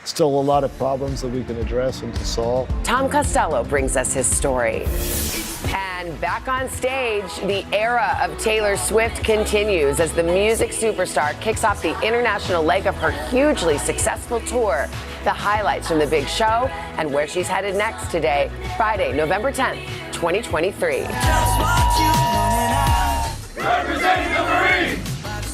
Still a lot of problems that we can address and to solve. Tom Costello brings us his story. And back on stage, the era of Taylor Swift continues as the music superstar kicks off the international leg of her hugely successful tour. The highlights from the big show and where she's headed next today, Friday, November 10th, 2023. Representing the Marines,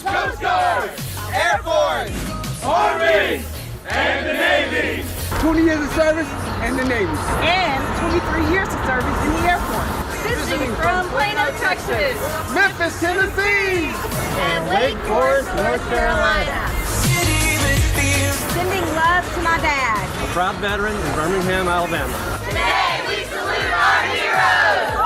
Coast Guard, Air Force, Army, and the Navy. 20 years of service in the Navy. And 23 years of service in the Air Force. Visiting from Plano, Texas. Memphis, Tennessee. And Wake Forest, North Carolina. Sending love to my dad. A proud veteran in Birmingham, Alabama. Today we salute our heroes.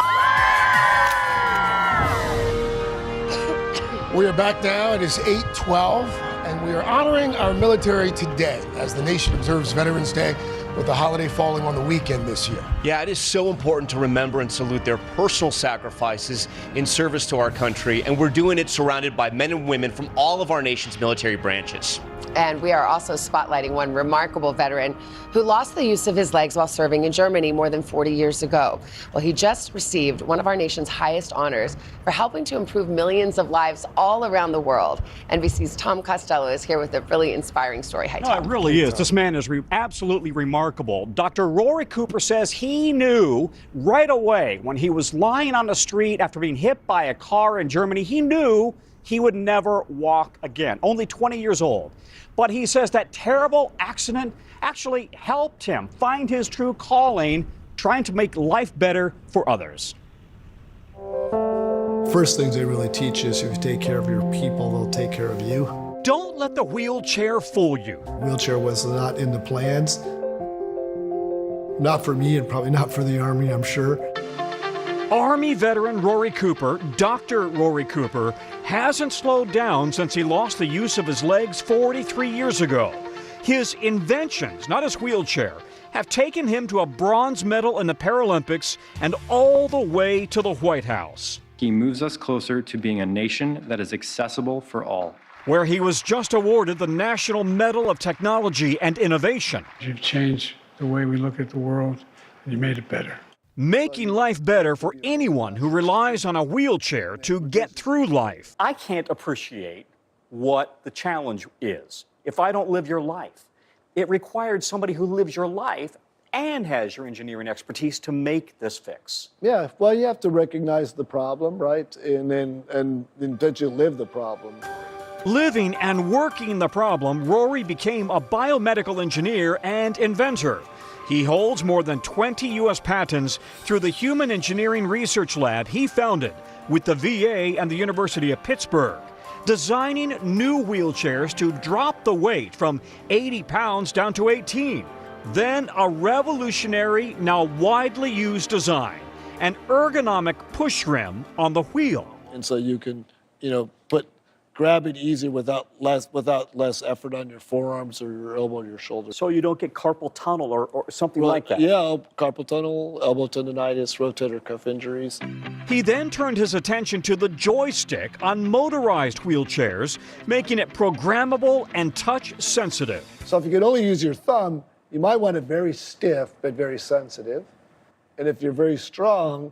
We are back now. It is 8:12, and we are honoring our military today as the nation observes Veterans Day, with the holiday falling on the weekend this year. Yeah, it is so important to remember and salute their personal sacrifices in service to our country, and we're doing it surrounded by men and women from all of our nation's military branches. And we are also spotlighting one remarkable veteran who lost the use of his legs while serving in Germany more than 40 years ago. Well, he just received one of our nation's highest honors for helping to improve millions of lives all around the world. NBC's Tom Costello is here with a really inspiring story. Hi, Tom. No, it really is. This man is absolutely remarkable. Dr. Rory Cooper says he knew right away when he was lying on the street after being hit by a car in Germany, he knew he would never walk again, only 20 years old. But he says that terrible accident actually helped him find his true calling, trying to make life better for others. First things they really teach is if you take care of your people, they'll take care of you. Don't let the wheelchair fool you. Wheelchair was not in the plans. Not for me and probably not for the Army, I'm sure. Army veteran Rory Cooper, Dr. Rory Cooper, hasn't slowed down since he lost the use of his legs 43 years ago. His inventions, not his wheelchair, have taken him to a bronze medal in the Paralympics and all the way to the White House. He moves us closer to being a nation that is accessible for all. Where he was just awarded the National Medal of Technology and Innovation. You've changed the way we look at the world, and you made it better. Making life better for anyone who relies on a wheelchair to get through life. I can't appreciate what the challenge is if I don't live your life. It required somebody who lives your life and has your engineering expertise to make this fix. Yeah, well, you have to recognize the problem, right? And then that you live the problem. Living and working the problem, Rory became a biomedical engineer and inventor. He holds more than 20 U.S. patents through the Human Engineering Research Lab he founded with the VA and the University of Pittsburgh, designing new wheelchairs to drop the weight from 80 pounds down to 18. Then a revolutionary, now widely used design, an ergonomic push rim on the wheel. And so you can, grab it easier without less effort on your forearms or your elbow or your shoulder. So you don't get carpal tunnel or something like that? Yeah, carpal tunnel, elbow tendonitis, rotator cuff injuries. He then turned his attention to the joystick on motorized wheelchairs, making it programmable and touch sensitive. So if you can only use your thumb, you might want it very stiff but very sensitive. And if you're very strong,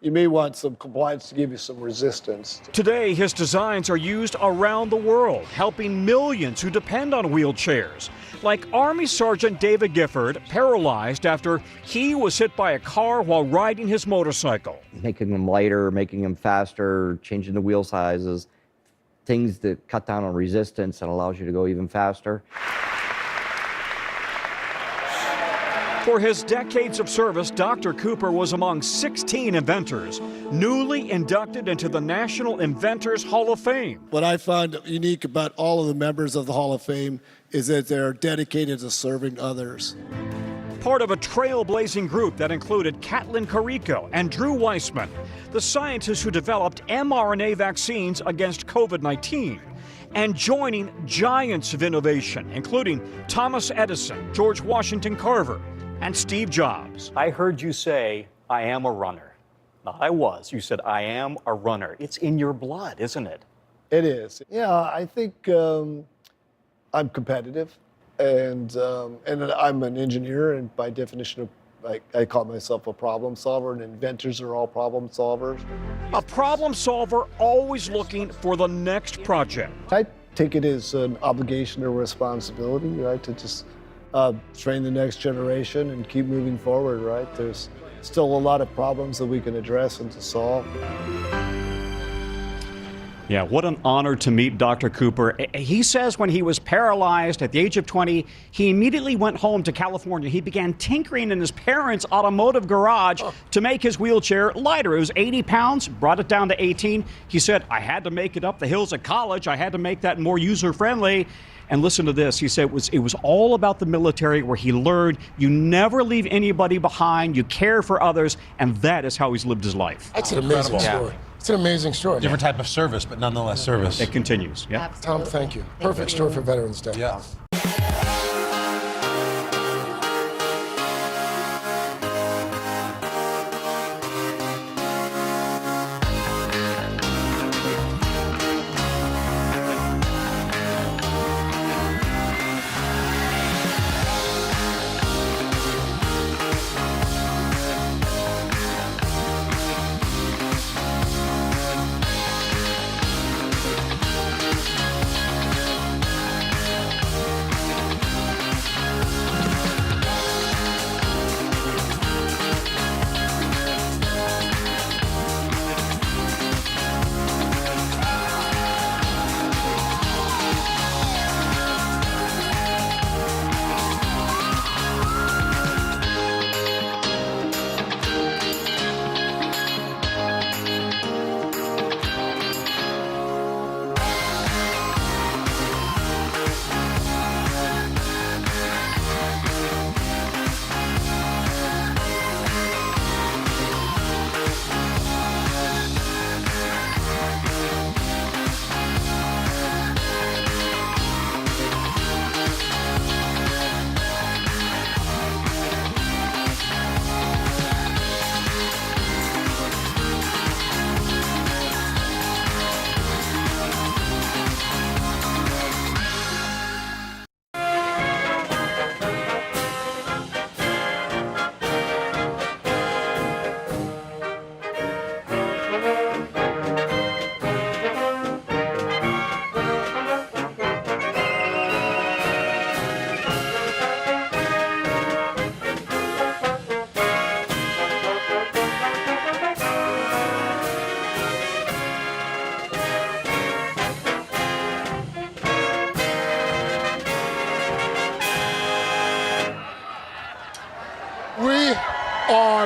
you may want some compliance to give you some resistance. Today, his designs are used around the world, helping millions who depend on wheelchairs, like Army Sergeant David Gifford, paralyzed after he was hit by a car while riding his motorcycle. Making them lighter, making them faster, changing the wheel sizes, things that cut down on resistance and allows you to go even faster. For his decades of service, Dr. Cooper was among 16 inventors newly inducted into the National Inventors Hall of Fame. What I find unique about all of the members of the Hall of Fame is that they're dedicated to serving others. Part of a trailblazing group that included Kathleen Carrico and Drew Weissman, the scientists who developed mRNA vaccines against COVID-19. And joining giants of innovation, including Thomas Edison, George Washington Carver, and Steve Jobs. I heard you say, I am a runner. Not I was. You said, I am a runner. It's in your blood, isn't it? It is. Yeah, I think I'm competitive. and I'm an engineer, and by definition, I call myself a problem solver, and inventors are all problem solvers. A problem solver always looking for the next project. I take it as an obligation or responsibility, right, to just train the next generation and keep moving forward, right? There's still a lot of problems that we can address and to solve. Yeah, what an honor to meet Dr. Cooper. He says when he was paralyzed at the age of 20, he immediately went home to California. He began tinkering in his parents' automotive garage to make his wheelchair lighter. It was 80 pounds, brought it down to 18. He said, I had to make it up the hills at college. I had to make that more user-friendly. And listen to this. He said it was all about the military, where he learned you never leave anybody behind, you care for others, and that is how he's lived his life. That's an amazing story. It's an amazing story. Different type of service, but nonetheless service. It continues. Yeah. Tom, thank you. Perfect story for Veterans Day. Yeah.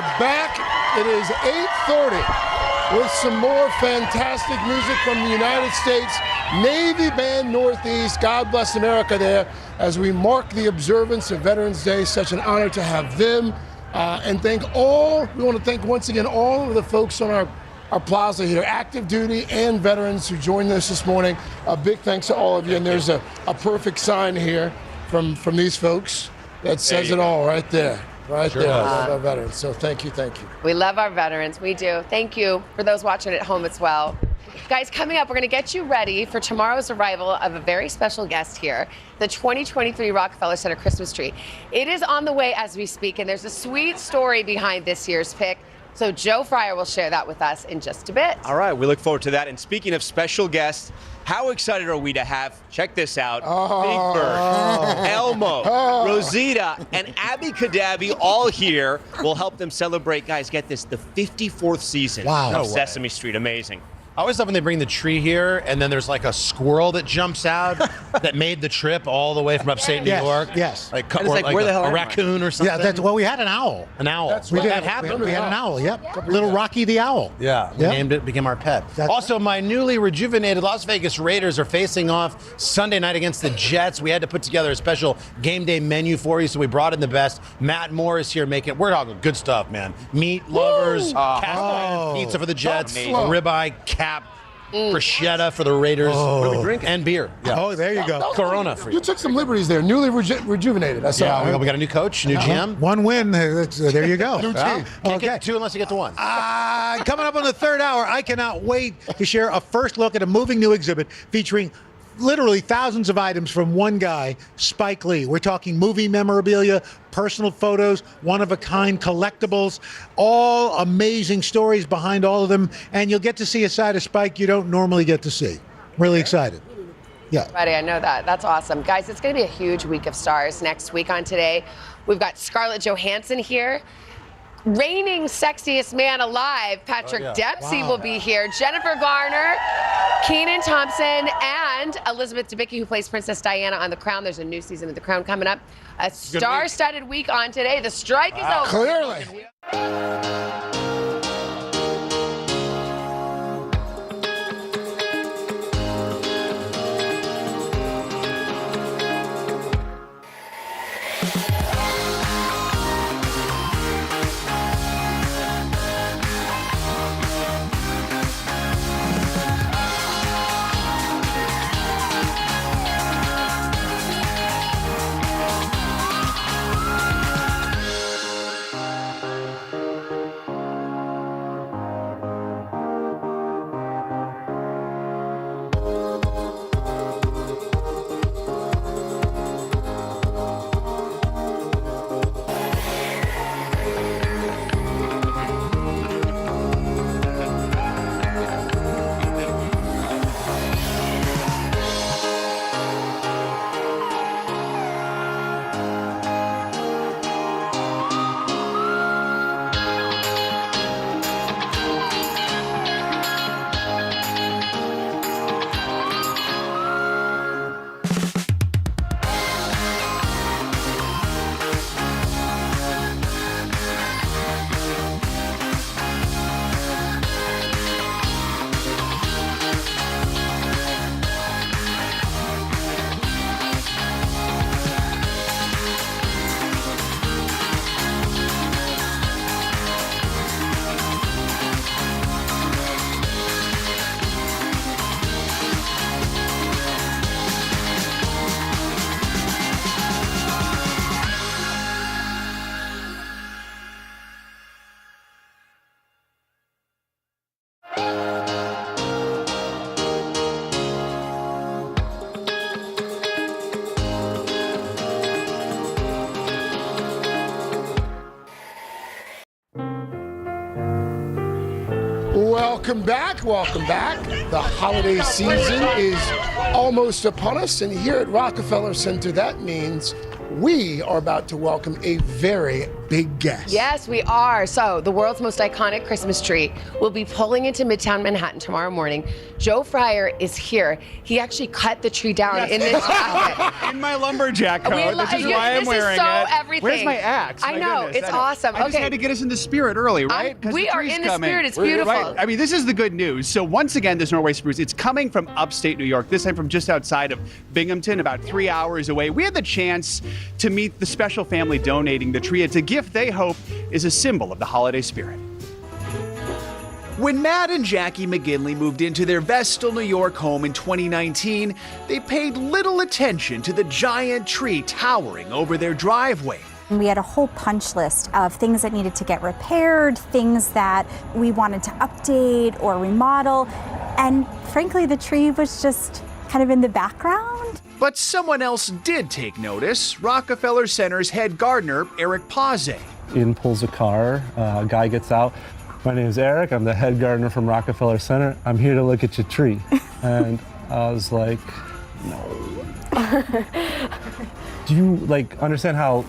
are back. It is 8:30 with some more fantastic music from the United States Navy Band Northeast. God bless America there as we mark the observance of Veterans Day. Such an honor to have them. And we want to thank once again all of the folks on our plaza here, active duty and veterans who joined us this morning. A big thanks to all of you. And there's a perfect sign here from these folks that says it all right there. Right there, I love our veterans. So thank you. We love our veterans, we do. Thank you for those watching at home as well. Guys, coming up, we're going to get you ready for tomorrow's arrival of a very special guest here, the 2023 Rockefeller Center Christmas tree. It is on the way as we speak, and there's a sweet story behind this year's pick. So Joe Fryer will share that with us in just a bit. All right, we look forward to that. And speaking of special guests, how excited are we to have, check this out, Big Bird, Elmo, Rosita, and Abby Kadabi all here. Will help them celebrate, guys, get this, the 54th season of Sesame Street. Amazing. I always love when they bring the tree here, and then there's like a squirrel that jumps out that made the trip all the way from upstate New York. Yes. Like, And it's like, where the hell a am I? raccoon or something. Yeah, we had an owl. An owl. We did. That happened. We had an owl, yep. Little Rocky the Owl. Yeah, we named it, became our pet. Also, my newly rejuvenated Las Vegas Raiders are facing off Sunday night against the Jets. We had to put together a special game day menu for you, so we brought in the best. Matt Morris here making it. We're talking good stuff, man. Meat lovers, cast iron pizza for the Jets, ribeye, cap, bruschetta for the Raiders. What are we drinking? And beer. Yeah. Oh, there you go. Corona for you. You took some liberties there. Newly rejuvenated. I saw. Yeah, we got a new coach, new GM. One win. There you go. New team. Can't get two unless you get to one. Coming up on the third hour, I cannot wait to share a first look at a moving new exhibit featuring literally thousands of items from one guy, Spike Lee. We're talking movie memorabilia, personal photos, one-of-a-kind collectibles, all amazing stories behind all of them, and you'll get to see a side of Spike you don't normally get to see. Really excited. Yeah. Ready, I know that. That's awesome. Guys, it's going to be a huge week of stars next week on Today. We've got Scarlett Johansson here. Reigning sexiest man alive, Patrick Dempsey will be here. Jennifer Garner, Kenan Thompson, and Elizabeth Debicki, who plays Princess Diana on The Crown. There's a new season of The Crown coming up. A star-studded week on Today. The strike is over. Clearly. Welcome back, welcome back. The holiday season is almost upon us, and here at Rockefeller Center, that means we are about to welcome a very big guest. Yes, we are. So, the world's most iconic Christmas tree will be pulling into Midtown Manhattan tomorrow morning. Joe Fryer is here. He actually cut the tree down in this jacket. In my lumberjack coat. This is why I'm wearing so it. Everything. Where's my axe? I know, goodness. it's awesome. I just had to get us in the spirit early, right? We are in the coming. spirit. It's beautiful. Right. I mean, this is the good news. So once again, this Norway spruce, it's coming from upstate New York, this time from just outside of Binghamton, about 3 hours away. We had the chance to meet the special family donating the tree. It's a gift they hope is a symbol of the holiday spirit. When Matt and Jackie McGinley moved into their Vestal, New York home in 2019, they paid little attention to the giant tree towering over their driveway. We had a whole punch list of things that needed to get repaired, things that we wanted to update or remodel, and frankly, the tree was just kind of in the background. But someone else did take notice, Rockefeller Center's head gardener, Eric Pazé. In pulls a car, a guy gets out. My name is Eric, I'm the head gardener from Rockefeller Center. I'm here to look at your tree. And I was like, no. Do you understand how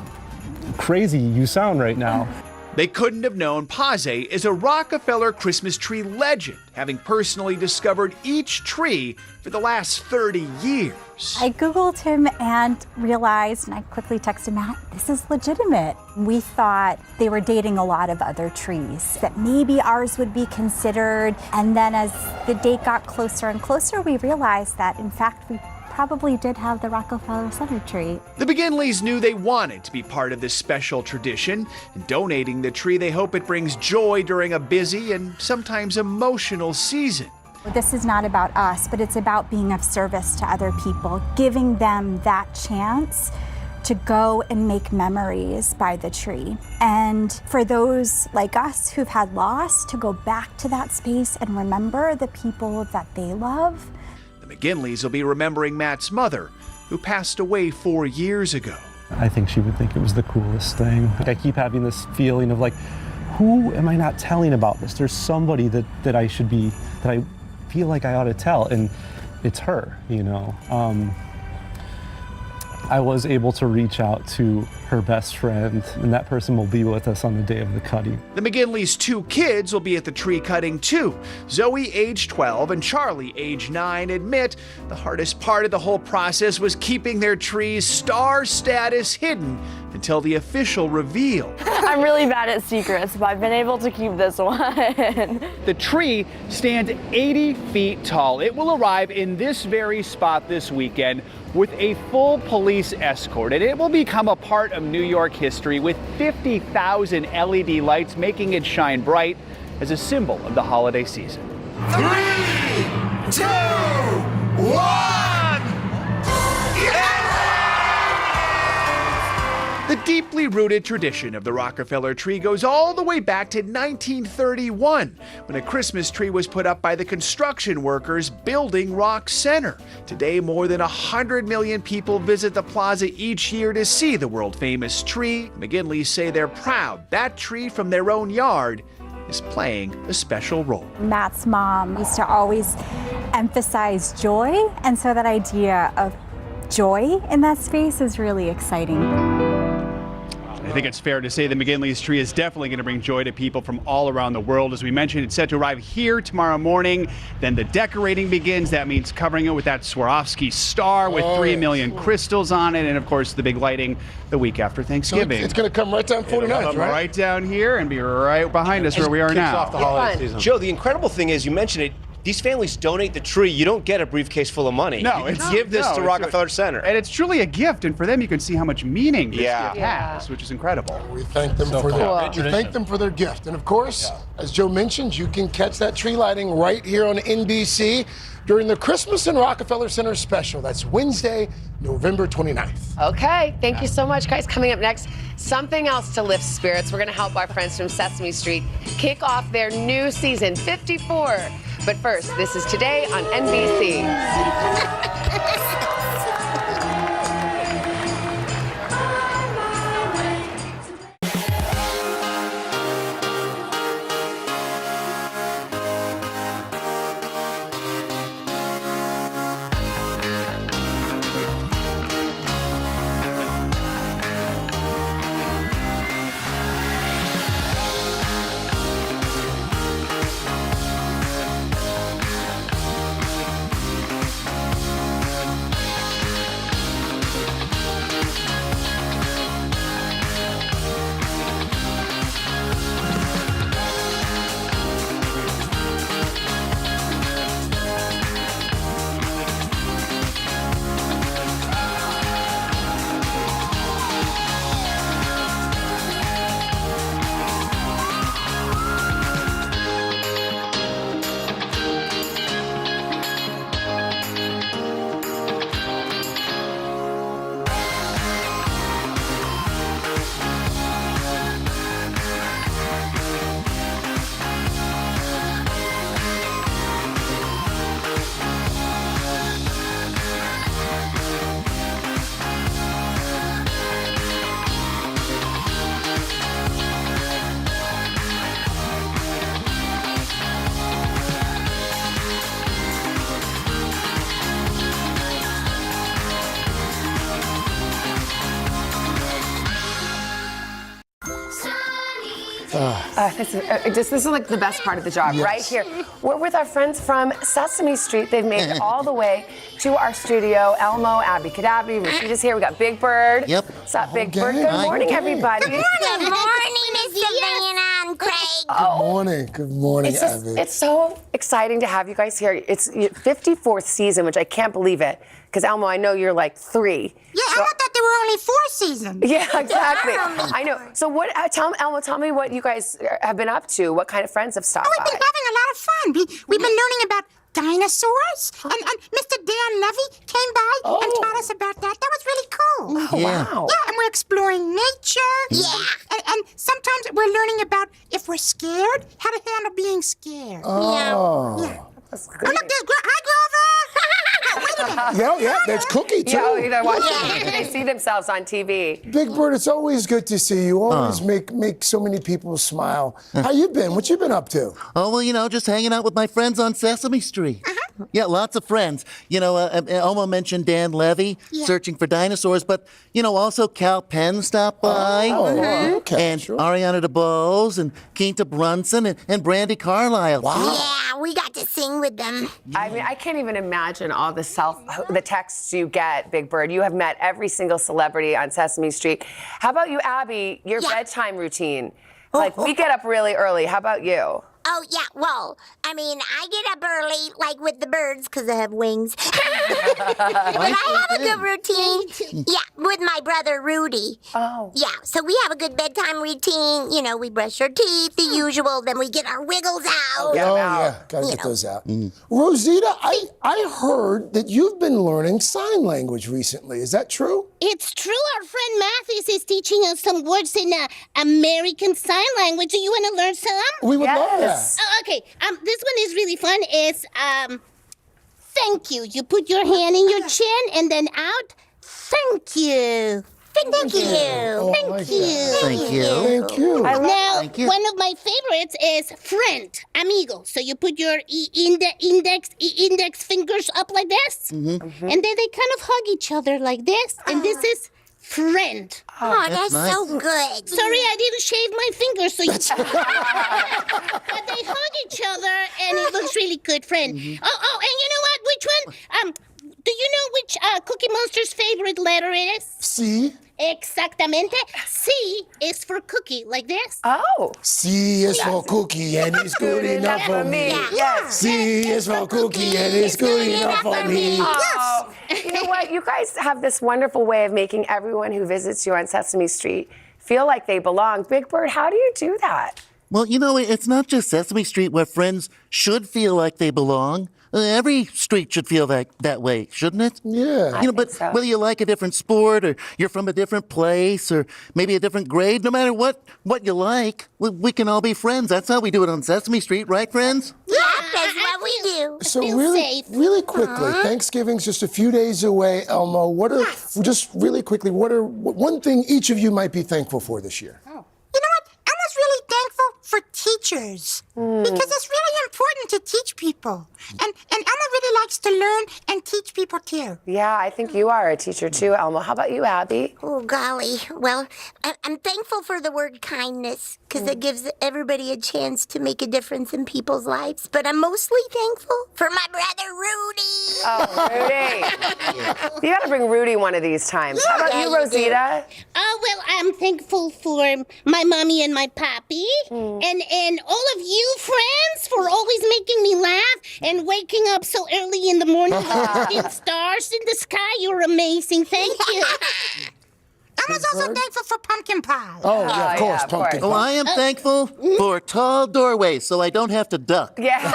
crazy you sound right now? They couldn't have known Pazé is a Rockefeller Christmas tree legend, having personally discovered each tree for the last 30 years. I Googled him and realized, and I quickly texted Matt, this is legitimate. We thought they were dating a lot of other trees, that maybe ours would be considered. And then as the date got closer and closer, we realized that, in fact, we probably did have the Rockefeller Center tree. The McGinleys knew they wanted to be part of this special tradition. In donating the tree, they hope it brings joy during a busy and sometimes emotional season. This is not about us, but it's about being of service to other people, giving them that chance to go and make memories by the tree. And for those like us who've had loss, to go back to that space and remember the people that they love. The McGinleys will be remembering Matt's mother, who passed away 4 years ago. I think she would think it was the coolest thing. I keep having this feeling of like, who am I not telling about this? There's somebody that I should be, that I feel like I ought to tell, and it's her, you know. I was able to reach out to her best friend, and that person will be with us on the day of the cutting. The McGinleys' 2 kids will be at the tree cutting too. Zoe, age 12, and Charlie, age 9, admit the hardest part of the whole process was keeping their tree's star status hidden until the official reveal. I'm really bad at secrets, but I've been able to keep this one. The tree stands 80 feet tall. It will arrive in this very spot this weekend with a full police escort, and it will become a part of New York history with 50,000 LED lights making it shine bright as a symbol of the holiday season. 3, 2, 1! The deeply rooted tradition of the Rockefeller tree goes all the way back to 1931, when a Christmas tree was put up by the construction workers building Rock Center. Today, more than 100 million people visit the plaza each year to see the world-famous tree. McGinleys say they're proud that tree from their own yard is playing a special role. Matt's mom used to always emphasize joy, and so that idea of joy in that space is really exciting. I think it's fair to say the McGinleys tree is definitely going to bring joy to people from all around the world. As we mentioned, it's set to arrive here tomorrow morning. Then the decorating begins. That means covering it with that Swarovski star with 3 million crystals on it. And of course, the big lighting the week after Thanksgiving. So it's going to come right down 49th, right? Right down here and be right behind us where we are now. Off the holiday season. Joe, the incredible thing is, you mentioned it, these families donate the tree. You don't get a briefcase full of money. No, you can give this to Rockefeller Center. And it's truly a gift, and for them, you can see how much meaning this gift has, which is incredible. We thank them for their gift. And of course, as Joe mentioned, you can catch that tree lighting right here on NBC during the Christmas in Rockefeller Center special. That's Wednesday, November 29th. Okay, thank you so much, guys. Coming up next, something else to lift spirits. We're going to help our friends from Sesame Street kick off their new season, 54. But first, this is Today on NBC. This is like the best part of the job, right here. We're with our friends from Sesame Street. They've made it all the way to our studio. Elmo, Abby Kadabi, Rashida's here. We got Big Bird. Yep. What's up, Big Bird? Good morning, everybody. Good morning, Miss Savannah and Craig. Good morning, Abby. It's so exciting to have you guys here. It's your 54th season, which I can't believe it. Because Elmo, I know you're like 3. Yeah, Elmo thought there were only 4 seasons. Yeah, exactly. I know. So what? Elmo, tell me what you guys have been up to. What kind of friends have stopped by? We've been having a lot of fun. We've been learning about dinosaurs, and Mr. Dan Levy came by and taught us about that. That was really cool. Oh, wow. Yeah, and we're exploring nature. Yeah. And sometimes we're learning about if we're scared, how to handle being scared. Oh. Yeah. Oh, look, there's Hi, Grover. Wait a minute. Yeah, that's Cookie, too. Yeah, they're watching. They see themselves on TV. Big Bird, it's always good to see you. Always make so many people smile. How you been? What you been up to? Oh, well, just hanging out with my friends on Sesame Street. Yeah, lots of friends. Elmo mentioned Dan Levy, searching for dinosaurs, but, also Cal Penn stopped by. Okay, and Ariana DeBose, and Quinta Brunson, and Brandy Carlisle. Wow. Yeah, we got to sing with them. I mean, I can't even imagine all the texts you get, Big Bird. You have met every single celebrity on Sesame Street. How about you, Abby? Your bedtime routine. We get up really early. How about you? Oh, yeah, well, I mean, I get up early, like with the birds, because I have wings. But I have a good routine. Yeah, with my brother, Rudy. Oh. Yeah, so we have a good bedtime routine. We brush our teeth, the usual, then we get our wiggles out. Yeah, gotta get those out. Rosita, I heard that you've been learning sign language recently. Is that true? It's true. Our friend Mathis is teaching us some words in American Sign Language. Do you want to learn some? We would love that. Oh, okay. This one is really fun. It's thank you. You put your hand in your chin and then out. Thank you. Thank you. Oh, Thank you. Thank you. Thank you. Now, one of my favorites is friend, amigo. So you put your index fingers up like this, and then they kind of hug each other like this, and this is friend. Oh, that's so good. Sorry, I didn't shave my fingers, so you. But they hug each other, and it looks really good, friend. Oh, and you know what? Which one? Do you know which Cookie Monster's favorite letter is? C. Exactamente. C is for cookie, like this. Oh. C is for cookie, and it's good enough for me. Yes. C is for cookie, and it's good enough for me. Oh. You know what? You guys have this wonderful way of making everyone who visits you on Sesame Street feel like they belong. Big Bird, how do you do that? Well, it's not just Sesame Street where friends should feel like they belong. Every street should feel that way, shouldn't it? Yeah. But whether you like a different sport or you're from a different place or maybe a different grade, no matter what you like, we can all be friends. That's how we do it on Sesame Street, right, friends? Yeah, that's what we do. So really quickly, Thanksgiving's just a few days away, Elmo. What are one thing each of you might be thankful for this year? You know what? Elmo's really thankful for teachers because it's really important to teach people. And Elmo really likes to learn and teach people too. Yeah, I think you are a teacher too, Elmo. How about you, Abby? Oh, golly. Well, I'm thankful for the word kindness because it gives everybody a chance to make a difference in people's lives. But I'm mostly thankful for my brother, Rudy. Oh, Rudy. You got to bring Rudy one of these times. How about you, Rosita? Oh, well, I'm thankful for my mommy and my papi and all of you friends for always making me laugh and waking up so early in the morning to see stars in the sky. You're amazing. Thank you. Elmo's also thankful for pumpkin pie. Oh, yeah, of course, pumpkin pie. Oh, I am thankful for tall doorways so I don't have to duck. Yeah.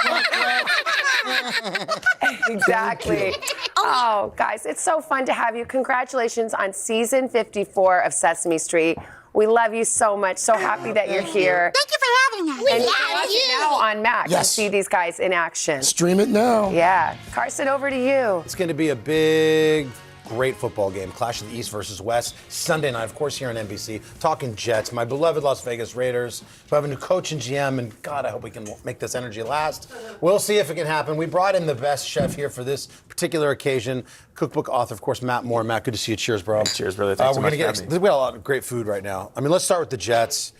Exactly. Oh, guys, it's so fun to have you. Congratulations on season 54 of Sesame Street. We love you so much. So happy that you're here. Thank you for having us. And you can watch it now on Max and see these guys in action. Stream it now. Yeah. Carson, over to you. It's going to be a big, great football game. Clash of the East versus West. Sunday night, of course, here on NBC. Talking Jets, my beloved Las Vegas Raiders, who have a new coach and GM, and God, I hope we can make this energy last. We'll see if it can happen. We brought in the best chef here for this particular occasion. Cookbook author, of course, Matt Moore. Matt, good to see you. Cheers, bro. Cheers, brother. Thanks so much for having me. We got a lot of great food right now. I mean, let's start with the Jets.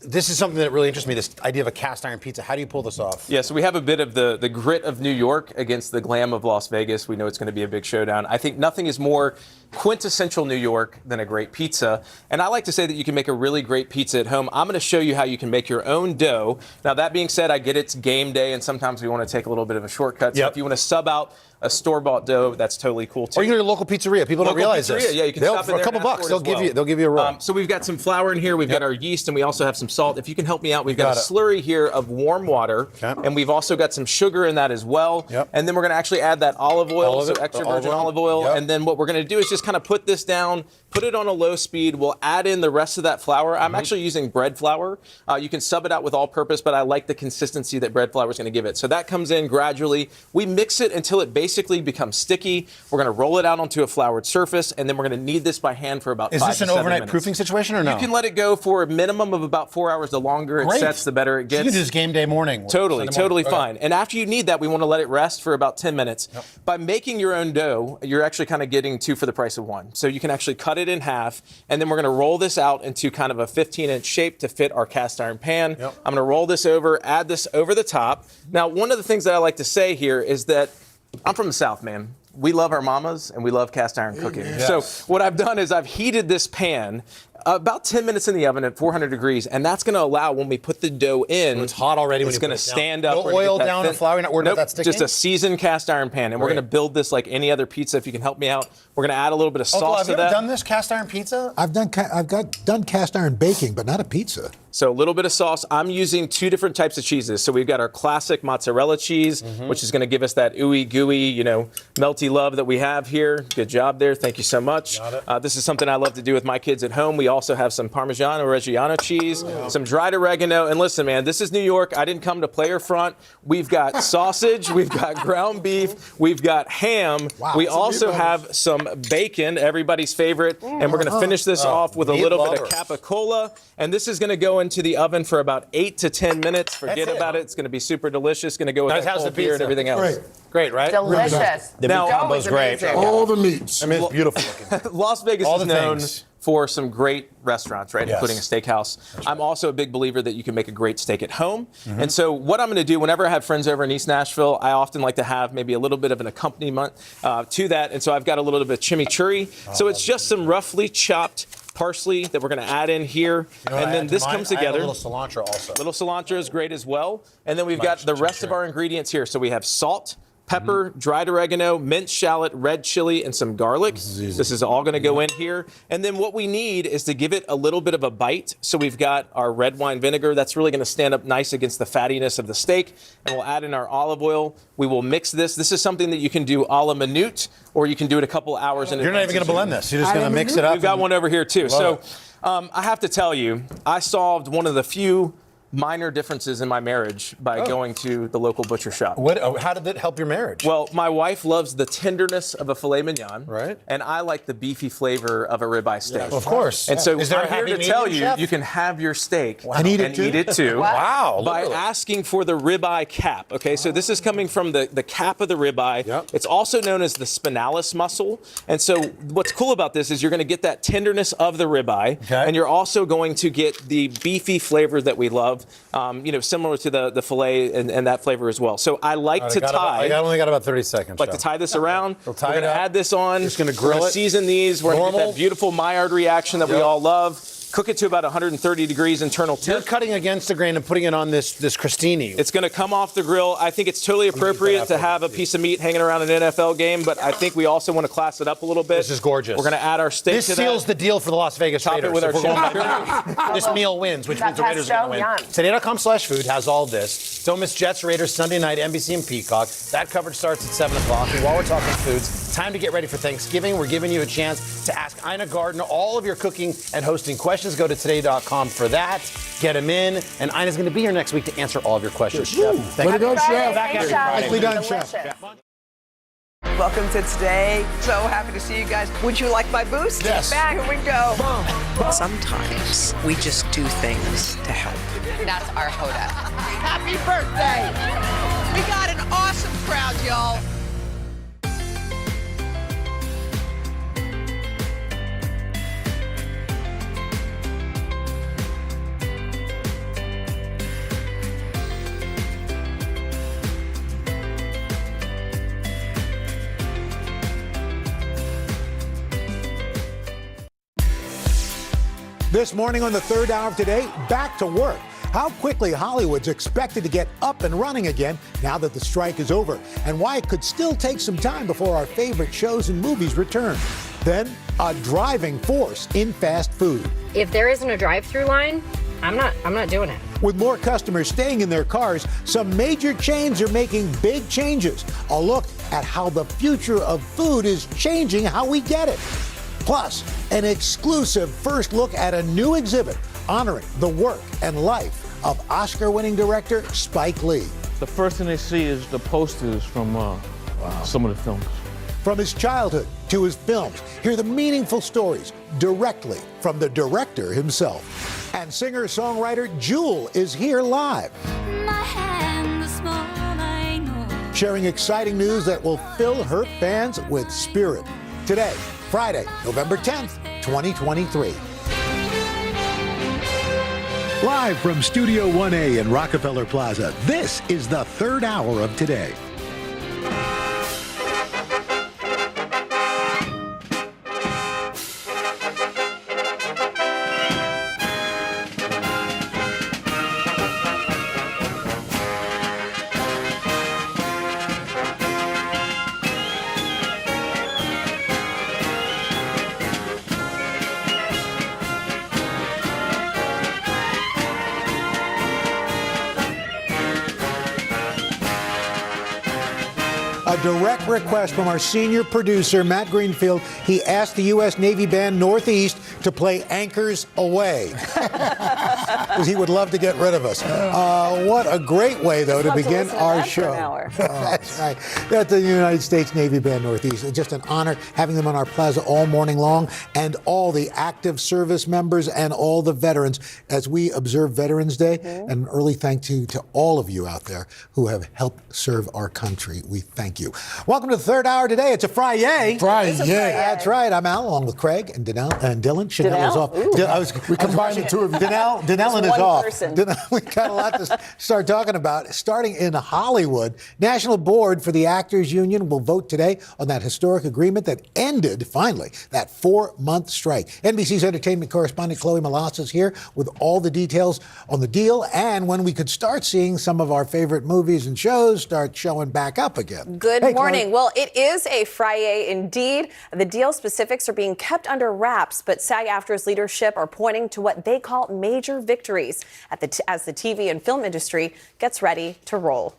This is something that really interests me, this idea of a cast iron pizza. How do you pull this off? Yeah, so we have a bit of the grit of New York against the glam of Las Vegas. We know it's going to be a big showdown. I think nothing is more quintessential New York than a great pizza. And I like to say that you can make a really great pizza at home. I'm going to show you how you can make your own dough. Now, that being said, I get it's game day, and sometimes we want to take a little bit of a shortcut. So if you want to sub out a store-bought dough, that's totally cool too. Or you go to your local pizzeria. People don't realize this. Yeah, you can stop in for there a couple and ask bucks. for it They'll give you a roll. So we've got some flour in here. We've got our yeast, and we also have some salt. If you can help me out, we've got a slurry here of warm water, and we've also got some sugar in that as well. And then we're going to actually add that olive oil, so extra virgin olive oil. And then what we're going to do is just just kind of put this down, put it on a low speed. We'll add in the rest of that flour. I'm actually using bread flour. You can sub it out with all-purpose, but I like the consistency that bread flour is going to give it. So that comes in gradually. We mix it until it basically becomes sticky. We're going to roll it out onto a floured surface, and then we're going to knead this by hand for about 5 to 7 minutes. Is this an overnight proofing situation or no? You can let it go for a minimum of about 4 hours. The longer it sets, the better it gets. So you can do this game day morning. Totally fine. And after you knead that, we want to let it rest for about 10 minutes. Yep. By making your own dough, you're actually kind of getting 2 for the price of 1. So you can actually cut it in half, and then we're going to roll this out into kind of a 15-inch shape to fit our cast iron pan. Yep. I'm going to roll this over, add this over the top. Now, one of the things that I like to say here is that I'm from the South, man. We love our mamas and we love cast iron cooking. Yes. So what I've done is I've heated this pan about 10 minutes in the oven at 400 degrees, and that's going to allow when we put the dough in, it's hot already. It's going to stand up. No oil down and flour. You're not worried about that sticking? Just a seasoned cast iron pan, and we're going to build this like any other pizza. If you can help me out, we're going to add a little bit of sauce to that. Have you ever done this cast iron pizza? I've done cast iron baking, but not a pizza. So a little bit of sauce. I'm using 2 different types of cheeses. So we've got our classic mozzarella cheese, which is going to give us that ooey gooey, melty love that we have here. Good job there. Thank you so much. This is something I love to do with my kids at home. We also have some Parmesan or Reggiano cheese, some dried oregano. And listen, man, this is New York. I didn't come to player front. We've got sausage. We've got ground beef. We've got ham. We also have some bacon, everybody's favorite. And we're going to finish this off with a little bit of capicola. And this is going to go into the oven for about 8 to 10 minutes. Forget about it. It's going to be super delicious. Going to go with that cold beer and everything else. Great, right? Delicious. The meat combo's great. All the meats. I mean, it's beautiful looking. Las Vegas is known for some great restaurants, right? Yes. Including a steakhouse. I'm also a big believer that you can make a great steak at home. And so what I'm going to do, whenever I have friends over in East Nashville, I often like to have maybe a little bit of an accompaniment to that. And so I've got a little bit of chimichurri. So it's just some roughly chopped parsley that we're going to add in here. And then this comes together. A little cilantro also. Little cilantro is great as well. And then we've got the rest of our ingredients here. So we have salt, pepper, dried oregano, minced shallot, red chili, and some garlic. This is all going to go in here. And then what we need is to give it a little bit of a bite. So we've got our red wine vinegar. That's really going to stand up nice against the fattiness of the steak. And we'll add in our olive oil. We will mix this. This is something that you can do a la minute, or you can do it a couple hours in advance. You're not even going to blend this. You're just going to mix it up. We've got one over here, too. So I have to tell you, I solved one of the few minor differences in my marriage by going to the local butcher shop. How did it help your marriage? Well, my wife loves the tenderness of a filet mignon, right? And I like the beefy flavor of a ribeye steak. Yes. Of course. And so Is there I'm a here happy to tell medium, you, chef? you can have your steak and eat it too. Wow. By asking for the ribeye cap. Okay, so this is coming from the cap of the ribeye. Yep. It's also known as the spinalis muscle. And so what's cool about this is you're going to get that tenderness of the ribeye, and you're also going to get the beefy flavor that we love. Similar to the filet and that flavor as well. So I like to tie. I only got about 30 seconds. To tie this around. We're going to add this on. Just going to grill it. Season these. We're going to get that beautiful Maillard reaction that we all love. Cook it to about 130 degrees internal temp. You're cutting against the grain and putting it on this crostini. It's going to come off the grill. I think it's totally appropriate to have a piece of meat hanging around an NFL game, but I think we also want to class it up a little bit. This is gorgeous. We're going to add our steak this to that. This seals the deal for the Las Vegas Top Raiders. it with our chimichurri. This meal wins, which means the Raiders are going to win. Today.com/food has all this. Don't miss Jets Raiders Sunday night, NBC and Peacock. That coverage starts at 7 o'clock. And while we're talking foods, time to get ready for Thanksgiving. We're giving you a chance to ask Ina Gardner all of your cooking and hosting questions. Go to today.com for that. Get them in. And Ina's going to be here next week to answer all of your questions. Chef. Way to go, Chef. Nicely done, Chef. Welcome to Today. So happy to see you guys. Would you like my boost? Yes. Back. Here we go. Sometimes we just do things to help. That's our Hoda. Happy birthday. We got an awesome crowd, y'all. This morning on the third hour of Today, back to work. How quickly Hollywood's expected to get up and running again now that the strike is over, and why it could still take some time before our favorite shows and movies return. Then, a driving force in fast food. If there isn't a drive-through line, I'm not doing it. With more customers staying in their cars, some major chains are making big changes. A look at how the future of food is changing how we get it. Plus, an exclusive first look at a new exhibit honoring the work and life of Oscar-winning director Spike Lee. The first thing they see is the posters from some of the films. From his childhood to his films, hear the meaningful stories directly from the director himself. And singer-songwriter Jewel is here live, sharing exciting news that will fill her fans with spirit. Today, Friday, November 10th, 2023. Live from Studio 1A in Rockefeller Plaza, this is the third hour of Today. A direct request from our senior producer, Matt Greenfield. He asked the U.S. Navy band Northeast to play Anchors Away, because he would love to get rid of us. What a great way, though, to begin our show. That's right. That's the United States Navy band Northeast. It's just an honor having them on our plaza all morning long, and all the active service members and all the veterans as we observe Veterans Day. And an early thank you to all of you out there who have helped serve our country. We thank you. Welcome to the third hour today. It's a Friday. That's right. I'm Al, along with Craig and Dylan. Chanel is off. We combined the two of you. Dylan is off. We got a lot to start talking about. Starting in Hollywood, National Board for the Actors Union will vote today on that historic agreement that ended, finally, that 4-month strike. NBC's entertainment correspondent Chloe Malas is here with all the details on the deal and when we could start seeing some of our favorite movies and shows start showing back up again. Good morning. Well, it is a Friday indeed. The deal specifics are being kept under wraps, but SAG-AFTRA's leadership are pointing to what they call major victories as the TV and film industry gets ready to roll.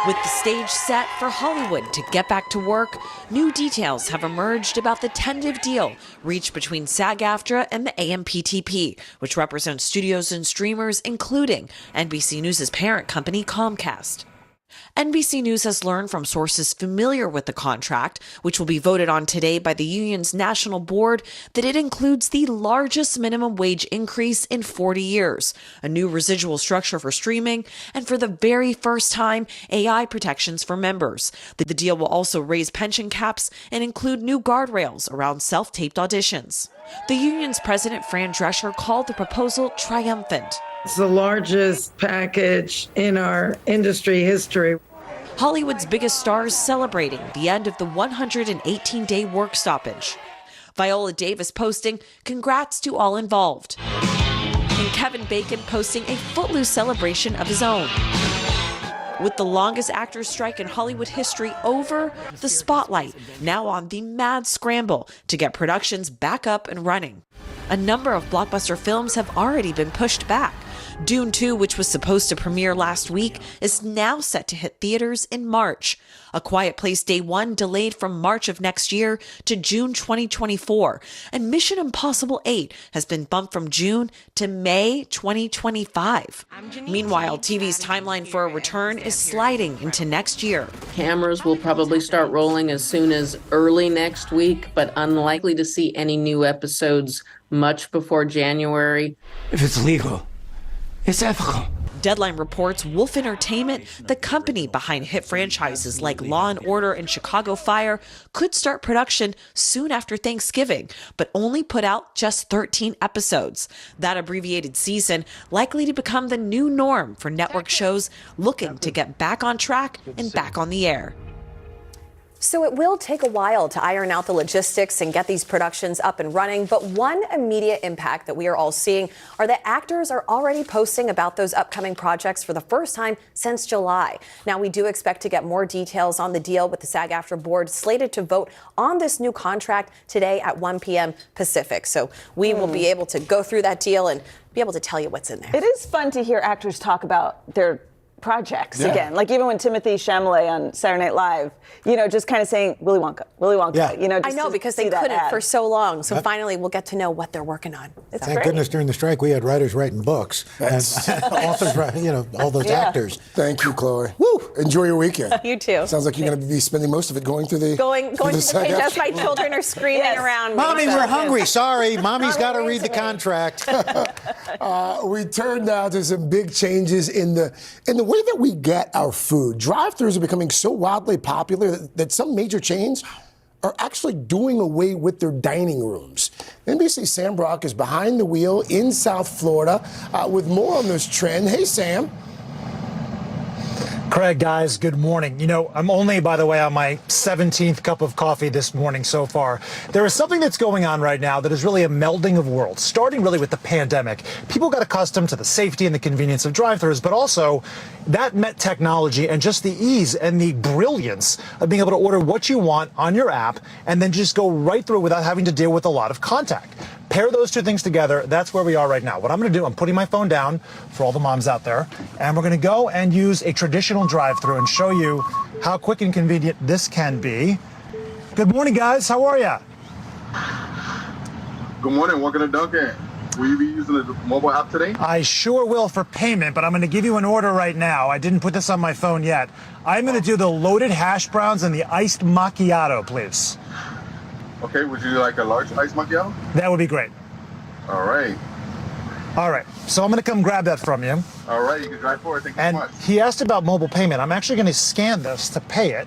With the stage set for Hollywood to get back to work, new details have emerged about the tentative deal reached between SAG-AFTRA and the AMPTP, which represents studios and streamers, including NBC News' parent company, Comcast. NBC News has learned from sources familiar with the contract, which will be voted on today by the union's national board, that it includes the largest minimum wage increase in 40 years, a new residual structure for streaming, and for the very first time, AI protections for members. The deal will also raise pension caps and include new guardrails around self-taped auditions. The union's president, Fran Drescher, called the proposal triumphant. It's the largest package in our industry history. Hollywood's biggest stars celebrating the end of the 118-day work stoppage. Viola Davis posting, "Congrats to all involved." And Kevin Bacon posting a footloose celebration of his own. With the longest actors' strike in Hollywood history over, the spotlight now on the mad scramble to get productions back up and running. A number of blockbuster films have already been pushed back. Dune 2, which was supposed to premiere last week, is now set to hit theaters in March. A Quiet Place Day 1 delayed from March of next year to June 2024. And Mission Impossible 8 has been bumped from June to May 2025. Meanwhile, TV's timeline for a return is sliding into next year. Cameras will probably start rolling as soon as early next week, but unlikely to see any new episodes much before January. If it's legal, it's ethical. Deadline reports Wolf Entertainment, the company behind hit franchises like Law & Order and Chicago Fire, could start production soon after Thanksgiving, but only put out just 13 episodes. That abbreviated season likely to become the new norm for network shows looking to get back on track and back on the air. So it will take a while to iron out the logistics and get these productions up and running. But one immediate impact that we are all seeing are that actors are already posting about those upcoming projects for the first time since July. Now, we do expect to get more details on the deal with the SAG-AFTRA board slated to vote on this new contract today at 1 p.m. Pacific. So we will be able to go through that deal and be able to tell you what's in there. It is fun to hear actors talk about their projects again. Like even when Timothée Chalamet on Saturday Night Live, just kind of saying Willy Wonka, I know, because they couldn't for so long. So finally we'll get to know what they're working on. Thank goodness during the strike we had writers writing books and authors writing, all those actors. Thank you, Chloe. Woo! Enjoy your weekend. You too. Sounds like you're going to be spending most of it going through the going to the page as my children are screaming around. Mommy, we're hungry. Sorry, Mommy's got to read the contract. We turn now to some big changes in the way that we get our food. Drive-thrus are becoming so wildly popular that some major chains are actually doing away with their dining rooms. NBC's Sam Brock is behind the wheel in South Florida with more on this trend. Hey, Sam. Craig, guys, good morning. I'm only, by the way, on my 17th cup of coffee this morning so far. There is something that's going on right now that is really a melding of worlds, starting really with the pandemic. People got accustomed to the safety and the convenience of drive-thrus, but also that met technology and just the ease and the brilliance of being able to order what you want on your app and then just go right through without having to deal with a lot of contact. Pair those two things together, that's where we are right now. What I'm going to do, I'm putting my phone down for all the moms out there, and we're going to go and use a traditional drive-thru and show you how quick and convenient this can be. Good morning, guys. How are ya? Good morning. Welcome to Dunkin'. Will you be using the mobile app today? I sure will for payment, but I'm going to give you an order right now. I didn't put this on my phone yet. I'm going to do the loaded hash browns and the iced macchiato, please. Okay, would you like a large iced macchiato? That would be great. All right. All right, so I'm going to come grab that from you. All right, you can drive forward. Thank you so much. He asked about mobile payment. I'm actually going to scan this to pay it,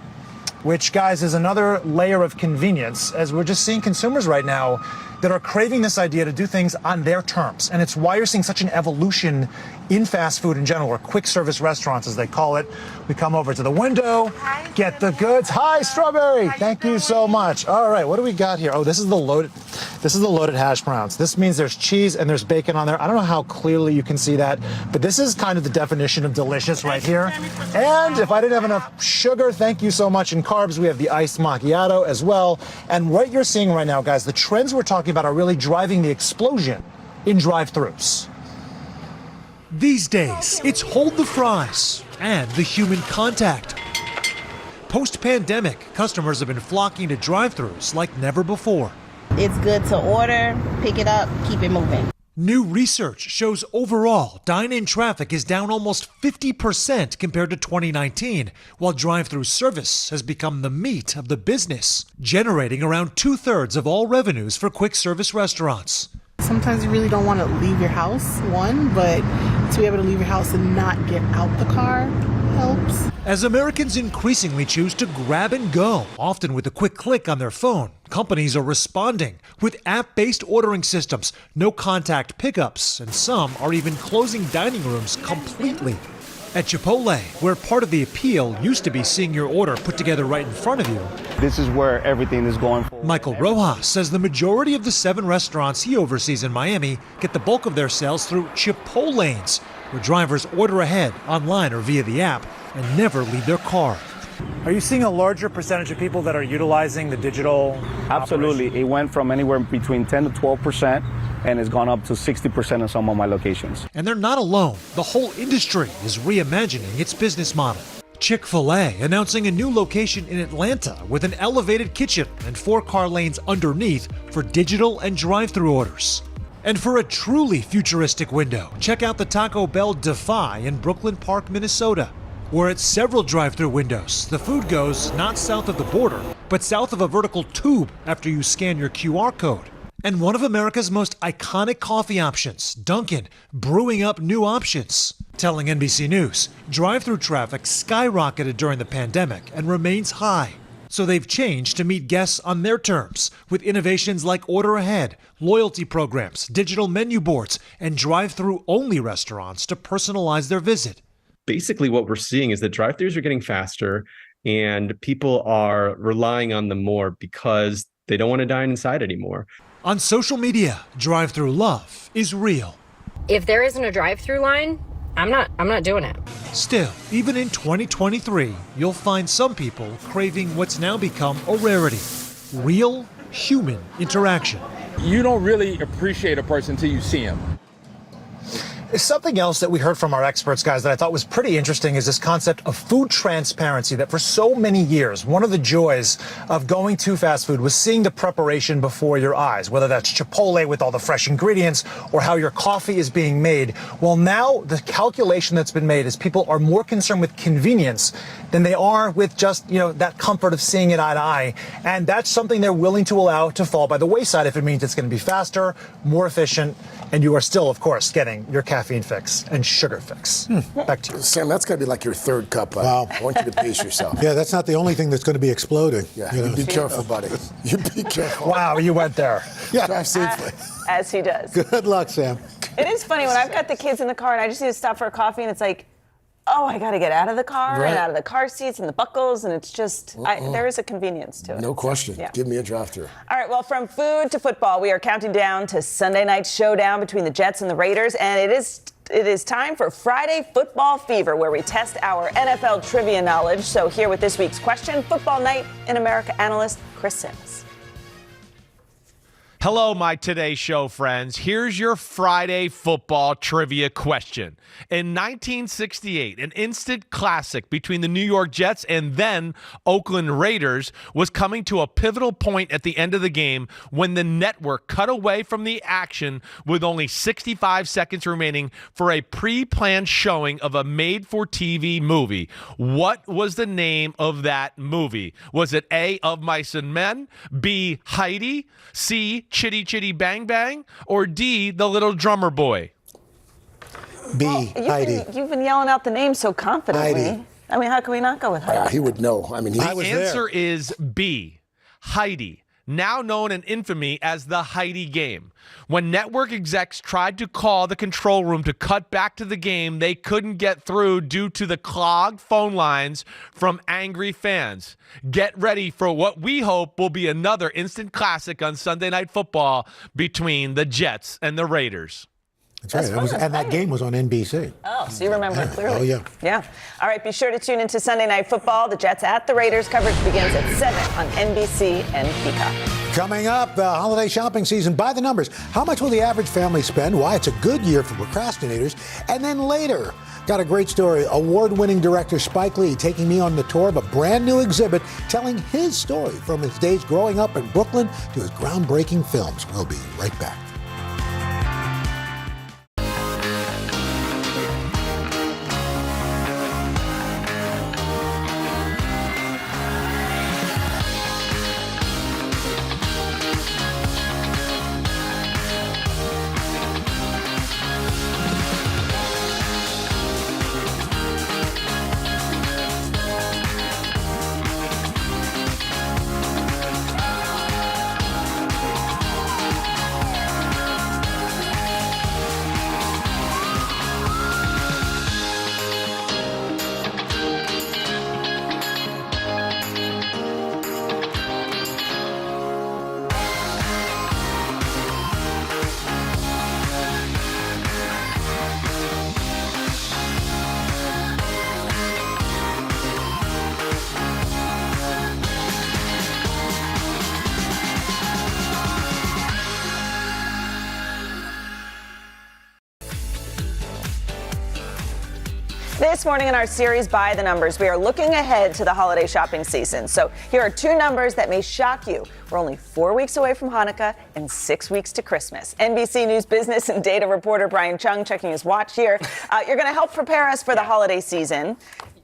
which, guys, is another layer of convenience, as we're just seeing consumers right now that are craving this idea to do things on their terms. And it's why you're seeing such an evolution in fast food in general, or quick service restaurants, as they call it. We come over to the window, get the goods. Hi, Strawberry. Thank you so much. All right, what do we got here? Oh, this is the loaded hash browns. This means there's cheese and there's bacon on there. I don't know how clearly you can see that, but this is kind of the definition of delicious right here. And if I didn't have enough sugar, thank you so much. In carbs, we have the iced macchiato as well. And what you're seeing right now, guys, the trends we're talking about are really driving the explosion in drive-thrus. These days, it's hold the fries and the human contact. Post-pandemic, customers have been flocking to drive-thrus like never before. It's good to order, pick it up, keep it moving. New research shows overall dine-in traffic is down almost 50% compared to 2019, while drive-thru service has become the meat of the business, generating around 2/3 of all revenues for quick service restaurants. Sometimes you really don't want to leave your house, but to be able to leave your house and not get out the car helps. As Americans increasingly choose to grab and go, often with a quick click on their phone, companies are responding with app-based ordering systems, no contact pickups, and some are even closing dining rooms completely. At Chipotle, where part of the appeal used to be seeing your order put together right in front of you, this is where everything is going for. Michael Rojas says the majority of the 7 restaurants he oversees in Miami get the bulk of their sales through Chipolanes, where drivers order ahead, online or via the app, and never leave their car. Are you seeing a larger percentage of people that are utilizing the digital? Absolutely. It went from anywhere between 10 to 12%, and it's gone up to 60% in some of my locations. And they're not alone. The whole industry is reimagining its business model. Chick-fil-A announcing a new location in Atlanta with an elevated kitchen and 4 car lanes underneath for digital and drive-thru orders. And for a truly futuristic window, check out the Taco Bell Defy in Brooklyn Park, Minnesota, where at several drive-thru windows, the food goes not south of the border, but south of a vertical tube after you scan your QR code. And one of America's most iconic coffee options, Dunkin', brewing up new options. Telling NBC News, drive-thru traffic skyrocketed during the pandemic and remains high. So they've changed to meet guests on their terms with innovations like order ahead, loyalty programs, digital menu boards, and drive-thru only restaurants to personalize their visit. Basically what we're seeing is that drive-thrus are getting faster and people are relying on them more because they don't want to dine inside anymore. On social media, drive-through love is real. If there isn't a drive-through line, I'm not doing it. Still, even in 2023, you'll find some people craving what's now become a rarity: real human interaction. You don't really appreciate a person until you see him. Something else that we heard from our experts, guys, that I thought was pretty interesting is this concept of food transparency, that for so many years, one of the joys of going to fast food was seeing the preparation before your eyes, whether that's Chipotle with all the fresh ingredients or how your coffee is being made. Well, now the calculation that's been made is people are more concerned with convenience than they are with just, that comfort of seeing it eye to eye. And that's something they're willing to allow to fall by the wayside if it means it's going to be faster, more efficient, and you are still, of course, getting your caffeine fix and sugar fix. Back to you. Sam, that's got to be like your third cup. Wow. I want you to pace yourself. Yeah, that's not the only thing that's going to be exploding. Yeah, you be careful, buddy. You be careful. Wow, you went there. Yeah. Drive safely. As he does. Good luck, Sam. It is funny when I've got the kids in the car and I just need to stop for a coffee and it's like, oh, I got to get out of the car and out of the car seats and the buckles, and it's just, there is a convenience to it. No question. Yeah. Give me a drive-through. All right, well, from food to football, we are counting down to Sunday night's showdown between the Jets and the Raiders, and it is time for Friday Football Fever, where we test our NFL trivia knowledge. So here with this week's question, Football Night in America analyst Chris Sims. Hello, my Today Show friends. Here's your Friday football trivia question. In 1968, an instant classic between the New York Jets and then Oakland Raiders was coming to a pivotal point at the end of the game when the network cut away from the action with only 65 seconds remaining for a pre-planned showing of a made-for-TV movie. What was the name of that movie? Was it A, Of Mice and Men, B, Heidi, C, Chitty Chitty Bang Bang, or D, The Little Drummer Boy? B, Heidi. You've been yelling out the name so confidently. Heidi. I mean, how can we not go with Heidi? He would know. I mean, the answer is B, Heidi, now known in infamy as the Heidi game. When network execs tried to call the control room to cut back to the game, they couldn't get through due to the clogged phone lines from angry fans. Get ready for what we hope will be another instant classic on Sunday Night Football between the Jets and the Raiders. That's right. And that game was on NBC. Oh, so you remember it clearly. Oh, yeah. Yeah. All right, be sure to tune into Sunday Night Football. The Jets at the Raiders. Coverage begins at 7 on NBC and Peacock. Coming up, holiday shopping season by the numbers. How much will the average family spend? Why it's a good year for procrastinators. And then later, got a great story. Award-winning director Spike Lee taking me on the tour of a brand new exhibit, telling his story from his days growing up in Brooklyn to his groundbreaking films. We'll be right back. This morning in our series By the Numbers, we are looking ahead to the holiday shopping season. So here are two numbers that may shock you. We're only 4 weeks away from Hanukkah and 6 weeks to Christmas. NBC News business and data reporter Brian Chung checking his watch here. You're going to help prepare us for the holiday season.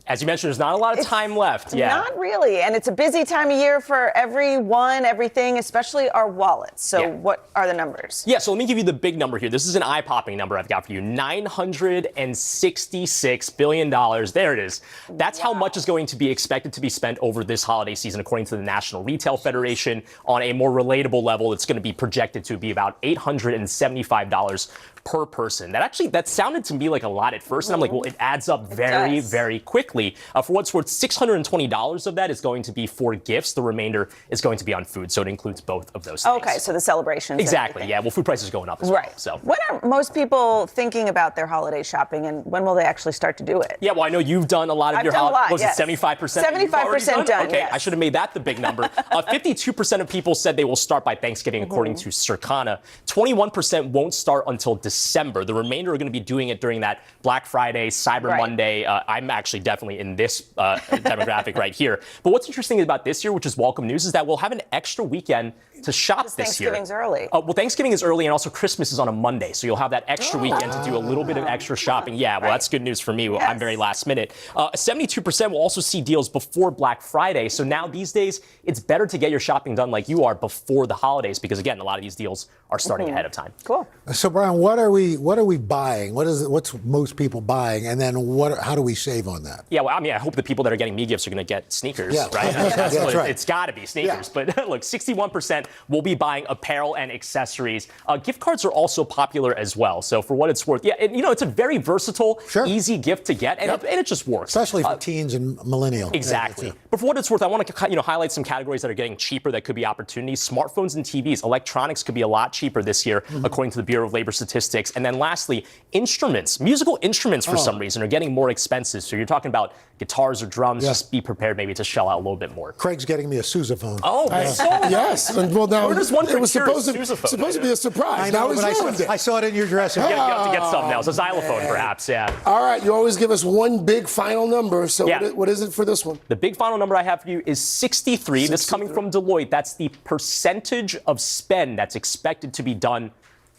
As you mentioned, there's not a lot of time left. Yeah. Not really. And it's a busy time of year for everyone, everything, especially our wallets. So what are the numbers? Yeah, so let me give you the big number here. This is an eye-popping number I've got for you. $966 billion. There it is. That's how much is going to be expected to be spent over this holiday season, according to the National Retail Federation. On a more relatable level, it's going to be projected to be about $875 per person. That sounded to me like a lot at first. And I'm like, well, it adds up very quickly. quickly. For what's worth, $620 of that is going to be for gifts. The remainder is going to be on food, so it includes both of those things. Okay, so the celebrations. Exactly, yeah. Well, food prices are going up as well. So. When are most people thinking about their holiday shopping, and when will they actually start to do it? Yeah, well, I know you've done a lot of your holiday. Was it 75%? 75% done. Okay, yes. I should have made that the big number. 52% of people said they will start by Thanksgiving, according to Circana. 21% won't start until December. The remainder are going to be doing it during that Black Friday, Cyber Monday. I'm actually definitely in this demographic right here. But what's interesting about this year, which is welcome news, is that we'll have an extra weekend to shop this year. Thanksgiving's early. Well, Thanksgiving is early, and also Christmas is on a Monday, so you'll have that extra weekend to do a little bit of extra shopping. Yeah, well, that's good news for me. I'm very last minute. 72% will also see deals before Black Friday. So now these days, it's better to get your shopping done like you are before the holidays, because again, a lot of these deals are starting ahead of time. Cool. So Brian, what are we buying? What's most people buying, and then how do we save on that? Yeah, well, I mean, I hope the people that are getting me gifts are going to get sneakers, right? That's right. It's got to be sneakers. But look, 61% will be buying apparel and accessories. Gift cards are also popular as well. So for what it's worth, it's a very versatile, easy gift to get, and it just works. Especially for teens and millennials. Exactly. But for what it's worth, I want to highlight some categories that are getting cheaper that could be opportunities. Smartphones and TVs. Electronics could be a lot cheaper this year, according to the Bureau of Labor Statistics. And then lastly, instruments. Musical instruments, for some reason, are getting more expensive. So you're talking about guitars or drums. Just be prepared maybe to shell out a little bit more. Craig's getting me a sousaphone. Oh, yes. Well, now Where does one it was procure supposed to be a surprise. I know, now but he's ruined it. I saw it in your dressing. You have to get something else. A xylophone, perhaps, All right, you always give us one big final number. So what is it for this one? The big final number I have for you is 63. This coming from Deloitte. That's the percentage of spend that's expected to be done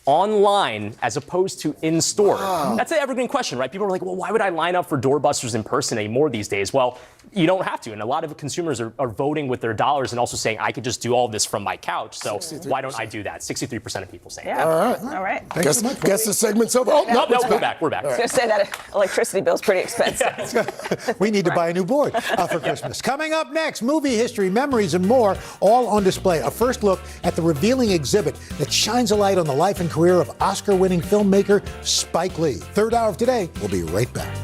online as opposed to in-store. Wow. That's an evergreen question, right? People are like, well, why would I line up for doorbusters in person anymore these days? Well, you don't have to. And a lot of consumers are voting with their dollars and also saying, I could just do all this from my couch. So 63%. Why don't I do that? 63% of people saying that. All right. Guess the segment's over. Oh, no, we're back. We're back. I was going to say that electricity bill's pretty expensive. We need to buy a new board for Christmas. Coming up next, movie history, memories, and more, all on display. A first look at the revealing exhibit that shines a light on the life and career of Oscar-winning filmmaker Spike Lee. Third hour of today. We'll be right back.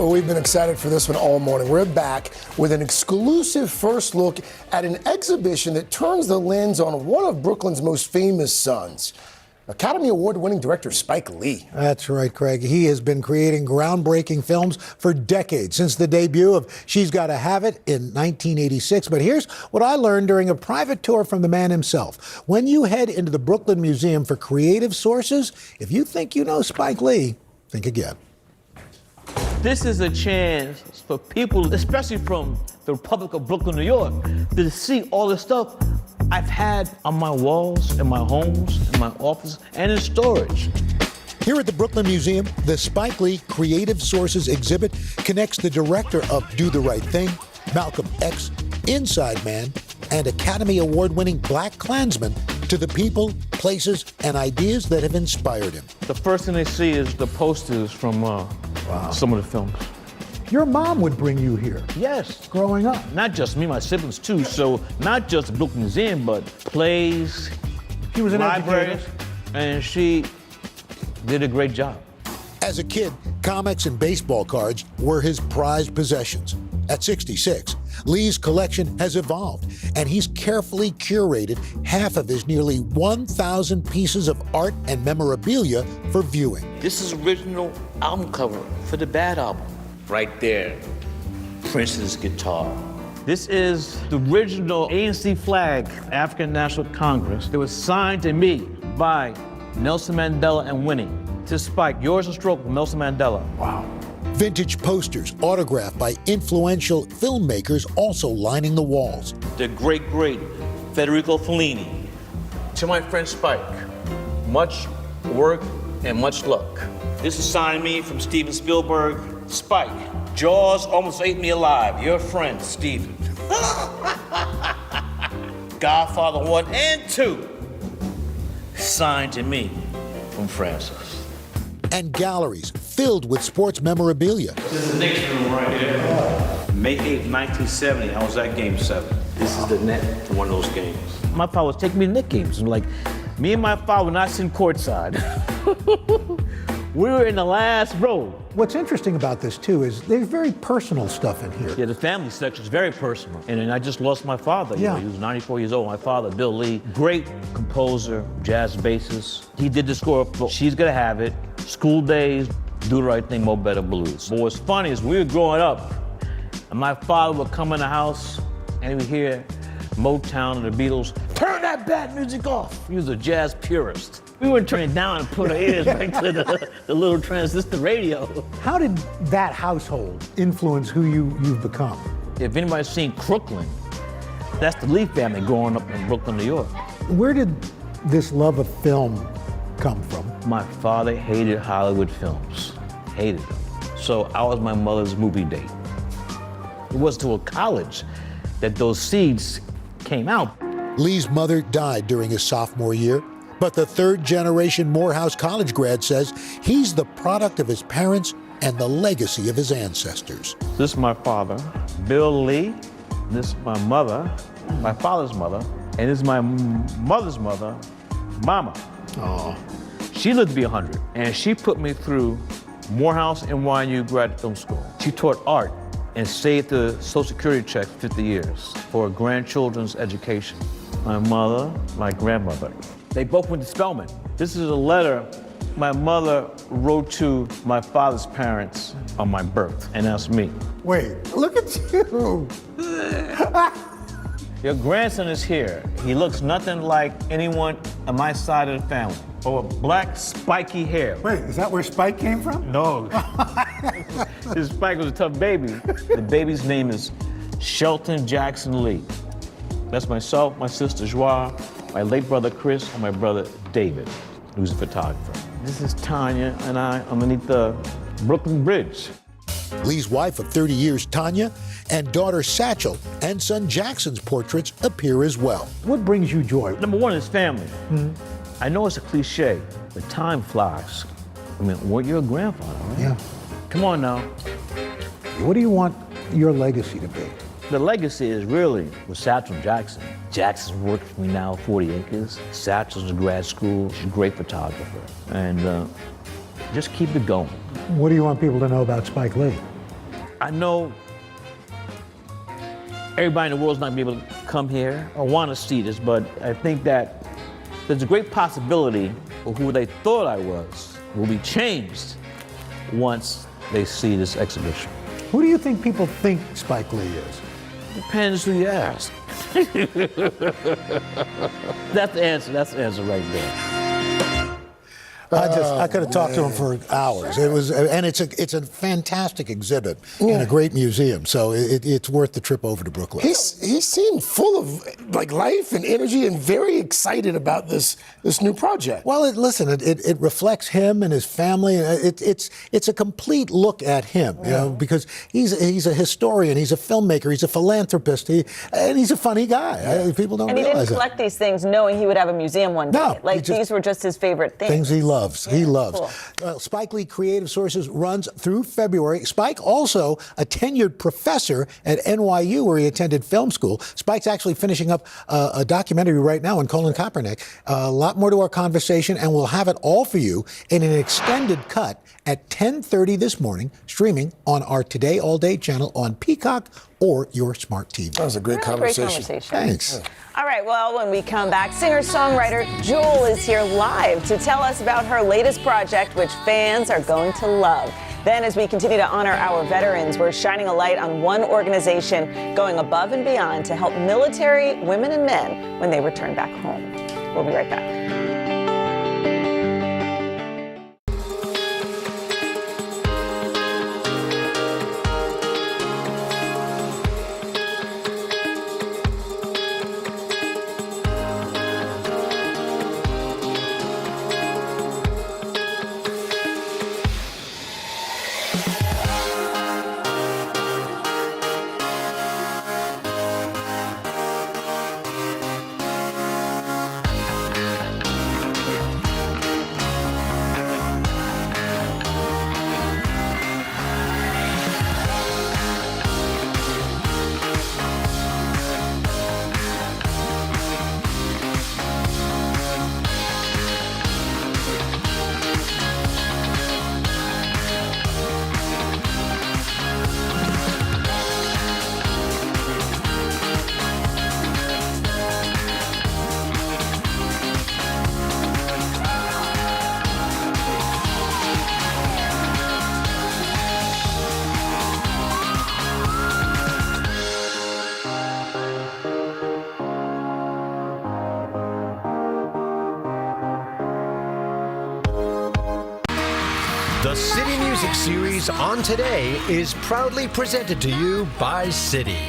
We've been excited for this one all morning. We're back with an exclusive first look at an exhibition that turns the lens on one of Brooklyn's most famous sons, Academy Award-winning director Spike Lee. That's right, Craig. He has been creating groundbreaking films for decades, since the debut of She's Gotta Have It in 1986. But here's what I learned during a private tour from the man himself. When you head into the Brooklyn Museum for creative sources, if you think you know Spike Lee, think again. This is a chance for people, especially from the Republic of Brooklyn, New York, to see all the stuff I've had on my walls, in my homes, in my office, and in storage. Here at the Brooklyn Museum, the Spike Lee Creative Sources exhibit connects the director of Do the Right Thing, Malcolm X, Inside Man, and Academy Award-winning Black Klansman to the people, places, and ideas that have inspired him. The first thing they see is the posters from some of the films. Your mom would bring you here. Yes. Growing up. Not just me, my siblings too. So not just the Brooklyn Museum, but plays, She was an libraries, educator. and she did a great job. As a kid, comics and baseball cards were his prized possessions. At 66, Lee's collection has evolved, and he's carefully curated half of his nearly 1,000 pieces of art and memorabilia for viewing. This is original album cover for the Bad album. Right there, Prince's guitar. This is the original ANC flag, African National Congress. It was signed to me by Nelson Mandela and Winnie. To Spike, yours a stroke from Nelson Mandela. Wow. Vintage posters autographed by influential filmmakers also lining the walls. The great Federico Fellini. To my friend Spike, much work and much luck. This is signed me from Steven Spielberg. Spike, Jaws almost ate me alive. Your friend, Steven. Godfather 1 and 2. Signed to me from Francis. And galleries filled with sports memorabilia. This is the Knicks room right here. May 8th, 1970, I was at Game 7. This is the net to one of those games. My father was taking me to Knicks games, and me and my father were not sitting courtside. We were in the last row. What's interesting about this, too, is there's very personal stuff in here. Yeah, the family section is very personal. And then I just lost my father. Yeah. He was 94 years old. My father, Bill Lee, great composer, jazz bassist. He did the score for She's Gonna Have It, School Days, Do the Right Thing, Mo Better Blues. But what's funny is we were growing up, and my father would come in the house, and he would hear Motown and the Beatles, turn that bad music off. He was a jazz purist. We would turn it down and put our ears back to the little transistor radio. How did that household influence who you've become? If anybody's seen Crooklyn, that's the Lee family growing up in Brooklyn, New York. Where did this love of film come from? My father hated Hollywood films, hated them. So I was my mother's movie date. It was to a college that those seeds came out. Lee's mother died during his sophomore year, but the third-generation Morehouse College grad says he's the product of his parents and the legacy of his ancestors. This is my father, Bill Lee. This is my mother, my father's mother, and this is my mother's mother, Mama. Oh. She lived to be 100, and she put me through Morehouse NYU Grad Film School. She taught art and saved the Social Security check 50 years for grandchildren's education. My mother, my grandmother. They both went to Spelman. This is a letter my mother wrote to my father's parents on my birth, and that's me. Wait, look at you. Your grandson is here. He looks nothing like anyone on my side of the family. Or black, spiky hair. Wait, is that where Spike came from? No. His Spike was a tough baby. The baby's name is Shelton Jackson Lee. That's myself, my sister Joie, my late brother Chris, and my brother David, who's a photographer. This is Tanya and I underneath the Brooklyn Bridge. Lee's wife of 30 years, Tanya, and daughter Satchel and son Jackson's portraits appear as well. What brings you joy? Number one is family. Mm-hmm. I know it's a cliche, but time flies. I mean, well, you're a grandfather, right? Yeah. Come on now. What do you want your legacy to be? The legacy is really with Satchel Jackson. Jackson's working for me now, 40 acres. Satchel's in grad school. She's a great photographer. And just keep it going. What do you want people to know about Spike Lee? I know everybody in the world's not going to be able to come here or want to see this, but I think that there's a great possibility of who they thought I was will be changed once they see this exhibition. Who do you think people think Spike Lee is? Depends who you ask. That's the answer. That's the answer right there. I could have talked to him for hours. It was, and it's a fantastic exhibit in a great museum. So it's worth the trip over to Brooklyn. He seemed full of like life and energy and very excited about this new project. Well, it reflects him and his family. It's a complete look at him, you know, because he's a historian, he's a filmmaker, he's a philanthropist, and he's a funny guy. People don't realize that. And he didn't collect these things knowing he would have a museum one day. No, these were just his favorite things. Things he loved. loves. He loves. Cool. Spike Lee Creative Sources runs through February. Spike also a tenured professor at NYU where he attended film school. Spike's actually finishing up a documentary right now on Colin Kaepernick. A lot more to our conversation, and we'll have it all for you in an extended cut at 10:30 this morning, streaming on our Today All Day channel on Peacock or your smart TV. That was a great conversation. Thanks. All right, well, when we come back, singer-songwriter Jewel is here live to tell us about her latest project, which fans are going to love. Then, as we continue to honor our veterans, we're shining a light on one organization going above and beyond to help military women and men when they return back home. We'll be right back. The City Music Series on Today is proudly presented to you by City.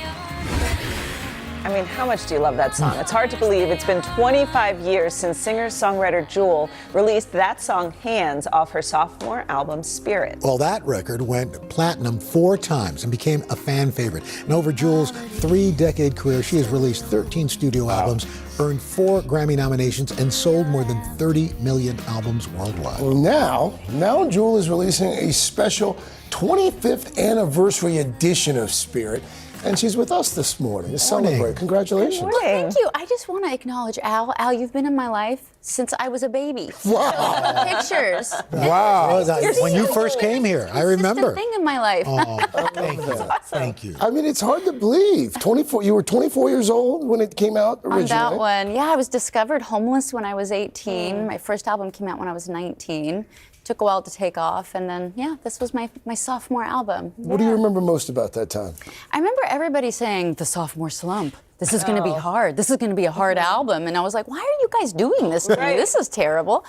I mean, how much do you love that song? It's hard to believe it's been 25 years since singer-songwriter Jewel released that song, Hands, off her sophomore album, Spirit. Well, that record went platinum 4 times and became a fan favorite. And over Jewel's 3-decade career, she has released 13 studio albums, earned 4 Grammy nominations, and sold more than 30 million albums worldwide. Well, now Jewel is releasing a special 25th anniversary edition of Spirit. And she's with us this morning to celebrate. Congratulations. Well, thank you. I just want to acknowledge Al. Al, you've been in my life since I was a baby. Wow. Pictures. Wow. When you first came here, I remember. Thing in my life. Oh, thank you. Thank you. I mean, it's hard to believe. 24. You were 24 years old when it came out originally. On that one, yeah, I was discovered homeless when I was 18. My first album came out when I was 19. Took a while to take off, and then, yeah, this was my sophomore album. What do you remember most about that time? I remember everybody saying, the sophomore slump. This is going to be hard. This is going to be a hard album. And I was like, why are you guys doing this to me? This is terrible.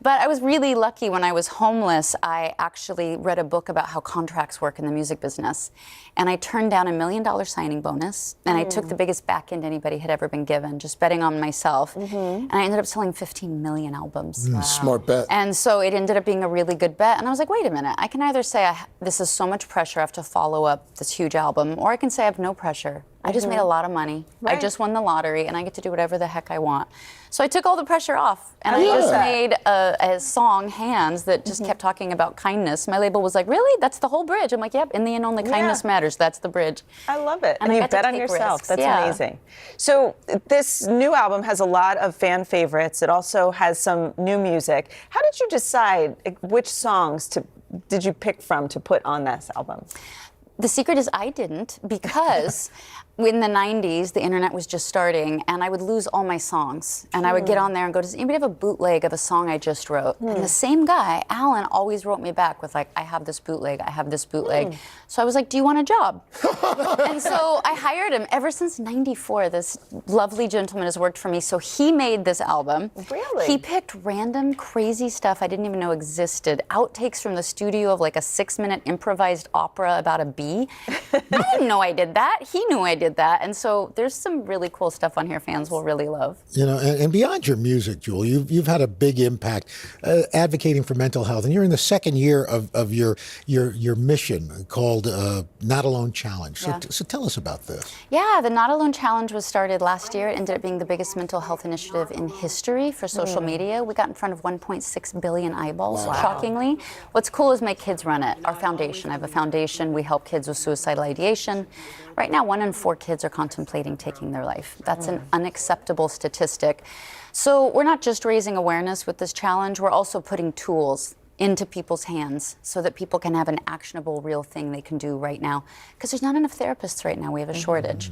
But I was really lucky when I was homeless. I actually read a book about how contracts work in the music business. And I turned down $1 million signing bonus. And I took the biggest back end anybody had ever been given, just betting on myself. And I ended up selling 15 million albums. Smart bet. And so it ended up being a really good bet. And I was like, wait a minute. I can either say this is so much pressure, I have to follow up this huge album, or I can say I have no pressure. I just made a lot of money. I just won the lottery, and I get to do whatever the heck I want. So I took all the pressure off, and I just made a song, Hands, that just kept talking about kindness. My label was like, really? That's the whole bridge? I'm like, yep, in the end, only kindness matters. That's the bridge. I love it. And I you got bet to on take yourself. risks. That's amazing. So this new album has a lot of fan favorites. It also has some new music. How did you decide which songs did you pick from to put on this album? The secret is I didn't, because in the 90s, the internet was just starting, and I would lose all my songs. And I would get on there and go, does anybody have a bootleg of a song I just wrote? And the same guy, Alan, always wrote me back with like, I have this bootleg, I have this bootleg. So I was like, do you want a job? And so I hired him. Ever since 94, this lovely gentleman has worked for me. So he made this album. Really? He picked random crazy stuff I didn't even know existed. Outtakes from the studio of like a 6-minute improvised opera about a bee. I didn't know I did that. He knew I did did that. And so there's some really cool stuff on here fans will really love. You know, and beyond your music, Jewel, you've had a big impact advocating for mental health, and you're in the second year of your mission called Not Alone Challenge. So tell us about this. Yeah, the Not Alone Challenge was started last year. It ended up being the biggest mental health initiative in history for social media. We got in front of 1.6 billion eyeballs, shockingly. What's cool is my kids run it, our foundation. I have a foundation. We help kids with suicidal ideation. Right now, 1 in 4 kids are contemplating taking their life. That's an unacceptable statistic. So we're not just raising awareness with this challenge, we're also putting tools into people's hands so that people can have an actionable, real thing they can do right now. Because there's not enough therapists right now. We have a shortage.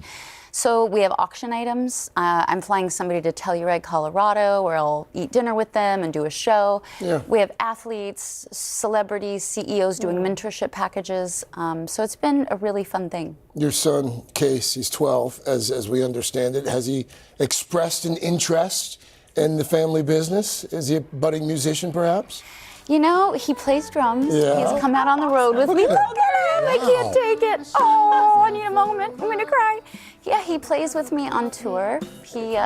So we have auction items. I'm flying somebody to Telluride, Colorado, where I'll eat dinner with them and do a show. Yeah. We have athletes, celebrities, CEOs doing mentorship packages. So it's been a really fun thing. Your son, Case, he's 12, as we understand it. Has he expressed an interest in the family business? Is he a budding musician, perhaps? You know, he plays drums. Yeah. He come out on the road with me. Look at him! I can't take it. Oh, I need a moment. I'm gonna cry. Yeah, he plays with me on tour. He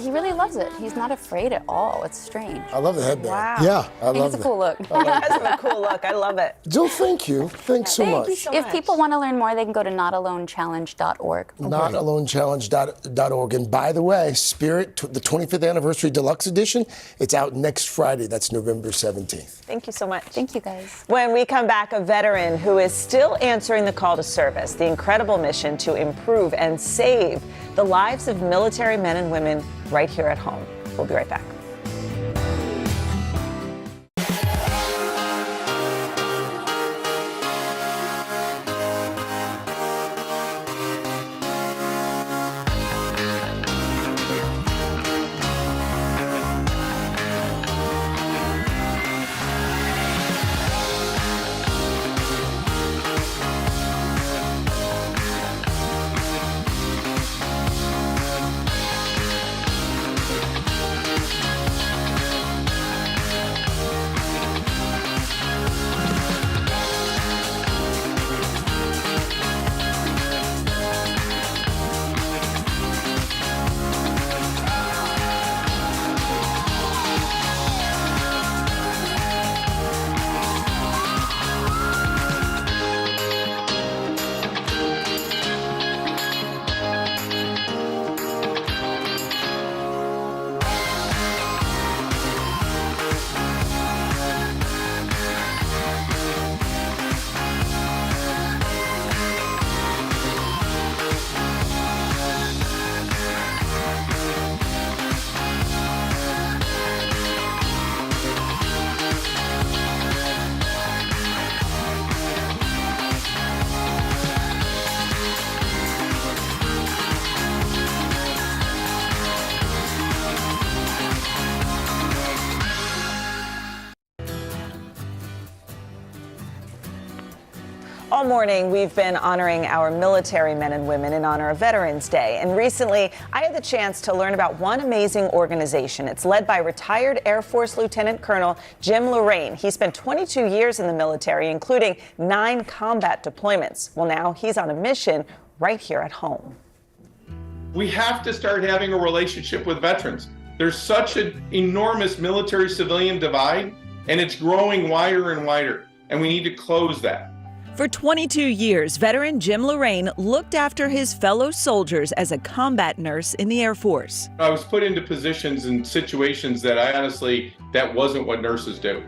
really loves it. He's not afraid at all. It's strange. I love the headband. Wow. Yeah, I love it's a cool look. That's a cool look. I love it. Jill, thank you. Thanks so much. Thank you so much. If people want to learn more, they can go to notalonechallenge.org. Notalonechallenge.org. And by the way, Spirit, the 25th Anniversary Deluxe Edition, it's out next Friday. That's November 17th. Thank you so much. Thank you, guys. When we come back, a veteran who is still answering the call to service, the incredible mission to improve and save the lives of military men and women right here at home. We'll be right back. All morning, we've been honoring our military men and women in honor of Veterans Day. And recently, I had the chance to learn about one amazing organization. It's led by retired Air Force Lieutenant Colonel Jim Lorraine. He spent 22 years in the military, including 9 combat deployments. Well, now he's on a mission right here at home. We have to start having a relationship with veterans. There's such an enormous military-civilian divide, and it's growing wider and wider, and we need to close that. For 22 years, veteran Jim Lorraine looked after his fellow soldiers as a combat nurse in the Air Force. I was put into positions and situations that that wasn't what nurses do.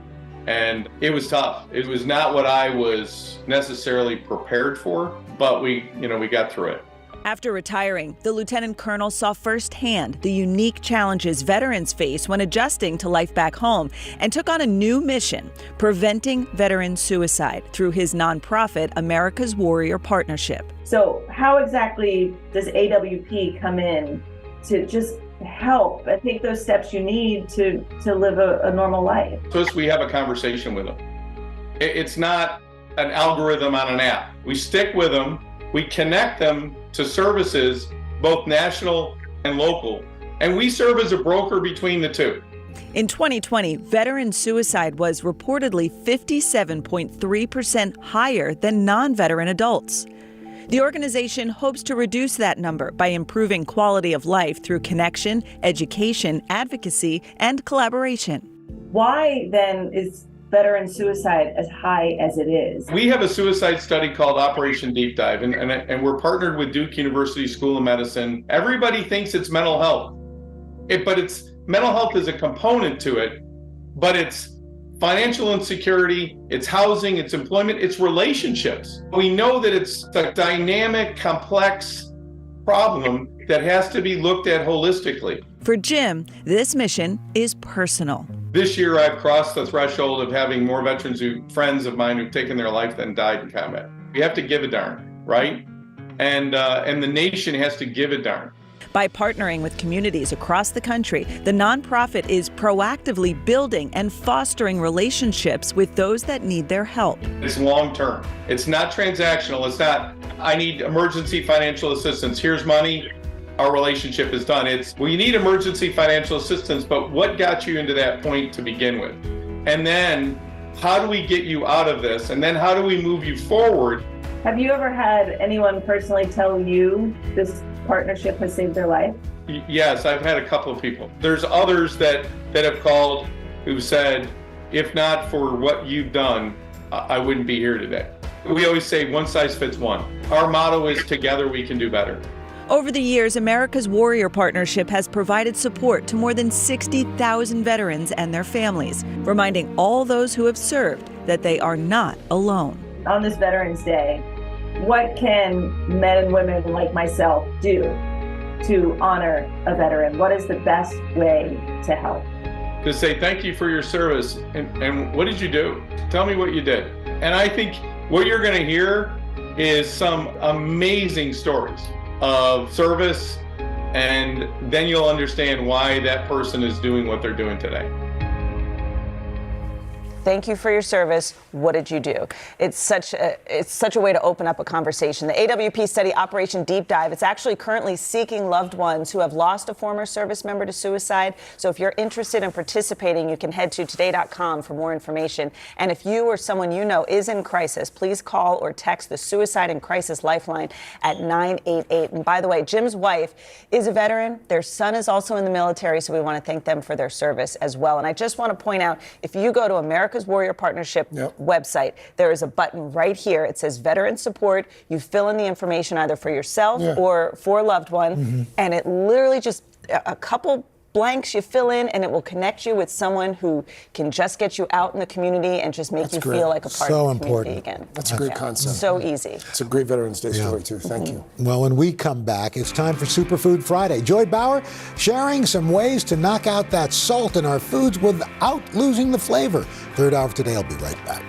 And it was tough. It was not what I was necessarily prepared for, but we got through it. After retiring, the lieutenant colonel saw firsthand the unique challenges veterans face when adjusting to life back home and took on a new mission, preventing veteran suicide through his nonprofit America's Warrior Partnership. So how exactly does AWP come in to just help and take those steps you need to live a normal life? First, we have a conversation with them. It's not an algorithm on an app. We stick with them. We connect them to services, both national and local, and we serve as a broker between the two. In 2020, veteran suicide was reportedly 57.3% higher than non-veteran adults. The organization hopes to reduce that number by improving quality of life through connection, education, advocacy, and collaboration. Why then is veteran suicide as high as it is? We have a suicide study called Operation Deep Dive, and we're partnered with Duke University School of Medicine. Everybody thinks it's mental health, but it's mental health is a component to it, but it's financial insecurity, it's housing, it's employment, it's relationships. We know that it's a dynamic, complex problem that has to be looked at holistically. For Jim, this mission is personal. This year, I've crossed the threshold of having more veterans friends of mine who've taken their life than died in combat. We have to give a darn, right? And the nation has to give a darn. By partnering with communities across the country, the nonprofit is proactively building and fostering relationships with those that need their help. It's long term. It's not transactional. It's not, I need emergency financial assistance. Here's money. Our relationship is done. It's, well, you need emergency financial assistance, but what got you into that point to begin with? And then how do we get you out of this? And then how do we move you forward? Have you ever had anyone personally tell you this partnership has saved their life? Yes, I've had a couple of people. There's others that have called who said, if not for what you've done, I wouldn't be here today. We always say one size fits one. Our motto is together we can do better. Over the years, America's Warrior Partnership has provided support to more than 60,000 veterans and their families, reminding all those who have served that they are not alone. On this Veterans Day, what can men and women like myself do to honor a veteran? What is the best way to help? To say thank you for your service, and what did you do? Tell me what you did. And I think what you're going to hear is some amazing stories of service, and then you'll understand why that person is doing what they're doing today. Thank you for your service. What did you do? It's such a way to open up a conversation. The AWP study Operation Deep Dive, it's actually currently seeking loved ones who have lost a former service member to suicide. So if you're interested in participating, you can head to today.com for more information. And if you or someone you know is in crisis, please call or text the Suicide and Crisis Lifeline at 988. And by the way, Jim's wife is a veteran. Their son is also in the military, so we want to thank them for their service as well. And I just want to point out, if you go to America's Warrior Partnership website, there is a button right here. It says Veteran Support. You fill in the information either for yourself or for a loved one, and it literally just a couple blanks you fill in, and it will connect you with someone who can just get you out in the community and just make you feel like a part of the community again. That's a great concept. So easy. It's a great Veterans Day story, too. Thank you. Well, when we come back, it's time for Superfood Friday. Joy Bauer sharing some ways to knock out that salt in our foods without losing the flavor. Third hour of today. I'll be right back.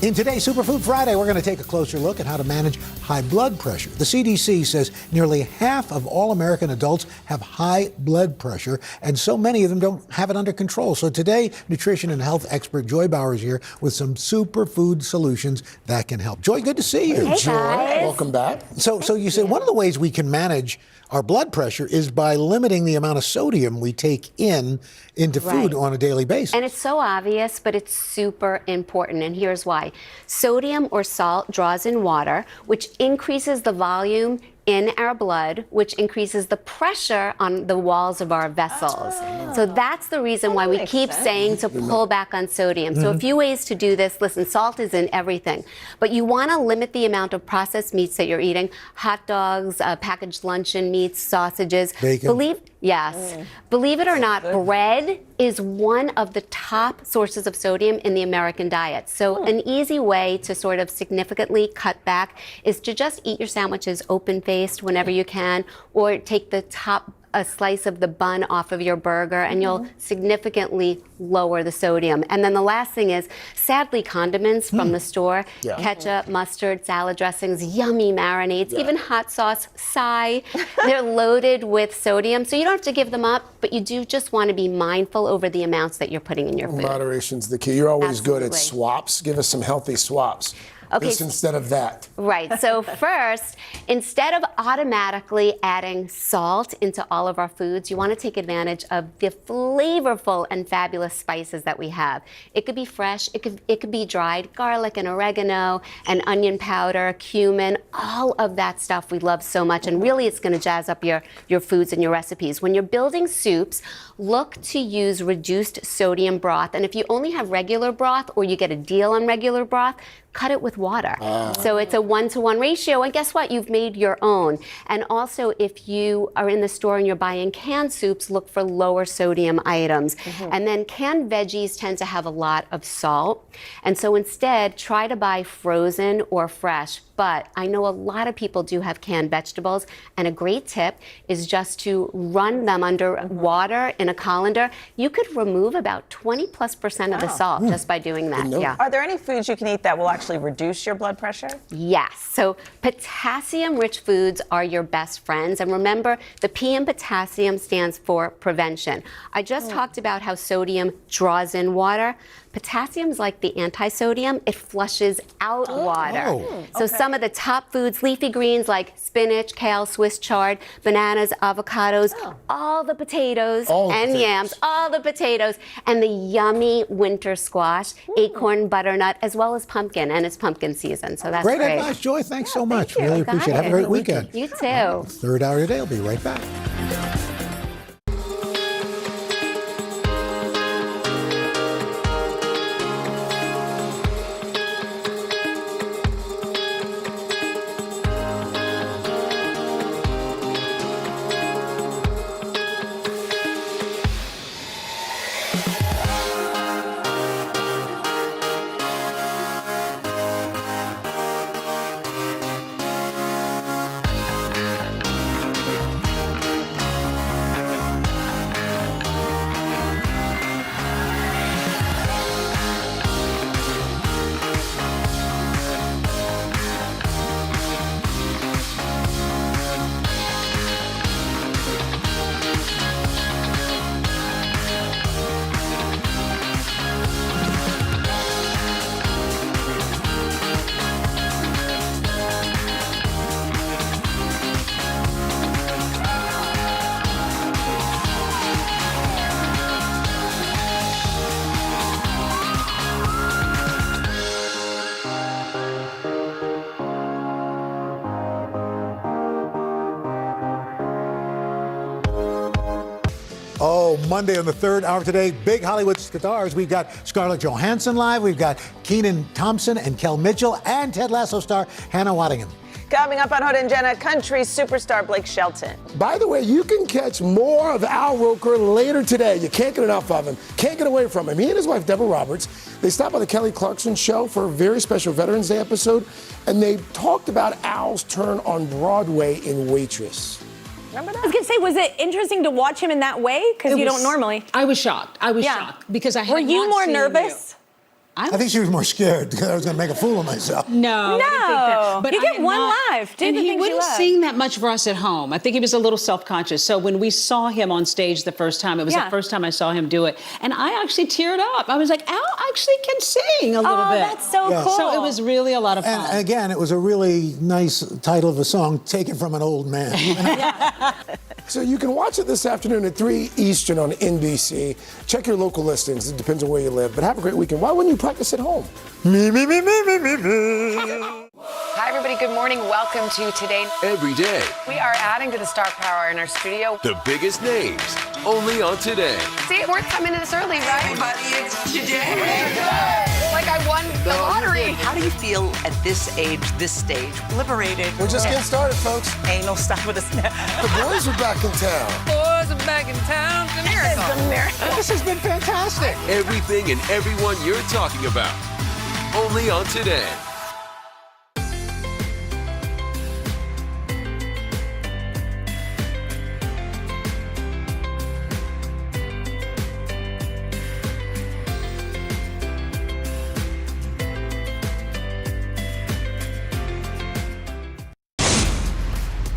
In today's Superfood Friday, we're going to take a closer look at how to manage high blood pressure. The CDC says nearly half of all American adults have high blood pressure, and so many of them don't have it under control. So today, nutrition and health expert Joy Bauer is here with some superfood solutions that can help. Joy, good to see you. Hey, Joy. Welcome back. So you said one of the ways we can manage our blood pressure is by limiting the amount of sodium we take into food on a daily basis. And it's so obvious, but it's super important, and here's why. Sodium or salt draws in water, which increases the volume in our blood, which increases the pressure on the walls of our vessels. So that's the reason why we keep saying to pull back on sodium. So a few ways to do this. Listen, salt is in everything, but you want to limit the amount of processed meats that you're eating. Hot dogs, packaged luncheon meats, sausages. Bacon. Believe it or not, bread is one of the top sources of sodium in the American diet. So an easy way to sort of significantly cut back is to just eat your sandwiches open-faced whenever you can, or take the top a slice of the bun off of your burger, and you'll significantly lower the sodium. And then the last thing is, sadly, condiments from the store, ketchup, mustard, salad dressings, yummy marinades, even hot sauce, they're loaded with sodium. So you don't have to give them up, but you do just want to be mindful over the amounts that you're putting in your food. Moderation's the key. You're always good at swaps. Give us some healthy swaps. Okay. This instead of that. Right. So first, instead of automatically adding salt into all of our foods, you want to take advantage of the flavorful and fabulous spices that we have. It could be fresh, it could be dried, garlic and oregano and onion powder, cumin, all of that stuff we love so much, and really it's going to jazz up your foods and your recipes. When you're building soups, look to use reduced sodium broth, and if you only have regular broth or you get a deal on regular broth, cut it with water. So it's a 1-to-1 ratio, and guess what? You've made your own. And also, if you are in the store and you're buying canned soups, look for lower sodium items. And then canned veggies tend to have a lot of salt, and so instead, try to buy frozen or fresh. But I know a lot of people do have canned vegetables, and a great tip is just to run them under water in a colander. You could remove about 20+% of the salt just by doing that. Yeah. Are there any foods you can eat that will actually reduce your blood pressure? Yes. So potassium-rich foods are your best friends. And remember, the P in potassium stands for prevention. I just talked about how sodium draws in water. Potassium's like the anti-sodium. It flushes out water. So some of the top foods, leafy greens like spinach, kale, Swiss chard, bananas, avocados, all the potatoes and yams, all the potatoes, and the yummy winter squash, acorn, butternut, as well as pumpkin, and it's pumpkin season, so that's great. Great advice, Joy. Thanks so much. Really appreciate it. Have a great weekend. You too. Third hour today. I'll be right back. Monday on the third hour today, big Hollywood stars. We've got Scarlett Johansson live. We've got Keenan Thompson and Kel Mitchell, and Ted Lasso star Hannah Waddingham. Coming up on Hoda and Jenna, country superstar Blake Shelton. By the way, you can catch more of Al Roker later today. You can't get enough of him. Can't get away from him. He and his wife, Deborah Roberts, they stopped by the Kelly Clarkson show for a very special Veterans Day episode, and they talked about Al's turn on Broadway in Waitress. Remember that? I was going to say, was it interesting to watch him in that way? Because you don't normally. I was shocked. I was shocked because I had Were you not more seen nervous? I think she was more scared because I was going to make a fool of myself. No, I didn't think that. But you get one life. Do and the he things you wouldn't love. sing that much for us at home. I think he was a little self-conscious. So when we saw him on stage the first time, it was the first time I saw him do it. And I actually teared up. I was like, Al actually can sing a little bit. That's so cool. So it was really a lot of fun. And again, it was a really nice title of a song taken from an old man. So you can watch it this afternoon at 3 Eastern on NBC. Check your local listings. It depends on where you live. But have a great weekend. Why wouldn't you practice at home? Hi, everybody. Good morning. Welcome to Today. Every day, We are adding to the star power in our studio. the biggest names, only on Today. See, we're coming in this early, right? Everybody, it's Today. Like I won the lottery. How do you feel at this age, this stage? Liberated. We're just getting started, folks. Anal stop with a snap. The boys are back in town. Boys are back in town. It's a miracle. It's a miracle. This has been fantastic. Everything and everyone you're talking about, only on Today.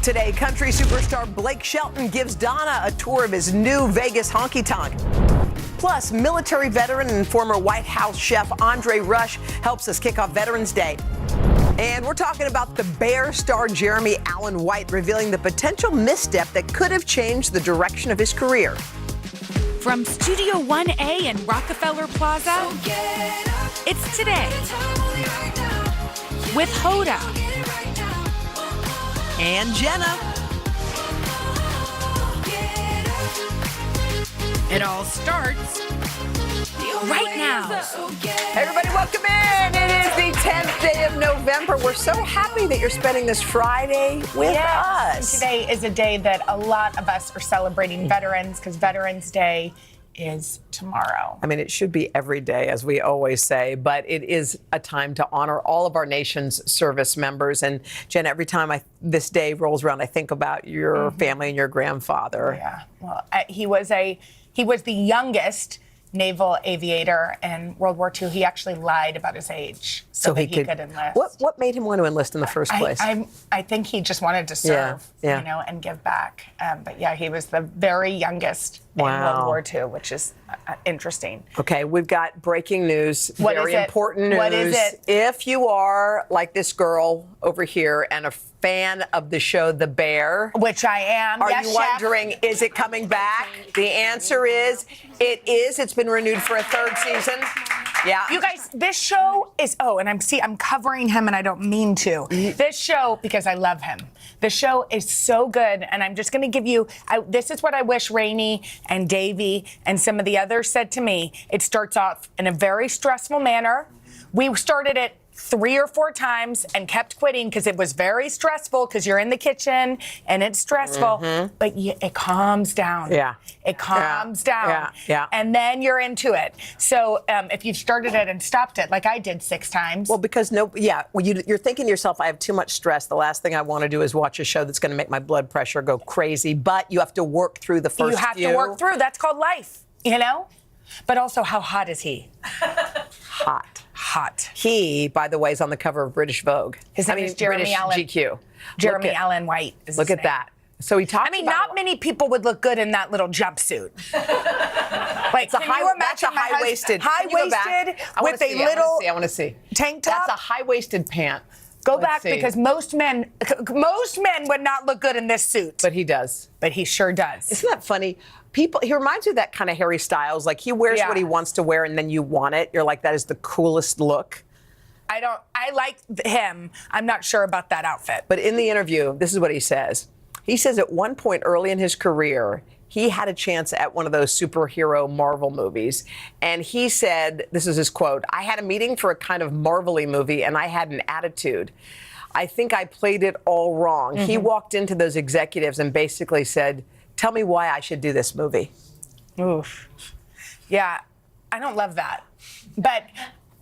Today, country superstar Blake Shelton gives Donna a tour of his new Vegas honky-tonk. Plus, military veteran and former White House chef Andre Rush helps us kick off Veterans Day. And we're talking about the Bear star Jeremy Allen White revealing the potential misstep that could have changed the direction of his career. From Studio 1A in Rockefeller Plaza, it's Today with Hoda and Jenna. It all starts right now. Everybody, welcome in. It is the 10th day of November. We're so happy that you're spending this Friday with us. Today is a day that a lot of us are celebrating veterans because Veterans Day is tomorrow. I mean, it should be every day, as we always say, but it is a time to honor all of our nation's service members. And Jen, every time this day rolls around, I think about your family and your grandfather. Yeah, well, he was the youngest naval aviator in World War II. He actually lied about his age so that he could enlist. What made him want to enlist in the first place? I think he just wanted to serve, and give back. But yeah, he was the very youngest in World War II, which is interesting. Okay, we've got breaking news, What very is it? important news. What is it? If you are like this girl over here and a fan of the show The Bear, which I am, are yes, you Chef. wondering, is it coming back? The answer is, it is. It's been renewed for a third season. Yeah. You guys, this show is, and I'm covering him and I don't mean to. This show, because I love him, the show is so good, and I'm just going to give you, this is what I wish Rainey and Davey and some of the others said to me. It starts off in a very stressful manner. We started it 3 or 4 times and kept quitting because it was very stressful because you're in the kitchen and it's stressful, but it calms down. Yeah. It calms down. Yeah. And then you're into it. So if you've started it and stopped it, like I did 6 times. Well, because you're thinking to yourself, I have too much stress. The last thing I want to do is watch a show that's going to make my blood pressure go crazy. But you have to work through the first You have to work through. That's called life, But also, how hot is he? Hot. He, by the way, is on the cover of British Vogue. His name is Jeremy British Allen. GQ. Jeremy Allen White is Look his at name. that. So he talks about not many people would look good in that little jumpsuit. Like, It's a can you imagine that's a my husband- high-waisted. high-waisted with a little I want to see. tank top? That's a high-waisted pant. Go Let's back see. because most men would not look good in this suit. But he does. But he sure does. Isn't that funny? He reminds you of that kind of Harry Styles. Like, he wears what he wants to wear and then you want it. You're like, that is the coolest look. I like him. I'm not sure about that outfit. But in the interview, this is what he says. He says at one point early in his career, he had a chance at one of those superhero Marvel movies. And he said, this is his quote, "I had a meeting for a kind of Marvel-y movie and I had an attitude. I think I played it all wrong." He walked into those executives and basically said, "Tell me why I should do this movie." Oof. Yeah, I don't love that. But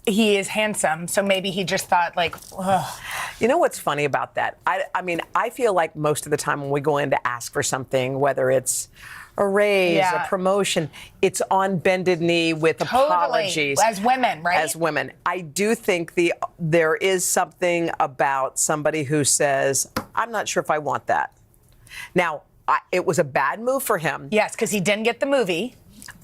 he is handsome, so maybe he just thought, like, ugh. You know what's funny about that? I mean, I feel like most of the time when we go in to ask for something, whether it's a raise, Yeah. a promotion, it's on bended knee with apologies. As women, right? As women. I do think there is something about somebody who says, I'm not sure if I want that. Now, it was a bad move for him. Yes, because he didn't get the movie.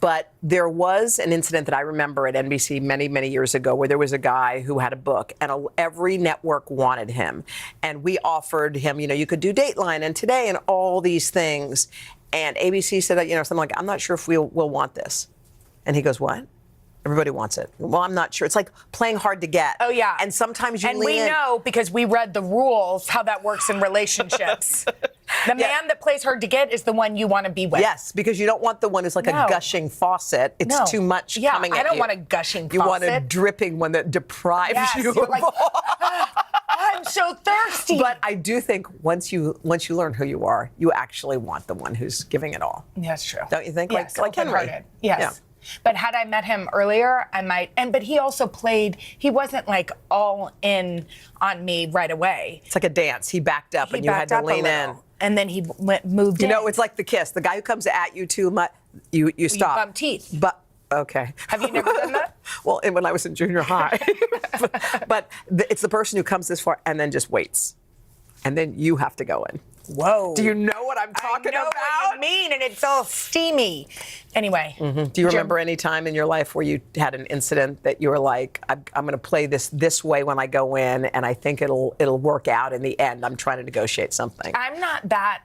But there was an incident that I remember at NBC many, many years ago where there was a guy who had a book and every network wanted him. And we offered him, you could do Dateline and Today and all these things. And ABC said, something like, I'm not sure if we'll want this. And he goes, what? Everybody wants it. Well, I'm not sure. It's like playing hard to get. Oh, yeah. And sometimes you And lean we in. know, because we read the rules, how that works in relationships. The man that plays hard to get is the one you want to be with. Yes, because you don't want the one who's like a gushing faucet. It's too much coming at you. I don't want a gushing You faucet. want a dripping one that deprives you you're of like, I'm so thirsty. But I do think once you learn who you are, you actually want the one who's giving it all. That's true. Don't you think? Yes, like Henry. open-hearted. Yes. Yeah. But had I met him earlier, I might. But he also he wasn't like all in on me right away. It's like a dance. He backed up and you had to lean in. And then he moved in. It's like the kiss. The guy who comes at you too much, you stop. You bump teeth. But okay. Have you never done that? Well, when I was in junior high. but it's the person who comes this far and then just waits. And then you have to go in. Whow. Do you know what I'm talking about? I know what you mean, and it's all steamy. Anyway. Mm-hmm. Do you remember any time in your life where you had an incident that you were like, I'm going to play this way when I go in, and I think it'll work out in the end. I'm trying to negotiate something. I'm not that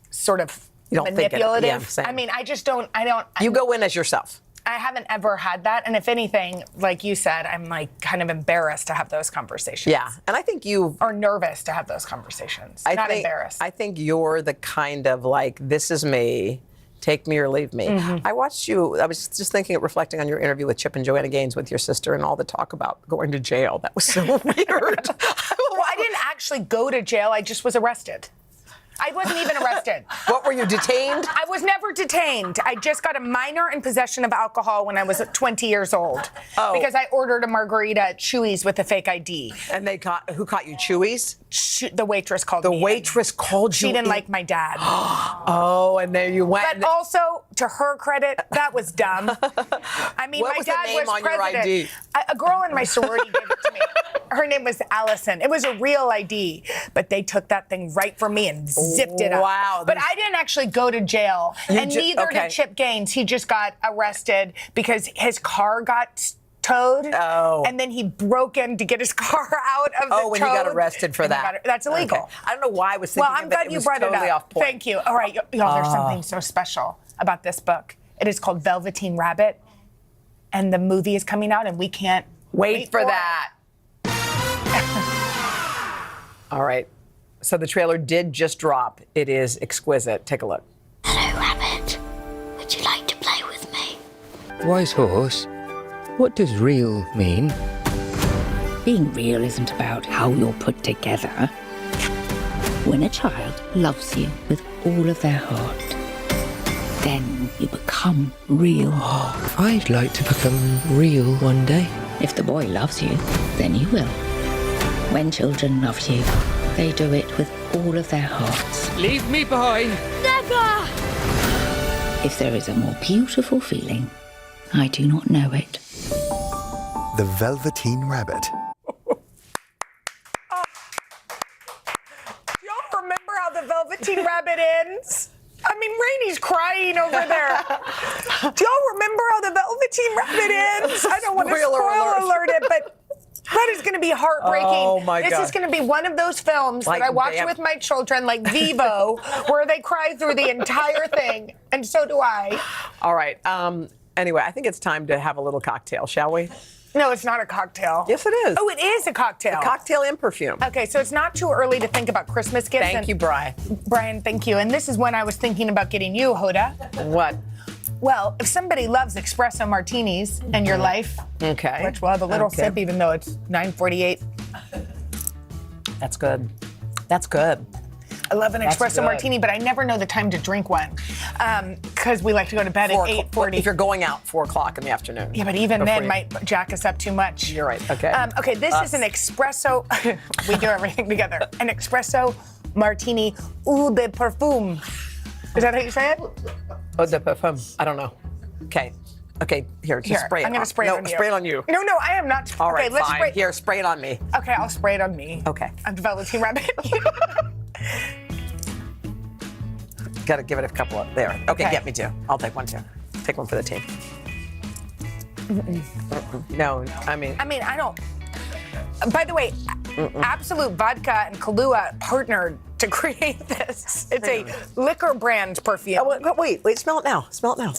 sort of You don't think it- manipulative. yeah, same. I mean, I just don't. I don't. You go in as yourself. I haven't ever had that, and if anything, like you said, I'm like kind of embarrassed to have those conversations. Yeah, and I think or nervous to have those conversations. Not embarrassed. I think you're the kind of like, this is me, take me or leave me. Mm-hmm. I watched you, I was just reflecting on your interview with Chip and Joanna Gaines with your sister and all the talk about going to jail. That was so weird. Well, I didn't actually go to jail. I just was arrested. I wasn't even arrested. What, were you detained? I was never detained. I just got a minor in possession of alcohol when I was 20 years old. Oh. Because I ordered a margarita at Chewy's with a fake ID. And who caught you? Chewy's? The waitress called me. The waitress called you She didn't in? like my dad. Oh, and there you went. But also, to her credit, that was dumb. I mean, What my was the dad name was on your president. ID? A girl in my sorority gave it to me. Her name was Allison. It was a real ID, but they took that thing right from me and zipped it up. Wow. But I didn't actually go to jail, and neither did Chip Gaines. He just got arrested because his car got towed. Oh. And then he broke in to get his car out of the when he got towed, arrested for and he that. that's illegal. Okay. I don't know why I was thinking Well, I'm of it. glad It you was brought totally it up. off point. Thank you. All right, y'all, there's something so special about this book. It is called Velvetine Rabbit, and the movie is coming out, and we can't Wait for that. All right. So the trailer did just drop. It is exquisite. Take a look. Hello, Rabbit. Would you like to play with me? Wise horse, what does real mean? Being real isn't about how you're put together. When a child loves you with all of their heart, then you become real. I'd like to become real one day. If the boy loves you, then you will. When children love you, they do it with all of their hearts. Leave me behind. Never! If there is a more beautiful feeling, I do not know it. The Velvetine Rabbit. Do y'all remember how the Velvetine Rabbit ends? I mean, Rainey's crying over there. Do y'all remember how the Velvetine Rabbit ends? I don't want to spoiler alert it, but that is going to be heartbreaking. Oh, my This God. is going to be one of those films Like that I watch Bam. with my children, like Vivo, where they cry through the entire thing, and so do I. All right. Anyway, I think it's time to have a little cocktail, shall we? No, it's not a cocktail. Yes, it is. Oh, it is a cocktail. A cocktail and perfume. Okay, so it's not too early to think about Christmas gifts. Thank you, Bri. Brian, thank you. And this is when I was thinking about getting you, Hoda. What? Well, if somebody loves espresso martinis in your life, Okay. which we'll have a little Okay. sip even though it's 9:48. That's good. That's good. I love an That's espresso good. martini, but I never know the time to drink one because we like to go to bed at 8:40. If you're going out 4 o'clock in the afternoon. Yeah, but even Before then you- might jack us up too much. You're right. Okay. Okay, this is an espresso. We do everything together. An espresso martini ou de perfume. Is that how you say it? Oh, the perfume. I don't know. Okay. Okay, here, just spray it. I'm gonna spray it on you. Spray it on you. No, I am not. All right, okay, let's fine. spray. Here, spray it on me. Okay, I'll spray it on me. Okay. I'm the Velvetine Rabbit. Got to give it a couple of there. Okay, Okay. get me two. I'll take one too. Take one for the team. No, I mean, I don't. By the way, Absolute Vodka and Kahlua partnered to create this. It's a liquor brand perfume. Oh, wait, smell it now. Smell it now.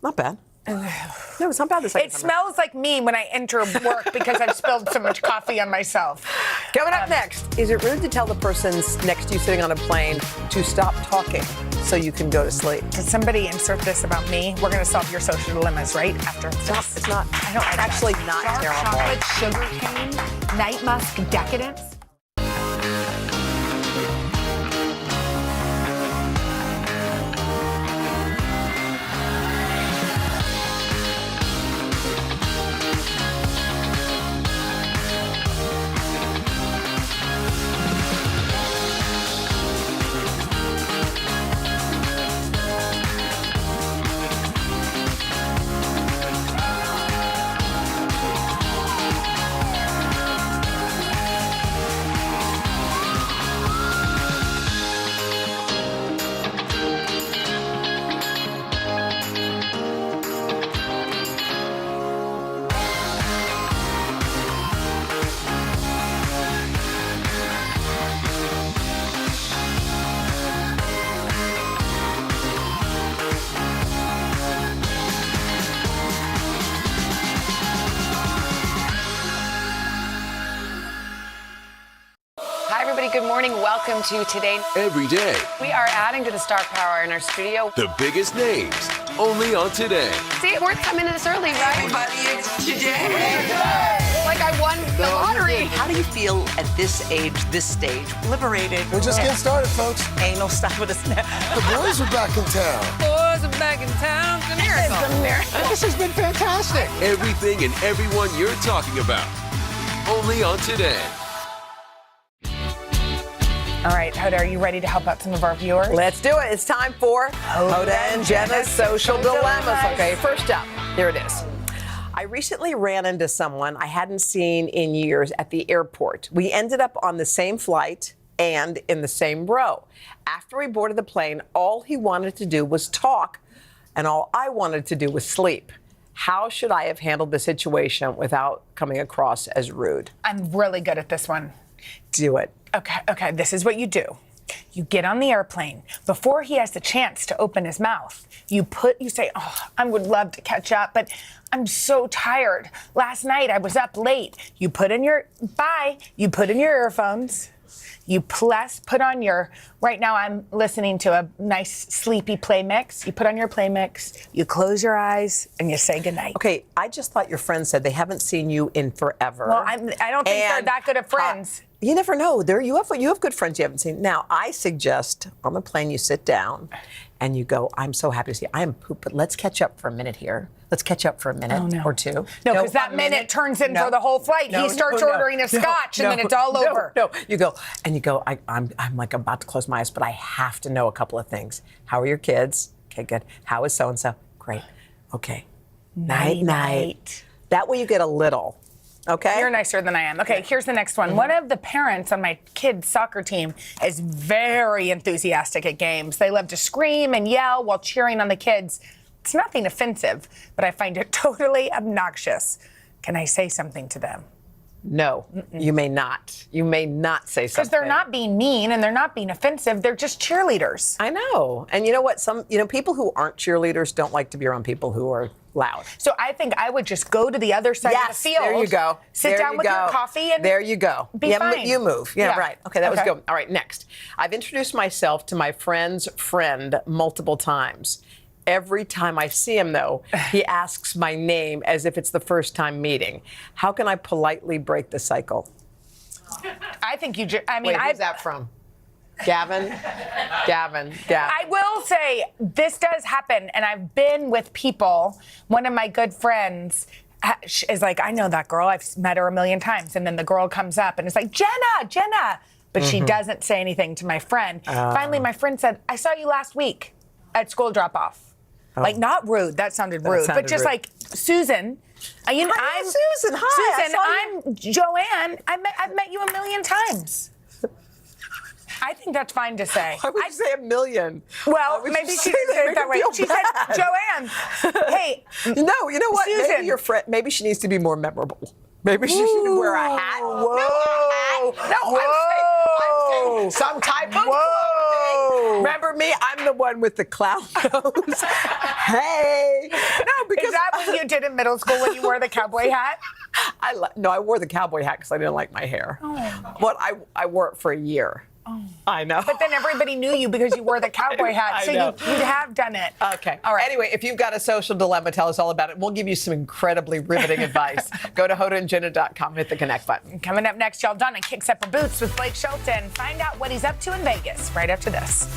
Not bad. No, it's not bad. It smells like me when I enter work because I've spilled so much coffee on myself. Coming up next, is it rude to tell the person next to you sitting on a plane to stop talking so you can go to sleep? Did somebody insert this about me? We're going to solve your social dilemmas, right? After It's not. I don't like that. Actually not Dark terrible. chocolate, sugar cane, night musk, decadence. Hi, everybody. Good morning. Welcome to Today. Every day, We are adding to the star power in our studio. the biggest names, only on Today. See, we're coming in this early, right? Everybody, it's today. Like I won the lottery. How do you feel at this age, this stage? Liberated. We're just getting started, folks. Anal stop with a snap. The boys are back in town. Boys are back in town. It's a miracle. It's a miracle. This has been fantastic. Everything and everyone you're talking about, only on Today. All right, Hoda, are you ready to help out some of our viewers? Let's do it. It's time for Hoda and Jenna's Social Dilemmas. Okay, first up, here it is. I recently ran into someone I hadn't seen in years at the airport. We ended up on the same flight and in the same row. After we boarded the plane, all he wanted to do was talk, and all I wanted to do was sleep. How should I have handled the situation without coming across as rude? I'm really good at this one. Do it. Okay, this is what you do. You get on the airplane. Before he has the chance to open his mouth, you say, oh, I would love to catch up, but I'm so tired. Last night I was up late. You put in your earphones. You put on your, right now I'm listening to a nice sleepy play mix. You put on your play mix, you close your eyes, and you say goodnight. Okay, I just thought your friend said they haven't seen you in forever. Well, I don't think they're that good at friends. You never know. You have good friends you haven't seen. Now, I suggest on the plane you sit down and you go, I'm so happy to see you. I am pooped, but let's catch up for a minute here. Let's catch up for a minute or two. No, because that minute turns in for the whole flight. He starts ordering a scotch and then it's all over. No, you go, I'm like about to close my eyes, but I have to know a couple of things. How are your kids? Okay, good. How is so-and-so? Great. Okay. Night. That way you get a little. Okay. You're nicer than I am. Okay, here's the next one. Mm-hmm. One of the parents on my kids' soccer team is very enthusiastic at games. They love to scream and yell while cheering on the kids. It's nothing offensive, but I find it totally obnoxious. Can I say something to them? No, you may not. You may not say something. Because they're not being mean and they're not being offensive. They're just cheerleaders. I know. And you know what? People who aren't cheerleaders don't like to be around people who are loud. So I think I would just go to the other side of the field. There you go. Sit down with your coffee and there you go. Be fine. You move. Yeah, right. Okay, that was Okay. good. All right, next. I've introduced myself to my friend's friend multiple times. Every time I see him, though, he asks my name as if it's the first time meeting. How can I politely break the cycle? I think you just, Wait, who's that from? Gavin? Gavin. I will say this does happen, and I've been with people. One of my good friends is like, I know that girl. I've met her a million times. And then the girl comes up and it's like, Jenna. But she doesn't say anything to my friend. Finally, my friend said, I saw you last week at school drop-off. Like, not rude. That sounded rude. sounded But just rude. like, Susan. I'm Susan. Hi. Susan, I'm Joanne. I've met you a million times. I think that's fine to say. Why would you say a million? Well, would maybe you she say didn't say it Make that her way. feel She bad. said, Joanne, hey. No, you know what? Susan. Maybe your friend. Maybe she needs to be more memorable. Maybe she should wear a hat. Whoa. No, I'm saying some type of clothing. Remember me? I'm the one with the clown nose. Hey. No, because Is that what you did in middle school when you wore the cowboy hat? I wore the cowboy hat because I didn't like my hair. But I wore it for a year. I know. But then everybody knew you because you wore the cowboy hat, I so know. you'd have done it. Okay. All right. Anyway, if you've got a social dilemma, tell us all about it. We'll give you some incredibly riveting advice. Go to hodaandjenna.com, hit the connect button. Coming up next, y'all Donna kicks up her boots with Blake Shelton. Find out what he's up to in Vegas right after this.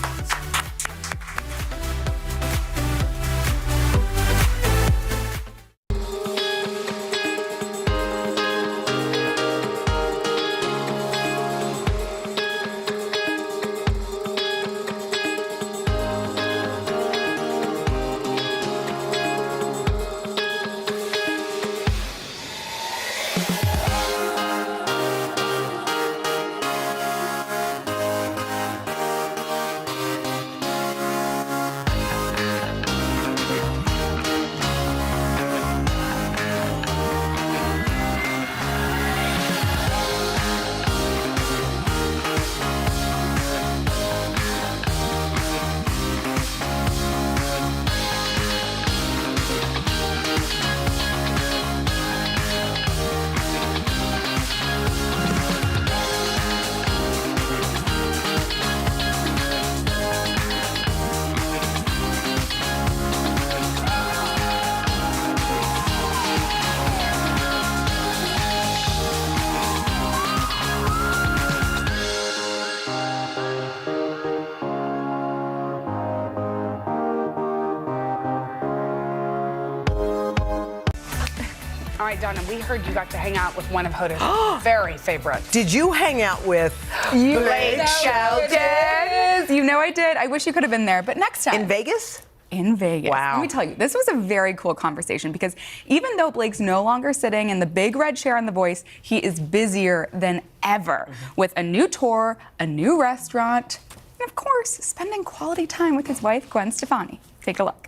All right, Donna, we heard you got to hang out with one of Hoda's very favorites. Did you hang out with Blake Shelton? You know I did. I wish you could have been there, but next time. in Vegas? In Vegas. Wow. Let me tell you, this was a very cool conversation because even though Blake's no longer sitting in the big red chair on The Voice, he is busier than ever with a new tour, a new restaurant, and of course, spending quality time with his wife, Gwen Stefani. Take a look.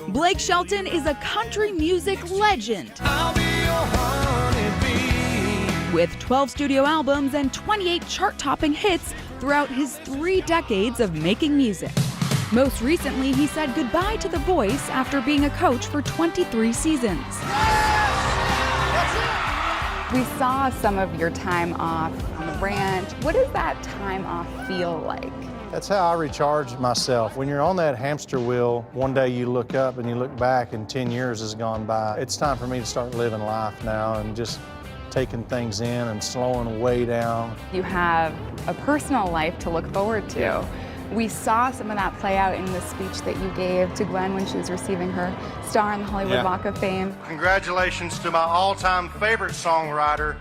Blake Shelton is a country music legend. With 12 studio albums and 28 chart-topping hits throughout his 3 decades of making music. Most recently, he said goodbye to The Voice after being a coach for 23 seasons. We saw some of your time off on the ranch. What does that time off feel like? That's how I recharge myself. When you're on that hamster wheel, one day you look up and you look back and 10 years has gone by. It's time for me to start living life now and just taking things in and slowing way down. You have a personal life to look forward to. Yeah. We saw some of that play out in the speech that you gave to Gwen when she was receiving her star on the Hollywood Walk of Fame. Congratulations to my all-time favorite songwriter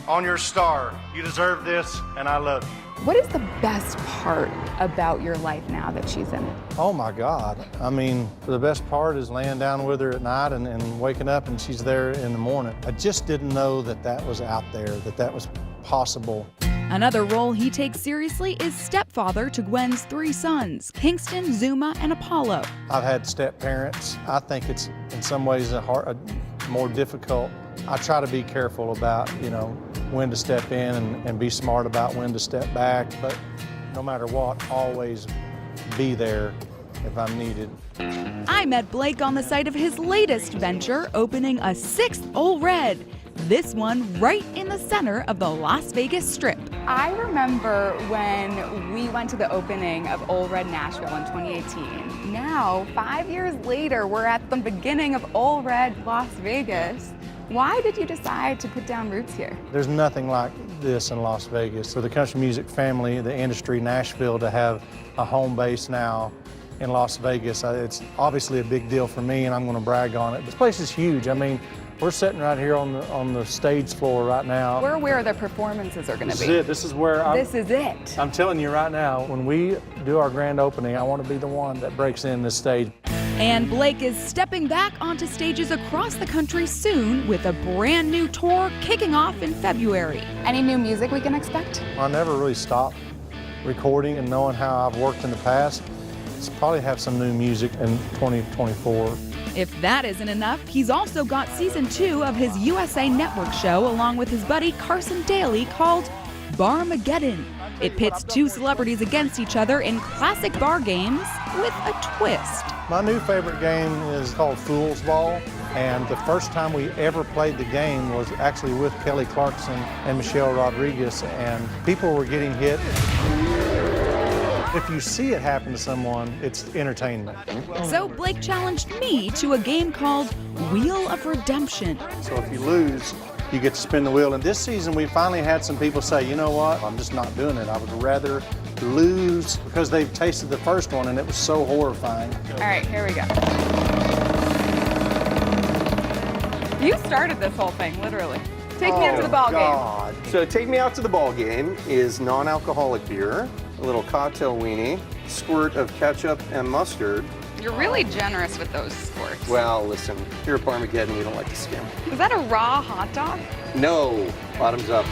on your star. You deserve this, and I love you. What is the best part about your life now that she's in it? Oh my God. I mean, the best part is laying down with her at night and waking up and she's there in the morning. I just didn't know that that was out there, that that was possible. Another role he takes seriously is stepfather to Gwen's 3 sons, Kingston, Zuma, and Apollo. I've had step parents. I think it's in some ways more difficult. I try to be careful about, when to step in and be smart about when to step back, but no matter what, always be there if I'm needed. I met Blake on the site of his latest venture, opening a 6th Ole Red. This one right in the center of the Las Vegas Strip. I remember when we went to the opening of Ole Red Nashville in 2018. Now, 5 years later, we're at the beginning of Ole Red Las Vegas. Why did you decide to put down roots here? There's nothing like this in Las Vegas. For the country music family, the industry, Nashville, to have a home base now in Las Vegas, it's obviously a big deal for me and I'm going to brag on it. This place is huge. I mean, We're sitting right here on the stage floor right now. We're where the performances are going to This be. is it. This is where This is it. I'm telling you right now, when we do our grand opening, I want to be the one that breaks in this stage. And Blake is stepping back onto stages across the country soon with a brand new tour kicking off in February. Any new music we can expect? I never really stopped recording, and knowing how I've worked in the past, it's probably have some new music in 2024. If that isn't enough, he's also got season 2 of his USA Network show along with his buddy Carson Daly called Barmageddon. It pits 2 celebrities against each other in classic bar games with a twist. My new favorite game is called Fool's Ball, and the first time we ever played the game was actually with Kelly Clarkson and Michelle Rodriguez, and people were getting hit. If you see it happen to someone, it's entertainment. So Blake challenged me to a game called Wheel of Redemption. So if you lose, you get to spin the wheel. And this season, we finally had some people say, you know what, I'm just not doing it. I would rather lose, because they've tasted the first one and it was so horrifying. All right, here we go. You started this whole thing, literally. Take me out to the ball game. So Take Me Out to the Ball Game is non-alcoholic beer, a little cocktail weenie, squirt of ketchup and mustard. You're really generous with those squirts. Well, listen, here at Barmageddon, we don't like to skim. Is that a raw hot dog? No, bottoms up.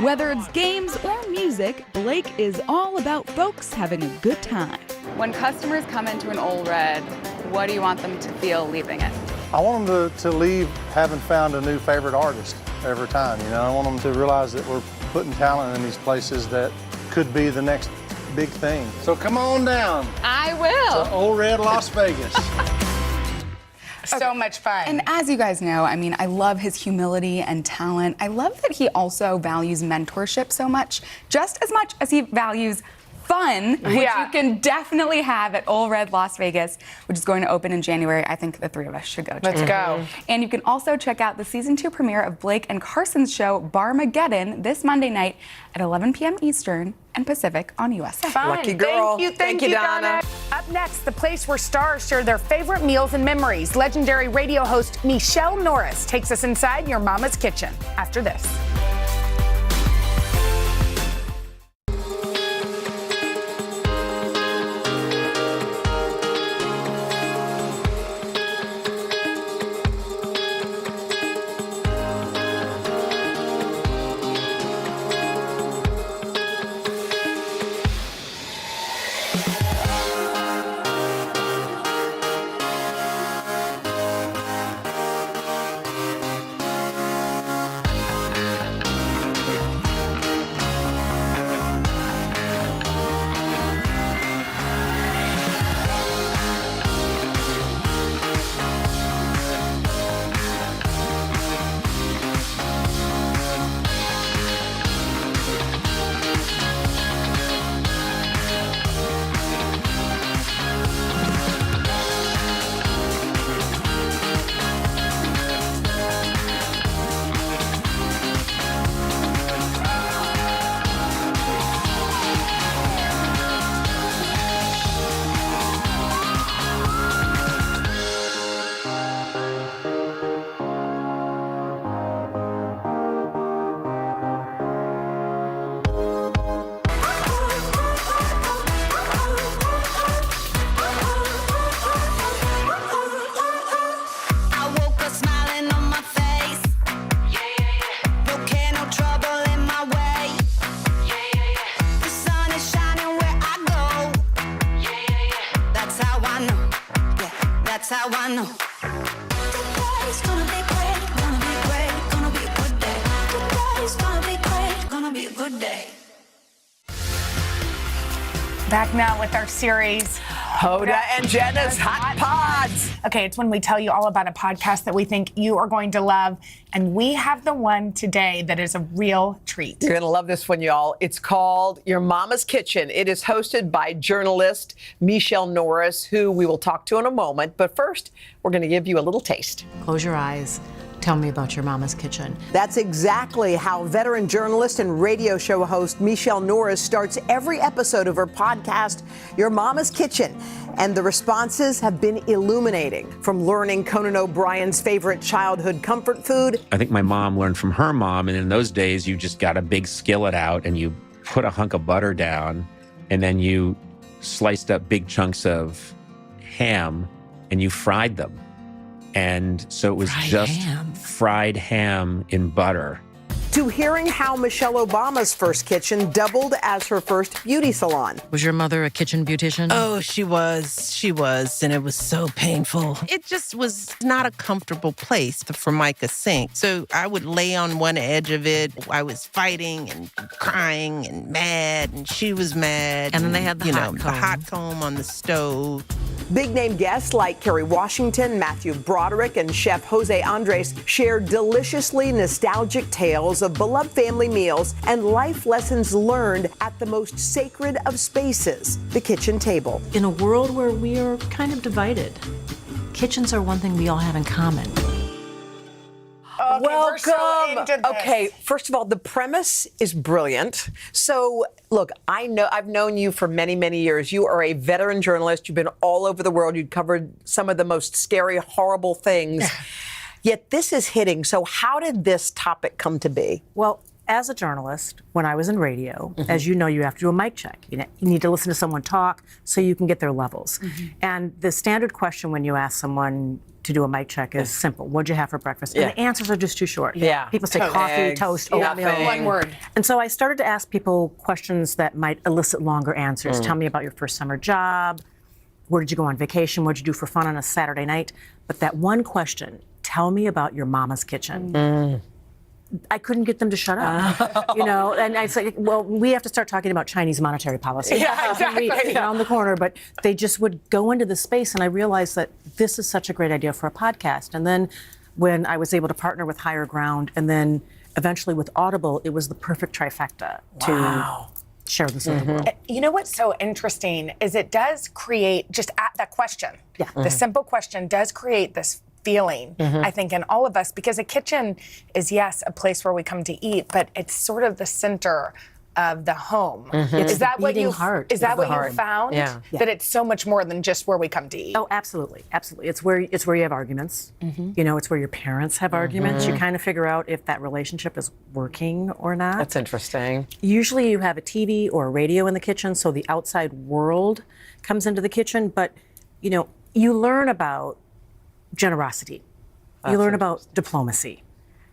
Whether it's games or music, Blake is all about folks having a good time. When customers come into an Ole Red, what do you want them to feel leaving it? I want them to leave having found a new favorite artist every time. You know, I want them to realize that we're putting talent in these places that could be the next big thing. So come on down. I will. To Ole Red Las Vegas. So much fun. And as you guys know, I mean, I love his humility and talent. I love that he also values mentorship so much as he values fun, which you can definitely have at Ole Red Las Vegas, which is going to open in January. I think the 3 of us should go. Let's go. And you can also check out the season 2 premiere of Blake and Carson's show Barmageddon this Monday night at 11 p.m. Eastern and Pacific on USA. Fun. Lucky girl. Thank you, Donna. Up next, the place where stars share their favorite meals and memories. Legendary radio host Michelle Norris takes us inside your mama's kitchen after this. That's how I know. Today's gonna be great, gonna be great, gonna be a good day. Today's gonna be great, gonna be a good day. Back now with our series, Hoda and Jenna's Hot Pods. Okay, it's when we tell you all about a podcast that we think you are going to love. And we have the one today that is a real treat. You're going to love this one, y'all. It's called Your Mama's Kitchen. It is hosted by journalist Michelle Norris, who we will talk to in a moment. But first, we're going to give you a little taste. Close your eyes. Tell me about your mama's kitchen. That's exactly how veteran journalist and radio show host Michelle Norris starts every episode of her podcast, Your Mama's Kitchen. And the responses have been illuminating, from learning Conan O'Brien's favorite childhood comfort food. I think my mom learned from her mom, and in those days, you just got a big skillet out and you put a hunk of butter down, and then you sliced up big chunks of ham and you fried them. And so it was fried ham in butter. To hearing how Michelle Obama's first kitchen doubled as her first beauty salon. Was your mother a kitchen beautician? Oh, she was. She was. And it was so painful. It just was not a comfortable place, the Formica sink. So I would lay on one edge of it. I was fighting and crying and mad, and she was mad. And then they had the hot comb. The hot comb on the stove. Big name guests like Kerry Washington, Matthew Broderick, and Chef Jose Andres share deliciously nostalgic tales of beloved family meals and life lessons learned at the most sacred of spaces, the kitchen table. In a world where we are kind of divided, kitchens are one thing we all have in common. Okay, we're so Welcome. into this. Okay, first of all, the premise is brilliant. So, look, I've known you for many, many years. You are a veteran journalist. You've been all over the world. You've covered some of the most scary, horrible things. Yet this is hitting. So how did this topic come to be? Well, as a journalist, when I was in radio, as you know, you have to do a mic check. You need to listen to someone talk so you can get their levels. And the standard question when you ask someone to do a mic check is simple. What'd you have for breakfast? And the answers are just too short. People say coffee, Eggs, toast, nothing. oatmeal. One word. And so I started to ask people questions that might elicit longer answers. Tell me about your first summer job. Where did you go on vacation? What did you do for fun on a Saturday night? But that one question, tell me about your mama's kitchen. I couldn't get them to shut up, and I said, well, we have to start talking about Chinese monetary policy. Yeah, exactly. Around the corner, but they just would go into the space, and I realized that this is such a great idea for a podcast. And then when I was able to partner with Higher Ground, and then eventually with Audible, it was the perfect trifecta to share this with the world. You know what's so interesting is it does create, just at that question, the simple question does create this feeling, I think, in all of us, because a kitchen is, yes, a place where we come to eat, but it's sort of the center of the home. Is that what you found? Yeah. That it's so much more than just where we come to eat? Oh, absolutely, absolutely. It's where you have arguments. It's where your parents have arguments. You kind of figure out if that relationship is working or not. That's interesting. Usually you have a TV or a radio in the kitchen, so the outside world comes into the kitchen, but you learn about generosity. You learn about diplomacy.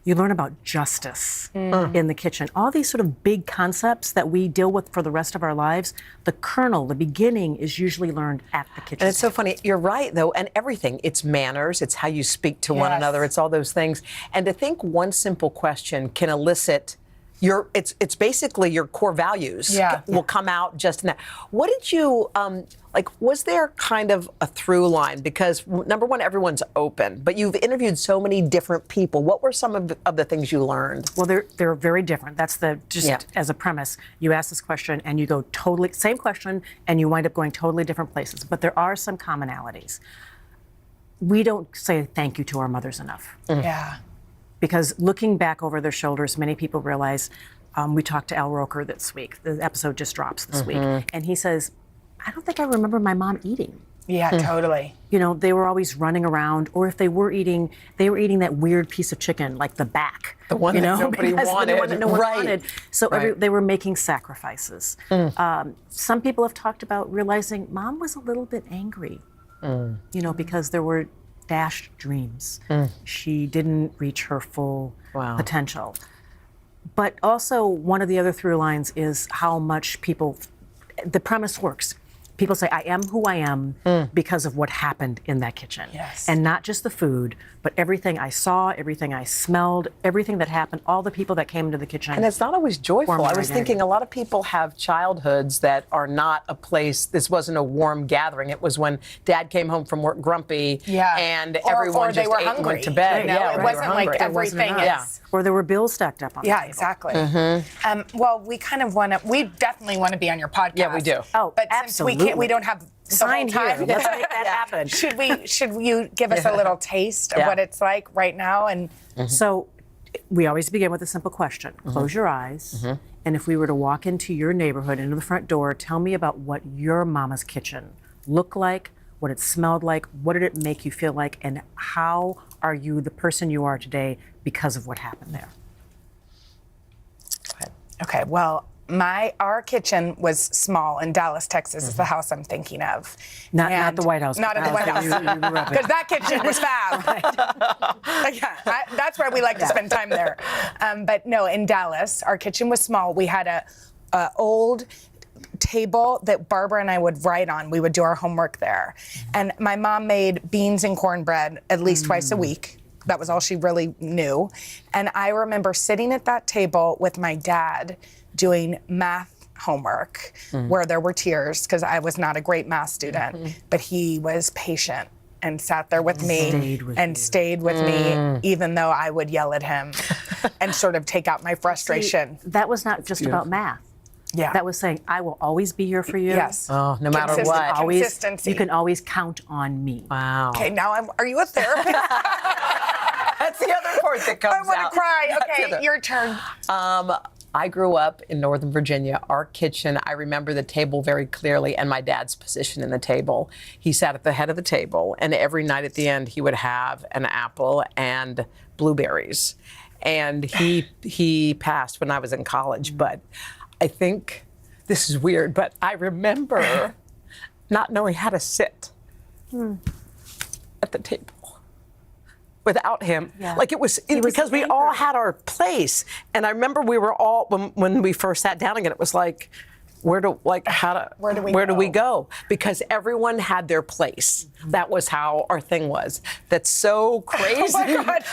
You learn about justice in the kitchen. All these sort of big concepts that we deal with for the rest of our lives, the kernel, the beginning is usually learned at the kitchen. And it's so funny. You're right, though, and everything. It's manners. It's how you speak to one another. It's all those things. And to think one simple question can elicit it's basically your core values will come out just in that. What did you, was there kind of a through line? Because number one, everyone's open, but you've interviewed so many different people. What were some of the things you learned? Well, they're very different. That's as a premise. You ask this question and you go totally, same question, and you wind up going totally different places. But there are some commonalities. We don't say thank you to our mothers enough. Yeah. Because looking back over their shoulders, many people realize, we talked to Al Roker this week, the episode just drops this week, and he says, I don't think I remember my mom eating. Yeah, totally. They were always running around, or if they were eating that weird piece of chicken, like the back. The one that nobody wanted. No one wanted. So they were making sacrifices. Some people have talked about realizing mom was a little bit angry, because there were dashed dreams. She didn't reach her full potential. But also, one of the other through lines is how much the premise works. People say, I am who I am because of what happened in that kitchen. Yes. And not just the food, but everything I saw, everything I smelled, everything that happened, all the people that came into the kitchen. And it's not always joyful. I was thinking a lot of people have childhoods that are not a place, this wasn't a warm gathering. It was when dad came home from work grumpy and everyone or they just were ate hungry. and went to bed. It wasn't like everything is. Or there were bills stacked up on the table. Exactly. Well, we definitely want to be on your podcast. Yeah, we do. Oh, but absolutely. since we don't have Sign here. Let's make that happen. Should you give us a little taste of what it's like right now? And So we always begin with a simple question. Close your eyes. And if we were to walk into your neighborhood, into the front door, tell me about what your mama's kitchen looked like, what it smelled like, what did it make you feel like, and how are you the person you are today because of what happened there? Okay, well, our kitchen was small in Dallas, Texas, is the house I'm thinking of. Not the White House. Not at the White House. Because that kitchen was fab. That's why we like to spend time there. But no, in Dallas, our kitchen was small. We had a old table that Barbara and I would write on. We would do our homework there. And my mom made beans and cornbread at least twice a week. That was all she really knew. And I remember sitting at that table with my dad doing math homework where there were tears because I was not a great math student, but he was patient and sat there with me and stayed with me even though I would yell at him and sort of take out my frustration. See, that was not just about math. Yeah. That was saying, I will always be here for you. Yes. Oh, no matter what. Consistency. You can always count on me. Wow. Okay, now are you a therapist? That's the other part that comes out. I want to cry. Okay, your turn. I grew up in Northern Virginia. Our kitchen, I remember the table very clearly and my dad's position in the table. He sat at the head of the table, and every night at the end, he would have an apple and blueberries. And he passed when I was in college, but I think this is weird, but I remember not knowing how to sit at the table without him. Like it was because we all had our place. And I remember we were all, when we first sat down again, it was like, where do we go? Because everyone had their place. That was how our thing was. That's so crazy. Oh my God.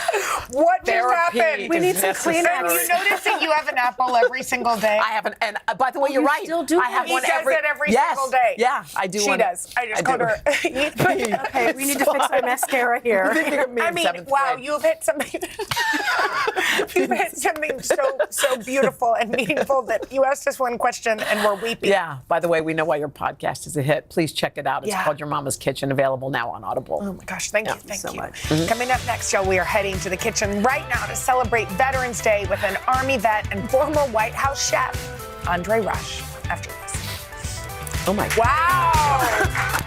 What just happened? We need some cleanup. And you notice that you have an apple every single day? I have and by the way, you're right. Still do I have one every. He does it every single day. Yeah, I do. She does. I just called her. Okay, we need to fix my mascara here. I mean, wow, you've hit something. You've hit something so beautiful and meaningful that you asked us one question and we're weeping. Yeah. By the way, we know why your podcast is a hit. Please check it out. It's called Your Mama's Kitchen, available now on Audible. Oh my gosh, thank you so much. Coming up next, y'all, we are heading to the kitchen right now to celebrate Veterans Day with an Army vet and former White House chef, Andre Rush. After this. Oh my God. Wow.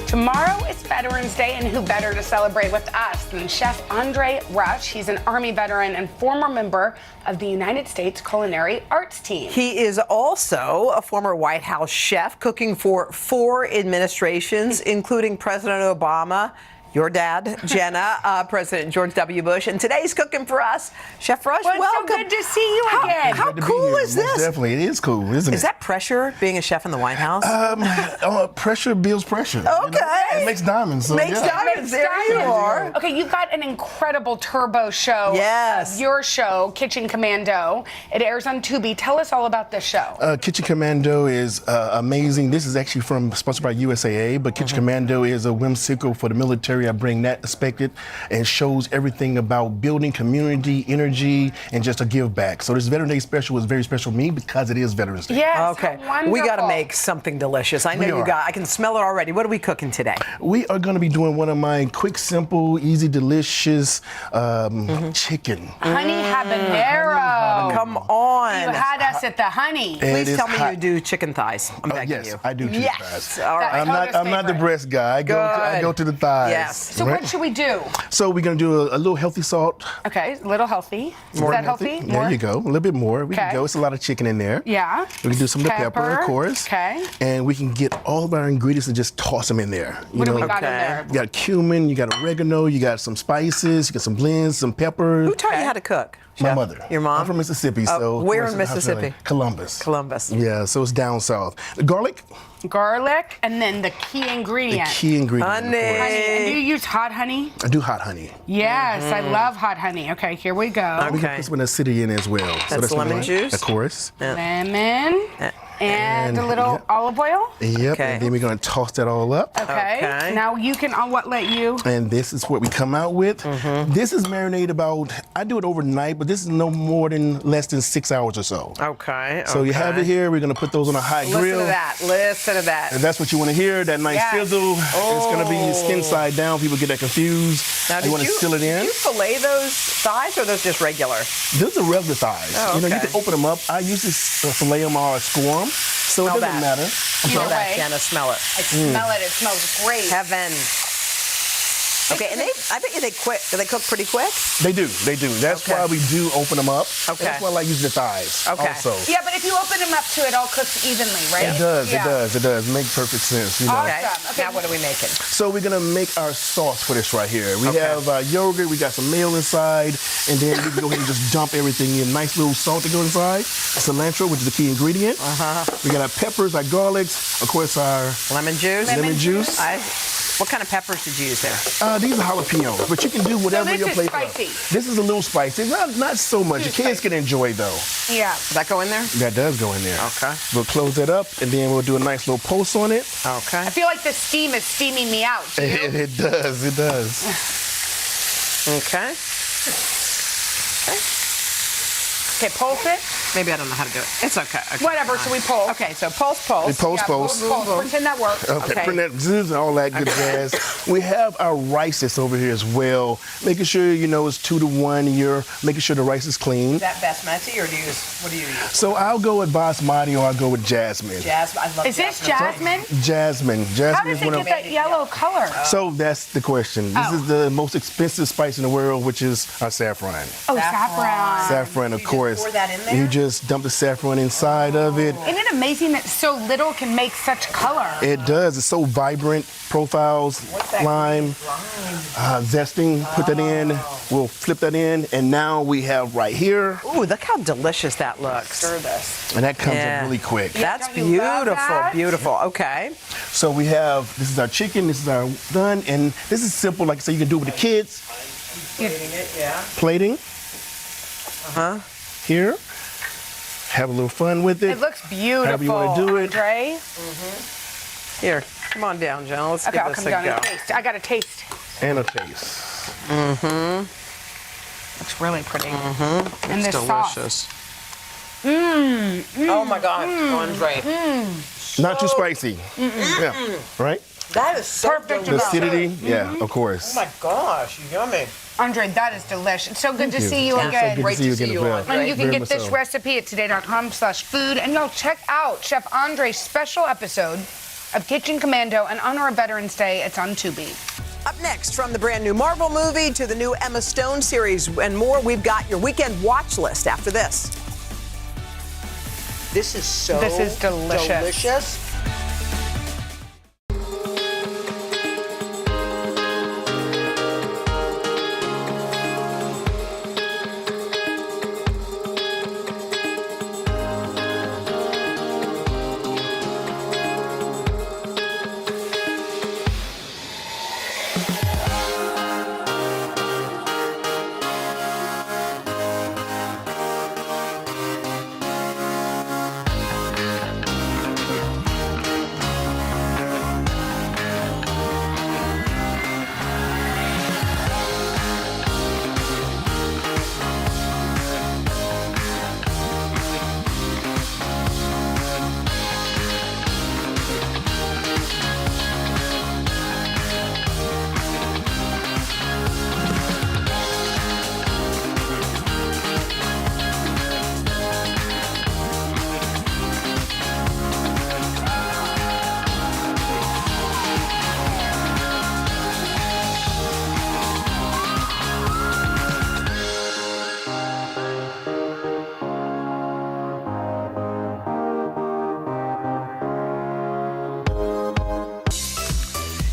Tomorrow is Veterans Day, and who better to celebrate with us than Chef Andre Rush? He's an Army veteran and former member of the United States Culinary Arts Team. He is also a former White House chef, cooking for 4 administrations, including President Obama Your dad, Jenna, President George W. Bush, and today's cooking for us, Chef Rush. Well, it's welcome. so good to see you again. How cool is this? Definitely, it is cool, isn't it? Is that pressure, being a chef in the White House? Pressure builds pressure. Okay. It makes diamonds. So Makes yeah. diamonds. There you are. Okay, you've got an incredible turbo show. Yes. Your show, Kitchen Commando. It airs on Tubi. Tell us all about this show. Kitchen Commando is amazing. This is actually sponsored by USAA, but Kitchen Commando is a whimsical for the military. I bring that aspect and shows everything about building community, energy, and just a give back. So this Veterans Day special is very special to me because it is Veterans Day. Yes, okay. wonderful. We got to make something delicious. I know you got. I can smell it already. What are we cooking today? We are going to be doing one of my quick, simple, easy, delicious chicken. Honey habanero. Come on. You had us at the honey. Please tell me you do chicken thighs. I'm begging you. Yes, I do chicken thighs. thighs. All right. I'm not the breast guy. I go to the thighs. Yes. So what should we do? So we're going to do a little healthy salt. Okay, a little healthy. Is More that healthy? There you go. A little bit more. We can go. It's a lot of chicken in there. Yeah. We can do some of the pepper, of course. Okay. And we can get all of our ingredients and just toss them in there. What do we got in there? You got cumin, you got oregano, you got some spices, you got some blends, some pepper. Who taught you how to cook? My Chef? mother. Your mom? I'm from Mississippi, so where in Mississippi? Columbus. Columbus. Yeah, so it's down south. Garlic. Garlic, and then the key ingredient. The key ingredient. Honey. And do you use hot honey? I do hot honey. Yes, I love hot honey. Okay, here we go. We can put some of the acidity in as well. That's lemon juice? Of course. Lemon. And a little olive oil. Yep, and then we're going to toss that all up. Okay. Now you can, I'll let you. And this is what we come out with. This is marinated about, I do it overnight, but this is no more than less than 6 hours or so. Okay. So you have it here. We're going to put those on a hot grill. Listen to that. And that's what you want to hear, that nice sizzle. It's going to be skin side down. People get that confused. Now, you want to seal it in. Do you fillet those thighs or are those just regular? Those are regular thighs. Oh, You know, you okay. can open them up. I usually fillet them or score them. So Smell it doesn't that. matter. Smell that, Jenna. Smell it. I smell it. It smells great. Heaven. Okay, and I bet you they cook pretty quick? They do. That's why we do open them up. Okay. That's why I like using the thighs also. Yeah, but if you open them up to it all cooks evenly, right? It does. Make perfect sense. You know. Awesome. Okay. Now what are we making? So we're gonna make our sauce for this right here. We have yogurt, we got some mayo inside, and then we can go ahead and just dump everything in. Nice little salt to go inside. Cilantro, which is the key ingredient. We got our peppers, our garlics, of course our lemon juice. What kind of peppers did you use there? These are jalapenos, but you can do whatever your flavor. Spicy. This is a little spicy. Not so much. The kids can enjoy though. Yeah. Does that go in there? That does go in there. Okay. We'll close that up, and then we'll do a nice little pulse on it. Okay. I feel like the steam is steaming me out. Do you? It does. It does. Okay. Okay, pulse it. Maybe I don't know how to do it. It's okay. Whatever, so we pulse. Okay, so pulse. We pulse. Pretend that works. Okay, and all that good jazz. We have our rice that's over here as well. Making sure, it's 2 to 1. You're making sure the rice is clean. Is that basmati or what do you use? So I'll go with basmati or I'll go with jasmine. Jasmine. I love Is this jasmine? Jasmine. How does it get that yellow color? So that's the question. This is the most expensive spice in the world, which is our saffron. Oh, saffron. Saffron, of course. Pour that in there? You just dump the saffron inside of it. Isn't it amazing that so little can make such color? It does. It's so vibrant. Profiles, lime, zesting. Put that in. We'll flip that in, and now we have right here. Ooh, look how delicious that looks. Stir this. And that comes up really quick. That's beautiful, beautiful. Okay. So we have, this is our chicken, this is our done, and this is simple, like I said, you can do it with the kids. Plating it, yeah. Plating. Here. Have a little fun with it. It looks beautiful. However you want to do it. Andre? Here, come on down, Jenna. Let's Okay, give I'll this come a down go. and taste. I got to taste. And a taste. Looks really pretty. And It's this delicious. sauce. Oh my God, Andre. Not too spicy. Yeah, right? That is so Perfect The acidity, yeah, of course. Oh my gosh, yummy. Andre, that is delicious. It's so good to you. see you So again. good to see you again as well. And you can Very get much this so. recipe at today.com/food. And y'all check out Chef Andre's special episode of Kitchen Commando in honor of Veterans Day. It's on Tubi. Up next, from the brand new Marvel movie to the new Emma Stone series and more, we've got your weekend watch list after this. This is so delicious.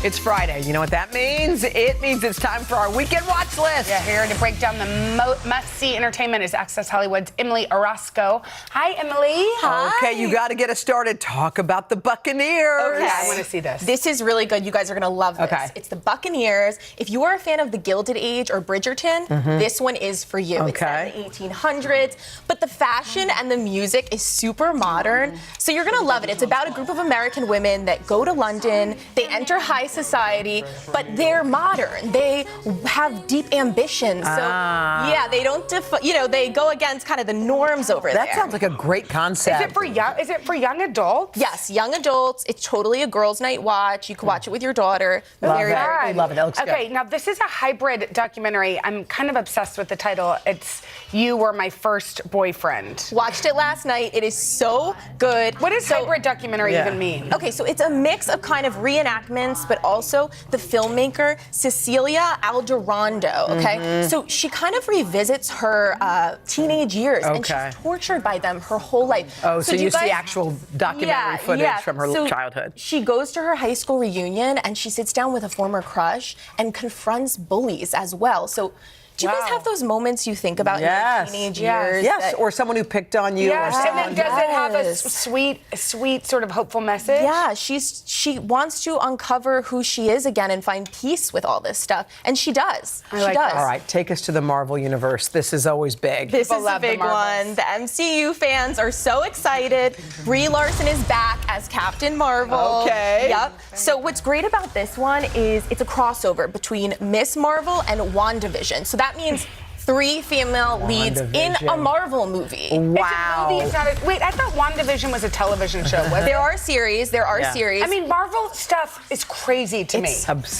It's Friday. You know what that means? It means it's time for our weekend watch list. Yeah, here to break down the must-see entertainment is Access Hollywood's Emily Orozco. Hi, Emily. Hi. Okay, you got to get us started. Talk about the Buccaneers. Okay, I want to see this. This is really good. You guys are going to love this. Okay. It's the Buccaneers. If you are a fan of The Gilded Age or Bridgerton, this one is for you. It's set in the 1800s, but the fashion and the music is super modern, so you're going to love it. It's about a group of American women that go to London. They enter high society, but they're modern. They have deep ambitions. So, yeah, they don't, they go against kind of the norms over there. That sounds like a great concept. Is it for young adults? Yes, young adults. It's totally a girls' night watch. You can watch it with your daughter. Very I love it. That looks okay, good. now this is a hybrid documentary. I'm kind of obsessed with the title. It's You Were My First Boyfriend. Watched it last night. It is so good. What does hybrid documentary even mean? Okay, so it's a mix of kind of reenactments, but also the filmmaker Cecilia Alderando, okay? So she kind of revisits her teenage years, and she's tortured by them her whole life. Oh, so you see guys- actual documentary footage from her So childhood. She goes to her high school reunion, and she sits down with a former crush and confronts bullies as well. So do you guys have those moments you think about in your teenage years? Yes, or someone who picked on you. Yes, Or and then does it have a sweet sort of hopeful message? Yeah, she wants to uncover who she is again and find peace with all this stuff, and she does. She does. All right, take us to the Marvel universe. This is always big. This is a big one. The MCU fans are so excited. Brie Larson is back as Captain Marvel. Okay. Yep. So what's great about this one is it's a crossover between Miss Marvel and WandaVision. So that means 3 female leads in a Marvel movie. Wow. It's not wait, I thought WandaVision was a television show. There are series. I mean, Marvel stuff is crazy to me.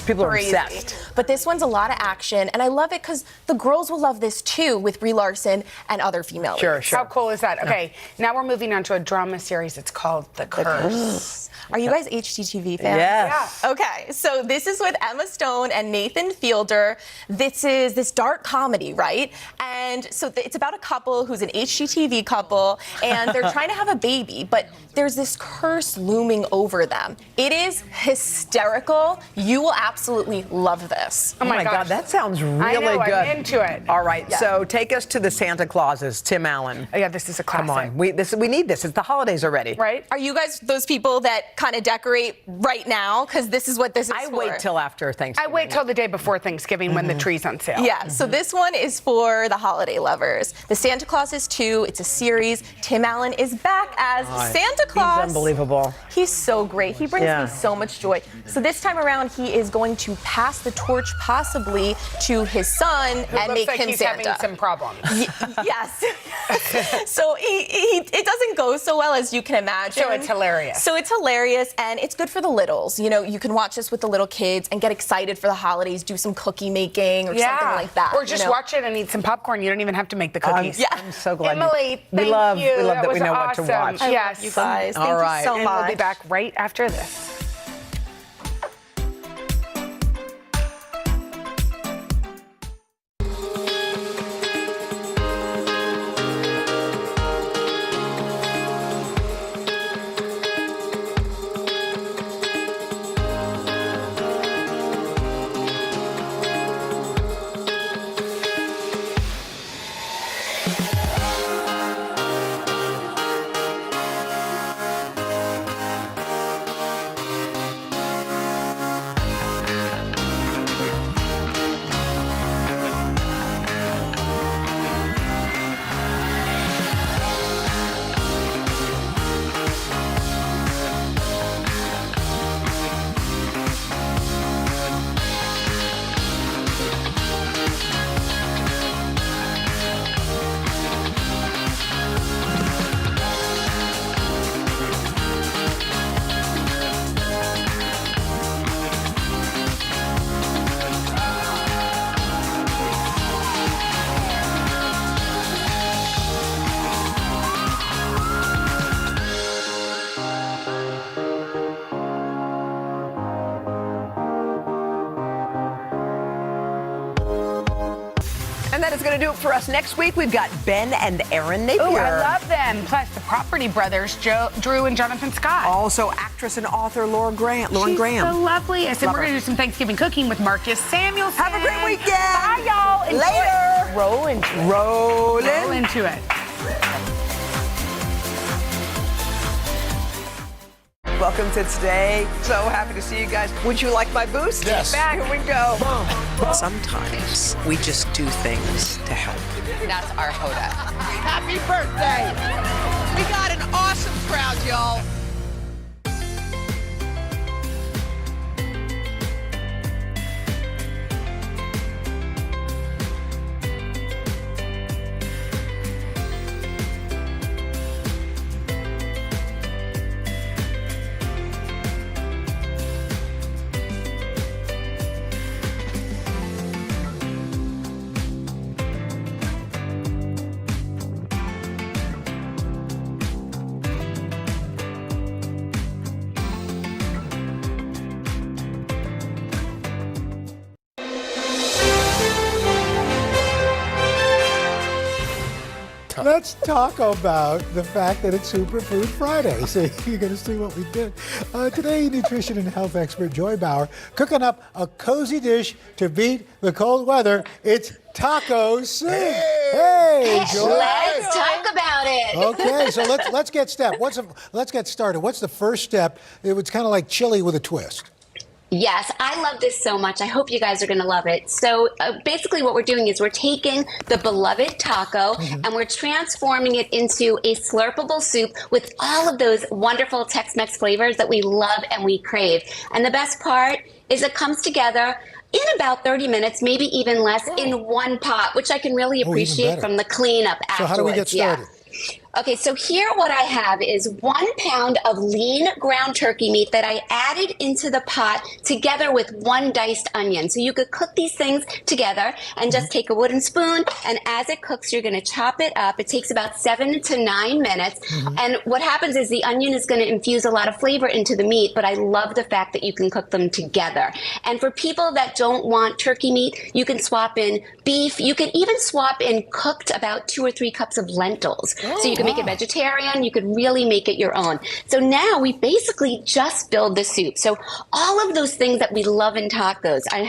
People are Crazy. obsessed. But this one's a lot of action, and I love it because the girls will love this too with Brie Larson and other female leads. How cool is that? Okay, now we're moving on to a drama series. It's called The Curse. Are you guys HGTV fans? Yes. Yeah. Okay, so this is with Emma Stone and Nathan Fielder. This is this dark comedy, right? And so it's about a couple who's an HGTV couple, and they're trying to have a baby, but there's this curse looming over them. It is hysterical. You will absolutely love this. Oh my God, that sounds really good. I'm into it. All right, so take us to the Santa Clauses, Tim Allen. Oh, yeah, this is a classic. Come on, we need this. It's the holidays already. Right? Are you guys those people that kind of decorate right now? Because this is what this is I for. wait till after Thanksgiving. I wait till the day before Thanksgiving when the tree's on sale. Yeah, so this one is for the holiday lovers. The Santa Claus is 2. It's a series. Tim Allen is back as Santa Claus. He's unbelievable. He's so great. He brings me so much joy. So this time around, he is going to pass the torch possibly to his son and make him he's Santa. having some problems. Yes. So it doesn't go so well as you can imagine. So it's hilarious. So it's hilarious, and it's good for the littles. You know, you can watch this with the little kids and get excited for the holidays, do some cookie making or something like that. Or just watch it and eat some popcorn. You don't even have to make the cookies. I'm so glad. Emily, we thank love you. that we was know awesome. what to watch. Yes. You guys. All Thank right. you so And much. we'll be back right after this. And that is going to do it for us. Next week, we've got Ben and Aaron Napier. Oh, I love them. Plus the Property Brothers, Drew and Jonathan Scott. Also, actress and author Lauren Graham. She's so lovely. I said Love we're her. going to do some Thanksgiving cooking with Marcus Samuelson. Have a great weekend. Bye, y'all. Enjoy Later. it. Roll into it. Roll into it. Welcome to today. So happy to see you guys. Would you like my boost? Yes. Back. Here we go. Sometimes we just do things to help. That's our Hoda. Happy birthday. We got an awesome crowd, y'all. Let's talk about the fact that it's Superfood Friday. So you're going to see what we did. Today, nutrition and health expert Joy Bauer cooking up a cozy dish to beat the cold weather. It's taco soup. Hey, Joy. Let's talk about it. Okay, so let's get started. What's the first step? It was kind of like chili with a twist. Yes, I love this so much. I hope you guys are going to love it. So basically what we're doing is we're taking the beloved taco and we're transforming it into a slurpable soup with all of those wonderful Tex-Mex flavors that we love and we crave. And the best part is it comes together in about 30 minutes, maybe even less, in one pot, which I can really appreciate from the cleanup afterwards. So how do we get started? Yeah. Okay, so here what I have is 1 pound of lean ground turkey meat that I added into the pot together with 1 diced onion. So you could cook these things together and just take a wooden spoon, and as it cooks, you're gonna chop it up. It takes about 7 to 9 minutes. And what happens is the onion is gonna infuse a lot of flavor into the meat, but I love the fact that you can cook them together. And for people that don't want turkey meat, you can swap in beef. You can even swap in cooked about 2 or 3 cups of lentils. So you can make it vegetarian, you could really make it your own. So now we basically just build the soup. So all of those things that we love in tacos, I'm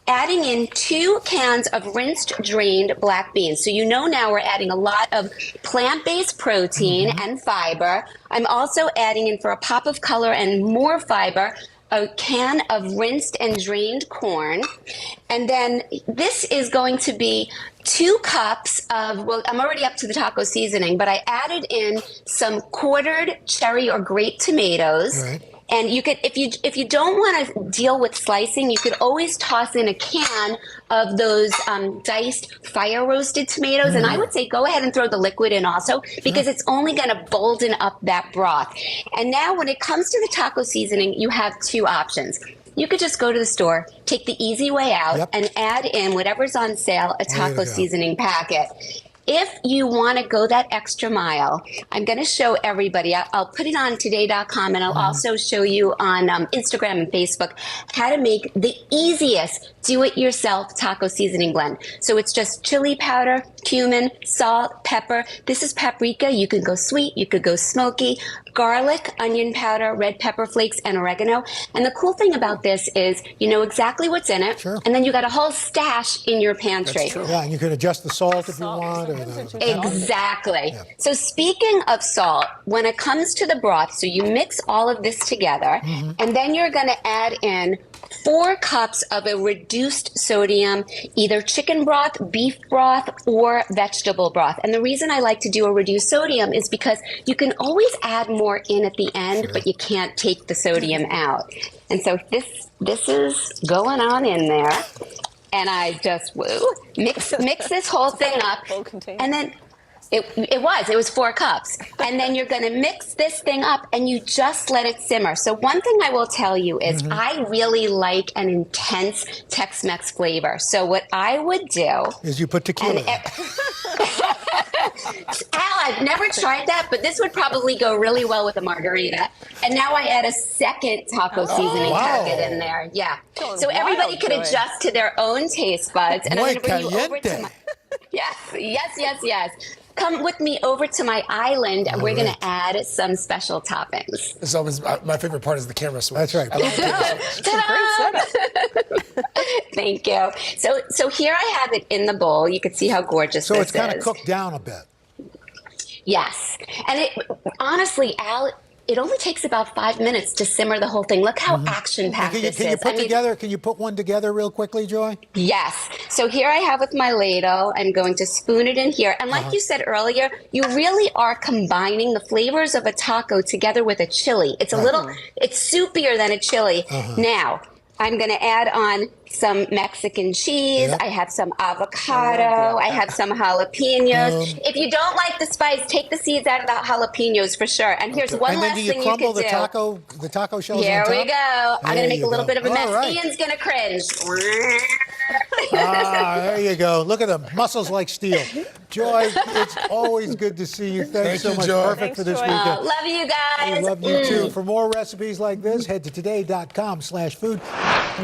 adding in 2 cans of rinsed, drained black beans. So you know now we're adding a lot of plant-based protein and fiber. I'm also adding in, for a pop of color and more fiber, a can of rinsed and drained corn. And then this is going to be 2 cups of, well, I'm already up to the taco seasoning, but I added in some quartered cherry or grape tomatoes. Right. And you could, if you don't want to deal with slicing, you could always toss in a can of those diced fire roasted tomatoes. And I would say go ahead and throw the liquid in also, because it's only going to bolden up that broth. And now when it comes to the taco seasoning, you have 2 options. You could just go to the store, take the easy way out, and add in whatever's on sale, a taco seasoning packet. If you want to go that extra mile, I'm going to show everybody. I'll put it on today.com, and I'll also show you on Instagram and Facebook how to make the easiest do-it-yourself taco seasoning blend. So it's just chili powder, cumin, salt, pepper. This is paprika. You could go sweet, you could go smoky, garlic, onion powder, red pepper flakes, and oregano. And the cool thing about this is you know exactly what's in it, and then you got a whole stash in your pantry. Yeah, and you can adjust the salt if you want. Exactly. So speaking of salt, when it comes to the broth, so you mix all of this together, and then you're going to add in 4 cups of a reduced sodium, either chicken broth, beef broth, or vegetable broth. And the reason I like to do a reduced sodium is because you can always add more in at the end, but you can't take the sodium out. And so this is going on in there. And I just mix this whole thing up, and then it was 4 cups, and then you're going to mix this thing up, and you just let it simmer. So one thing I will tell you is I really like an intense Tex-Mex flavor. So what I would do is you put tequila. I've never tried that, but this would probably go really well with a margarita. And now I add a second taco seasoning packet in there. Yeah. So everybody could adjust to their own taste buds. And I'm going to bring you over to my... Yes. Come with me over to my island, and we're going to add some special toppings. It's always my favorite part is the camera switch. That's right. Thank you. So here I have it in the bowl. You can see how gorgeous this is. So it's kind of cooked down a bit. Yes. And it honestly, Al, it only takes about 5 minutes to simmer the whole thing. Look how action-packed this is. Can you put one together real quickly, Joy? Yes. So here I have with my ladle. I'm going to spoon it in here. And like you said earlier, you really are combining the flavors of a taco together with a chili. It's it's soupier than a chili. Now, I'm going to add on some Mexican cheese. I have some avocado. I have some jalapenos. If you don't like the spice, take the seeds out of the jalapenos for sure. And here's one last thing you can do. crumble the taco shells Here on top? we go. I'm going to make a little bit of a mess. Right. Ian's going to cringe. There you go. Look at them. Muscles like steel. Joy, it's always good to see you. Thanks so much. Joy. Perfect for this weekend. Love you guys. We love you too. For more recipes like this, head to today.com/food.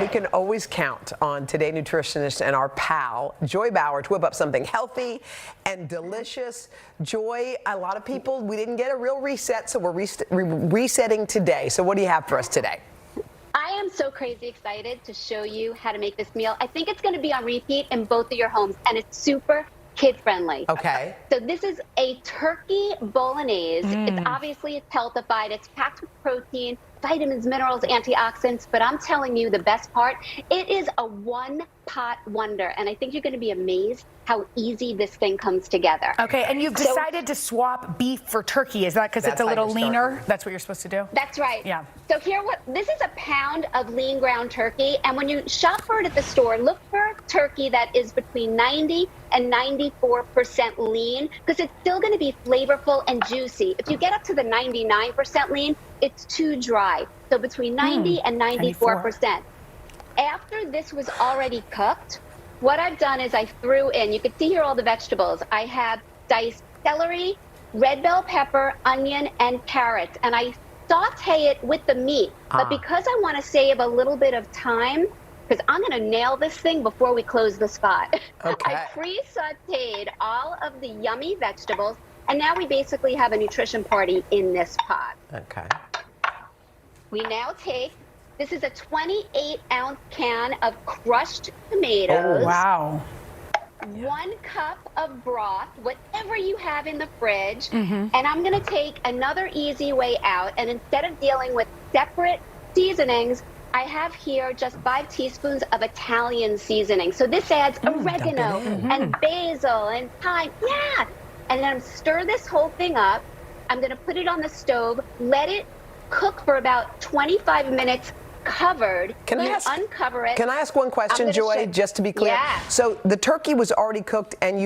You can always count on Today nutritionist and our pal, Joy Bauer, to whip up something healthy and delicious. Joy, a lot of people, we didn't get a real reset, so we're resetting today. So what do you have for us today? I am so crazy excited to show you how to make this meal. I think it's going to be on repeat in both of your homes, and it's super kid-friendly. Okay. So this is a turkey bolognese. It's healthified. It's packed with protein, vitamins, minerals, antioxidants. But I'm telling you the best part, it is a one-pot wonder. And I think you're going to be amazed how easy this thing comes together. Okay, and you've decided to swap beef for turkey. Is that because it's a little leaner? That's what you're supposed to do? That's right. Yeah. So this is a pound of lean ground turkey. And when you shop for it at the store, look for turkey that is between 90 and 94% lean, because it's still going to be flavorful and juicy. If you get up to the 99% lean, it's too dry. So between 90 and 94%. After this was already cooked, what I've done is I threw in, you can see here all the vegetables. I have diced celery, red bell pepper, onion, and carrots. And I saute it with the meat. But because I want to save a little bit of time, because I'm going to nail this thing before we close the spot. Okay. I pre-sauteed all of the yummy vegetables, and now we basically have a nutrition party in this pot. Okay. We now take, this is a 28-ounce can of crushed tomatoes. Oh, wow. 1 cup of broth, whatever you have in the fridge. And I'm going to take another easy way out, and instead of dealing with separate seasonings, I have here just 5 teaspoons of Italian seasoning. So this adds oregano and basil and thyme. Yeah. And then stir this whole thing up. I'm going to put it on the stove, let it cook for about 25 minutes covered. Uncover it. Can I ask one question, Joy, just to be clear? Yeah. So the turkey was already cooked, and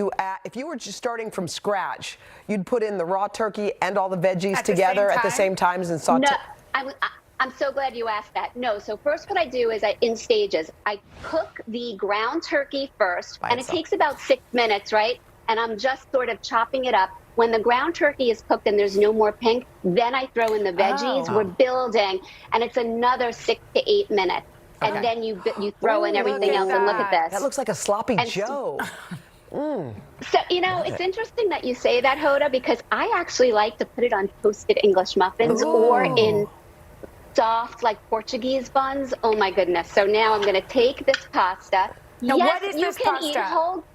if you were just starting from scratch, you'd put in the raw turkey and all the veggies together at the same time and saute. No, I'm so glad you asked that. No, so first what I do is in stages. I cook the ground turkey first, and it takes about 6 minutes, right? And I'm just sort of chopping it up. When the ground turkey is cooked and there's no more pink, then I throw in the veggies. We're building, and it's another 6 to 8 minutes. Okay. And then you throw in everything else, and look at this. That looks like a sloppy Joe. So, it's interesting that you say that, Hoda, because I actually like to put it on toasted English muffins or in soft, like Portuguese buns. Oh my goodness. So now I'm going to take this pasta. Now, yes, what is you this can pasta? Eat whole.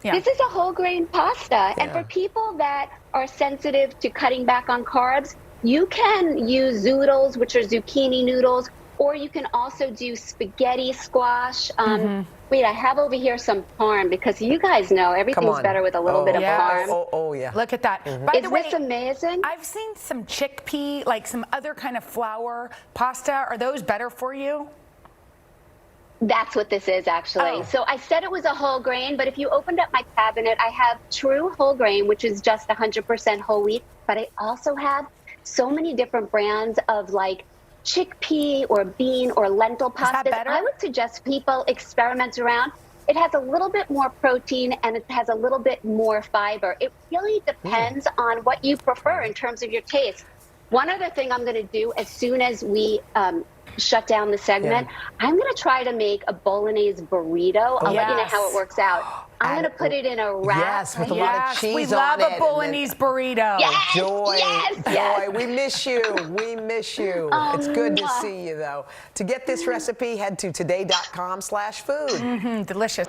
This is a whole grain pasta. And for people that are sensitive to cutting back on carbs, you can use zoodles, which are zucchini noodles, or you can also do spaghetti squash. Wait, I have over here some parm, because you guys know everything's better with a little bit of parm. Oh, yeah. Look at that. By the way, this amazing? I've seen some chickpea, like some other kind of flour pasta. Are those better for you? That's what this is, actually. So I said it was a whole grain, but if you opened up my cabinet, I have true whole grain, which is just 100% whole wheat. But I also have so many different brands of like chickpea or bean or lentil pasta. I would suggest people experiment around. It has a little bit more protein and it has a little bit more fiber. It really depends on what you prefer in terms of your taste. One other thing I'm going to do as soon as we shut down the segment, I'm going to try to make a bolognese burrito. I'll let you know how it works out. I'm going to put it in a wrap. Yes, with a lot of cheese we on love it. a bolognese burrito. Yes, Joy, yes, Joy, yes. we miss you. We miss you. It's good to see you, though. To get this recipe, head to today.com/food. Delicious.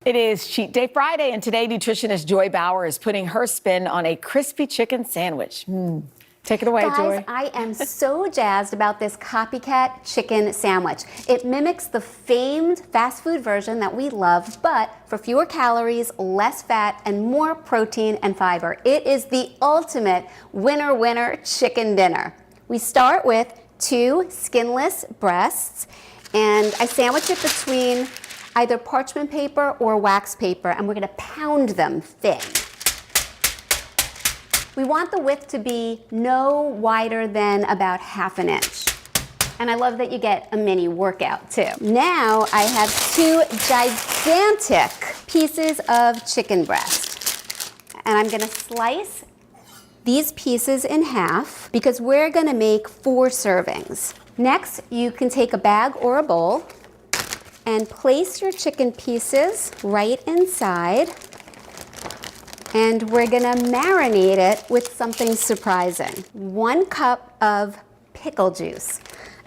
It is Cheat Day Friday, and today nutritionist Joy Bauer is putting her spin on a crispy chicken sandwich. Take it away, Guys, Joy. I am so jazzed about this copycat chicken sandwich. It mimics the famed fast food version that we love, but for fewer calories, less fat, and more protein and fiber. It is the ultimate winner chicken dinner. We start with 2 skinless breasts, and I sandwich it between either parchment paper or wax paper, and we're gonna pound them thin. We want the width to be no wider than about 1/2 inch. And I love that you get a mini workout too. Now I have 2 gigantic pieces of chicken breast. And I'm gonna slice these pieces in half because we're gonna make 4 servings. Next, you can take a bag or a bowl and place your chicken pieces right inside. And we're gonna marinate it with something surprising. 1 cup of pickle juice.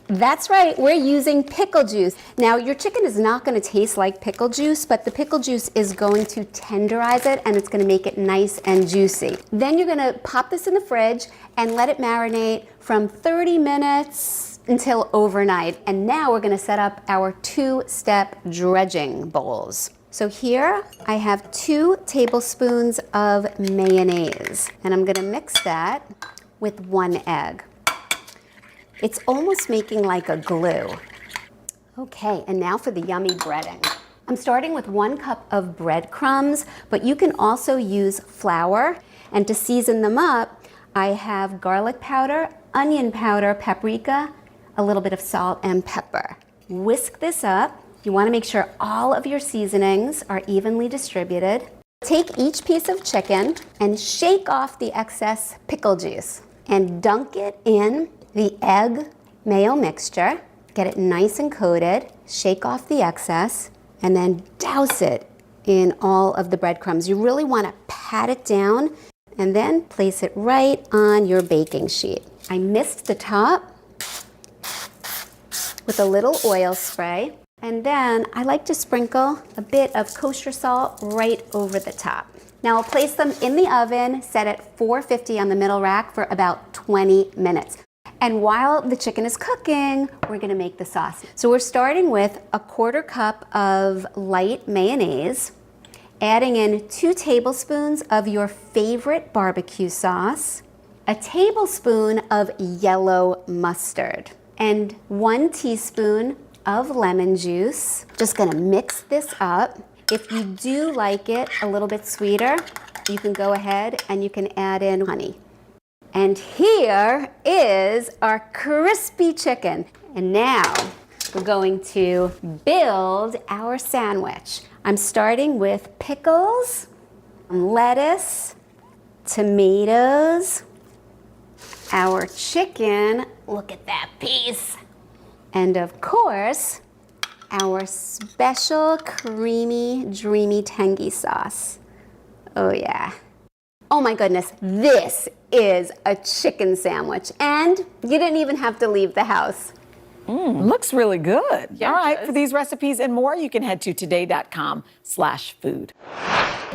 That's right, we're using pickle juice. Now, your chicken is not gonna taste like pickle juice, but the pickle juice is going to tenderize it and it's gonna make it nice and juicy. Then you're gonna pop this in the fridge and let it marinate from 30 minutes until overnight. And now we're gonna set up our 2-step dredging bowls. So here I have 2 tablespoons of mayonnaise, and I'm gonna mix that with 1 egg. It's almost making like a glue. Okay, and now for the yummy breading. I'm starting with 1 cup of breadcrumbs, but you can also use flour. And to season them up, I have garlic powder, onion powder, paprika, a little bit of salt and pepper. Whisk this up. You want to make sure all of your seasonings are evenly distributed. Take each piece of chicken and shake off the excess pickle juice and dunk it in the egg mayo mixture. Get it nice and coated, shake off the excess, and then douse it in all of the breadcrumbs. You really want to pat it down and then place it right on your baking sheet. I mist the top with a little oil spray. And then I like to sprinkle a bit of kosher salt right over the top. Now I'll place them in the oven, set at 450 on the middle rack for about 20 minutes. And while the chicken is cooking, we're gonna make the sauce. So we're starting with a 1/4 cup of light mayonnaise, adding in 2 tablespoons of your favorite barbecue sauce, a tablespoon of yellow mustard, and 1 teaspoon of lemon juice. Just gonna mix this up. If you do like it a little bit sweeter, you can go ahead and you can add in honey. And here is our crispy chicken. And now we're going to build our sandwich. I'm starting with pickles, lettuce, tomatoes, our chicken, look at that piece, and of course, our special creamy, dreamy tangy sauce. Oh yeah. Oh my goodness, this is a chicken sandwich, and you didn't even have to leave the house. Looks really good. Yeah, All it right, does. for these recipes and more, you can head to today.com/food.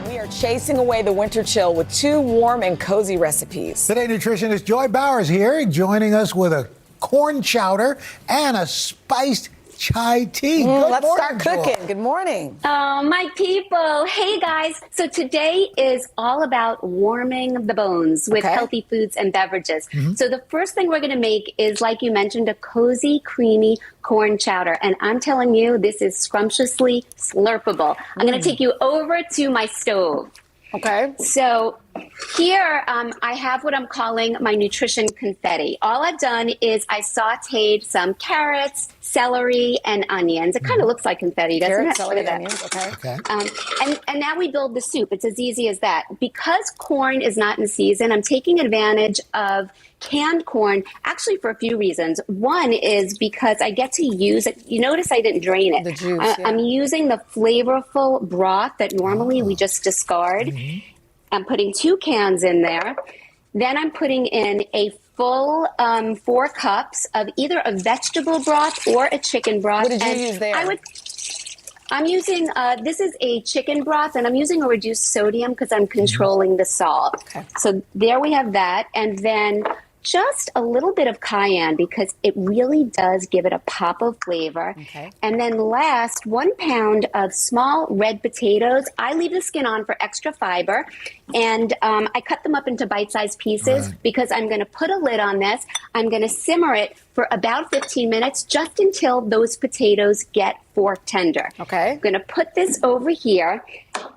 We are chasing away the winter chill with 2 warm and cozy recipes. Today, nutritionist Joy Bowers here, joining us with a corn chowder and a spiced chai tea. Good Let's morning, start Joy. cooking. Good morning. Oh, my people. Hey, guys. So today is all about warming the bones with healthy foods and beverages. So the first thing we're going to make is, like you mentioned, a cozy, creamy corn chowder. And I'm telling you, this is scrumptiously slurpable. I'm going to take you over to my stove. Okay. So here I have what I'm calling my nutrition confetti. All I've done is I sauteed some carrots, celery, and onions. It kind of looks like confetti, doesn't Carrots, it? celery, Look at onions, that. okay. And now we build the soup. It's as easy as that. Because corn is not in season, I'm taking advantage of canned corn, actually for a few reasons. One is because I get to use it. You notice I didn't drain it. The juice, yeah. I'm using the flavorful broth that normally we just discard. I'm putting 2 cans in there. Then I'm putting in a full 4 cups of either a vegetable broth or a chicken broth. What did you use there? I'm using, this is a chicken broth, and I'm using a reduced sodium because I'm controlling the salt. Okay. So there we have that. And then just a little bit of cayenne because it really does give it a pop of flavor. Okay. And then last, 1 pound of small red potatoes. I leave the skin on for extra fiber. And I cut them up into bite-sized pieces because I'm going to put a lid on this. I'm going to simmer it for about 15 minutes, just until those potatoes get fork tender. Okay. I'm going to put this over here,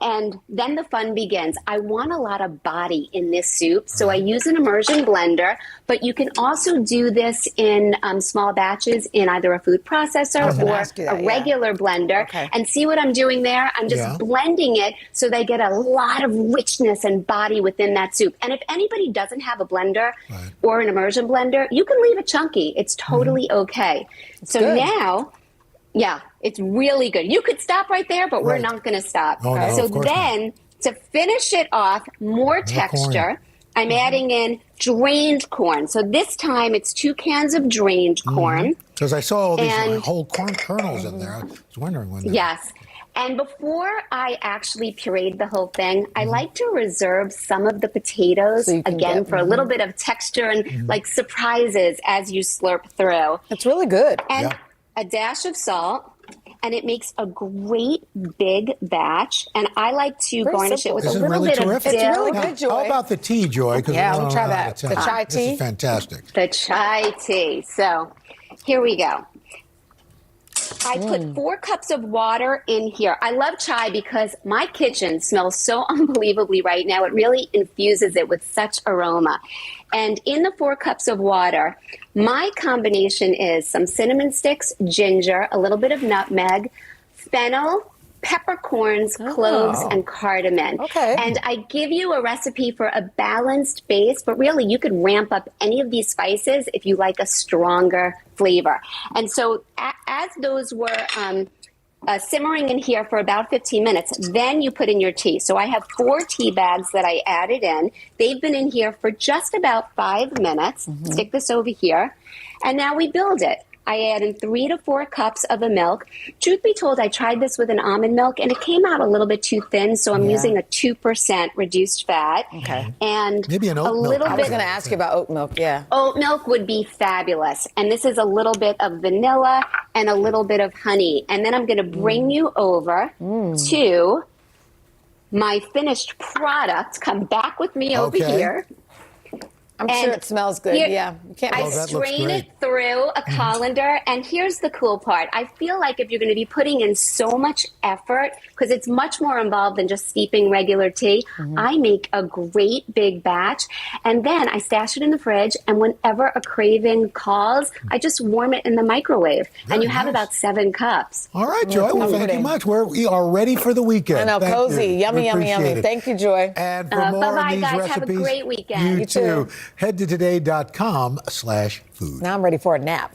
and then the fun begins. I want a lot of body in this soup, so I use an immersion blender, but you can also do this in small batches in either a food processor or a regular blender. Okay. And see what I'm doing there? I'm just blending it so they get a lot of richness and body within that soup. And if anybody doesn't have a blender or an immersion blender, you can leave it chunky. It's totally okay. So good. now, yeah, it's really good. You could stop right there, but we're not going to stop. Oh, no, so of course then, to finish it off, more texture, I'm adding in drained corn. So this time it's 2 cans of drained corn. Because I saw all these And- whole corn kernels in there. I was wondering when. Yes. And before I actually pureed the whole thing, I like to reserve some of the potatoes, So you can again, get- for a little bit of texture and like surprises as you slurp through. That's really good. And a dash of salt. And it makes a great big batch. And I like to garnish it with This a is little really bit terrific. of dill. It's really good, Joy. How about the tea, Joy? 'Cause Yeah, we let me don't try know how that. to The tell. chai This tea. is fantastic. The chai tea. So here we go. I put 4 cups of water in here. I love chai because my kitchen smells so unbelievably right now. It really infuses it with such aroma. And in the 4 cups of water, my combination is some cinnamon sticks, ginger, a little bit of nutmeg, fennel, peppercorns, cloves, and cardamom. Okay. And I give you a recipe for a balanced base, but really you could ramp up any of these spices if you like a stronger flavor. And so as those were simmering in here for about 15 minutes, then you put in your tea. So I have 4 tea bags that I added in. They've been in here for just about 5 minutes. Stick this over here. And now we build it. I add in 3 to 4 cups of the milk. Truth be told, I tried this with an almond milk and it came out a little bit too thin, so I'm using a 2% reduced fat. Okay. And Maybe an oat a milk. little I bit was going to ask you about oat milk, yeah. Oat milk would be fabulous. And this is a little bit of vanilla and a little bit of honey. And then I'm going to bring you over to my finished product. Come back with me over Okay. here. I'm sure it smells good. Yeah. You can't I strain it through a colander, and here's the cool part. I feel like if you're going to be putting in so much effort, because it's much more involved than just steeping regular tea, I make a great big batch, and then I stash it in the fridge, and whenever a craving calls, I just warm it in the microwave, and you have about 7 cups. All right, Joy. Well, thank you much. We are ready for the weekend. I know, Thank cozy, you. yummy, We yummy, appreciate yummy. it. Thank you, Joy. And for more Bye-bye, on these guys. recipes, Have a great weekend. You too. Head to today.com/food. Now I'm ready for a nap.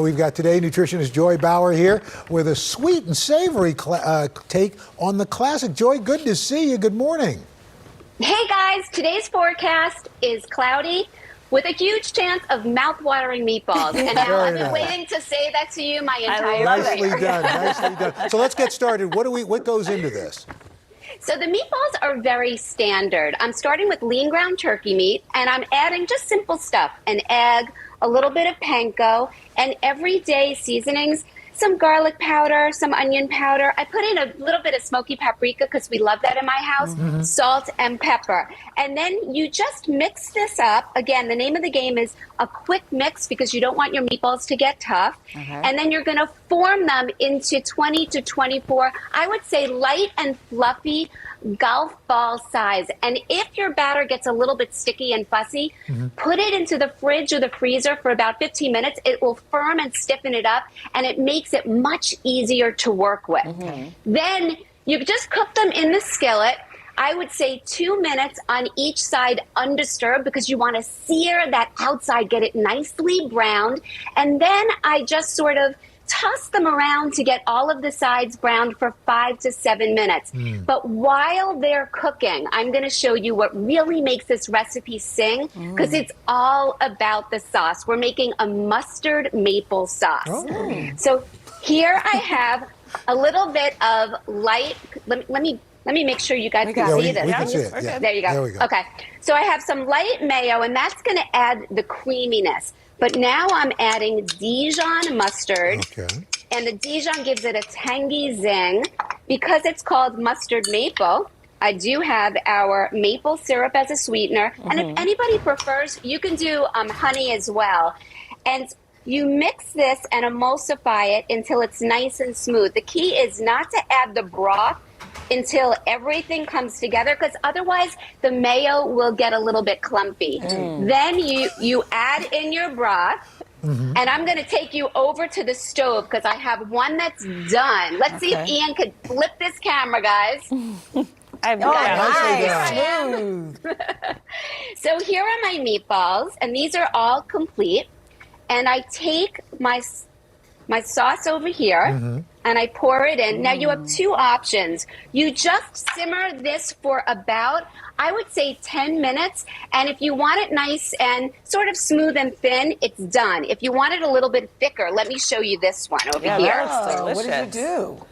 We've got today nutritionist Joy Bauer here with a sweet and savory take on the classic. Joy, good to see you. Good morning. Hey guys, today's forecast is cloudy with a huge chance of mouth-watering meatballs. And now I've been waiting to say that to you my entire Nicely career. done. Nicely done. So let's get started. What goes into this? So the meatballs are very standard. I'm starting with lean ground turkey meat, and I'm adding just simple stuff: an egg, a little bit of panko, and everyday seasonings, some garlic powder, some onion powder. I put in a little bit of smoky paprika because we love that in my house, salt and pepper. And then you just mix this up. Again, the name of the game is a quick mix because you don't want your meatballs to get tough. And then you're going to form them into 20 to 24, I would say light and fluffy golf ball size. And if your batter gets a little bit sticky and fussy, put it into the fridge or the freezer for about 15 minutes. It will firm and stiffen it up, and it makes it much easier to work with. Then you just cook them in the skillet. I would say 2 minutes on each side undisturbed because you want to sear that outside, get it nicely browned. And then I just sort of toss them around to get all of the sides browned for 5 to 7 minutes. But while they're cooking, I'm going to show you what really makes this recipe sing, because it's all about the sauce. We're making a mustard maple sauce. So here I have a little bit of light. Let me make sure you guys can see this. We can see it. Yeah. There you go. There we go. Okay. So I have some light mayo, and that's going to add the creaminess. But now I'm adding Dijon mustard. And the Dijon gives it a tangy zing. Because it's called mustard maple, I do have our maple syrup as a sweetener. And if anybody prefers, you can do honey as well. And you mix this and emulsify it until it's nice and smooth. The key is not to add the broth until everything comes together, because otherwise the mayo will get a little bit clumpy. Then you add in your broth, and I'm going to take you over to the stove because I have one that's done. Let's see if Ian could flip this camera, guys. Smooth. So here are my meatballs, and these are all complete. And I take my sauce over here, and I pour it in. Now you have two options. You just simmer this for about, I would say, 10 minutes. And if you want it nice and sort of smooth and thin, it's done. If you want it a little bit thicker, let me show you this one over here. What did you do?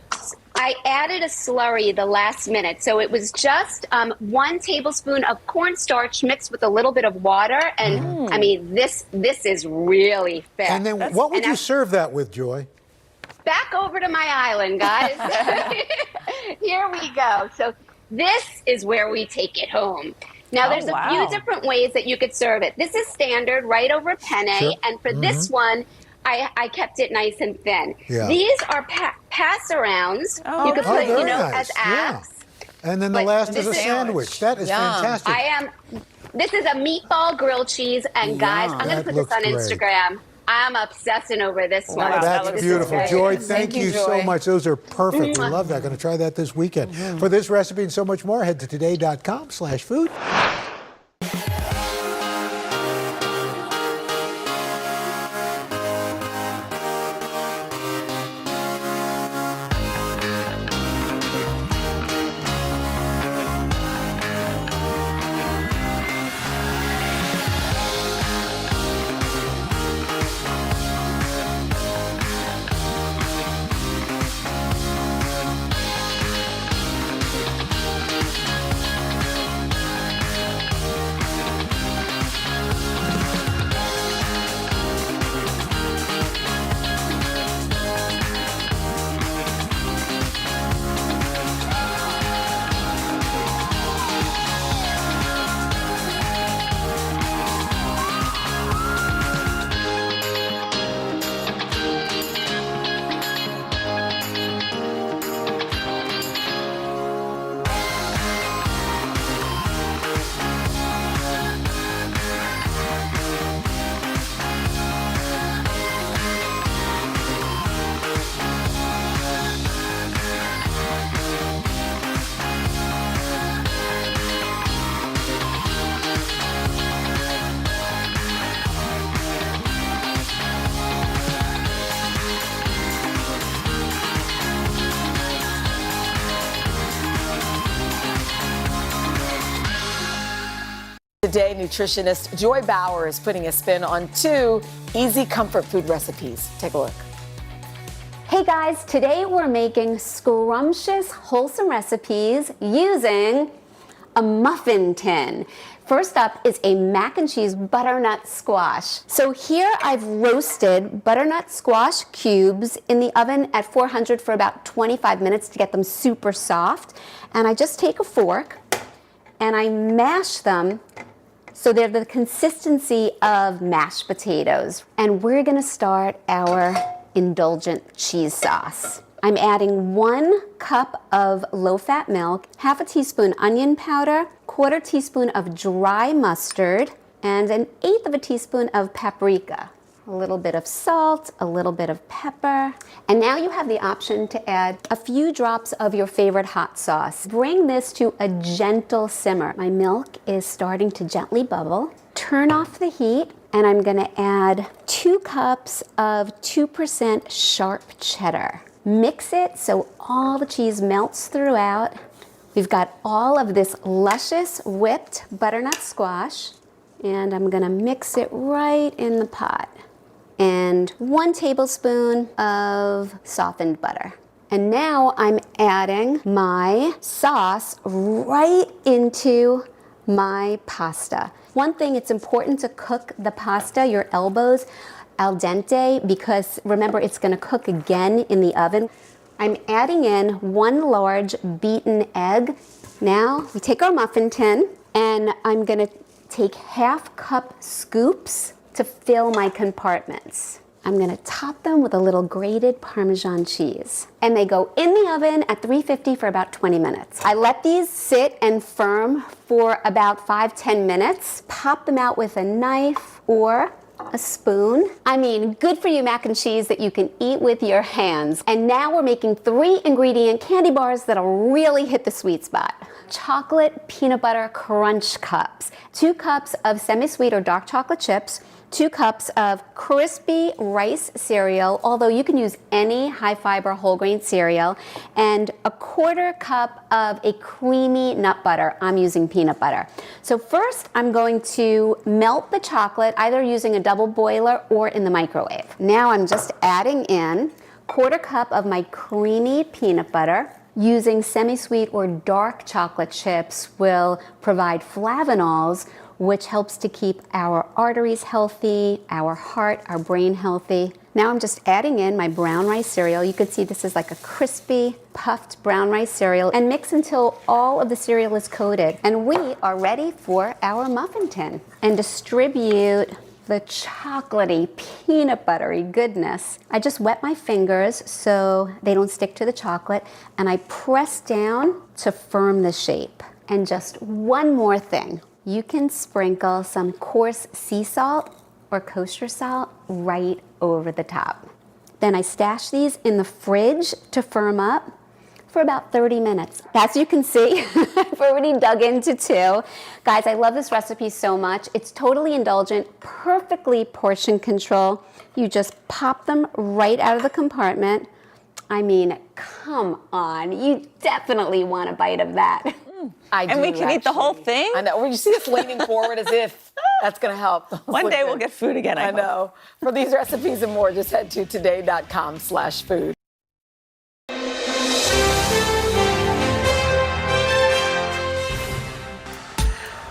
I added a slurry the last minute. So it was just 1 tablespoon of cornstarch mixed with a little bit of water. And I mean, this is really thick. And then what would you serve that with, Joy? Back over to my island, guys. Here we go. So this is where we take it home. Now, there's a few different ways that you could serve it. This is standard, right over penne. Sure. And for this one, I kept it nice and thin. Yeah. These are pass-arounds. You could put, very as nice. apps. And then the But last this is a is- sandwich. That is fantastic. This is a meatball grilled cheese. And guys, I'm going to That put this on looks great. Instagram. I'm obsessing over this one. That's This is beautiful. great. Joy, thank you so much. Those are perfect. We Mwah. love that. Going to try that this weekend. For this recipe and so much more, head to today.com/food. Today, nutritionist Joy Bauer is putting a spin on 2 easy comfort food recipes. Take a look. Hey guys, today we're making scrumptious, wholesome recipes using a muffin tin. First up is a mac and cheese butternut squash. So here I've roasted butternut squash cubes in the oven at 400 for about 25 minutes to get them super soft. And I just take a fork and I mash them so they're the consistency of mashed potatoes. And we're gonna start our indulgent cheese sauce. I'm adding 1 cup of low-fat milk, half a teaspoon onion powder, quarter teaspoon of dry mustard, and 1/8 of a teaspoon of paprika. A little bit of salt, a little bit of pepper. And now you have the option to add a few drops of your favorite hot sauce. Bring this to a gentle simmer. My milk is starting to gently bubble. Turn off the heat, and I'm gonna add 2 cups of 2% sharp cheddar. Mix it so all the cheese melts throughout. We've got all of this luscious whipped butternut squash, and I'm gonna mix it right in the pot. And 1 tablespoon of softened butter. And now I'm adding my sauce right into my pasta. One thing, it's important to cook the pasta, your elbows, al dente, because remember, it's gonna cook again in the oven. I'm adding in 1 large beaten egg. Now we take our muffin tin, and I'm gonna take 1/2 cup scoops to fill my compartments. I'm gonna top them with a little grated Parmesan cheese. And they go in the oven at 350 for about 20 minutes. I let these sit and firm for about 5-10 minutes. Pop them out with a knife or a spoon. I mean, good for you mac and cheese that you can eat with your hands. And now we're making 3 ingredient candy bars that'll really hit the sweet spot. chocolate peanut butter crunch cups. 2 cups of semi-sweet or dark chocolate chips, 2 cups of crispy rice cereal, although you can use any high-fiber whole grain cereal, and a 1/4 cup of a creamy nut butter. I'm using peanut butter. So first, I'm going to melt the chocolate, either using a double boiler or in the microwave. Now I'm just adding in 1/4 cup of my creamy peanut butter. Using semi-sweet or dark chocolate chips will provide flavanols, which helps to keep our arteries healthy, our heart, our brain healthy. Now I'm just adding in my brown rice cereal. You can see this is like a crispy, puffed brown rice cereal, and mix until all of the cereal is coated. And we are ready for our muffin tin. And distribute the chocolatey, peanut buttery goodness. I just wet my fingers so they don't stick to the chocolate, and I press down to firm the shape. And just one more thing. You can sprinkle some coarse sea salt or kosher salt right over the top. Then I stash these in the fridge to firm up for about 30 minutes. As you can see, I've already dug into 2. Guys, I love this recipe so much. It's totally indulgent, perfectly portion control. You just pop them right out of the compartment. I mean, come on, you definitely want a bite of that. And we can eat the whole thing? I know. Well, you see us leaning forward as if that's going to help. One day we'll get food again, I hope. know. For these recipes and more, just head to today.com/food.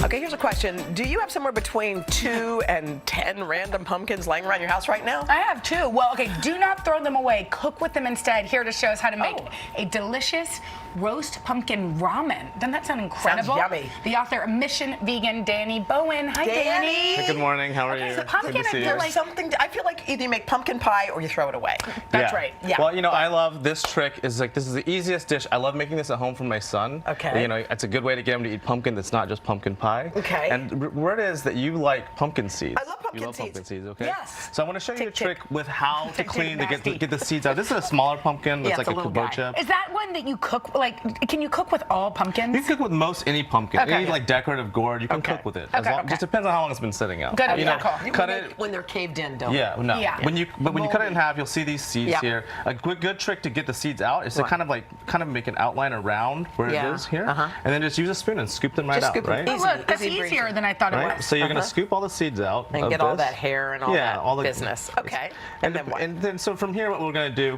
Okay, here's a question. Do you have somewhere between 2 and 10 random pumpkins laying around your house right now? I have 2. Well, okay, do not throw them away. Cook with them instead. Here to show us how to make a delicious roast pumpkin ramen. Doesn't that sound incredible? Sounds yummy. The author of Mission Vegan, Danny Bowen. Hi, Danny. Hey, good morning. How are you? So pumpkin, Good to see I feel you. like something. I feel like either you make pumpkin pie or you throw it away. That's right. Yeah. Well, you know, I love this trick. Is like this is the easiest dish. I love making this at home for my son. Okay. You know, it's a good way to get him to eat pumpkin that's not just pumpkin pie. Okay. And word is that you like pumpkin seeds. I love pumpkin you love seeds. pumpkin seeds. Okay. Yes. So I want to show you a trick with how to Tick, clean tick, to get the seeds out. This is a smaller pumpkin. That's like a kabocha. Is that one that you cook? Like, can you cook with all pumpkins? You can cook with most any pumpkin. Okay. Any like decorative gourd, you can cook with it. Okay, Just depends on how long it's been sitting out. Good. You know, Cool. cut it. When they're caved in, don't Yeah, no. Yeah. When you cut it in half, you'll see these seeds here. A good trick to get the seeds out is to kind of make an outline around where it is here, and then just use a spoon and scoop them right out. Right? Oh, look, that's easier than I thought it was. So you're gonna scoop all the seeds out and of get all this. that hair and all that all the business. Okay. And then so from here, what we're gonna do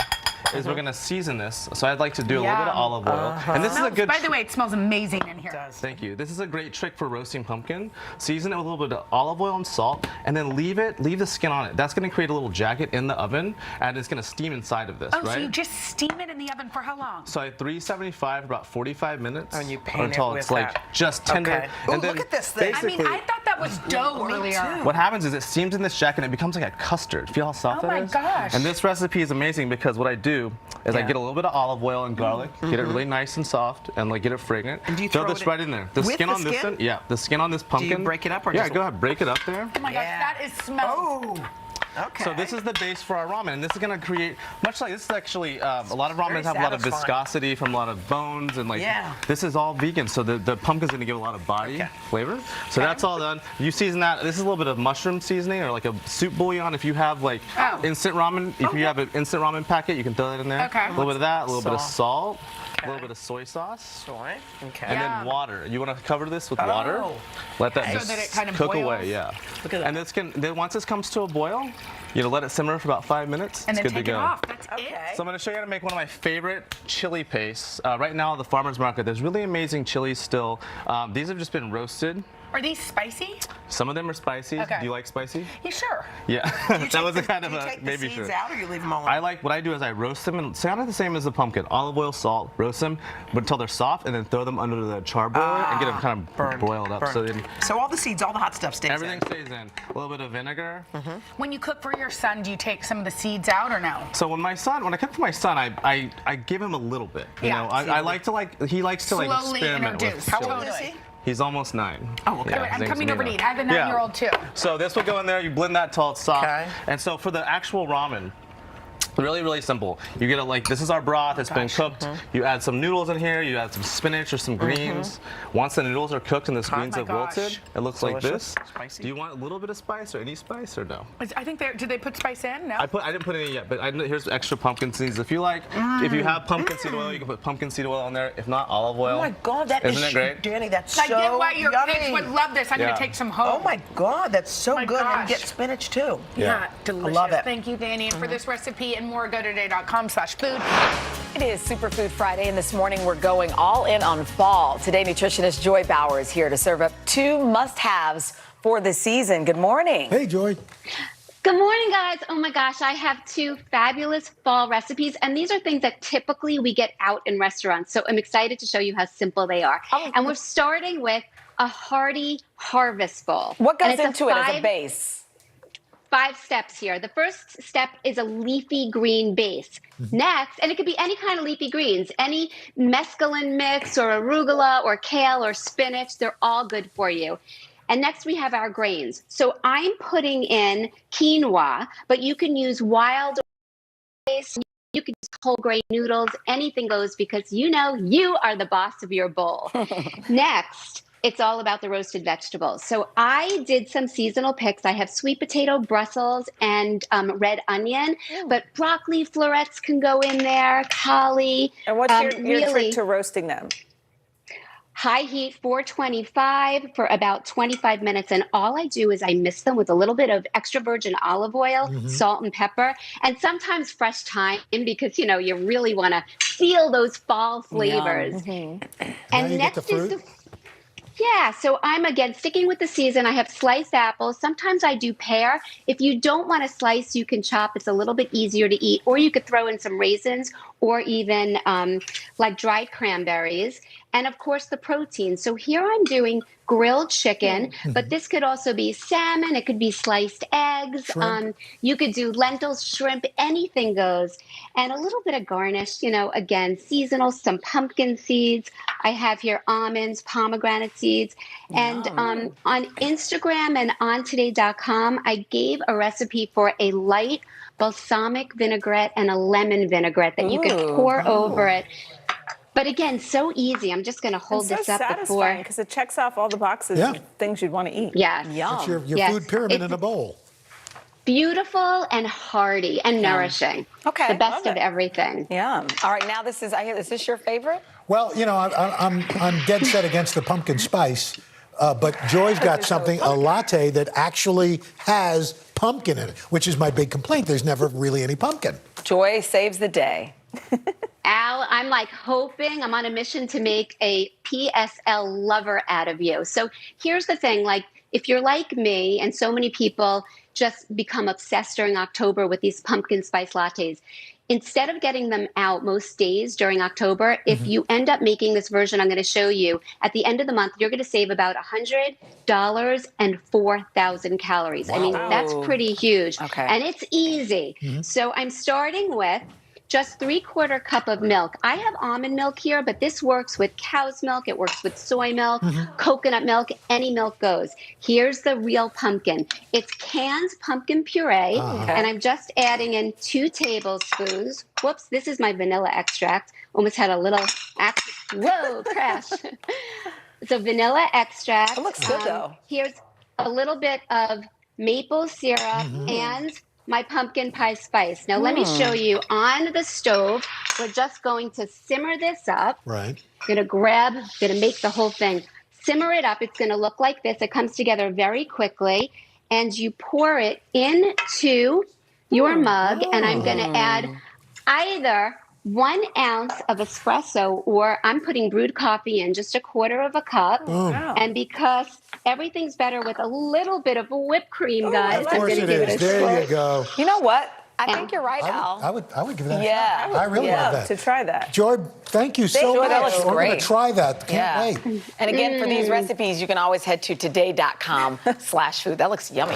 is we're gonna season this. So I'd like to do a little bit of olive oil, and this is a good. By the way, it smells amazing in here. Thank you. This is a great trick for roasting pumpkin. Season it with a little bit of olive oil and salt, and then leave the skin on it. That's going to create a little jacket in the oven, and it's going to steam inside of this, Oh, right? so you just steam it in the oven for how long? So at 375 for about 45 minutes. And you paint until it with it's like that. just tender. Okay. And Ooh, then look at this thing. I mean, I thought that was dough earlier. what happens is it steams in this jacket and it becomes like a custard. Feel how soft Oh that my is? gosh. And this recipe is amazing because what I do is I get a little bit of olive oil and garlic, get it really nice and soft, and like get it fragrant. And do you throw throw this it right in there. The with skin the on this skin? one, the skin on this pumpkin. Do you break it up or yeah, just? go ahead, break it up there. Oh my gosh, that is smells. Okay. So this is the base for our ramen, and this is going to create, much like this is actually, a lot of ramens have a lot of satisfying. viscosity from a lot of bones, and like this is all vegan, so the pumpkin's going to give a lot of body flavor. So that's all done. You season that. This is a little bit of mushroom seasoning or like a soup bouillon. If you have like instant ramen, if you have an instant ramen packet, you can throw that in there. Okay. A little bit of that, a little bit of salt. A little bit of soy sauce. Soy. Okay. And then water. You want to cover this with water. Let that So just that it kind of cook boils? away. Yeah. Look at that. And then once this comes to a boil, you let it simmer for about 5 minutes. And it's then good take to it go. off. That's it. So I'm going to show you how to make one of my favorite chili pastes. Right now at the farmer's market, there's really amazing chilies still. These have just been roasted. Are these spicy? Some of them are spicy. Okay. Do you like spicy? You sure? Yeah. That was a kind of Do you a take maybe the seeds sure. out or you leave them all? What I do is I roast them and sound the same as the pumpkin. Olive oil, salt, roast them until they're soft, and then throw them under the charbroiler and get them kind of boiled up. Burned. So all the seeds, all the hot stuff stays Everything in. stays in. A little bit of vinegar. When you cook for your son, do you take some of the seeds out or no? So when I cook for my son, I give him a little bit. You know, I like to he likes to like Slowly experiment introduce. with How chili. old is he? He's almost 9. Oh, okay. I'm coming over to eat. I have a 9-year-old too. So this will go in there. You blend that till it's soft. And so for the actual ramen, Really, really simple. You get this is our broth, it's been cooked. You add some noodles in here, you add some spinach or some greens. Once the noodles are cooked and the greens have wilted, it looks like this. Spicy. Do you want a little bit of spice or any spice or no? I think did they put spice in? No. I didn't put any yet, but here's extra pumpkin seeds. If you like, if you have pumpkin seed oil, you can put pumpkin seed oil in there. If not, olive oil. Oh my God, that Isn't it great? Danny, that's I so get why your yummy. kids would love this. I'm Yeah. gonna take some home. Oh my God, that's so My good. And gosh. get spinach too. Yeah, delicious. I love it. Thank you, Danny. And for this recipe and more, go to today.com/food. It is Superfood Friday, and this morning we're going all in on fall. Today, nutritionist Joy Bauer is here to serve up 2 must-haves for the season. Good morning. Hey, Joy. Good morning, guys. Oh my gosh, I have 2 fabulous fall recipes, and these are things that typically we get out in restaurants. So I'm excited to show you how simple they are. And we're starting with a hearty harvest bowl. What And goes it's into it as a base? 5 steps here. The first step is a leafy green base. Next, and it could be any kind of leafy greens, any mesclun mix or arugula or kale or spinach, they're all good for you. And next we have our grains. So I'm putting in quinoa, but you can use wild rice, you can use whole grain noodles, anything goes because you know you are the boss of your bowl. Next, it's all about the roasted vegetables. So I did some seasonal picks. I have sweet potato, Brussels, and red onion. But broccoli florets can go in there, cauli. And what's your really trick to roasting them? high heat, 425 for about 25 minutes. And all I do is I mix them with a little bit of extra virgin olive oil, salt and pepper, and sometimes fresh thyme because, you know, you really want to feel those fall flavors. And next is the yeah, so I'm, again, sticking with the season. I have sliced apples. Sometimes I do pear. If you don't want to slice, you can chop. It's a little bit easier to eat. Or you could throw in some raisins or even like dried cranberries. And, of course, the protein. So here I'm doing grilled chicken, but this could also be salmon. It could be sliced eggs. You could do lentils, shrimp, anything goes. And a little bit of garnish, you know, again, seasonal, some pumpkin seeds. I have here almonds, pomegranate seeds. And on Instagram and on today.com, I gave a recipe for a light balsamic vinaigrette and a lemon vinaigrette that you can pour over it. But again, so easy. I'm just going to hold this up before. Because it checks off all the boxes of things you'd want to eat. Yes. It's your food pyramid in a bowl. Beautiful and hearty and nourishing. Okay. The best of everything. Yum. All right, now this is, is this your favorite? Well, you know, I'm dead set against the pumpkin spice, but Joy's got something, a latte that actually has pumpkin in it, which is my big complaint. There's never really any pumpkin. Joy saves the day. Al, I'm like hoping, I'm on a mission to make a PSL lover out of you. So here's the thing, like if you're like me and so many people just become obsessed during October with these pumpkin spice lattes, instead of getting them out most days during October, if you end up making this version I'm going to show you, at the end of the month, you're going to save about $100 and 4,000 calories. Wow. I mean, that's pretty huge. Okay. And it's easy. So I'm starting with just 3/4 cup of milk. I have almond milk here, but this works with cow's milk. It works with soy milk, coconut milk, any milk goes. Here's the real pumpkin. It's canned pumpkin puree, and I'm just adding in 2 tablespoons. Whoops, this is my vanilla extract. Almost had a little, whoa, crash. So vanilla extract. It looks good though. Here's a little bit of maple syrup and my pumpkin pie spice. Now let me show you on the stove. We're just going to simmer this up. Right. Gonna make the whole thing. Simmer it up. It's gonna look like this. It comes together very quickly. And you pour it into your mug. And I'm gonna add either 1 ounce of espresso, or I'm putting brewed coffee in, just 1/4 cup. And because everything's better with a little bit of whipped cream, guys, Of course it is. There you go. You know what? I think you're right, Al. I would give that a Yeah. shot. I really love that. To try that. Joy, thank you so much. That looks We're going great. to try that. Can't wait. And again, for these recipes, you can always head to today.com/food. That looks yummy.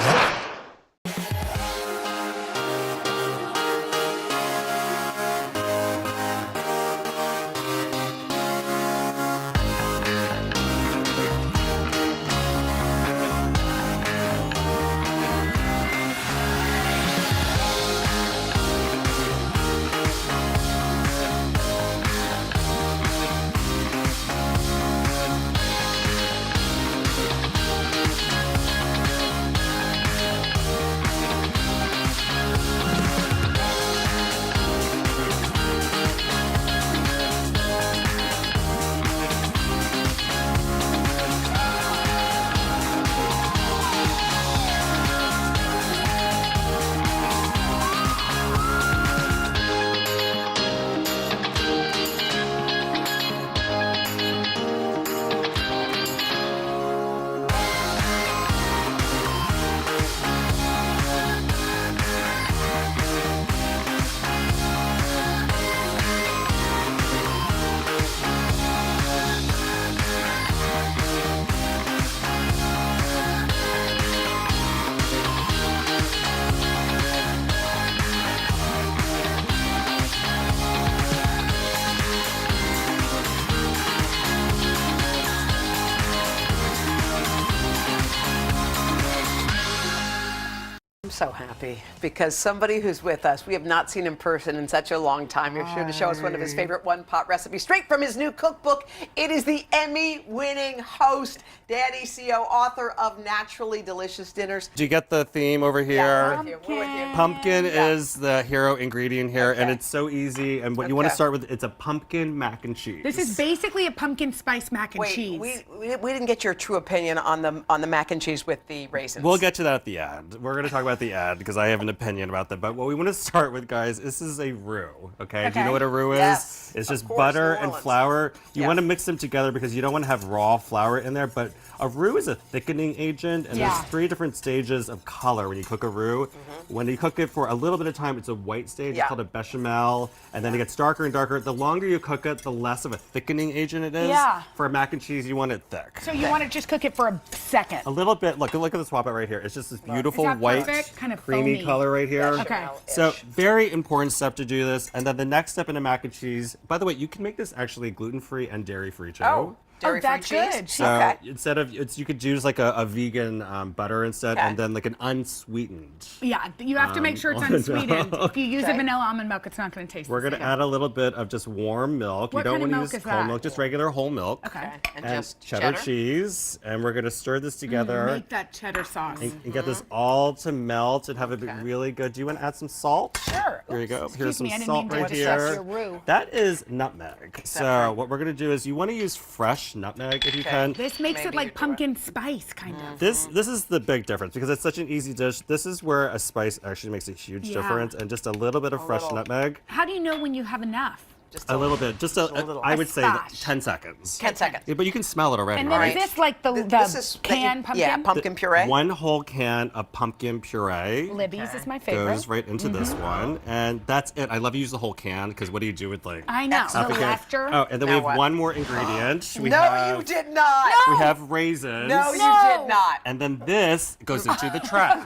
I'm so happy because somebody who's with us, we have not seen in person in such a long time. You're sure to show us one of his favorite one-pot recipes straight from his new cookbook. It is the Emmy-winning host, Danny CO, author of Naturally Delicious Dinners. Do you get the theme over here? Yeah, we're with you. Pumpkin is the hero ingredient here, and it's so easy. And what you want to start with, it's a pumpkin mac and cheese. This is basically a pumpkin spice mac and cheese. We didn't get your true opinion on the mac and cheese with the raisins. We'll get to that at the end. We're going to talk about the end because I have an opinion about that. But what we want to start with, guys, this is a roux. Okay? Do you know what a roux is? Yes, It's of just course, butter New and Orleans. flour. You Yes. want to mix them together because you don't want to have raw flour in there. But a roux is a thickening agent, and there's 3 different stages of color when you cook a roux. When you cook it for a little bit of time, it's a white stage. It's called a bechamel, and then it gets darker and darker. The longer you cook it, the less of a thickening agent it is. Yeah. For a mac and cheese, you want it thick. So you want to just cook it for a second. A little bit. Look at the swap out right here. It's just this beautiful Is that white, perfect? Kind of creamy foamy. color right here. Okay. So very important step to do this. And then the next step in a mac and cheese. By the way, you can make this actually gluten-free and dairy-free too. Oh, dairy-free that's cheese? good. So instead of you could use like a vegan butter instead, and then like an unsweetened. Yeah, you have to make sure it's almond unsweetened. milk. If you use a vanilla almond milk, it's not going to taste We're the gonna same. add a little bit of just warm milk. What You don't kind of want to milk use is cold that? milk, just regular whole milk. Okay. And just cheddar cheddar? cheese, and we're gonna stir this together. Make that cheddar sauce. And get this all to melt and have it be really good. Do you want to add some salt? Sure. Here you go. Excuse Here's some me, I didn't salt mean to right disrupt here. your roux. That is nutmeg. So what we're gonna do is you want to use fresh nutmeg if you can. This makes it like pumpkin spice, kind of. This is the big difference because it's such an easy dish. This is where a spice actually makes a huge Yeah. difference, and just a little bit of fresh nutmeg. How do you know when you have enough? A little bit, just a little. I A would say splash. 10 seconds. 10 seconds. Yeah, but you can smell it already, And then right? is this like the This is canned pumpkin? Yeah, pumpkin puree. One whole can of pumpkin puree. Libby's is my favorite. Goes right into this one, and that's it. I love to use the whole can because what do you do with like? I know. half The a can? lefter. Oh, and then Now we have what? one more ingredient. We No, have, you did not. We have raisins. No, you did not. And then this goes into the trash.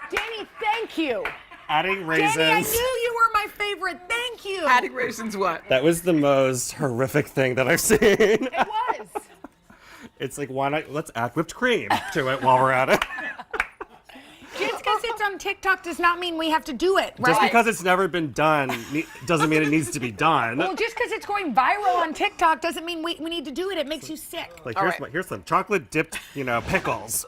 Danny, thank you. Adding raisins. Danny, I knew you were my favorite. Thank you. Adding raisins what? That was the most horrific thing that I've seen. It was. It's like, why not? Let's add whipped cream to it while we're at it. Just because it's on TikTok does not mean we have to do it, right? Just because it's never been done doesn't mean it needs to be done. Well, just because it's going viral on TikTok doesn't mean we need to do it. It makes you sick. Like here's some chocolate dipped, pickles.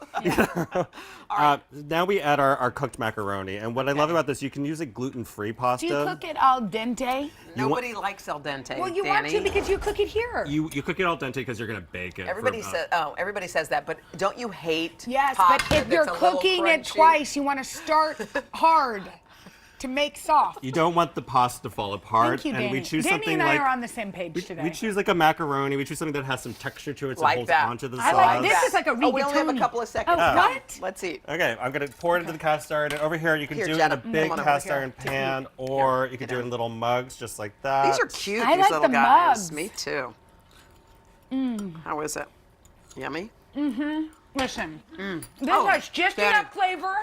Now we add our cooked macaroni, and what I love about this, you can use a gluten-free pasta. Do you cook it al dente? Nobody likes al dente. Well, you Danny. want to because you cook it here. You cook it al dente because you're gonna bake it. Everybody says that, but don't you hate? Yes, pasta but if you're that's a little cooking it crunchy? twice, you want to start hard to make soft. You don't want the pasta to fall apart, Thank you, Danny. and we choose Danny something and I like are on the same page today. we choose like a macaroni. We choose something that has some texture to it, so it Like holds that. onto the I sauce. like this. Is like a rigatoni. We only have a couple of seconds. Oh, what? Let's eat. Okay, I'm gonna pour it into the cast iron, and over here you can Here, do it Jenna, in a big come on over cast here. iron pan, or you can do it in little mugs, just like that. These are cute. I these like little the guys. mugs. Me too. How is it? Yummy. Listen, this Oh, has just Danny. enough flavor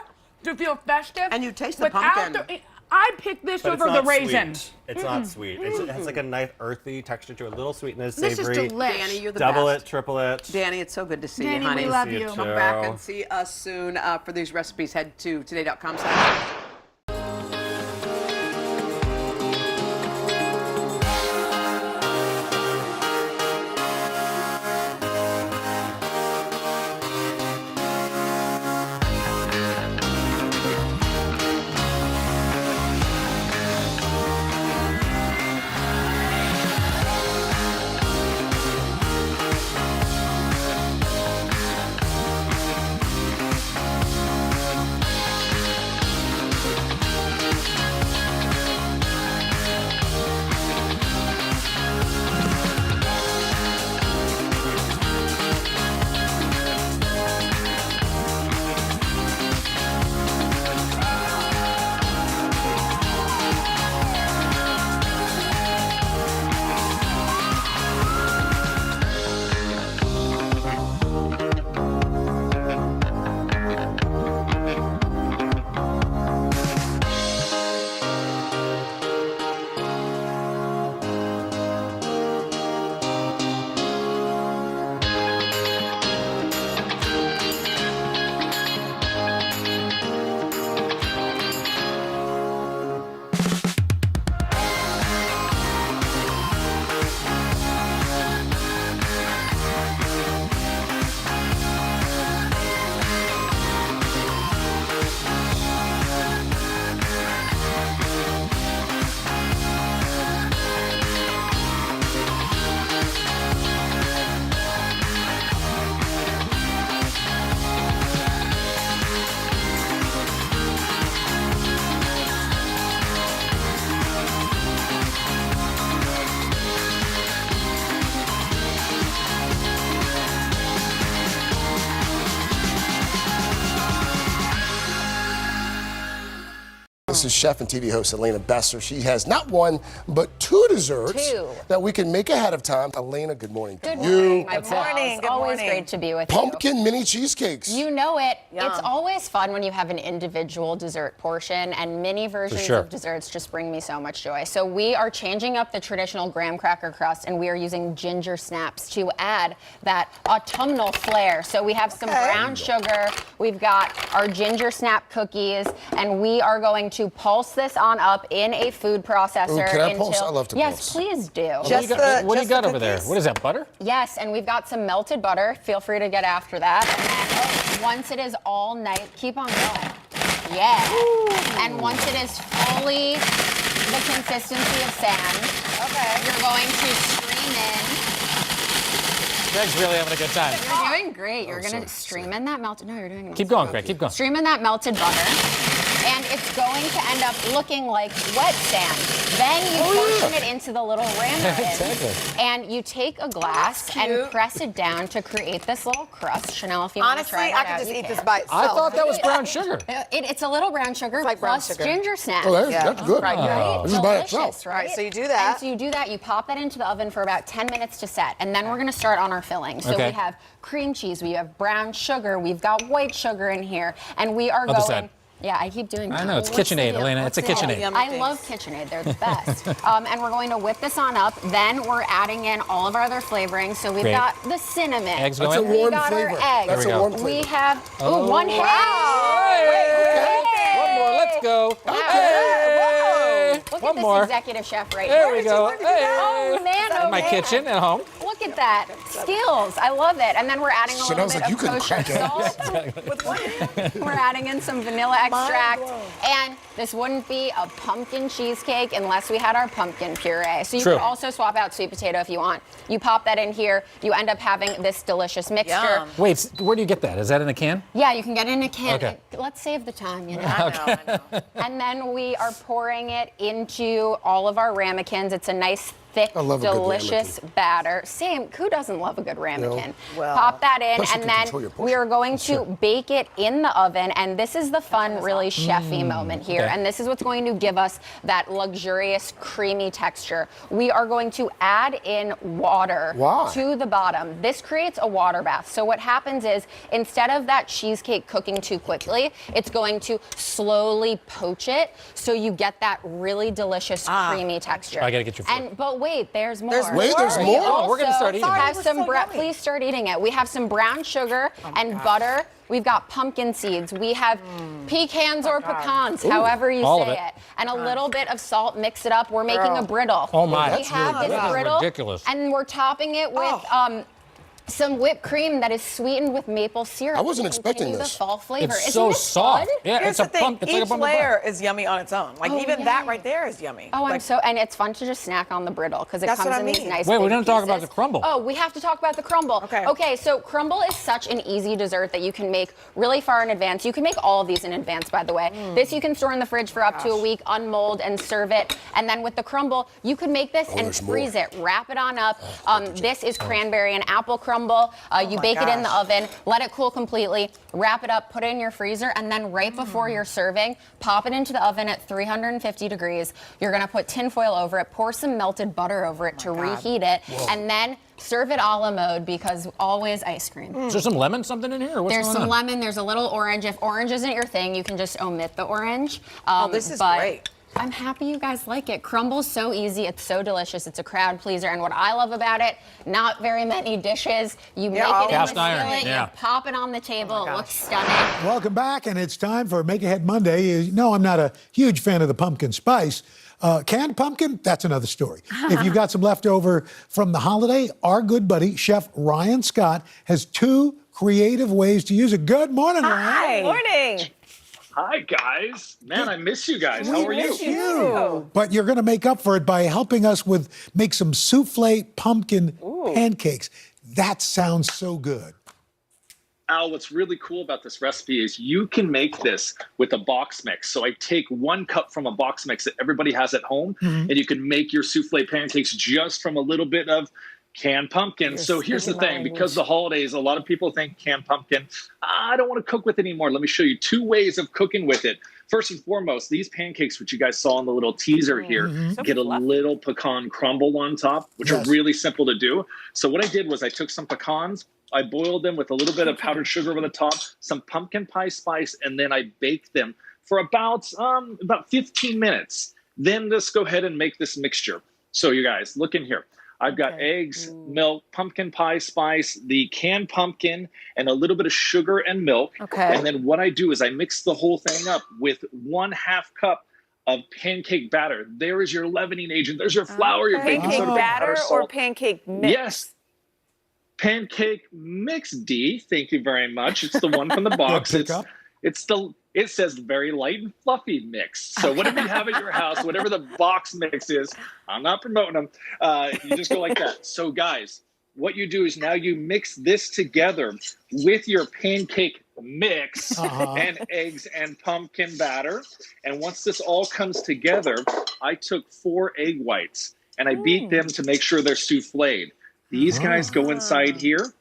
to feel festive. And you taste the without pumpkin. I picked this But it's over the not raisin. sweet. It's not sweet. It has like a nice earthy texture to it, a little sweetness, This is savory. delicious. Danny, you're the Double best. it, triple it. Danny, it's so good to see Danny, you, honey. we love See you you. too. Come back and see us soon. For these recipes, head to today.com/. This is chef and TV host Elena Besser. She has not one, but two desserts that we can make ahead of time. Elena, good morning to Good you. morning, my pals. Good Always morning. great to be with Pumpkin mini cheesecakes. you. You know it. Yum. It's always fun when you have an individual dessert portion, and mini versions sure. of desserts just bring me so much joy. So we are changing up the traditional graham cracker crust, and we are using ginger snaps to add that autumnal flair. So we have some brown sugar, we've got our ginger snap cookies, and we are going to pulse this on up in a food processor. Ooh, can I until, pulse? I love to yes, pulse. please do. What do you got over there? What is that, butter? Yes, and we've got some melted butter. Feel free to get after that. And then once it is all nice, keep on going. Yeah. And once it is fully the consistency of sand, you're going to stream in. Greg's really having a good time. You're doing great. You're going to stream in that melted. No, you're doing Keep going, Greg. Keep going. Stream in that melted butter. And it's going to end up looking like wet sand. Then you portion it into the little ramekins. And you take a glass and press it down to create this little crust. Chanel, if you want to try Honestly, that I out, could just you eat can. this by itself. I thought that was brown sugar. It's a little brown sugar like brown plus sugar. ginger snaps. Oh, that's good. Right? This is by Delicious, itself. right? Right, so you do that. And so you do that, you pop that into the oven for about 10 minutes to set, and then we're gonna start on our filling. So Okay. we have cream cheese, we have brown sugar, we've got white sugar in here, and we are Other going. side. Yeah, I keep doing that. I know, it's KitchenAid, Elena. It's a KitchenAid. I love KitchenAid. They're the best. And we're going to whip this on up. Then we're adding in all of our other flavorings. So we've Great. got the cinnamon. Eggs That's a going? We warm got flavor. our eggs. That's There a we warm go. flavor. We have Oh, one One more, let's go. Wow. Hey. Look One at this more. executive chef right There here. we go. Oh man, In my kitchen at home. Look at that. Skills. I love it. And then we're adding a little Chanel's bit like, you of couldn't kosher crack it. salt. We're adding in some vanilla extract. And this wouldn't be a pumpkin cheesecake unless we had our pumpkin puree. So you True. could also swap out sweet potato if you want. You pop that in here. You end up having this delicious mixture. Yum. Wait, where do you get that? Is that in a can? Yeah, you can get it in a can. Okay. Let's save the time, you know. I know. And then we are pouring it into all of our ramekins. It's a nice, thick, I love a good delicious batter. Same. Who doesn't love a good ramekin? Well, Pop that in, plus you and can control your then we portion. are going to bake it in the oven. And this is the fun, really chefy moment here. okay. And this is what's going to give us that luxurious, creamy texture. We are going to add in water Why? to the bottom. This creates a water bath. So what happens is, instead of that cheesecake cooking too quickly, it's going to slowly poach it, so you get that really delicious creamy texture. I gotta get your food. But wait, there's more. Wait, there's more? Oh, we're gonna start eating. Have some please start eating it. We have some brown sugar and butter. We've got pumpkin seeds. We have pecans or pecans, however you All of say it. it. And a little bit of salt. Mix it up. We're making a brittle. Oh, my. We That's have really this good. brittle, Ridiculous. and we're topping it with some whipped cream that is sweetened with maple syrup. I wasn't to expecting continue this. The fall flavor. It's Isn't so this soft. fun? Yeah, Here's it's a the thing. pump. It's like a Each pumpkin layer is yummy on its own. Like Oh, even yeah. that right there is yummy. Oh, I'm Like, so, and it's fun to just snack on the brittle because it That's comes what I in these mean. nice Wait, we big didn't talk about pieces. the crumble. Oh, we have to talk about the crumble. Okay. So crumble is such an easy dessert that you can make really far in advance. You can make all of these in advance, by the way. This you can store in the fridge for up to a week, unmold, and serve it. And then with the crumble, you could make this and there's freeze it. Wrap it on up. This is cranberry and apple crumble. You my bake it in the gosh. oven, let it cool completely, wrap it up, put it in your freezer, and then right before you're serving, pop it into the oven at 350 degrees. You're gonna put tin foil over it, pour some melted butter over it to reheat it, and then serve it a la mode because always ice cream. Is there some lemon something in here? Or what's There's going some on? lemon, there's a little orange. If orange isn't your thing, you can just omit the orange. this is but great. I'm happy you guys like it. Crumble's so easy, it's so delicious, it's a crowd pleaser. And what I love about it, not very many dishes. You make it in the Cast iron, skillet, yeah. you pop it on the table, it looks stunning. Welcome back, and it's time for Make Ahead Monday. You know, I'm not a huge fan of the pumpkin spice. Canned pumpkin, that's another story. If you've got some leftover from the holiday, our good buddy, Chef Ryan Scott, has 2 creative ways to use it. Good morning, Ryan. Hi. Morning. Hi, guys. Man, I miss you guys. How are you? Miss you. But you're going to make up for it by helping us make some souffle pumpkin pancakes. That sounds so good. Al, what's really cool about this recipe is you can make this with a box mix. So I take 1 cup from a box mix that everybody has at home, and you can make your souffle pancakes just from a little bit of canned pumpkin. So here's the thing, because the holidays, a lot of people think canned pumpkin, I don't want to cook with it anymore. Let me show you 2 ways of cooking with it. First and foremost, these pancakes, which you guys saw in the little teaser here, get a little pecan crumble on top, which are really simple to do. So what I did was I took some pecans, I boiled them with a little bit of powdered sugar over the top, some pumpkin pie spice, and then I baked them for about 15 minutes. Then let's go ahead and make this mixture. So you guys, look in here. I've got eggs, milk, pumpkin pie spice, the canned pumpkin, and a little bit of sugar and milk. And then what I do is I mix the whole thing up with 1/2 cup of pancake batter. There is your leavening agent. There's your flour, your baking Pancake soda, batter powder or salt. pancake mix? Yes. Pancake mix, D. Thank you very much. It's the one from the box. It says very light and fluffy mix. So whatever you have at your house, whatever the box mix is, I'm not promoting them. You just go like that. So guys, what you do is now you mix this together with your pancake mix and eggs and pumpkin batter. And once this all comes together, I took 4 egg whites and I beat them to make sure they're souffled. These guys go inside here.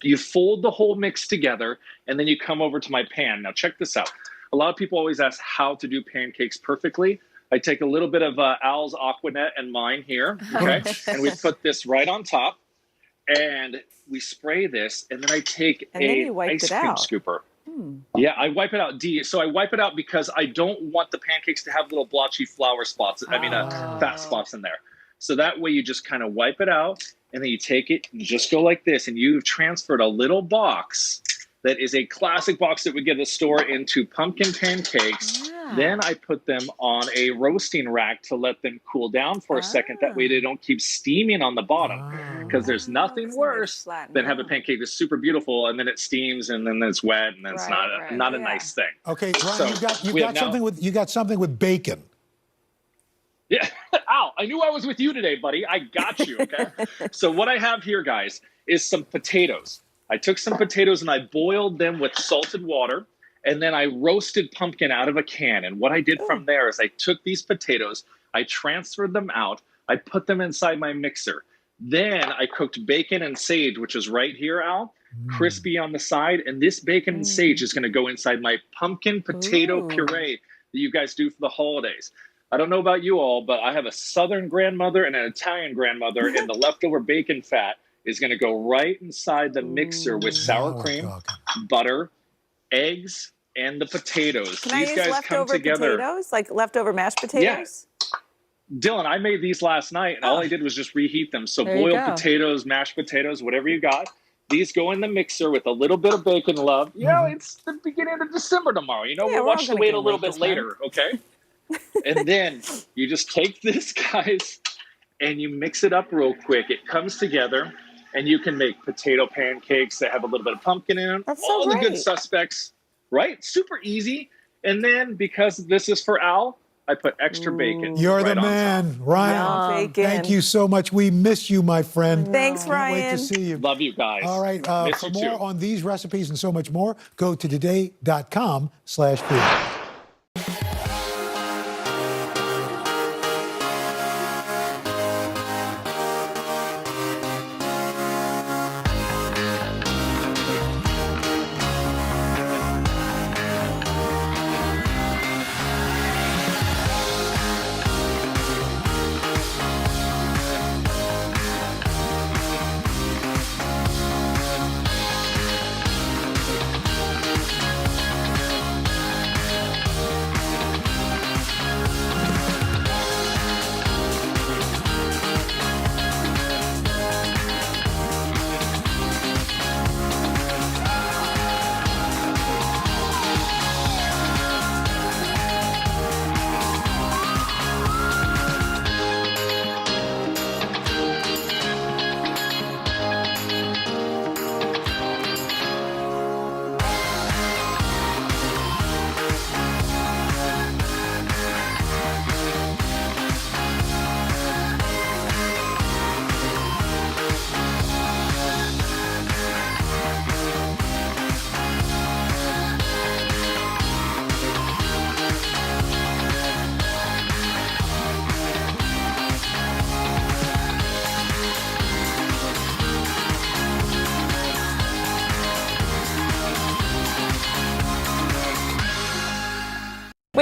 You fold the whole mix together, and then you come over to my pan. Now, check this out. A lot of people always ask how to do pancakes perfectly. I take a little bit of Al's Aquanet and mine here, okay? And we put this right on top, and we spray this, and then I take a ice cream scooper. Yeah, I wipe it out, D. So I wipe it out because I don't want the pancakes to have little blotchy flour spots, fat spots in there. So that way you just kind of wipe it out, and then you take it and just go like this, and you've transferred a little box that is a classic box that we get at the store into pumpkin pancakes. Then I put them on a roasting rack to let them cool down for a second. That way they don't keep steaming on the bottom, because there's nothing worse than have a pancake that's super beautiful and then it steams and then it's wet and then it's not a nice thing. Okay, Brian, So you got something with bacon. Yeah, Al, I knew I was with you today, buddy. I got you, okay? So what I have here, guys, is some potatoes. I took some potatoes and I boiled them with salted water, and then I roasted pumpkin out of a can. And what I did from there is I took these potatoes, I transferred them out, I put them inside my mixer. Then I cooked bacon and sage, which is right here, Al, crispy on the side. And this bacon and sage is going to go inside my pumpkin potato puree that you guys do for the holidays. I don't know about you all, but I have a Southern grandmother and an Italian grandmother, and the leftover bacon fat is going to go right inside the mixer with sour cream, butter, eggs, and the potatoes. Can These I use guys come leftover together. potatoes, like leftover mashed potatoes? Dylan, I made these last night, and all I did was just reheat them. So There you boiled go. potatoes, mashed potatoes, whatever you got. These go in the mixer with a little bit of bacon, love. You know, it's the beginning of December tomorrow. You know, Yeah, we'll we're all watch the gonna wait gain a little weight bit this month. later, okay? And then you just take this, guys, and you mix it up real quick. It comes together, and you can make potato pancakes that have a little bit of pumpkin in them. That's so all the good great. suspects, right? Super easy. And then because this is for Al, I put extra bacon. You're right the on man, top. Ryan. Bacon. Thank you so much. We miss you, my friend. Thanks, Can't wait Ryan. to see you. Love you guys. All right. Miss For you more too. on these recipes and so much more, go to today.com/food.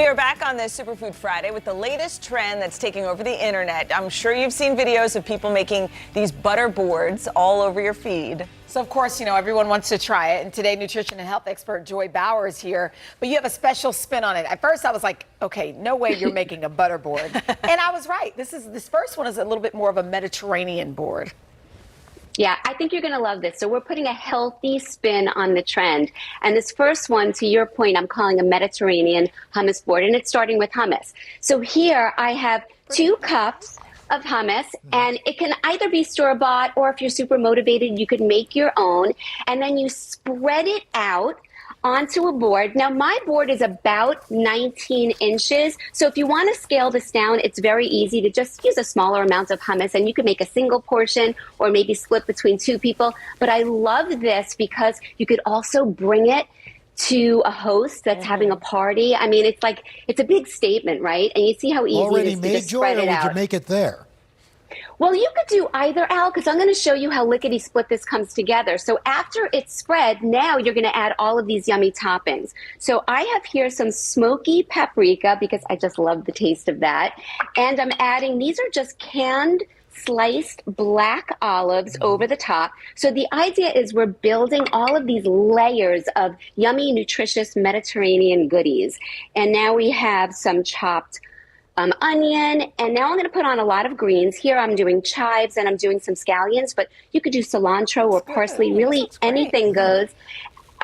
We are back on this Superfood Friday with the latest trend that's taking over the internet. I'm sure you've seen videos of people making these butter boards all over your feed. So, of course, everyone wants to try it. And today, nutrition and health expert Joy Bauer is here. But you have a special spin on it. At first, I was like, okay, no way you're making a butter board. And I was right. This first one is a little bit more of a Mediterranean board. Yeah, I think you're going to love this. So we're putting a healthy spin on the trend. And this first one, to your point, I'm calling a Mediterranean hummus board, and it's starting with hummus. So here I have 2 cups of hummus, and it can either be store-bought, or if you're super motivated, you could make your own. And then you spread it out onto a board. Now, my board is about 19 inches. So if you want to scale this down, it's very easy to just use a smaller amount of hummus, and you can make a single portion or maybe split between 2 people. But I love this because you could also bring it to a host that's having a party. I mean, it's a big statement, right? And you see how easy Already it is to made, just Joy, spread or it would out. you make it there? Well, you could do either, Al, because I'm going to show you how lickety-split this comes together. So after it's spread, now you're going to add all of these yummy toppings. So I have here some smoky paprika, because I just love the taste of that. And I'm adding, these are just canned sliced black olives over the top. So the idea is we're building all of these layers of yummy, nutritious Mediterranean goodies. And now we have some chopped onion, and now I'm going to put on a lot of greens. Here I'm doing chives and I'm doing some scallions, but you could do cilantro or parsley. Really, anything goes.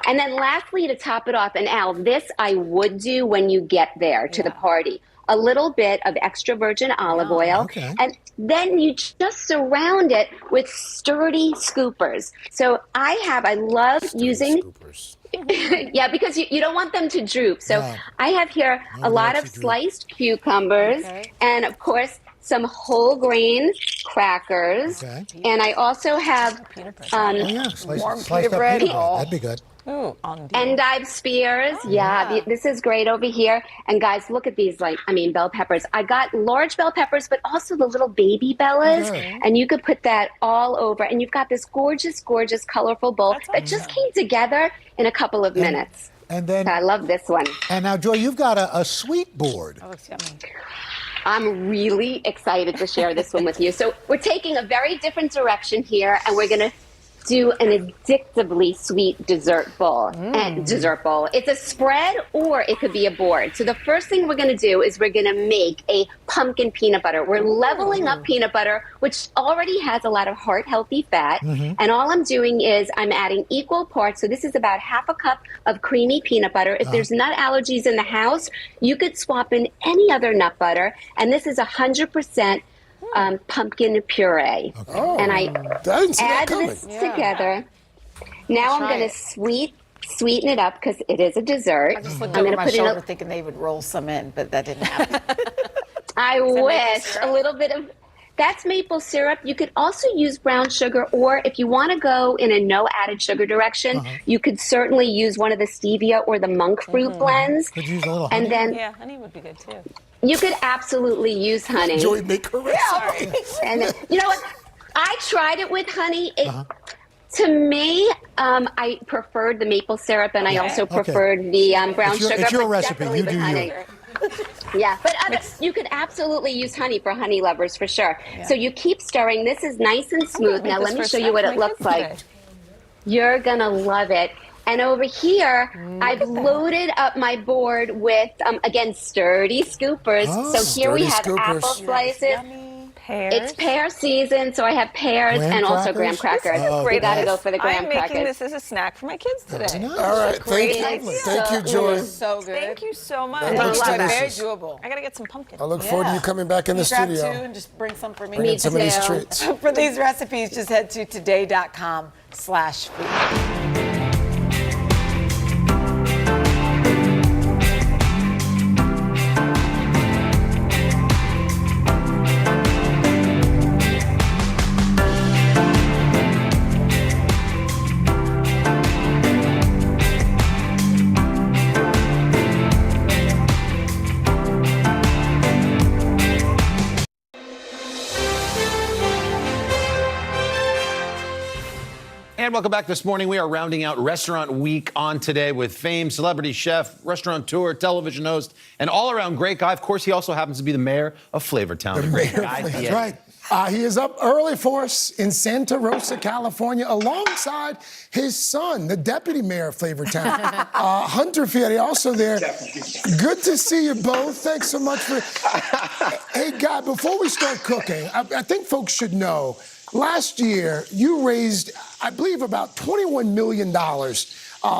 And then lastly, to top it off, and Al, this I would do when you get there to the party, a little bit of extra virgin olive oil. And then you just surround it with sturdy scoopers. So I love using yeah, because you don't want them to droop. So I have here a lot of sliced cucumbers and, of course, some whole grain crackers. And I also have warm Sliced pita bread. That'd be good. Ooh, Endive spears. This is great over here. And guys, look at these, bell peppers. I got large bell peppers, but also the little baby bellas. And you could put that all over. And you've got this gorgeous, gorgeous, colorful bowl that just came together in a couple of minutes. And then I love this one. And now, Joy, you've got a sweet board. That looks yummy. I'm really excited to share this one with you. So we're taking a very different direction here, and we're going to do an addictively sweet dessert bowl. And dessert bowl. It's a spread, or it could be a board. So the first thing we're going to do is we're going to make a pumpkin peanut butter. We're leveling up peanut butter, which already has a lot of heart-healthy fat. And all I'm doing is I'm adding equal parts. So this is about half a cup of creamy peanut butter. If there's nut allergies in the house, you could swap in any other nut butter. And this is 100% pumpkin puree. And I add this together. Now I'm going to sweeten it up because it is a dessert. I just looked I'm over going to my put shoulder in thinking they would roll some in, but that didn't happen. I wish a little bit of. That's maple syrup. You could also use brown sugar, or if you want to go in a no added sugar direction, you could certainly use one of the stevia or the monk fruit blends. Could you use a little honey? And then honey would be good too. you could absolutely use honey. Joy, make her recipe. And you know what? I tried it with honey. To me, I preferred the maple syrup, and I also preferred the brown sugar. It's your but recipe. definitely You with do honey. Yeah, but you could absolutely use honey for honey lovers for sure. So you keep stirring. This is nice and smooth. Now let me show you what it looks like. You're gonna love it. And over here, I've loaded up my board with, again, sturdy scoopers. So here we have apple slices. It's pear season, so I have pears and also graham crackers. We gotta go for the graham I'm crackers. making this as a snack for my kids today. All right, thank you, Joy. So good. Thank you so much. That looks Very delicious. doable. I gotta get some pumpkin. I look forward to you coming back in the Grab studio. 2 and just bring some for me. Bring in some of these treats. For these recipes, just head to today.com/food. And welcome back this morning. We are rounding out Restaurant Week on today with famed celebrity chef, restaurateur, television host, and all-around great guy. Of course, he also happens to be the mayor of Flavortown. The great guy. That's right. He is up early for us in Santa Rosa, California, alongside his son, the deputy mayor of Flavortown, Hunter Fieri, also there. Good to see you both. Thanks so much for. Hey, Guy, before we start cooking, I think folks should know. Last year, you raised, I believe, about $21 million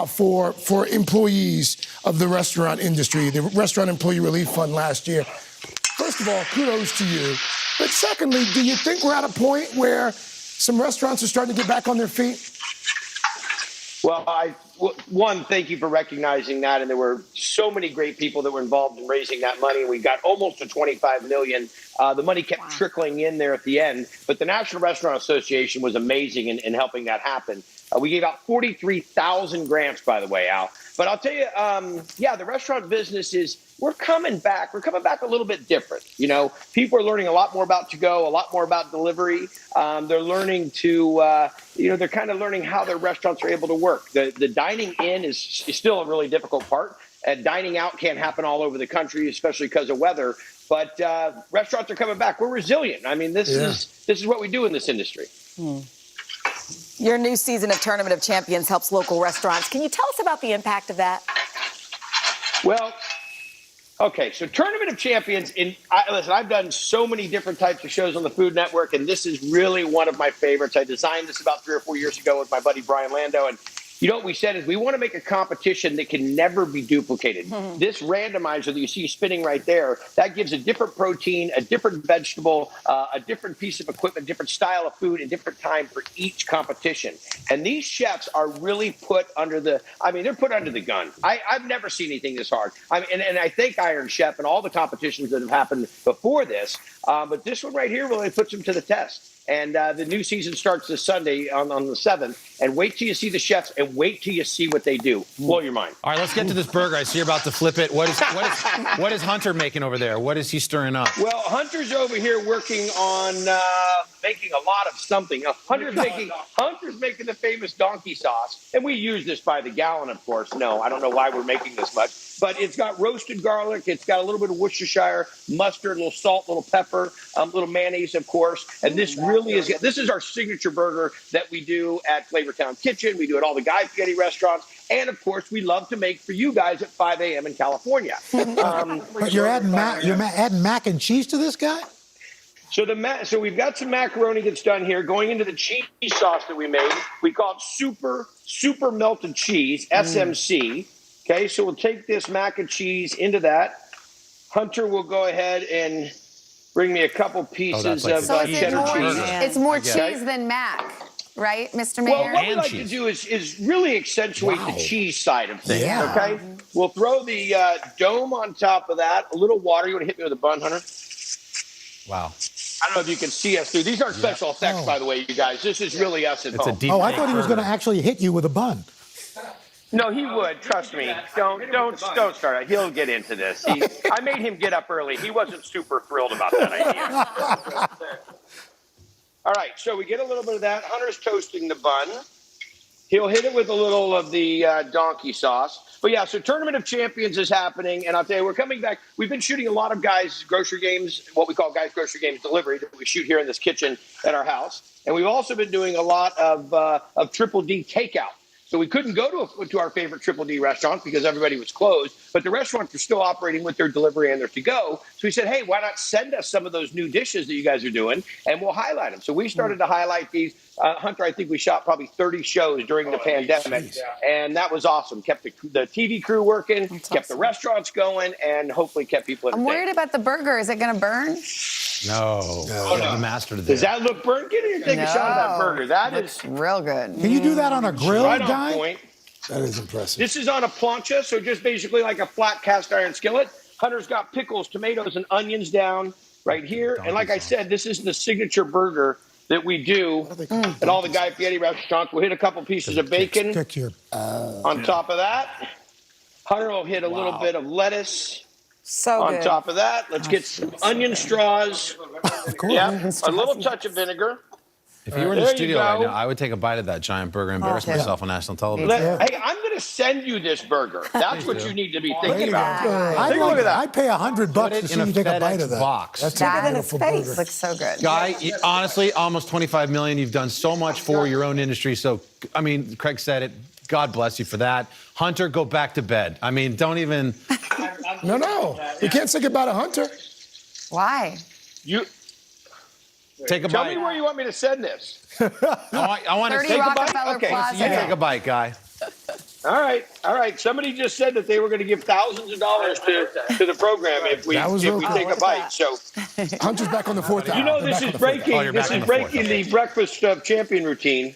for employees of the restaurant industry, the Restaurant Employee Relief Fund last year. First of all, kudos to you. But secondly, do you think we're at a point where some restaurants are starting to get back on their feet? Well, one, thank you for recognizing that. And there were so many great people that were involved in raising that money. We got almost to $25 million. The money kept trickling in there at the end. But the National Restaurant Association was amazing in helping that happen. We gave out 43,000 grants, by the way, Al. But I'll tell you, the restaurant business we're coming back. We're coming back a little bit different. You know, people are learning a lot more about to-go, a lot more about delivery. They're learning to, they're kind of learning how their restaurants are able to work. The dining in is still a really difficult part. Dining out can't happen all over the country, especially because of weather. But restaurants are coming back. We're resilient. I mean, this is what we do in this industry. Your new season of Tournament of Champions helps local restaurants. Can you tell us about the impact of that? Well, okay, so Tournament of Champions, listen, I've done so many different types of shows on the Food Network, and this is really one of my favorites. I designed this about 3 or 4 years ago with my buddy Brian Lando, and you know what we said is we want to make a competition that can never be duplicated. This randomizer that you see spinning right there, that gives a different protein, a different vegetable, a different piece of equipment, different style of food, and different time for each competition. And these chefs are really put under they're put under the gun. I've never seen anything this hard. And I thank Iron Chef and all the competitions that have happened before this, but this one right here really puts them to the test. And the new season starts this Sunday on the 7th. And wait till you see the chefs and wait till you see what they do. Blow your mind. All right, let's get to this burger. I see you're about to flip it. What is Hunter making over there? What is he stirring up? Well, Hunter's over here working on making a lot of something. Hunter's making the famous donkey sauce. And we use this by the gallon, of course. No, I don't know why we're making this much. But it's got roasted garlic. It's got a little bit of Worcestershire, mustard, a little salt, a little pepper, a little mayonnaise, of course. And this is our signature burger that we do at Flavortown Kitchen. We do at all the Guy Fieri restaurants. And, of course, we love to make for you guys at 5 a.m. in California. But you're adding mac and cheese to this guy? So we've got some macaroni that's done here going into the cheese sauce that we made. We call it super melted cheese, SMC. Okay, so we'll take this mac and cheese into that. Hunter will go ahead and bring me a couple pieces of cheddar cheese. It's more cheese than mac, right, Mr. Mayor? Well, what we like to do is really accentuate the cheese side of things, okay? We'll throw the dome on top of that, a little water. You want to hit me with a bun, Hunter? Wow. I don't know if you can see us through. These aren't special effects, by the way, you guys. This is really us at home. I thought he was going to actually hit you with a bun. No, he would. Trust me. Don't start. He'll get into this. I made him get up early. He wasn't super thrilled about that idea. All right, so we get a little bit of that. Hunter's toasting the bun. He'll hit it with a little of the donkey sauce. But yeah, so Tournament of Champions is happening, and I'll tell you, we're coming back. We've been shooting a lot of Guys Grocery Games, what we call Guys Grocery Games Delivery, that we shoot here in this kitchen at our house. And we've also been doing a lot of Triple D takeout. So we couldn't go to our favorite Triple D restaurants because everybody was closed, but the restaurants are still operating with their delivery and their to-go. So we said, hey, why not send us some of those new dishes that you guys are doing, and we'll highlight them. So we started to highlight these. Hunter, I think we shot probably 30 shows during the pandemic, and that was awesome. Kept the TV crew working, kept the restaurants going, and hopefully kept people entertained. I'm worried about the burger. Is it going to burn? No. The master Does that look burnt? Get in and take a shot of that burger. That looks real good. Can you do that on a grill, right on guy? point. That is impressive. This is on a plancha, so just basically like a flat cast iron skillet. Hunter's got pickles, tomatoes, and onions down right here. And like I said, this is the signature burger that we do at all the Guy Fieri restaurants. We'll hit a couple pieces of bacon on top of that. Hunter will hit a little bit of lettuce on top of that. Let's get some onion straws. Yeah, a little touch of vinegar. If you were in the There you studio right go. now, I would take a bite of that giant burger and embarrass myself on national television. Hey, I'm going to send you this burger. That's what you need to be thinking about. Take a look at that. I'd pay $100 to see you take a bite of that. Box. That's That a and his beautiful face burger. looks so good. Guy, honestly, almost 25 million. You've done so much for your own industry. So, I mean, Craig said it. God bless you for that. Hunter, go back to bed. I mean, don't even. No. We can't say goodbye to Hunter. Why? You take a Tell bite. me where you want me to send this. I want to 30 take a bite. Rockefeller Okay. Plaza. You take a bite, Guy. All right. Somebody just said that they were going to give thousands of dollars to the program if we That was real take a bite. So Hunter's back on the fourth hour. you know They're this back on is the fourth breaking. hour. This is breaking the breakfast champion routine.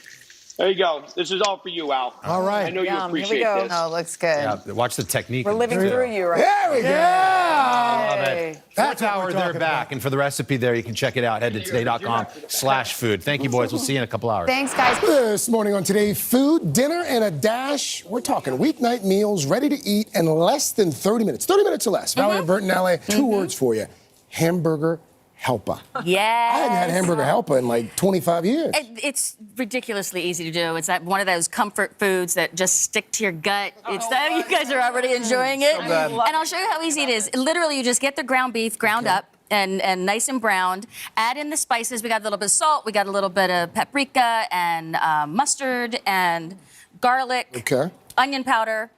There you go. This is all for you, Al. All right. I know you Yum. Here we appreciate go. this. Oh, looks good. Yeah, watch the technique. We're in living this, too. through you right There we go. Love it. That's Fourth what hour, we're they're talking back. And for the recipe there, you can check it out. Head to today.com/food. Thank you, boys. We'll see you in a couple hours. Thanks, guys. This morning on Today's Food, dinner and a dash. We're talking weeknight meals ready to eat in less than 30 minutes. 30 minutes or less. Valerie Burton, LA. Two words for you. Hamburger Helper. Yes. I hadn't had Hamburger Helper in like 25 years. It's ridiculously easy to do. It's one of those comfort foods that just stick to your gut. It's that you guys are already enjoying it. And I'll show you how easy it is. Literally, you just get the ground beef ground up and nice and browned. Add in the spices. We got a little bit of salt. We got a little bit of paprika and mustard and garlic. Okay. Onion powder.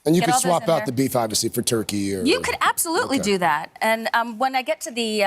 And you Get could all those swap in out there. the beef, obviously, for turkey or. You could absolutely Okay. do that. And when I get to the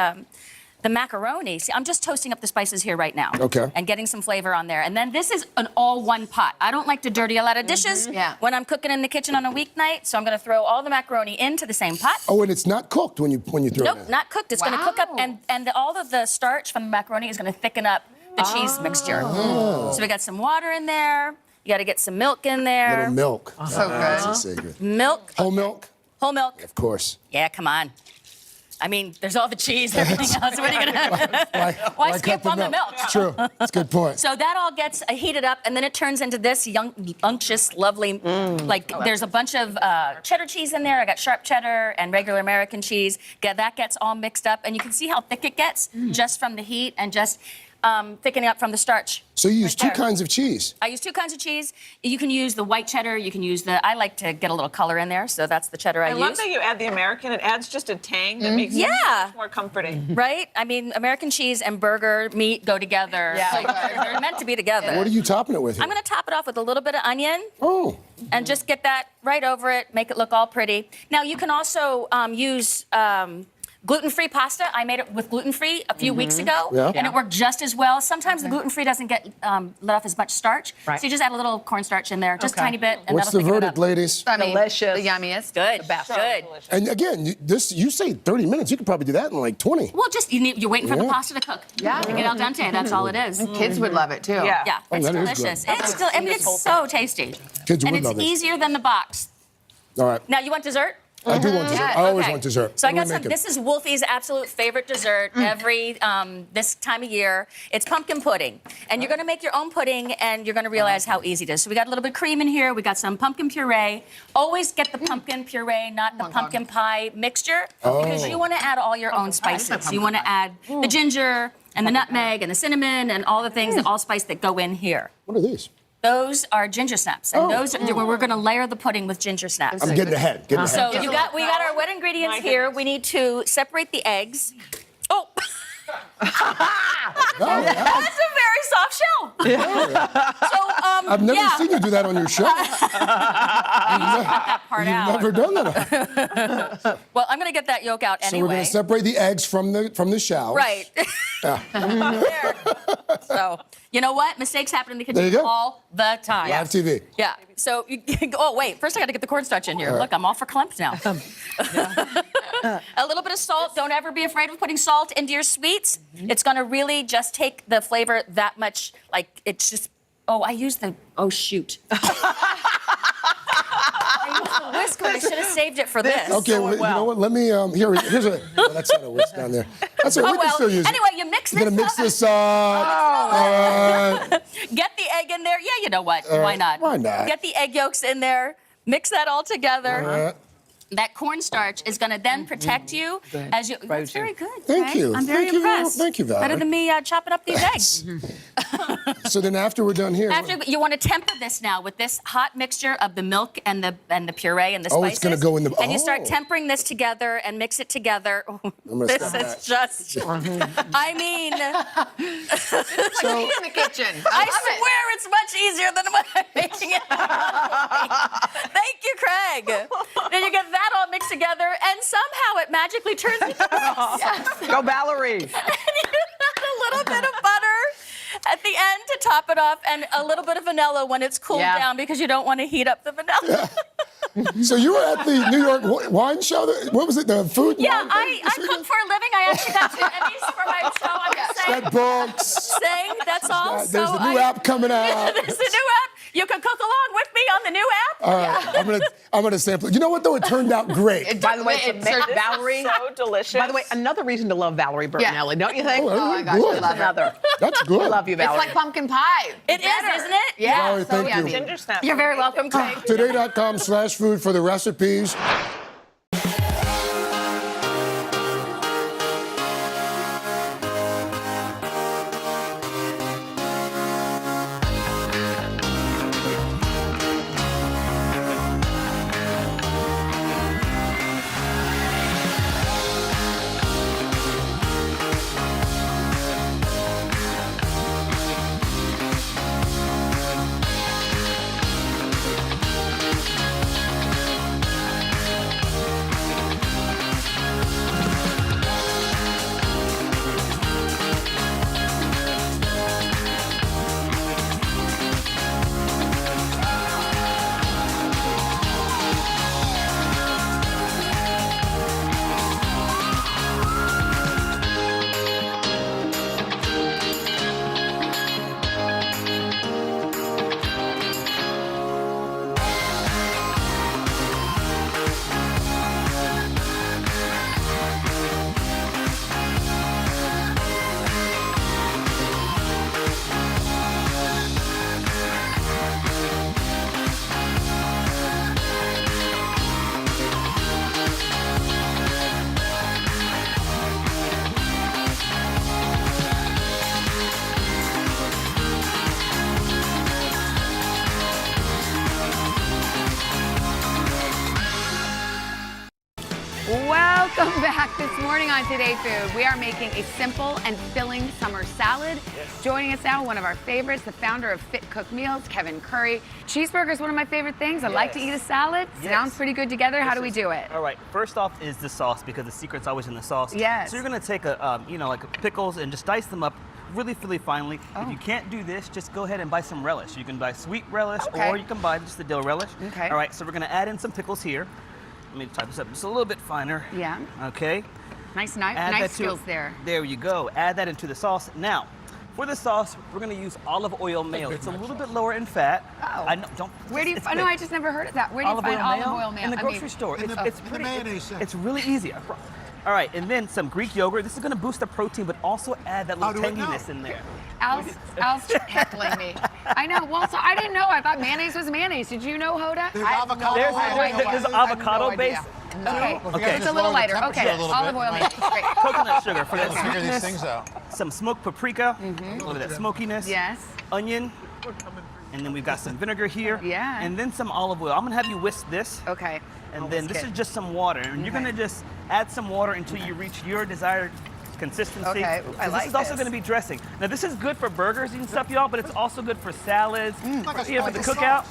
macaroni, see, I'm just toasting up the spices here right now. Okay. And getting some flavor on there. And then this is an all-one pot. I don't like to dirty a lot of dishes when I'm cooking in the kitchen on a weeknight, so I'm going to throw all the macaroni into the same pot. Oh, and it's not cooked when you throw it Nope, in. not cooked. It's going to cook up, and all of the starch from the macaroni is going to thicken up the cheese mixture. So we got some water in there. You got to get some milk in there. Little milk. So That's good. a secret. Milk. Whole milk? Whole milk. Of course. Yeah, come on. I mean, there's all the cheese, everything else. What are you gonna? Why skip on the milk? It's true. That's a good point. So that all gets heated up, and then it turns into this unctuous, lovely, there's a bunch of cheddar cheese in there. I got sharp cheddar and regular American cheese. That gets all mixed up, and you can see how thick it gets just from the heat and just thickening up from the starch. So you use right two there. kinds of cheese. I use two kinds of cheese. You can use the white cheddar. You can use I like to get a little color in there, so that's the cheddar I use. love that you add the American. It adds just a tang that makes it Yeah. much more comforting. Right? I mean, American cheese and burger meat go together. Yeah. Like, they're meant to be together. What are you topping it with? I'm going to top it off with a little bit of onion. Oh. And just get that right over it, make it look all pretty. Now, you can also use gluten-free pasta. I made it with gluten-free a few weeks ago, Yeah. and it worked just as well. Sometimes the gluten-free doesn't get let off as much starch, so you just add a little cornstarch in there, just a tiny bit, and What's the that'll thicken it verdict, up. ladies? I mean, Delicious. the yummiest. Good. The best. Good. And again, you say 30 minutes. You could probably do that in like 20. Well, just you're waiting for the Yeah. pasta to cook. Yeah. To get al dente. That's all it is. Kids would love it too. Yeah, Oh, it's that is good. delicious. It's still, I mean, it's so tasty. Kids and would it's love this. easier than the box. All right. Now, you want dessert? I do want dessert. I always want dessert. So I What are got we some. making? This is Wolfie's absolute favorite dessert every this time of year. It's pumpkin pudding, and you're going to make your own pudding, and you're going to realize how easy it is. So we got a little bit of cream in here. We got some pumpkin puree. Always get the pumpkin puree, not the pumpkin pie mixture, because you want to add all your own spices. You want to add the ginger and the nutmeg and the cinnamon and all the things, the allspice that go in here. What are these? Those are ginger snaps, and those are where we're going to layer the pudding with ginger snaps. I'm getting ahead. Getting So ahead. we got our wet ingredients here. We need to separate the eggs. Oh. That's a very soft shell. So I've never seen you do that on your show. You've never done that. Well, I'm going to get that yolk out So we're anyway. going to separate the eggs from the shells. Right. Yeah. There. So, you know what? Mistakes happen in the There you kitchen go. all the time. Live TV. Yeah. So, oh, wait. First, I got to get the cornstarch in here. All right. Look, I'm all for clumps now. A little bit of salt. Don't ever be afraid of putting salt into your sweets. It's going to really just take the flavor that much. Like, it's just, I used the, shoot. I used the whisk when I should have saved it for this. Okay, well, you know what? Let me, here's a, that's not a whisk down there. That's what we can still use. it. Anyway, you mix this You're going to mix this up. Get the egg in there. Yeah, you know what? Why not? Why not? Get the egg yolks in there. Mix that all together. that cornstarch is going to then protect you as you. That's very good. Thank Craig. you. I'm very Thank you. impressed. Thank you, Valerie. Better than me chopping up these eggs. So then after we're done here. After you want to temper this now with this hot mixture of the milk and the puree and the spices. Oh, it's gonna go in the. And you start tempering this together and mix it together. This is just. I mean. It's like in the kitchen. I swear it's much easier than what I'm making it. Thank you, Craig. Then you get that all mixed together, and somehow it magically turns into this. Yes. Go, Valerie. And you add a little bit of butter at the end to top it off, and a little bit of vanilla when it's cooled down because you don't want to heat up the vanilla. So you were at the New York wine show? What was it, the food? Yeah, wine I cook for a living. I actually got 2 Emmys for my show. I'm just saying. That books. Saying, that's all. There's a new app coming out. There's a new app. You can cook along with me on the new app. All right, I'm gonna sample it. You know what though? It turned out great. By the way, Valerie, so delicious. By the way, another reason to love Valerie Bertinelli, don't you think? Oh, my gosh, I love another. That's good. I love you, Valerie. It's like pumpkin pie. It is, isn't it? Yeah. Valerie, so thank you. yummy. Ginger snap. You're very welcome, Craig. Today.com/food for the recipes. Welcome back this morning on Today Food. We are making a simple and filling summer salad. Yes. Joining us now, one of our favorites, the founder of Fit Cook Meals, Kevin Curry. Cheeseburger is one of my favorite things. I like to eat a salad. Yes. Sounds pretty good together. How do we do it? All right. First off is the sauce, because the secret's always in the sauce. Yes. So you're gonna take a, like pickles and just dice them up really finely. Oh. If you can't do this, just go ahead and buy some relish. You can buy sweet relish, Okay. or you can buy just the dill relish. Okay. All right. So we're gonna add in some pickles here. Let me type this up just a little bit finer. Yeah. Okay. Nice Add skills there. There you go. Add that into the sauce. Now, for the sauce, we're going to use olive oil mayo. It's a little bit lower in fat. Oh. I know, don't. Where do you? I know. I just never heard of that. Where do you find olive oil mayo? In the grocery store. It's pretty. It's really easy. All right, and then some Greek yogurt. This is going to boost the protein, but also add that little tanginess in there. Al's heckling me. I know. Well, so I didn't know. I thought mayonnaise was mayonnaise. Did you know, Hoda? There's avocado base. Okay. It's a little lighter. Okay. Olive oil mayo. Great. Coconut sugar for that Figure these sweetness. Some smoked paprika. A little bit of that smokiness. Yes. Onion. And then we've got some vinegar here. Yeah. And then some olive oil. I'm gonna have you whisk this. Okay. And then this is just some water. And you're gonna just add some water until you reach your desired consistency. Okay, I like this is also this. going to be dressing. Now this is good for burgers and stuff, y'all, but it's also good for salads. For the cookout.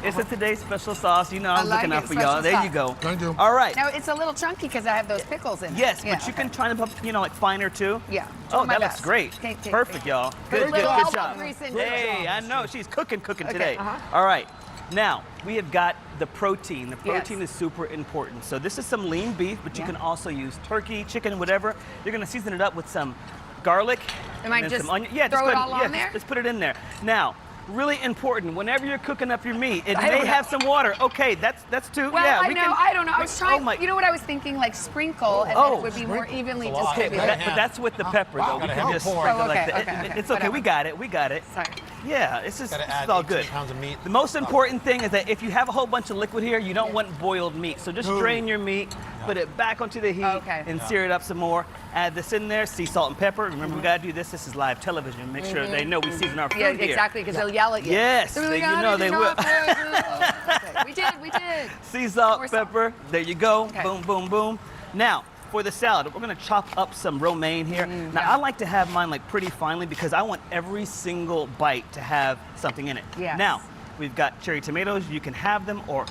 It's a today's special sauce. You know, I'm looking out for y'all. There you go. All right. Now it's a little chunky because I have those pickles in it. Yes, but you can try to, like finer too. Yeah. Oh, that looks great. Perfect, y'all. Good job. Hey, Hey, I know she's cooking today. Uh-huh. All right. Now, we have got the protein. The protein is super important. So this is some lean beef, but you can also use turkey, chicken, whatever. You're gonna season it up with some garlic. Am I and just some onion. throw it all on there? Just put it in there. Now, really important, whenever you're cooking up your meat, it may have some water. Okay, that's too, Well, yeah. I don't know. I was trying, you know what I was thinking? Like sprinkle, and then it would be more evenly distributed. Okay, but that's with the pepper, though. We can just sprinkle like that. It's okay, we got it. Sorry. Yeah, it's just Gotta this add is all 18 good. pounds of meat. The most important thing is that if you have a whole bunch of liquid here, you don't want boiled meat. So just drain your meat, put it back onto the heat, and sear it up some more. Add this in there, sea salt and pepper. Remember, we gotta do this. This is live television. Make sure they know we season our food Yeah, here. exactly, because they'll yell at you. Yes, They're like, you "Oh, know you they did will. not we did. Sea salt, pepper. There you go. Boom, boom, boom. Now, for the salad, we're gonna chop up some romaine here. Now, I like to have mine like pretty finely because I want every single bite to have something in it. Yes. Now, we've got cherry tomatoes. You can have them or,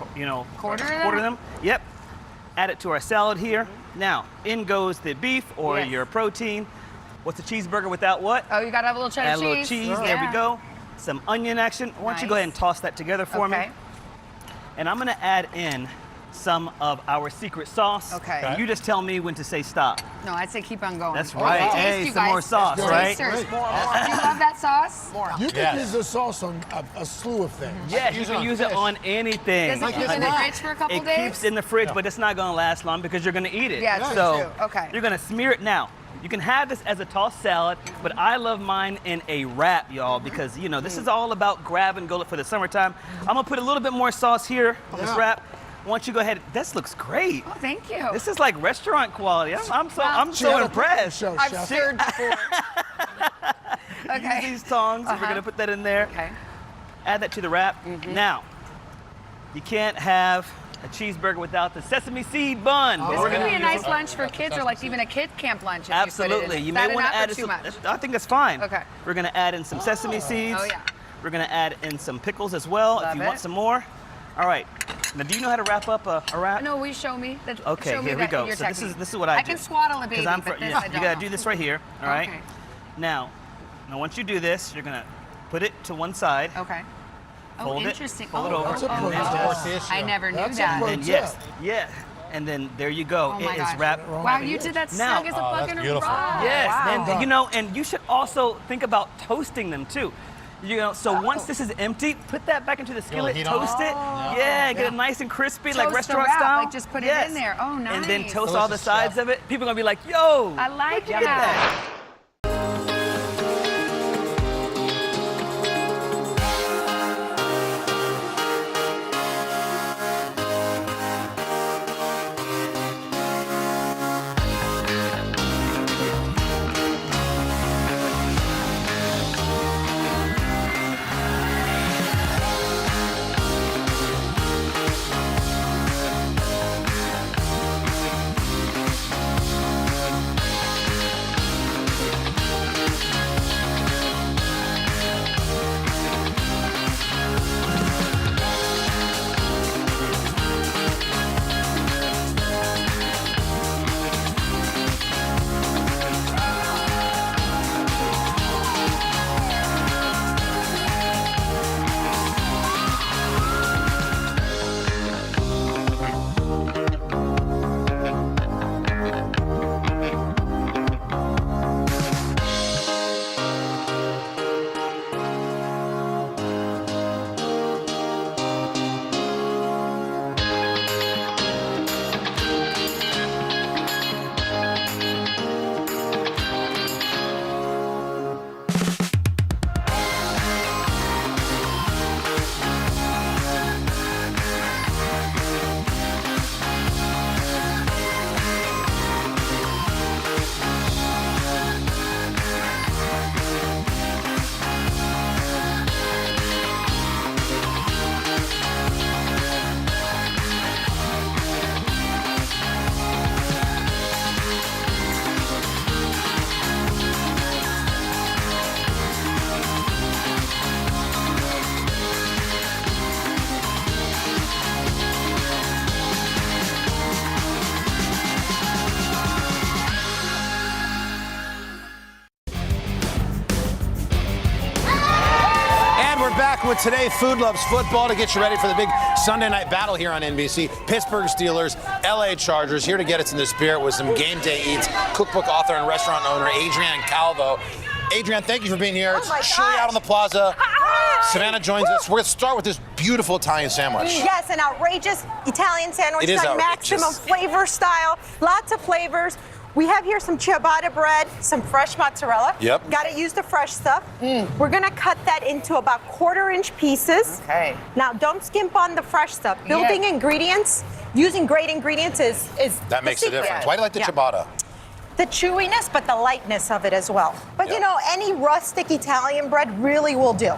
Quarter them. Yep. Add it to our salad here. Now, in goes the beef or your protein. What's a cheeseburger without what? Oh, you gotta have a little cheddar Add a little cheese. cheese. There we go. Some onion action. Why don't you go ahead and toss that together for me? And I'm gonna add in some of our secret sauce. Okay. And you just tell me when to say stop. No, I'd say keep on going. That's right. Hey, some more sauce, right? Tasters. Do you love that sauce? You can use the sauce on a slew of things. Yes, you can use it on anything. Does it keep in the fridge for a couple days? It keeps in the fridge, but it's not gonna last long because you're gonna eat it. Yeah, true, so true. Okay. You're gonna smear it now. You can have this as a tossed salad, but I love mine in a wrap, y'all, because this is all about grab and go for the summertime. I'm gonna put a little bit more sauce here on this wrap. Why don't you go ahead? This looks great. Oh, thank you. This is like restaurant quality. I'm so impressed. I've stirred before. Use these tongs. We're gonna put that in there. Okay. Add that to the wrap. Now, you can't have a cheeseburger without the sesame seed bun. This could be a nice lunch for kids, or like even a kid camp lunch. If Absolutely. You, You put it in. may want to add too much. I think that's fine. Okay. We're gonna add in some sesame seeds. Oh yeah. We're gonna add in some pickles as well if you want some more. All right. Now, do you know how to wrap up a wrap? No, we show me. Okay, show me here we that, go. your So technique. this is what I do. I can swaddle a baby, I'm but this yeah, I don't you gotta know. do this right here. All right. Okay. Now, once you do this, you're gonna put it to one side. Okay. Fold interesting. Fold it over. That's a and then just- I never knew That's a that. pro and yes, yeah. And then there you go. Oh my It is gosh. wrapped. Wow, you did that Now- snug as a fucking rock. Yes, Wow. and you should also think about toasting them too. So once this is empty, put that back into the skillet, heat on toast it. Yeah, get it nice and crispy, like Toast the restaurant wrap, style. like just put it in there. Oh, nice. And then toast all the Delicious, sides chef. of it. People are gonna be like, yo, I like where'd you get that. Back with Today Food Loves Football to get you ready for the big Sunday night battle here on NBC. Pittsburgh Steelers, LA Chargers, here to get us in the spirit with some game day eats. Cookbook author and restaurant owner Adrienne Calvo. Adrienne, thank you for being here. It's chilly out on the plaza. Savannah joins us. We're going to start with this beautiful Italian sandwich. Yes, an outrageous Italian sandwich It is done outrageous. maximum flavor style, lots of flavors. We have here some ciabatta bread, some fresh mozzarella. Yep. Got to use the fresh stuff. We're going to cut that into about 1/4-inch pieces. Okay. Now, don't skimp on the fresh stuff. Building ingredients, using great ingredients is That makes a secret. difference. Why do you like the ciabatta? The chewiness, but the lightness of it as well. But you know, any rustic Italian bread really will do.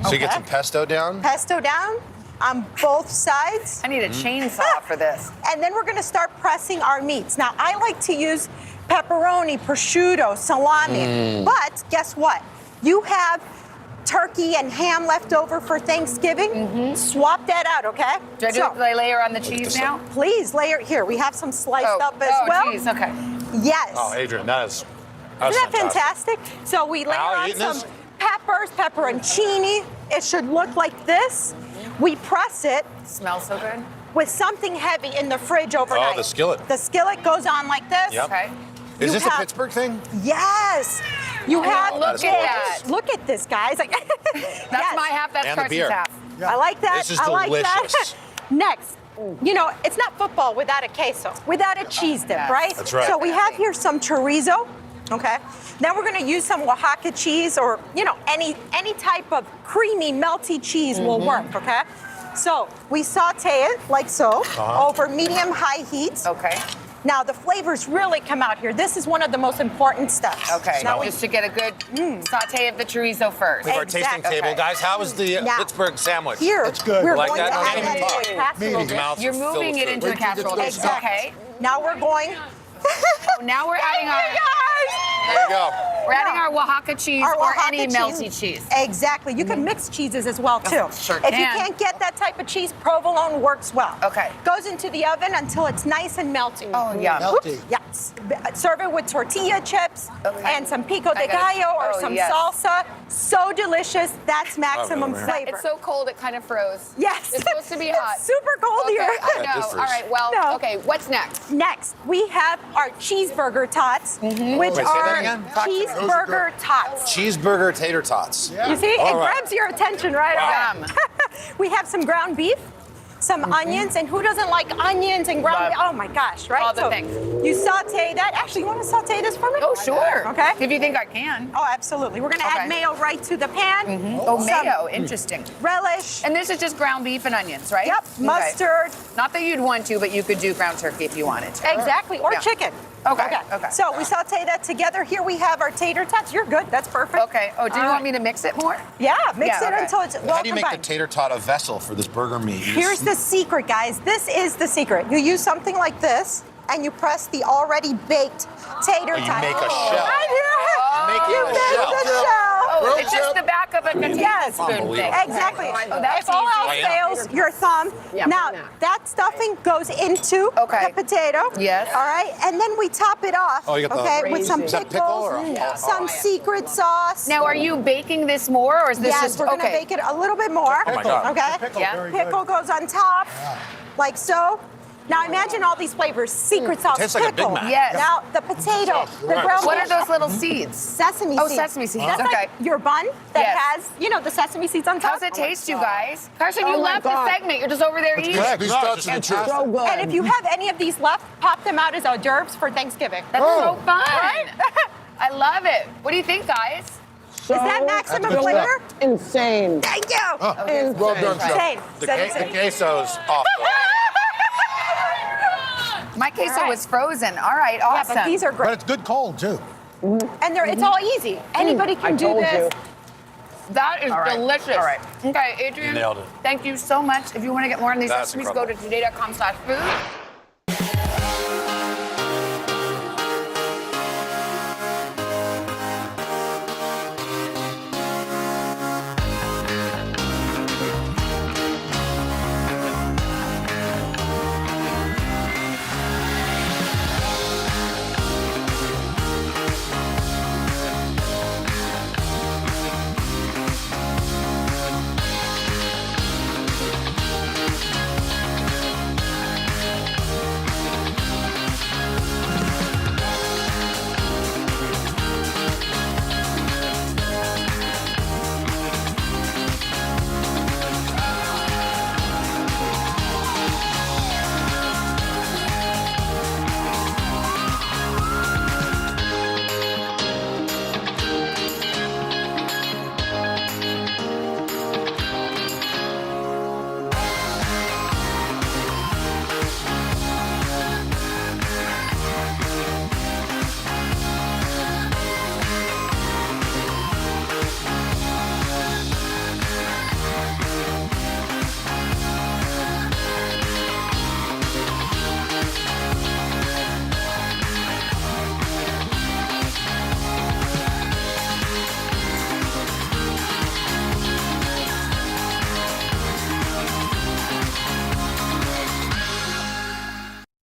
So you get some pesto down? Pesto down on both sides. I need a chainsaw for this. And then we're gonna start pressing our meats. Now, I like to use pepperoni, prosciutto, salami. But guess what? You have turkey and ham left over for Thanksgiving. Swap that out, okay? Do I do the layer on the cheese now? Please layer here. We have some sliced up as well. Cheese, okay. Yes. Oh, Adrian, that's Isn't that fantastic? So we layer Al, you on eating some this? peppers, pepperoncini. It should look like this. We press it. Smells so good. With something heavy in the fridge overnight. Oh, the skillet. The skillet goes on like this. Yep. Okay. Is You this a have- Pittsburgh thing? Yes. You have look at that. Look at this, guys. That's my half, that's And the Carson's beer. half. I like that. This is I like that. delicious. Next, you know, it's not football without a queso, without a cheese dip, right? That's right. So we have here some chorizo, okay? Then we're gonna use some Oaxaca cheese or, you know, any type of creamy, melty cheese will work, okay? So we saute it like so over medium-high heat. Okay. Now the flavors really come out here. This is one of the most important steps. Okay. Now Just to get a good saute of the chorizo first. We have our tasting table. Guys, how was the Now, Pittsburgh sandwich? Here, It's good. we're Like going that? to I add can't that even to a talk. casserole dish. Mouth's You're filled moving with it food. into a casserole dish. Exactly. Okay. Now we're going. Now we're adding our There you go. we're adding our Oaxaca cheese Our or Oaxaca any melty cheese. Exactly. You can mix cheeses as well too. Sure If you can. can't get that type of cheese, provolone works well. Okay. Goes into the oven until it's nice and melty. Oh, yum. Oops. Yes. Serve it with tortilla chips and some pico de gallo or some salsa. So delicious. That's maximum flavor. It's so cold it kind of froze. Yes. It's supposed to be hot. It's super cold Okay, here. I know. All right. Well, No. okay. What's next? Next, we have our cheeseburger tots, which Wait, say that are again? cheeseburger tots. Cheeseburger tater tots. You see, All it right. grabs your attention right away. We have some ground beef, some onions, and who doesn't like onions and ground beef? Oh my gosh, right? All the things. You saute that. Actually, you want to saute this for me? Oh, sure. Okay. If you think I can. Oh, absolutely. We're going to Okay. add mayo right to the pan. Oh, Some mayo. Interesting. relish. And this is just ground beef and onions, right? Yep. Okay. Mustard. Not that you'd want to, but you could do ground turkey if you wanted to. Exactly. Or Yeah. chicken. Okay. Okay. So we saute that together. Here we have our tater tots. You're good. That's perfect. Okay. Oh, do you want me to mix it more? Yeah, mix Yeah, it okay. until it's well How do you make the combined. tater tot a vessel for this burger meat? You Here's just- the secret, guys. This is the secret. You use something like this, and you press the already baked tater Oh, you tot. make a shell. Right here. Make You it a make shell. the shell. Oh, it's just the back of a potato Yes, spoon thing. exactly. Oh, that's If all else easy. fails, your thumb. Yeah. Now, that stuffing goes into Okay. the potato. Yes. All right, and then we top it off. Oh, you got the- okay, with some Is that pickles, pickle or- Yeah. some secret sauce. Now, are you baking this more, or is this Yes, just we're gonna okay? bake it a little bit more. Oh my God. Okay. Yeah. Pickle goes on top, like so. Now imagine all these flavors: secret sauce, Tastes like a Big pickle. Mac. Yes. Now the potato, the Right. ground What are beef, those little seeds? sesame Oh, seeds. sesame seeds. That's Okay. like your bun that Yes. has, you know, the sesame seeds on top. How's it taste, you guys? Carson, Oh you my left God. the segment. You're just over there eating. Yeah, these tots are the truth. And if you have any of these left, pop them out as hors d'oeuvres for Thanksgiving. That's so fun. Right? I love it. What do you think, guys? Is that maximum flavor? Insane. Thank you. Well done, Chef. Insane. The Said the insane. queso's off. My queso All right. was frozen. All right, Yeah, awesome. but these are But great. it's good cold, too. And it's all easy. Anybody can do told this. you. That is All right. delicious. All right. Okay, Adrian. You nailed it. Thank you so much. If you want to get more on these That's recipes, go to today.com/food.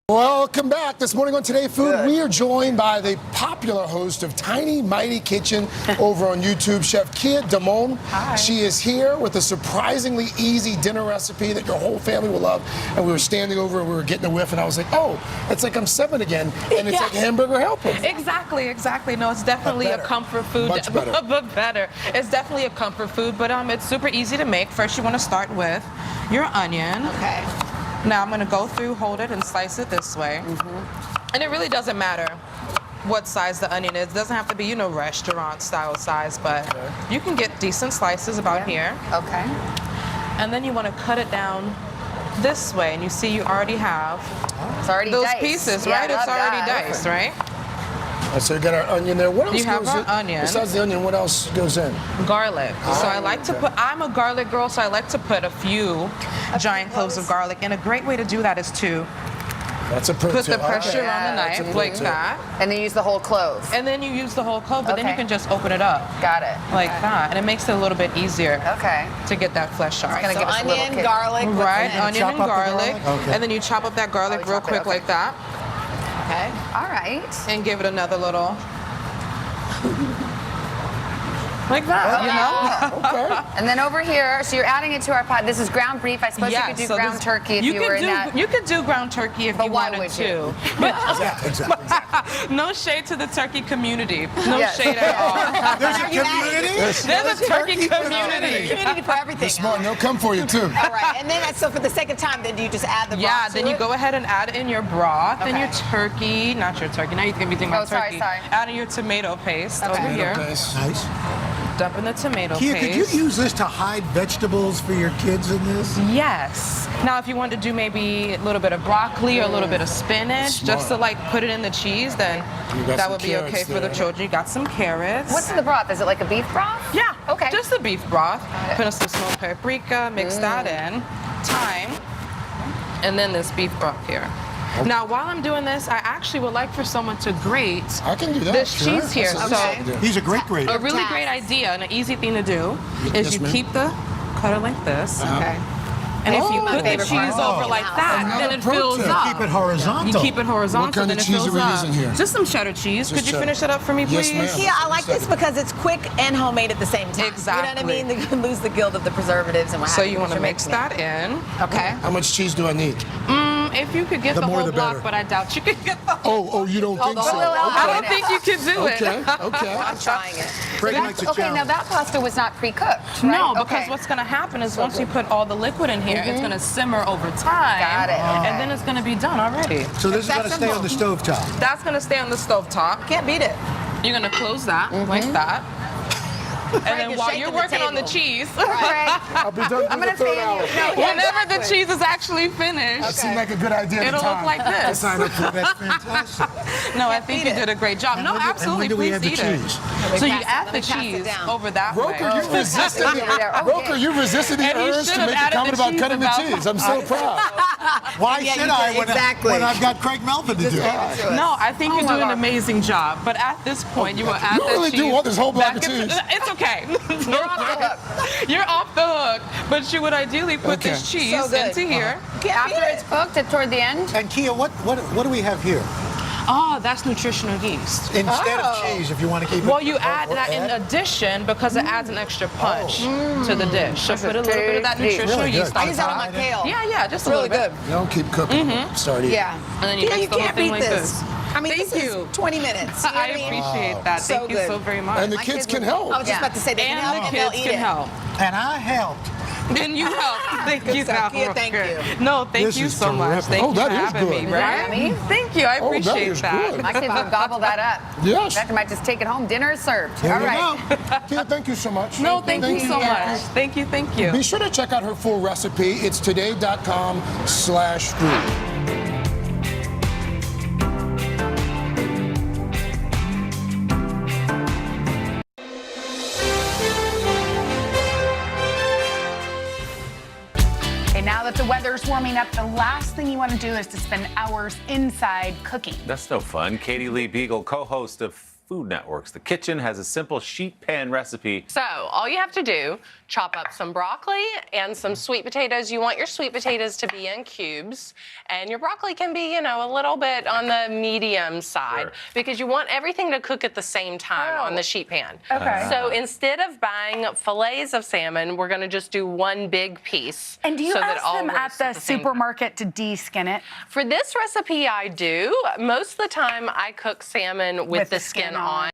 Welcome back. This morning on Today Food, we are joined by the popular host of Tiny Mighty Kitchen over on YouTube, Chef Kia Damon. Hi. She is here with a surprisingly easy dinner recipe that your whole family will love. And we were standing over and we were getting a whiff, and I was like, oh, it's like I'm 7 again, and it's like Hamburger Helper. Exactly. No, it's definitely a comfort food. Much better. But better. It's definitely a comfort food, but it's super easy to make. First, you want to start with your onion. Okay. Now I'm going to go through, hold it, and slice it this way. And it really doesn't matter what size the onion is. It doesn't have to be, restaurant style size, but you can get decent slices about here. Okay. And then you want to cut it down this way, and you see you already have It's already those diced. pieces, Yeah, right? I It's love already that. diced, right? So you got our onion there. What else You have goes our in? onion. Besides the onion, what else goes in? Garlic. So I like to put, I'm a garlic girl, so I like to put a few giant cloves of garlic. And a great way to do that is to That's a pro put the tip. pressure Okay. on the That's a knife pro like tip. that. And then use the whole clove. And then you use the whole clove, but then you Okay. can just open it up. Got it. Like that. And it makes it a little bit easier Okay. to get that flesh out. It's gonna So give us a little onion, kick. garlic, What's right? in it? Onion Chop and up the garlic. garlic? Okay. And then you chop up that garlic real quick like that. Okay. All right. And give it another little. Like that, Okay. And then over here, so you're adding it to our pot. This is ground beef. I suppose you could do so ground this- turkey if you were in that. You could do ground turkey if But you why wanted would to. you? But Exactly. no shade to the turkey community. No Yes. shade at all. There's a community? There's a turkey community. Community for everything. Smart, they'll come for you too. All right. And then, so for the second time, then do you just add the broth Yeah, to then you it? go ahead and add in your broth and Okay. your turkey. Not your turkey. Now you're gonna be thinking about Oh, sorry, turkey. sorry. Add in your tomato paste Okay. over here. Nice. Dump in the tomato Kia, paste. could you use this to hide vegetables for your kids in this? Yes. Now, if you want to do maybe a little bit of broccoli or a little bit of spinach, just to like put it in the cheese, then You got that some would be carrots okay for the there. children. You got some carrots. What's in the broth? Is it like a beef broth? Yeah. Okay. Just the beef broth. Put in some smoked paprika, mix that in, thyme, and then this beef broth here. Now, while I'm doing this, I actually would like for someone to grate I can do that. this sure. cheese here. That's So a- He's a great grader. a really great idea and an easy thing to do is Yes, you ma'am. keep the cutter like this. Okay. And if you Oh, put the favorite cheese part. over like that, Another then it pro fills tip. up. Keep it horizontal. You keep it horizontal, What kind then of it cheese fills are we up. using here? Just some cheddar cheese. Could you cheddar. finish it up for me, Yes, please? ma'am. Yeah, I like this because it's quick and homemade at the same time. Exactly. You know what I mean? You lose the guilt of the preservatives and what So have you want to You're mix mixing it. that in. Okay. How much cheese do I need? If you could get The the more whole the block, better. but I doubt you could get the Oh, you don't think so? I don't think you could do it. Okay. I'm trying it. Greg So likes a okay, now challenge. that pasta was not pre-cooked, right? No, because Okay. what's going to happen is once you put all the liquid in here, it's going to simmer over time. Got it. And then it's going to be done already. So this is That's going to stay on the stovetop. That's going to stay on the stovetop. Can't beat it. You're going to close that like that. And then is while shaking you're the working on the table. cheese, Greg, I'll be done I'm in the gonna third fan hour. you. No, whenever exactly. the cheese is actually finished, That seemed like a good idea at it'll the look time. like this. Sign up for that's fantastic. No, I think you did a great job. No, when do- absolutely. and when do we Please add the eat cheese? it. So you Let me add pass the it cheese down. over that way. Roker, you resisted Okay. Roker, you resisted the And you urge should to have make a added comment the about cheese cutting the about- cheese. I'm so proud. Why Yeah, should you I did, when, exactly. when I've got Craig Melvin to do it? No, I think Oh you're my doing an God. amazing job. But at this point, you will add You that really cheese. do want this whole block back of into- cheese. It's okay. You're off the hook. You're off the hook. But you would ideally put Okay. this cheese So good. into here. After it's cooked toward the end. And Kia, what do we have here? Oh, that's nutritional yeast. Instead of cheese, if you want to keep it. Well, you add or that in add? addition because it adds an extra punch to the dish. So This put a is little bit of that tasty. nutritional Really yeast good. on I use that on top. my kale. Yeah, just a Really little good. bit. You don't keep cooking. Start eating. Yeah. And then you Yeah, mix you the whole can't thing beat like this. this. I mean, Thank this you. is 20 minutes. You know I what mean? appreciate that. So Thank you good. so very much. And the kids can help. I was just about to say they can And help the and they'll kids eat can it. help. And I helped. And you help. Thank you, Good stuff, Kia. Thank Roker. you. No, thank This you is so much. terrific. Thank Oh, you that for is having good. me. Right? Yummy. Thank you. I Oh, that appreciate is that. good. My kids would gobble that up. Yes. In fact, I might just take it home. Dinner is served. There All you right. go. Kia, thank you so much. No, thank you so much. Thank you. Be sure to check out her full recipe. It's today.com/food. Okay, now that the weather's warming up, the last thing you want to do is to spend hours inside cooking. That's no fun. Katie Lee Beagle, co-host of Food Network's The Kitchen has a simple sheet pan recipe. So all you have to do, chop up some broccoli and some sweet potatoes. You want your sweet potatoes to be in cubes, and your broccoli can be, you know, a little bit on the medium side because you want everything to cook at the same time on the sheet pan. Okay. So instead of buying fillets of salmon, we're going to just do one big piece. And do you so that ask all them at roast the same time. supermarket to de-skin it? For this recipe, I do. Most of the time, I cook salmon with the skin on.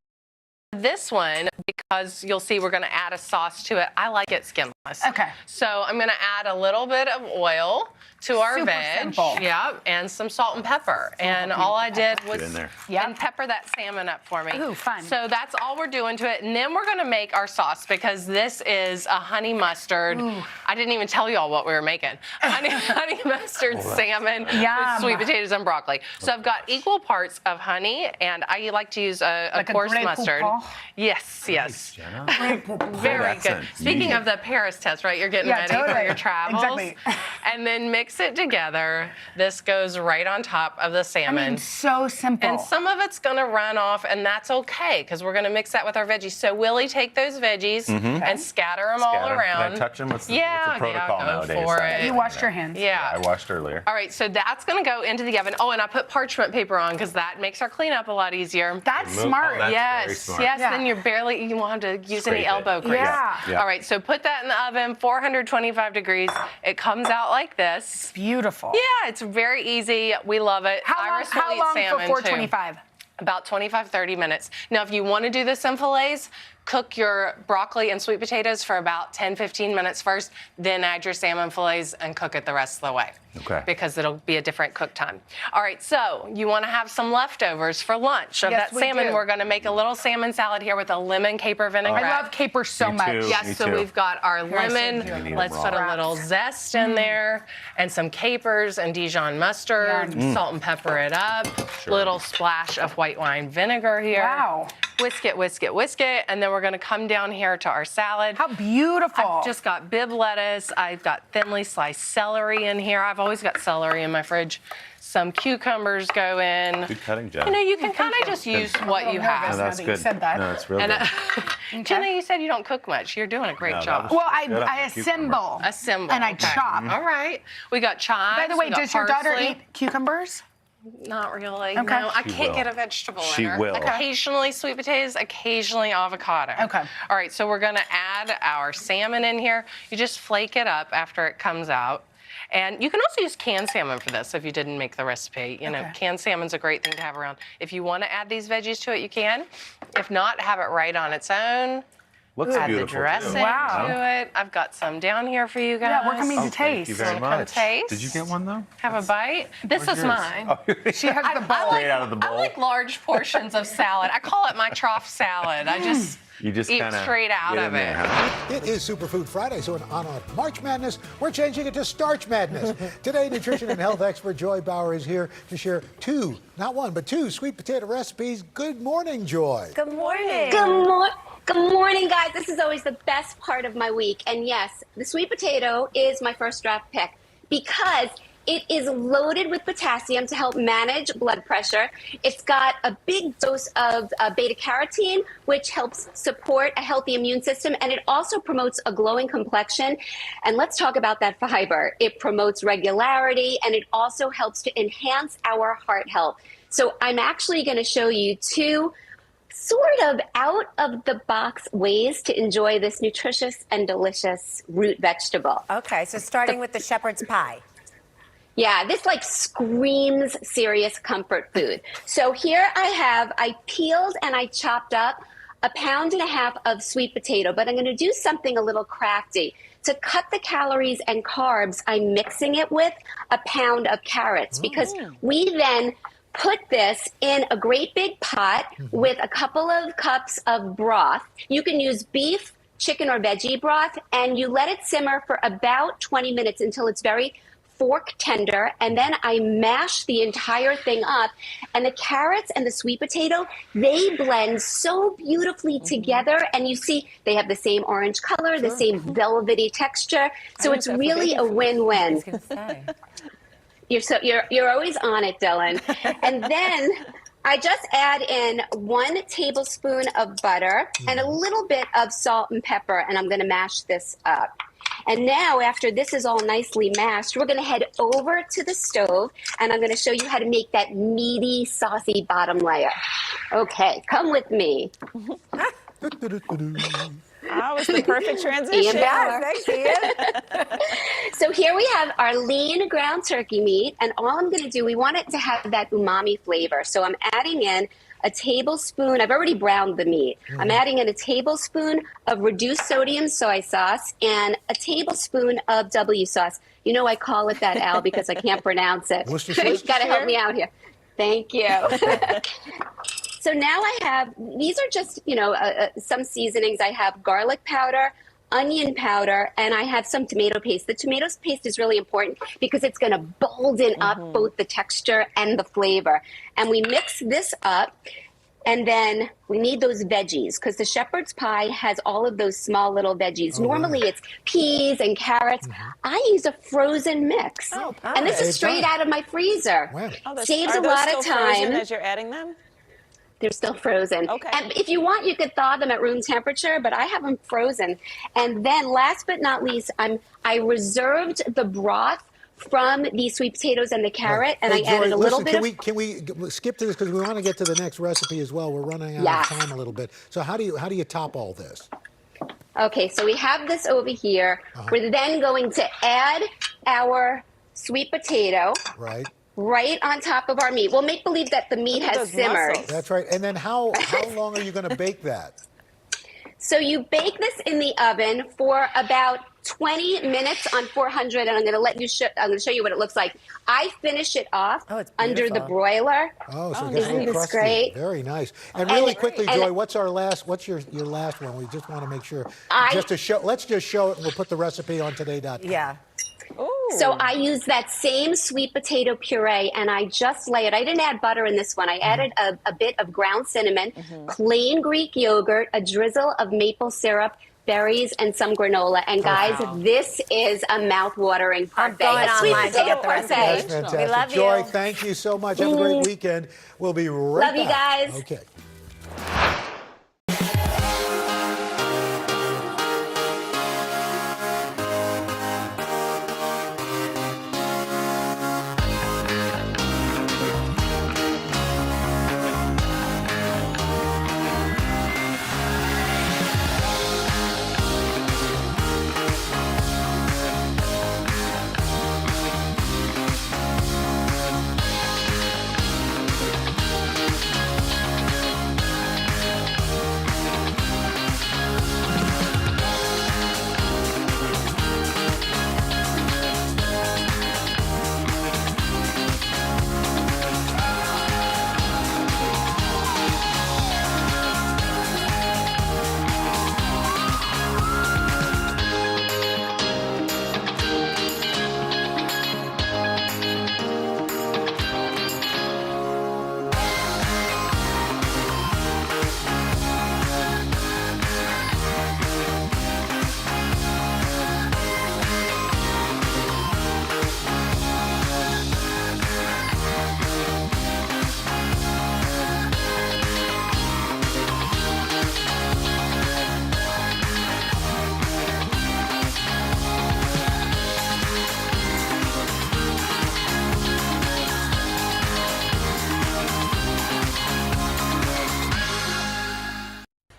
This one, because you'll see we're going to add a sauce to it, I like it skinless. Okay. So I'm going to add a little bit of oil to our Super veg. simple. Yep, and some salt and pepper. And all I did was in there. and pepper that salmon up for me. Ooh, fun. So that's all we're doing to it. And then we're going to make our sauce because this is a honey mustard. Ooh. I didn't even tell y'all what we were making. Honey mustard salmon with sweet potatoes and broccoli. So I've got equal parts of honey, and I like to use a coarse Grey mustard. Poupon? Yes, yes. Jenna. Very good. accent. Speaking of the Paris test, right? You're getting Yeah, ready for totally. your travels. Exactly. And then mix it together. This goes right on top of the salmon. I mean, so simple. And some of it's going to run off, and that's okay because we're going to mix that with our veggies. So Willie, take those veggies and scatter them all around. Can I touch them? What's the Yeah, protocol go nowadays? for it. You washed your hands. Yeah. I washed earlier. All right, so that's going to go into the oven. Oh, and I put parchment paper on because that makes our cleanup a lot easier. That's smart. that's yes, very smart. yes. Yeah. Then you won't have to use Scrape any it. elbow grease. Yeah. All right, so put that in the oven, 425 degrees. It comes out like this. Beautiful. Yeah, it's very easy. We love it. How Iris long, will eat salmon for too. 425? About 25, 30 minutes. Now, if you want to do this in fillets, cook your broccoli and sweet potatoes for about 10, 15 minutes first, then add your salmon fillets and cook it the rest of the way. Okay. Because it'll be a different cook time. All right, so you want to have some leftovers for lunch of Yes, that we salmon. do. We're going to make a little salmon salad here with a lemon caper vinaigrette. I love capers so Me much. too. Yes, Me so too. we've got our I lemon. said you need Let's them put raw. a little zest in there and some capers and Dijon mustard. Salt and pepper it up. Little splash of white wine vinegar here. Wow. Whisk it, whisk it, whisk it. And then we're going to come down here to our salad. How beautiful. I've just got bib lettuce. I've got thinly sliced celery in here. I've always got celery in my fridge. Some cucumbers go in. Good cutting, Jenna. You know, you can kind of just use what you No, have. that's that you good. said that. No, it's real And good. Jenna, you said you don't cook much. You're doing a great No, that job. was- Well, Good on I the cucumber. assemble. Assemble. And I okay. chop. All right. We got chives. By the way, we got does your daughter parsley. eat cucumbers? Not really. Okay. No, I She can't will. get a vegetable She in her. will. Occasionally sweet potatoes, occasionally avocado. Okay. All right, so we're going to add our salmon in here. You just flake it up after it comes out. And you can also use canned salmon for this if you didn't make the recipe. You know, canned salmon's a great thing to have around. If you want to add these veggies to it, you can. If not, have it right on its own. Looks Add beautiful, the dressing too. Wow. to it. I've got some down here for you guys. Yeah, we're coming to taste. Thank you very Wanna come much. taste? Did you get one, though? Have a bite. This is yours? mine. She has the bowl. Straight out of the bowl. I like large portions of salad. I call it my trough salad. I just You just eat kinda straight out get of in it. there, huh? It is Superfood Friday, so in honor of March Madness, we're changing it to Starch Madness. Today, nutrition and health expert Joy Bauer is here to share two, not one, but two sweet potato recipes. Good morning, Joy. Good morning. Good morning, guys. This is always the best part of my week. And yes, the sweet potato is my first draft pick because it is loaded with potassium to help manage blood pressure. It's got a big dose of beta-carotene, which helps support a healthy immune system, and it also promotes a glowing complexion. And let's talk about that fiber. It promotes regularity, and it also helps to enhance our heart health. So I'm actually going to show you two sort of out-of-the-box ways to enjoy this nutritious and delicious root vegetable. Okay, so starting with the shepherd's pie. Yeah, this like screams serious comfort food. So here I peeled and I chopped up 1.5 pounds of sweet potato, but I'm going to do something a little crafty. To cut the calories and carbs, I'm mixing it with 1 pound of carrots because we then put this in a great big pot with a couple of cups of broth. You can use beef, chicken, or veggie broth, and you let it simmer for about 20 minutes until it's very fork tender, and then I mash the entire thing up, and the carrots and the sweet potato, they blend so beautifully together, and you see they have the same orange color, the same velvety texture, so it's really a win-win. You're always on it, Dylan. And then I just add in 1 tablespoon of butter and a little bit of salt and pepper, and I'm going to mash this up. And now, after this is all nicely mashed, we're going to head over to the stove, and I'm going to show you how to make that meaty, saucy bottom layer. Okay, come with me. That was the perfect transition. Thanks, Ian. So here we have our lean ground turkey meat, and all I'm going to do, we want it to have that umami flavor. So I'm adding in a tablespoon, I've already browned the meat. I'm adding in a tablespoon of reduced sodium soy sauce and a tablespoon of W sauce. You know I call it that, Al, because I can't pronounce it. You've got to help me out here. Thank you. So now I have, these are just, some seasonings. I have garlic powder, onion powder, and I have some tomato paste. The tomato paste is really important because it's going to bolden up both the texture and the flavor. And we mix this up, and then we need those veggies because the shepherd's pie has all of those small little veggies. Normally it's peas and carrots. I use a frozen mix. And this is straight out of my freezer. Saves a lot of time. As you're adding them? They're still frozen. Okay. And if you want, you could thaw them at room temperature, but I have them frozen. And then last but not least, I reserved the broth from the sweet potatoes and the carrot, and I added a little bit of... Can we skip to this because we want to get to the next recipe as well. We're running out of time a little bit. So how do you top all this? Okay, so we have this over here. We're then going to add our sweet potato. Right on top of our meat. We'll make believe that the meat has simmered. That's right. And then how long are you going to bake that? So you bake this in the oven for about 20 minutes on 400, and I'm going to I'm going to show you what it looks like. I finish it off under the broiler. Oh, so isn't this great? Very nice. And really quickly, Joy, what's your last one? We just want to make sure. Let's just show it, and we'll put the recipe on today.com. Yeah. So I use that same sweet potato puree, and I just lay it. I didn't add butter in this one. I added a bit of ground cinnamon, plain Greek yogurt, a drizzle of maple syrup, berries, and some granola. And guys, this is a mouth-watering parfait. I'm going online to get the recipe. That's fantastic. We love you. Joy, thank you so much. Have a great weekend. We'll be right back. Love you guys. Okay.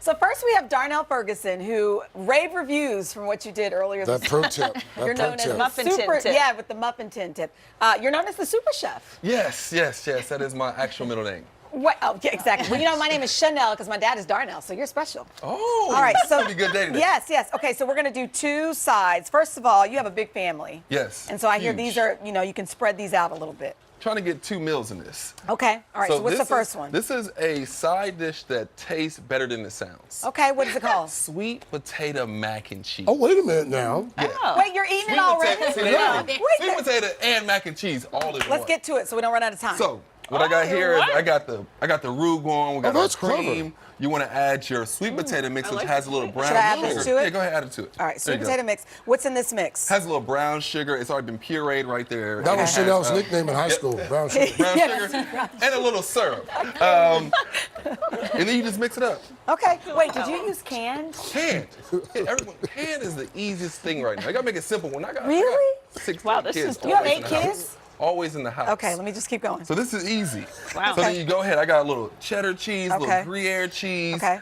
So first we have Darnell Ferguson, who rave reviews from what you did earlier. That pro tip. You're known as Muffin Tin Tip. Yeah, with the Muffin Tin Tip. You're known as the Super Chef. Yes. That is my actual middle name. What? Oh, yeah, exactly. Well, you know, my name is Chanel because my dad is Darnell, so you're special. Oh, all right. So pretty good day today. Yes. Okay, so we're gonna do 2 sides. First of all, you have a big family. Yes. And so I hear huge. these are, you can spread these out a little bit. Trying to get 2 meals in this. Okay. All right. So what's the first one? This is a side dish that tastes better than it sounds. Okay. What is it called? Sweet potato mac and cheese. Oh, wait a minute now. Yeah. Oh. Wait, you're eating it already? Sweet potato and mac and cheese all in one. Let's get to it so we don't run out of time. So what I got here is I got the roux going. We got our cream. you want to add your sweet potato mix, which has a little brown Should I add sugar. this to it? Yeah, go ahead, add it to it. All right, There sweet you go. potato mix. What's in this mix? Has a little brown sugar. It's already been pureed right there. That And was it has, Chanel's nickname in high school, brown sugar. Brown Yeah, sugar and a little syrup. And then you just mix it up. Okay. Wait, did you use canned? Canned. Canned is the easiest thing right now. You gotta make it simple. When I got Really? 6 Wow, kids, this is- always You have in 8 the house. kids? Always in the house. Okay, let me just keep going. So this is easy. Wow. So then Okay. you go ahead. I got a little cheddar cheese, a Okay. little Gruyere cheese. Okay.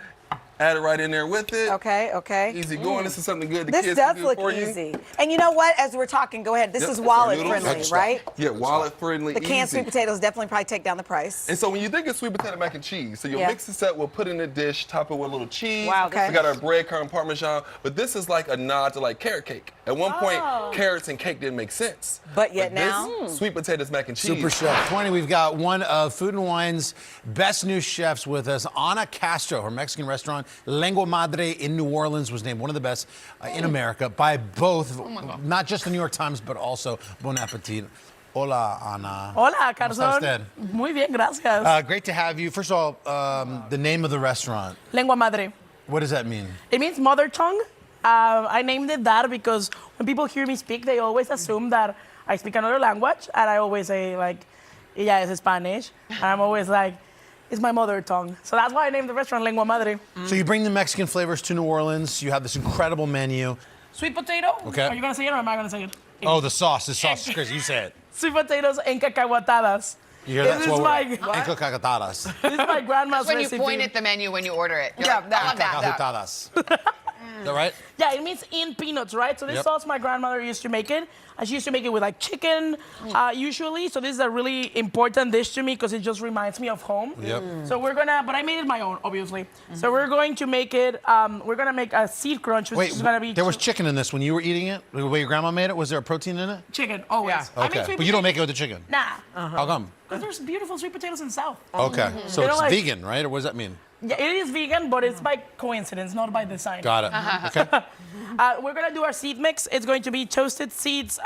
Add it right in there with it. Okay. Easy going. This is something good. The This kids does can do look for you. easy. And you know what? As we're talking, go ahead. This Yep. is wallet Noodles. friendly, right? Yeah, wallet friendly. The canned easy. sweet potatoes definitely probably take down the price. And so when you think of sweet potato mac and cheese, so you'll Yeah. mix this up, we'll put it in a dish, top it with a little cheese. Wow, okay. We got our breadcrumb parmesan, but this is like a nod to like carrot cake. At one point, carrots and cake didn't make sense. But yet this now? sweet potatoes mac and cheese. Super Chef 20, we've got one of Food and Wine's best new chefs with us, Ana Castro. Her Mexican restaurant, Lengua Madre in New Orleans, was named one of the best in America by both, not just the New York Times, but also Bon Appetit. Hola, Ana. Hola, ¿Cómo está Carzón. usted? Muy bien, gracias. Great to have you. First of all, the name of the restaurant. Lengua madre. What does that mean? It means mother tongue. I named it that because when people hear me speak, they always assume that I speak another language, and I always say like, "Ella es Spanish," and I'm always like, "It's my mother tongue." So that's why I named the restaurant Lengua Madre. So you bring the Mexican flavors to New Orleans. You have this incredible menu. Sweet potato. Okay. Are you gonna say it or am I gonna say it? Oh, the sauce. The sauce is crazy. You say it. Sweet potatoes en cacahuatadas. You hear that? This That's is what my we're cacatadas. this is my grandma's When you recipe. point at the menu when you order it. You're Yeah, like, that. I love that. Cacatadas. Is that right? Yeah, it means in peanuts, right? So this Yep. sauce, my grandmother used to make it. And she used to make it with like chicken, usually. So this is a really important dish to me because it just reminds me of home. Yep. So we're gonna, but I made it my own, obviously. So we're going to make it, we're gonna make a seed crunch, which Wait, is gonna be there was chicken in this when you were eating it? The way your grandma made it? Was there a protein in it? chicken, always. Yeah. I Okay, make sweet but you don't potato- make it with the chicken? Nah. How come? Because there's beautiful sweet potatoes in the South. Okay, so You know, it's like- vegan, right? Or what does that mean? Yeah, it is vegan, but it's by coincidence, not by design. Got it. Okay. We're gonna do our seed mix. It's going to be toasted seeds,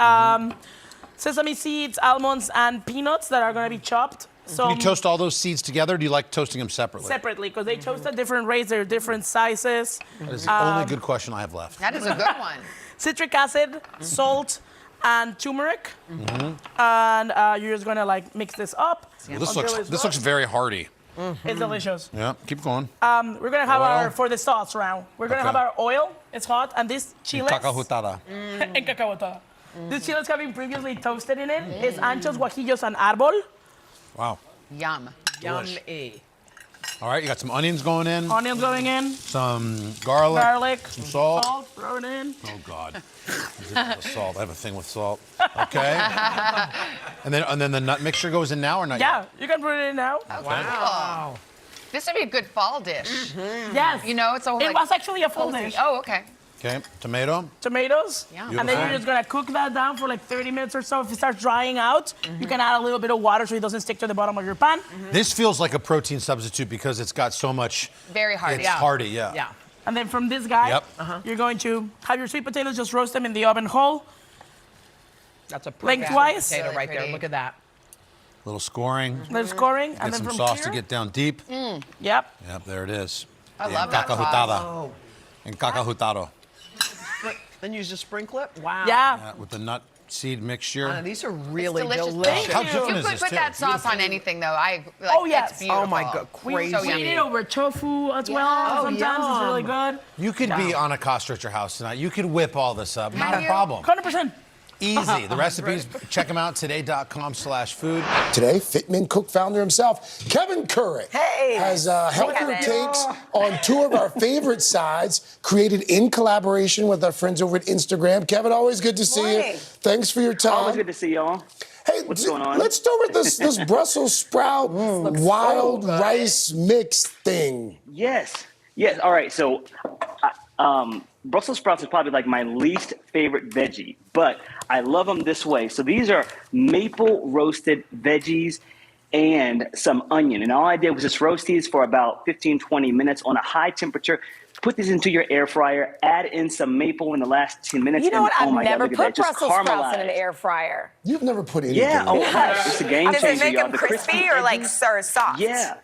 sesame seeds, almonds, and peanuts that are gonna be chopped. So you toast all those seeds together, or do you like toasting them separately? separately, because they toast at different rates. They're different sizes. That is the only good question I have left. That is a good one. Citric acid, salt, and turmeric. Mhm. And you're just gonna like mix this up. Well, this until looks it's very hearty. It's delicious. Yeah, keep going. We're gonna have Oil. for the sauce round. We're gonna Okay. have our oil. It's hot, and this chiles. Cacahutada. En cacahuata. These chiles have been previously toasted in it. It's anchos, guajillos, and árbol. Wow. Yum. Delish. All right, you got some onions going in. Onions going in. Some garlic. Garlic. Some salt. Throw it in. Oh God. The salt. I have a thing with salt. Okay. and then the nut mixture goes in now or not? Yeah, you can put it in now. Wow. This would be a good fall dish. Yes. You know, it's all It was actually a full cozy. dish. Oh, okay. Okay. Tomato. Tomatoes. Yeah. And then Beautiful. you're just gonna cook that down for like 30 minutes or so. If it starts drying out, you can add a little bit of water so it doesn't stick to the bottom of your pan. This feels like a protein substitute because it's got so much. Very hearty. It's hearty, yeah. Yeah. And then from this guy, Yep. you're going to have your sweet potatoes, just roast them in the oven whole. That's a pretty Lengthwise. potato Really right there. pretty. Look at that. Little scoring. They're scoring. Get And then some from sauce here, to get down deep. Yep. Yep, there it is. I The love that encacahutada. Oh. Encacajutado. Then you just sprinkle it. Wow. Yeah. Yeah, with the nut seed mixture. These are really It's delicious. delicious. How different You is could this put too? that sauce on anything, though. Oh, yes. It's beautiful. Oh my God, We crazy. So eat yummy. it over tofu as well. Oh, Sometimes it's really good. You could be on a Costa at your house tonight. You could whip all this up. Not a you? problem. 100%. Easy. The recipes, check them out, today.com/food. Today, Fitman Cook founder himself, Kevin Curry, has healthier Kevin. takes on two of our favorite sides, created in collaboration with our friends over at Instagram. Kevin, always good to see you. Morning. Thanks for your time. Always good to see y'all. Hey, What's going on? Let's start with this Brussels sprout wild rice mix thing. Yes. All right. So, Brussels sprouts is probably like my least favorite veggie, but I love them this way. So these are maple roasted veggies and some onion. And all I did was just roast these for about 15, 20 minutes on a high temperature. Put these into your air fryer, add in some maple in the last 10 minutes. You know what? and, I've oh my God, never look at put that. Just Brussels sprouts in an caramelized. air fryer. You've never put anything Yeah, in oh, there. gosh, it's a game Does changer. it make y'all. them The crispy or like edges. soft? Yeah.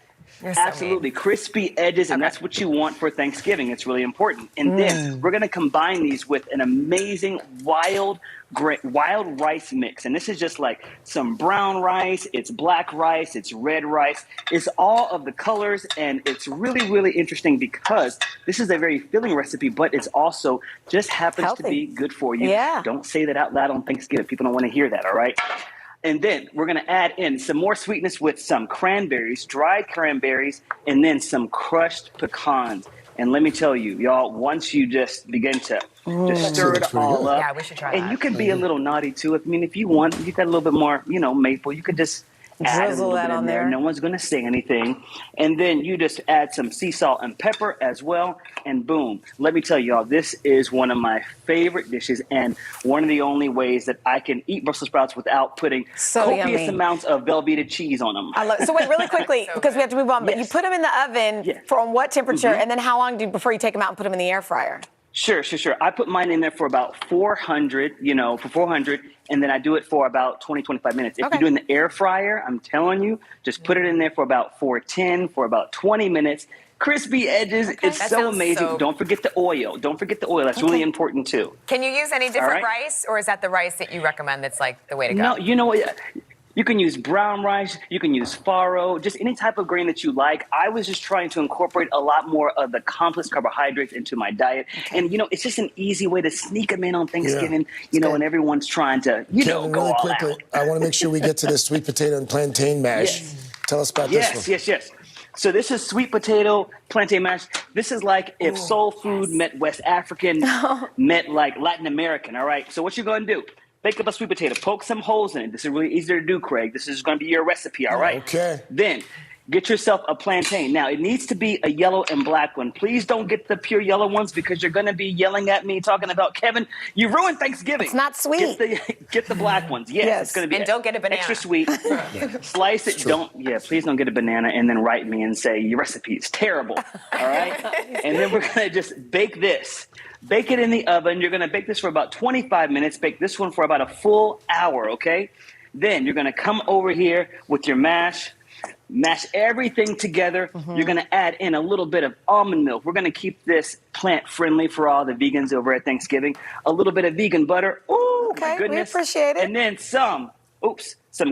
You're so Absolutely. Crispy edges, and that's what you want for Thanksgiving. It's really important. And then we're going to combine these with an amazing wild rice mix. And this is just like some brown rice, it's black rice, it's red rice. It's all of the colors, and it's really, really interesting because this is a very filling recipe, but it's also just happens to be good for you. Yeah. Don't say that out loud on Thanksgiving. People don't want to hear that, all right? And then we're going to add in some more sweetness with some cranberries, dried cranberries, and then some crushed pecans. And let me tell you, y'all, once you just begin to just stir it all up. Yeah, we should try and that. you can be a little naughty too. If you want, you got a little bit more, maple, you could just add a Drizzle little that bit on in there. there. No one's going to say anything. And then you just add some sea salt and pepper as well. And boom. Let me tell y'all, this is one of my favorite dishes and one of the only ways that I can eat Brussels sprouts without putting copious yummy. amounts of Velveeta cheese on them. I love it. So wait, really quickly, because we have to move on. But you put them in the oven from what temperature, and then how long before you take them out and put them in the air fryer? Sure. I put mine in there for about 400, for 400, and then I do it for about 20, 25 minutes. If you're doing the air fryer, I'm telling you, just put it in there for about 410, for about 20 minutes. Crispy edges, it's That so sounds amazing. so- Don't forget the oil. That's really important too. Can you use any different All right. rice, or is that the rice that you recommend that's like the way to go? No, you know what? You can use brown rice, you can use farro, just any type of grain that you like. I was just trying to incorporate a lot more of the complex carbohydrates into my diet. And, it's just an easy way to sneak them in on Thanksgiving, and everyone's trying to, Kevin, go really all quickly, out. I want to make sure we get to this sweet potato and plantain mash. Tell us about this one. Yes. So this is sweet potato plantain mash. This is like if soul food met West African, met like Latin American, all right? So what you're going to do, bake up a sweet potato, poke some holes in it. This is really easy to do, Craig. This is going to be your recipe, all right? Okay. Then get yourself a plantain. Now, it needs to be a yellow and black one. Please don't get the pure yellow ones because you're going to be yelling at me talking about, Kevin, you ruined Thanksgiving. It's not sweet. Get the black ones. Yes. It's going to be And don't get a banana. extra sweet. Slice it. Please don't get a banana and then write me and say your recipe is terrible. All right? And then we're going to just bake this. Bake it in the oven. You're going to bake this for about 25 minutes. Bake this one for about a full hour, okay? Then you're going to come over here with your mash everything together. You're going to add in a little bit of almond milk. We're going to keep this plant friendly for all the vegans over at Thanksgiving. A little bit of vegan butter. Oh, my goodness. We appreciate it. And then some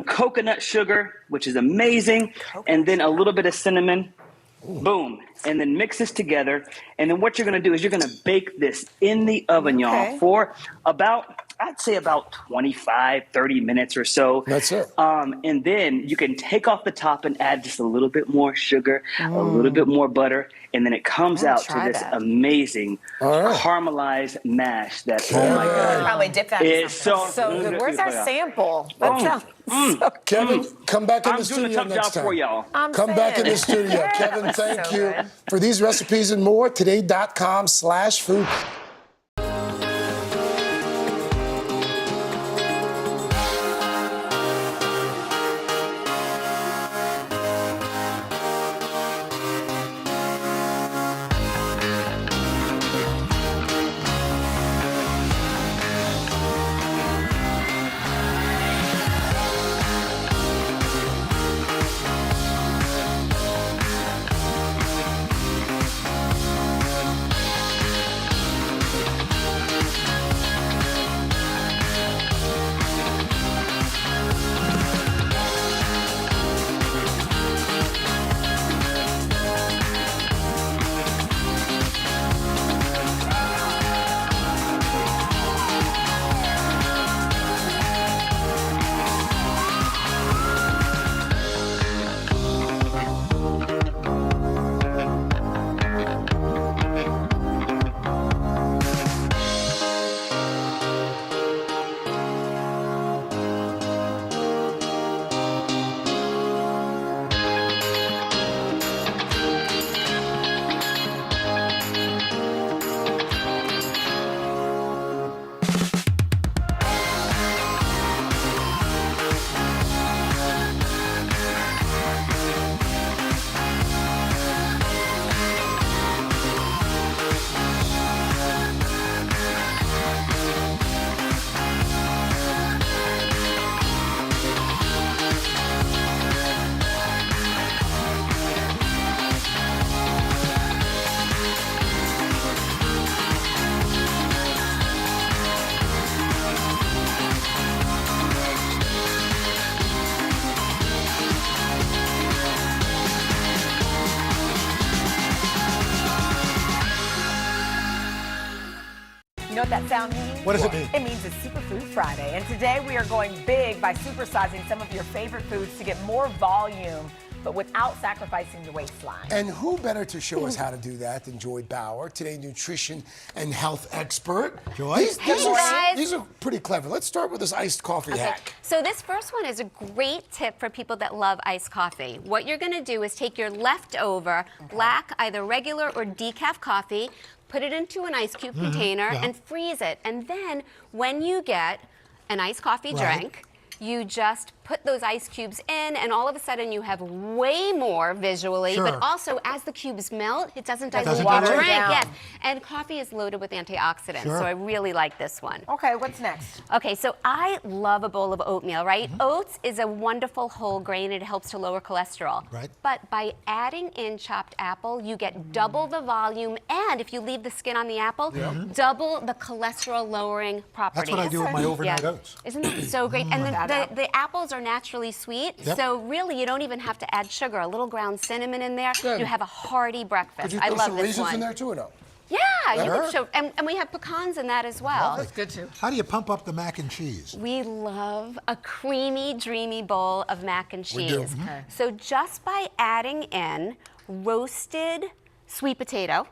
coconut sugar, which is amazing. And then a little bit of cinnamon. Boom. And then mix this together. And then what you're going to do is you're going to bake this in the oven, y'all, for I'd say about 25, 30 minutes or so. That's it. And then you can take off the top and add just a little bit more sugar, a little bit more butter, and then it comes out to this amazing caramelized mash that, oh my God. Probably dip that in It's so good. Where's our sample? That sounds Kevin, come back in I'm the doing a studio tough next job time. for y'all. Come back in the studio. Kevin, thank so you. good. For these recipes and more, today.com/food. what that sound means? What does it mean? It means it's Superfood Friday. And today we are going big by supersizing some of your favorite foods to get more volume, but without sacrificing your waistline. And who better to show us how to do that than Joy Bauer, today's nutrition and health expert. Joy? These are pretty clever. Let's start with this iced coffee hack. So this first one is a great tip for people that love iced coffee. What you're going to do is take your leftover black, either regular or decaf coffee, put it into an ice cube container and freeze it. And then when you get an iced coffee drink, you just put those ice cubes in, and all of a sudden you have way more visually, but also as the cubes melt, it doesn't dilute the drink. Yes. And coffee is loaded with antioxidants, so I really like this one. Okay, what's next? Okay, so I love a bowl of oatmeal, right? Oats is a wonderful whole grain. It helps to lower cholesterol. Right. But by adding in chopped apple, you get double the volume, and if you leave the skin on the apple, double the cholesterol lowering properties. That's what I do with my overnight oats. Isn't that so great? And the apples are naturally sweet, so really you don't even have to add sugar. A little ground cinnamon in there, you have a hearty breakfast. Could you I throw love some this raisins one. in there too or no? Yeah, you can show, and we have pecans in that as well. That's good too. How do you pump up the mac and cheese? We love a creamy, dreamy bowl of mac and cheese. We do. So just by adding in roasted sweet potato,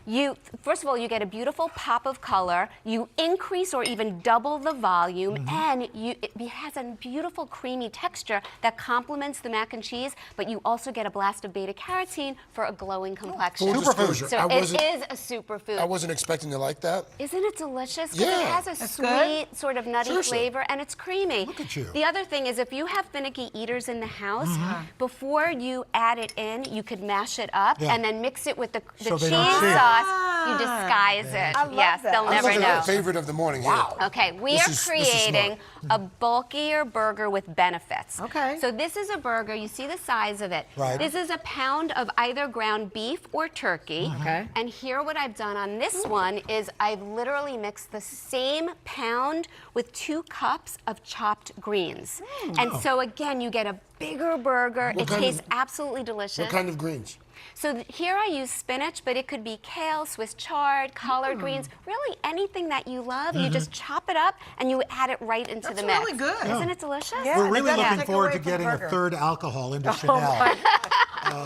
you first of all you get a beautiful pop of color. You increase or even double the volume, and it has a beautiful creamy texture that complements the mac and cheese. But you also get a blast of beta carotene for a glowing complexion. Superfood. So it is a superfood. I wasn't expecting to like that. Isn't it delicious? Because it has a sweet, sort of nutty flavor, and it's creamy. Look at you. The other thing is, if you have finicky eaters in the house, before you add it in, you could mash it up and then mix it with the So cheese they don't see it. sauce. You disguise it. I love Yes, that. they'll I'm never looking at know. the favorite of the morning here. Okay, we This are is creating a bulkier burger with benefits. Okay. So this is a burger, you see the size of it. Right. This is a pound of either ground beef or turkey. Okay. And here what I've done on this one is I've literally mixed the same pound with 2 cups of chopped greens. And so again, you get a bigger burger. It tastes absolutely delicious. What kind of greens? So here I use spinach, but it could be kale, Swiss chard, collard greens, really anything that you love. You just chop it up and you add it right into the mix. That's really good. Isn't it delicious? Yeah. We're and it really doesn't looking take forward away to from the getting a burger. third alcohol into Chanel.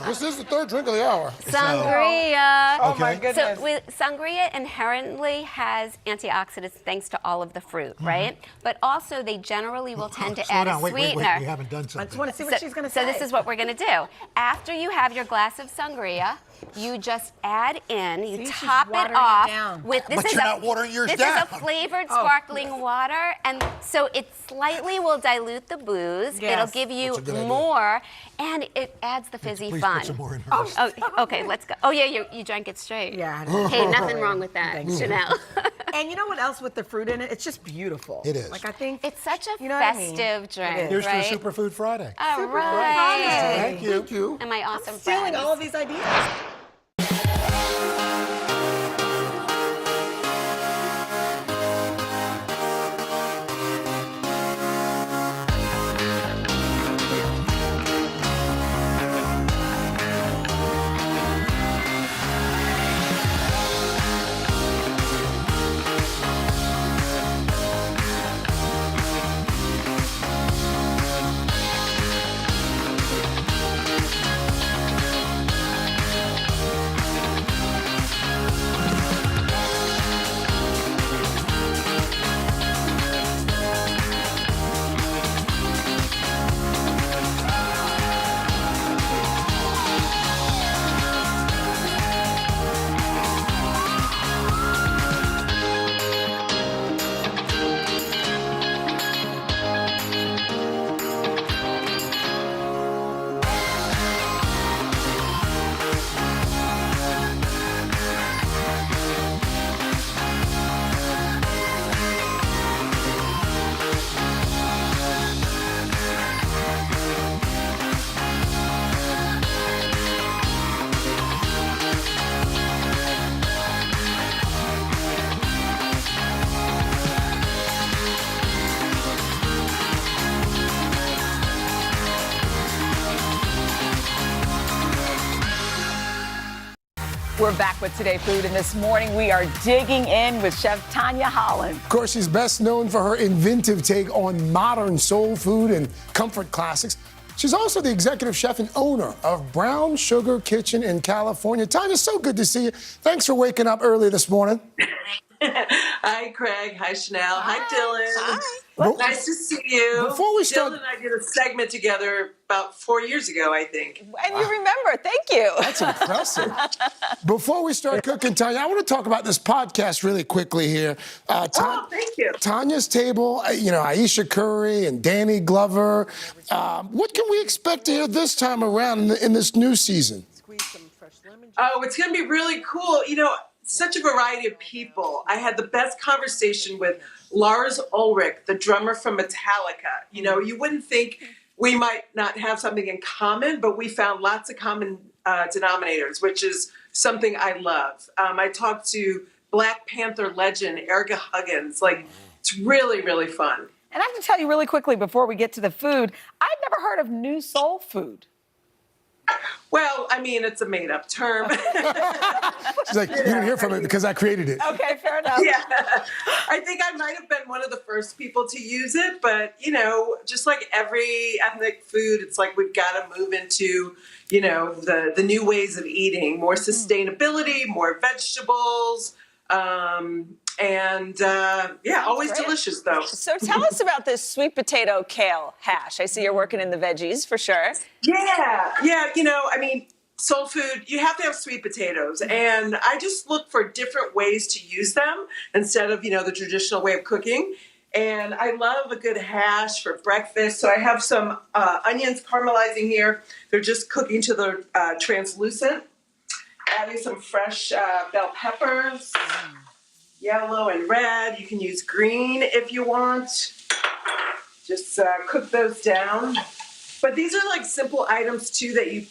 This is the third drink of the hour. Sangria. Oh my goodness. So sangria inherently has antioxidants thanks to all of the fruit, right? But also they generally will tend to Slow add down. a Wait, sweetener. we haven't done I just something. want to see what she's going to say. So this is what we're going to do. After you have your glass of sangria, you just add in, you she's top it watering it off down. with this But is you're a not watering yours this down. is a flavored sparkling water, and so it slightly will dilute the booze. Yes. It'll give you That's a good idea. more, and it adds the fizzy Please fun. put some more in hers. Oh, okay, let's go. Oh yeah, you drank it straight. Yeah. Hey, nothing wrong with that, Thanks. Chanel. And you know what else with the fruit in it? It's just beautiful. It is. Like I think It's such a You know what I mean? festive drink, Here's right? to Superfood Friday. All right. Thank you. Thank you. And my awesome stealing friends. all of these ideas. We're back with Today Food, and this morning we are digging in with Chef Tanya Holland. Of course, she's best known for her inventive take on modern soul food and comfort classics. She's also the executive chef and owner of Brown Sugar Kitchen in California. Tanya, so good to see you. Thanks for waking up early this morning. Hi, Craig. Hi, Chanel. Hi, Dylan. Hi. Nice to see you. Before we start- Dylan and I did a segment together about 4 years ago, I think. And you remember. Thank you. That's impressive. Before we start cooking, Tanya, I want to talk about this podcast really quickly here. Thank you. Tanya's Table, Aisha Curry and Danny Glover. What can we expect to hear this time around in this new season? Oh, it's going to be really cool. Such a variety of people. I had the best conversation with Lars Ulrich, the drummer from Metallica. You wouldn't think we might not have something in common, but we found lots of common denominators, which is something I love. I talked to Black Panther legend Erica Huggins. It's really, really fun. And I have to tell you really quickly before we get to the food, I'd never heard of new soul food. Well, it's a made-up term. She's like, you didn't hear from it because I created it. Okay, fair enough. Yeah, I think I might have been one of the first people to use it, but, just like every ethnic food, it's like we've got to move into, the new ways of eating, more sustainability, more vegetables, always great. Delicious, though. So tell us about this sweet potato kale hash. I see you're working in the veggies for sure. Yeah. Soul food, you have to have sweet potatoes. And I just look for different ways to use them instead of, the traditional way of cooking. And I love a good hash for breakfast. So I have some onions caramelizing here. They're just cooking to the translucent. Adding some fresh bell peppers, yellow and red. You can use green if you want. Just cook those down. But these are simple items too that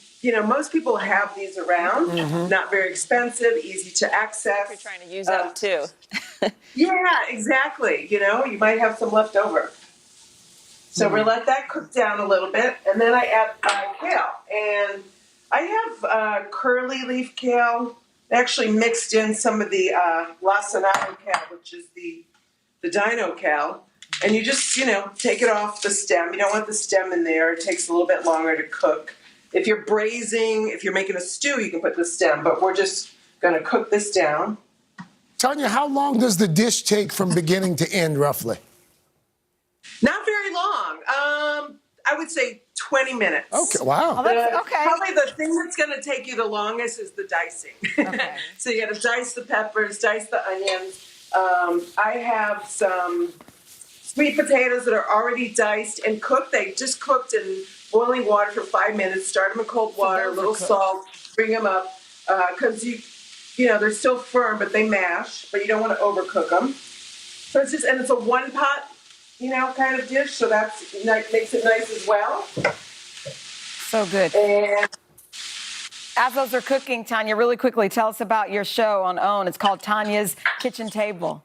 most people have these around. Mm-hmm. Not very expensive, easy to access. You're trying to use up too. Yeah, exactly. You might have some left over. So we'll let that cook down a little bit. And then I add kale. And I have curly leaf kale. I actually mixed in some of the lacinato kale, which is the dino kale. And you just, take it off the stem. You don't want the stem in there. It takes a little bit longer to cook. If you're braising, if you're making a stew, you can put the stem. But we're just going to cook this down. Tanya, how long does the dish take from beginning to end, roughly? Not very long. I would say 20 minutes. Okay, wow. Probably the thing that's going to take you the longest is the dicing. Okay. So you got to dice the peppers, dice the onions. I have some sweet potatoes that are already diced and cooked. They just cooked in boiling water for 5 minutes. Start them in cold water, a little salt, bring them up. Because they're still firm, but they mash. But you don't want to overcook them. So it's a one pot, kind of dish. So that makes it nice as well. So good. And as those are cooking, Tanya, really quickly, tell us about your show on OWN. It's called Tanya's Kitchen Table.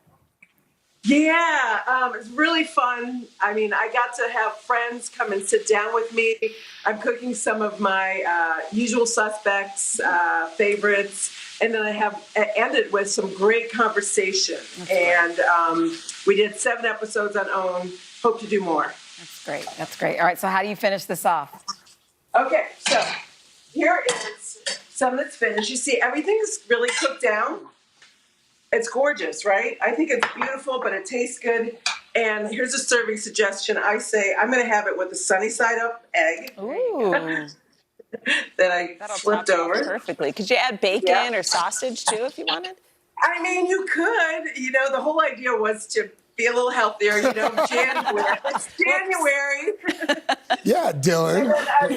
Yeah, it's really fun. I got to have friends come and sit down with me. I'm cooking some of my usual suspects, favorites, and then I have ended with some great conversation. And we did 7 episodes on OWN. Hope to do more. That's great. That's great. All right, so how do you finish this off? Okay, so here is some that's finished. You see, everything's really cooked down. It's gorgeous, right? I think it's beautiful, but it tastes good. And here's a serving suggestion. I say I'm going to have it with a sunny side up egg. Ooh. That I flipped top it over. perfectly. Could you add bacon or sausage too if you wanted? You could. The whole idea was to be a little healthier. January. It's January. Yeah, Dylan.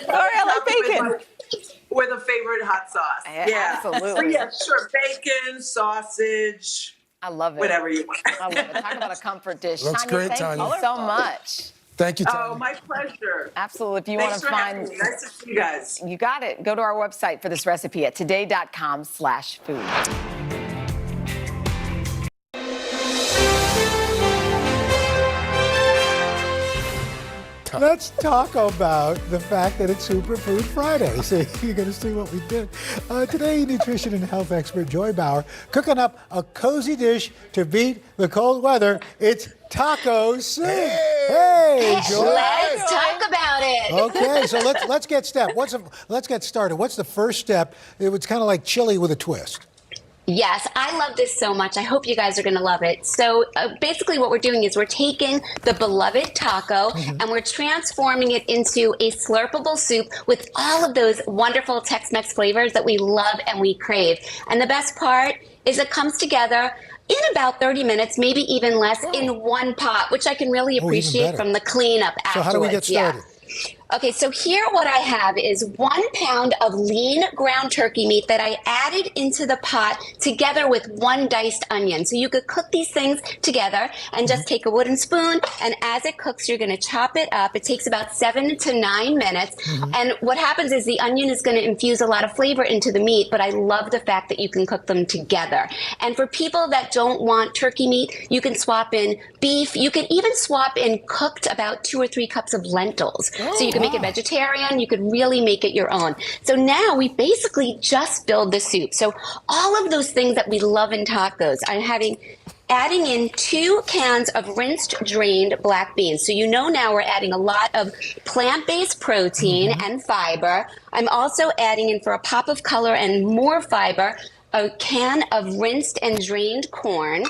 I like bacon. With a favorite hot sauce. Yeah, absolutely. So yeah, sure. Bacon, sausage. I love it. Whatever you want. I love it. Talk about a comfort dish. Looks Tanya, great, thank Tanya. you so much. Thank you, Tanya. Oh, my pleasure. Absolutely. If you Thanks want to for find, having me. Nice to see you guys. You got it. Go to our website for this recipe at today.com/food. Let's talk about the fact that it's Superfood Friday. So you're going to see what we did. Today, nutrition and health expert Joy Bauer cooking up a cozy dish to beat the cold weather. It's taco soup. Hey, Joy. Let's talk about it. Okay, so let's get started. What's the first step? It's kind of like chili with a twist. Yes, I love this so much. I hope you guys are going to love it. So basically what we're doing is we're taking the beloved taco and we're transforming it into a slurpable soup with all of those wonderful Tex-Mex flavors that we love and we crave. And the best part is it comes together in about 30 minutes, maybe even less, in one pot, which I can really appreciate from the cleanup afterwards. So how do we get started? Yeah. Okay, so here what I have is 1 pound of lean ground turkey meat that I added into the pot together with 1 diced onion. So you could cook these things together and just take a wooden spoon, and as it cooks, you're going to chop it up. It takes about 7 to 9 minutes. And what happens is the onion is going to infuse a lot of flavor into the meat, but I love the fact that you can cook them together. And for people that don't want turkey meat, you can swap in beef. You can even swap in cooked about 2 or 3 cups of lentils. So you can make it vegetarian. You could really make it your own. So now we basically just build the soup. So all of those things that we love in tacos, I'm adding in 2 cans of rinsed, drained black beans. So you know now we're adding a lot of plant-based protein and fiber. I'm also adding in, for a pop of color and more fiber, a can of rinsed and drained corn.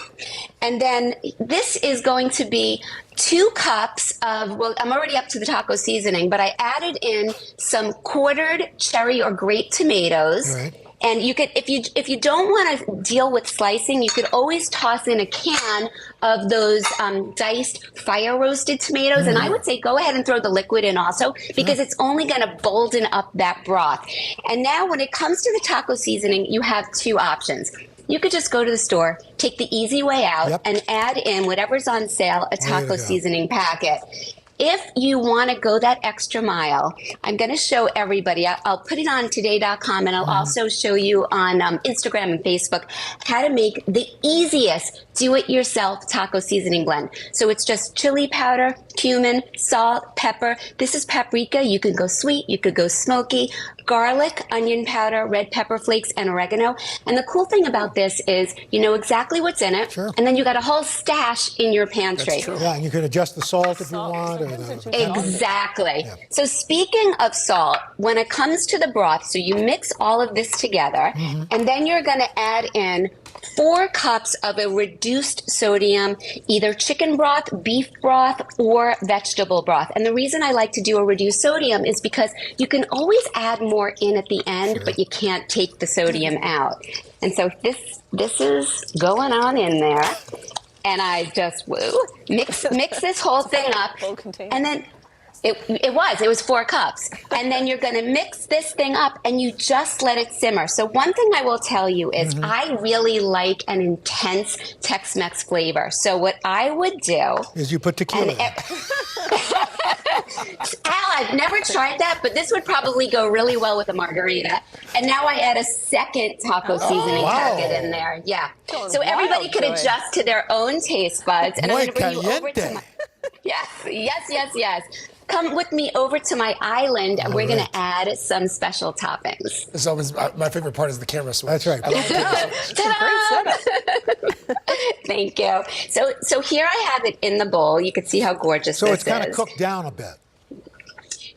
And then this is going to be 2 cups of, well, I'm already up to the taco seasoning, but I added in some quartered cherry or grape tomatoes. Right. And you could, if you don't want to deal with slicing, you could always toss in a can of those diced fire roasted tomatoes. And I would say go ahead and throw the liquid in also, because it's only going to bolden up that broth. And now when it comes to the taco seasoning, you have 2 options. You could just go to the store, take the easy way out, and add in whatever's on sale, a taco seasoning packet. If you want to go that extra mile, I'm going to show everybody. I'll put it on today.com, and I'll also show you on Instagram and Facebook how to make the easiest do-it-yourself taco seasoning blend. So it's just chili powder, cumin, salt, pepper. This is paprika. You could go sweet. You could go smoky. Garlic, onion powder, red pepper flakes, and oregano. And the cool thing about this is you know exactly what's in it, and then you got a whole stash in your pantry. That's true. Yeah, and you can adjust the salt if you want. Exactly. So speaking of salt, when it comes to the broth, so you mix all of this together, and then you're going to add in 4 cups of a reduced sodium, either chicken broth, beef broth, or vegetable broth. And the reason I like to do a reduced sodium is because you can always add more in at the end, but you can't take the sodium out. And so this is going on in there. And I just mix this whole thing up, and then it was 4 cups, and then you're going to mix this thing up, and you just let it simmer. So one thing I will tell you is I really like an intense Tex-Mex flavor. So what I would do is you put tequila. Al, I've never tried that, but this would probably go really well with a margarita. And now I add a second taco seasoning packet in there. Yeah. So everybody could adjust to their own taste buds. And I'm going to bring you over to my... Yes. Come with me over to my island, and we're going to add some special toppings. It's always my favorite part is the camera switch. That's right. Thank you. So here I have it in the bowl. You can see how gorgeous this is. So it's kind of cooked down a bit.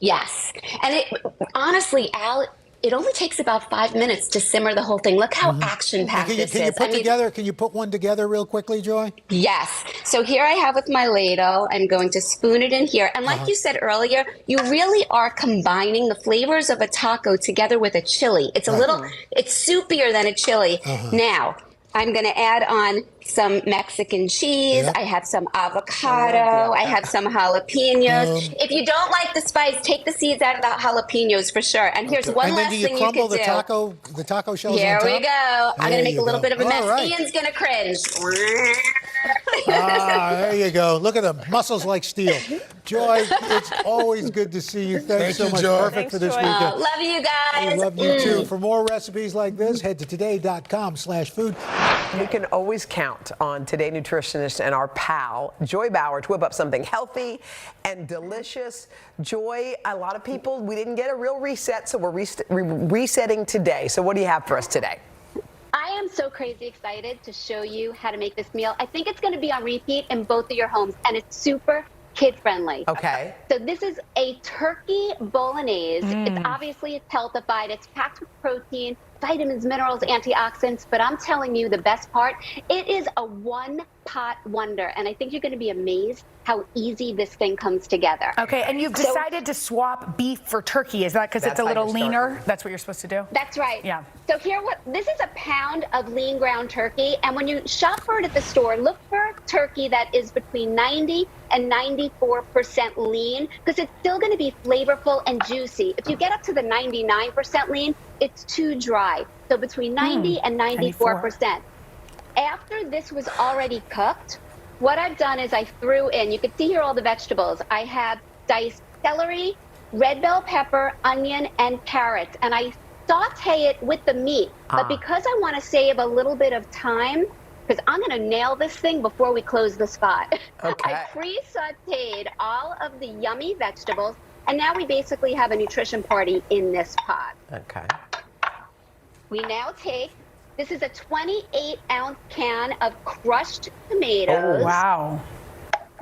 Yes. And it honestly, Al, it only takes about 5 minutes to simmer the whole thing. Look how action-packed this is. Can you put one together real quickly, Joy? Yes. So here I have with my ladle. I'm going to spoon it in here. And like you said earlier, you really are combining the flavors of a taco together with a chili. It's it's soupier than a chili. Now, I'm going to add on some Mexican cheese. I have some avocado. I have some jalapenos. If you don't like the spice, take the seeds out of the jalapenos for sure. And here's one last thing you could do. crumble the taco shells Here on top? we go. I'm going to make a little bit of a mess. Right. Ian's going to cringe. There you go. Look at them. Muscles like steel. Joy, it's always good to see you. Thanks so much. Joy. Perfect for this weekend. Love you guys. We love you too. For more recipes like this, head to today.com/food. You can always count on Today Nutritionist and our pal, Joy Bauer, to whip up something healthy and delicious. Joy, a lot of people, we didn't get a real reset, so we're resetting today. So what do you have for us today? I am so crazy excited to show you how to make this meal. I think it's going to be on repeat in both of your homes, and it's super kid-friendly. Okay. So this is a turkey bolognese. It's healthified. It's packed with protein, vitamins, minerals, antioxidants. But I'm telling you the best part, it is a one-pot wonder. And I think you're going to be amazed how easy this thing comes together. Okay, and you've decided to swap beef for turkey. Is that because it's a little leaner? That's what you're supposed to do? That's right. Yeah. So this is a pound of lean ground turkey. And when you shop for it at the store, look for turkey that is between 90 and 94% lean, because it's still going to be flavorful and juicy. If you get up to the 99% lean, it's too dry. So between 90 and 94%. After this was already cooked, what I've done is I threw in, you can see here all the vegetables. I have diced celery, red bell pepper, onion, and carrots. And I saute it with the meat. But because I want to save a little bit of time, because I'm going to nail this thing before we close the spot. Okay. I pre-sauteed all of the yummy vegetables, and now we basically have a nutrition party in this pot. Okay. We now take, this is a 28-ounce can of crushed tomatoes. Oh, wow.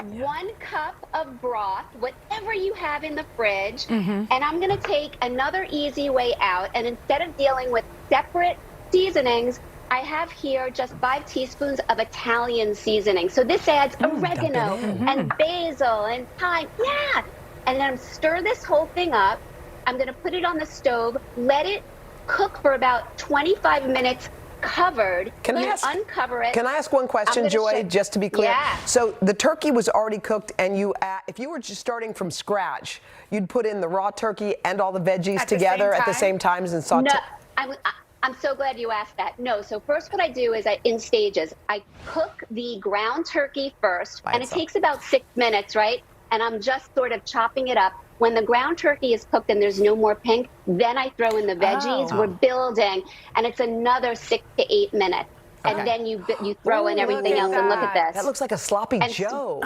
1 cup of broth, whatever you have in the fridge. And I'm going to take another easy way out, and instead of dealing with separate seasonings, I have here just 5 teaspoons of Italian seasoning. So this adds oregano and basil and thyme. Yeah. And then stir this whole thing up. I'm going to put it on the stove, let it cook for about 25 minutes covered. Uncover it. Can I ask one question, Joy, just to be clear? Yeah. So the turkey was already cooked, and if you were just starting from scratch, you'd put in the raw turkey and all the veggies together at the same time and saute. No, I'm so glad you asked that. No, so first what I do is in stages. I cook the ground turkey first, and it takes about 6 minutes, right? And I'm just sort of chopping it up. When the ground turkey is cooked and there's no more pink, then I throw in the veggies. We're building, and it's another 6 to 8 minutes. Okay. And then you throw in everything else, and look at this. That looks like a sloppy Joe.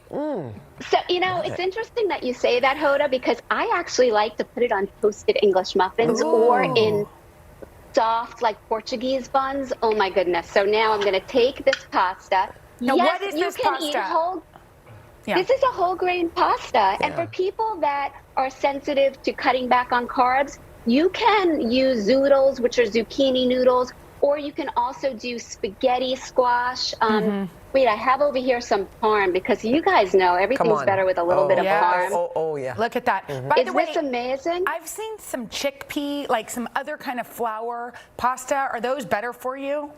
So, it's interesting that you say that, Hoda, because I actually like to put it on toasted English muffins or in soft, like Portuguese buns. Oh my goodness. So now I'm going to take this pasta. Now, yes, what is you this can pasta? Eat whole. This is a whole grain pasta. And for people that are sensitive to cutting back on carbs, you can use zoodles, which are zucchini noodles, or you can also do spaghetti squash. Wait, I have over here some parm, because you guys know everything's better with a little bit of parm. Oh, yeah. Look at that. By the way, this amazing? I've seen some chickpea, like some other kind of flour pasta. Are those better for you?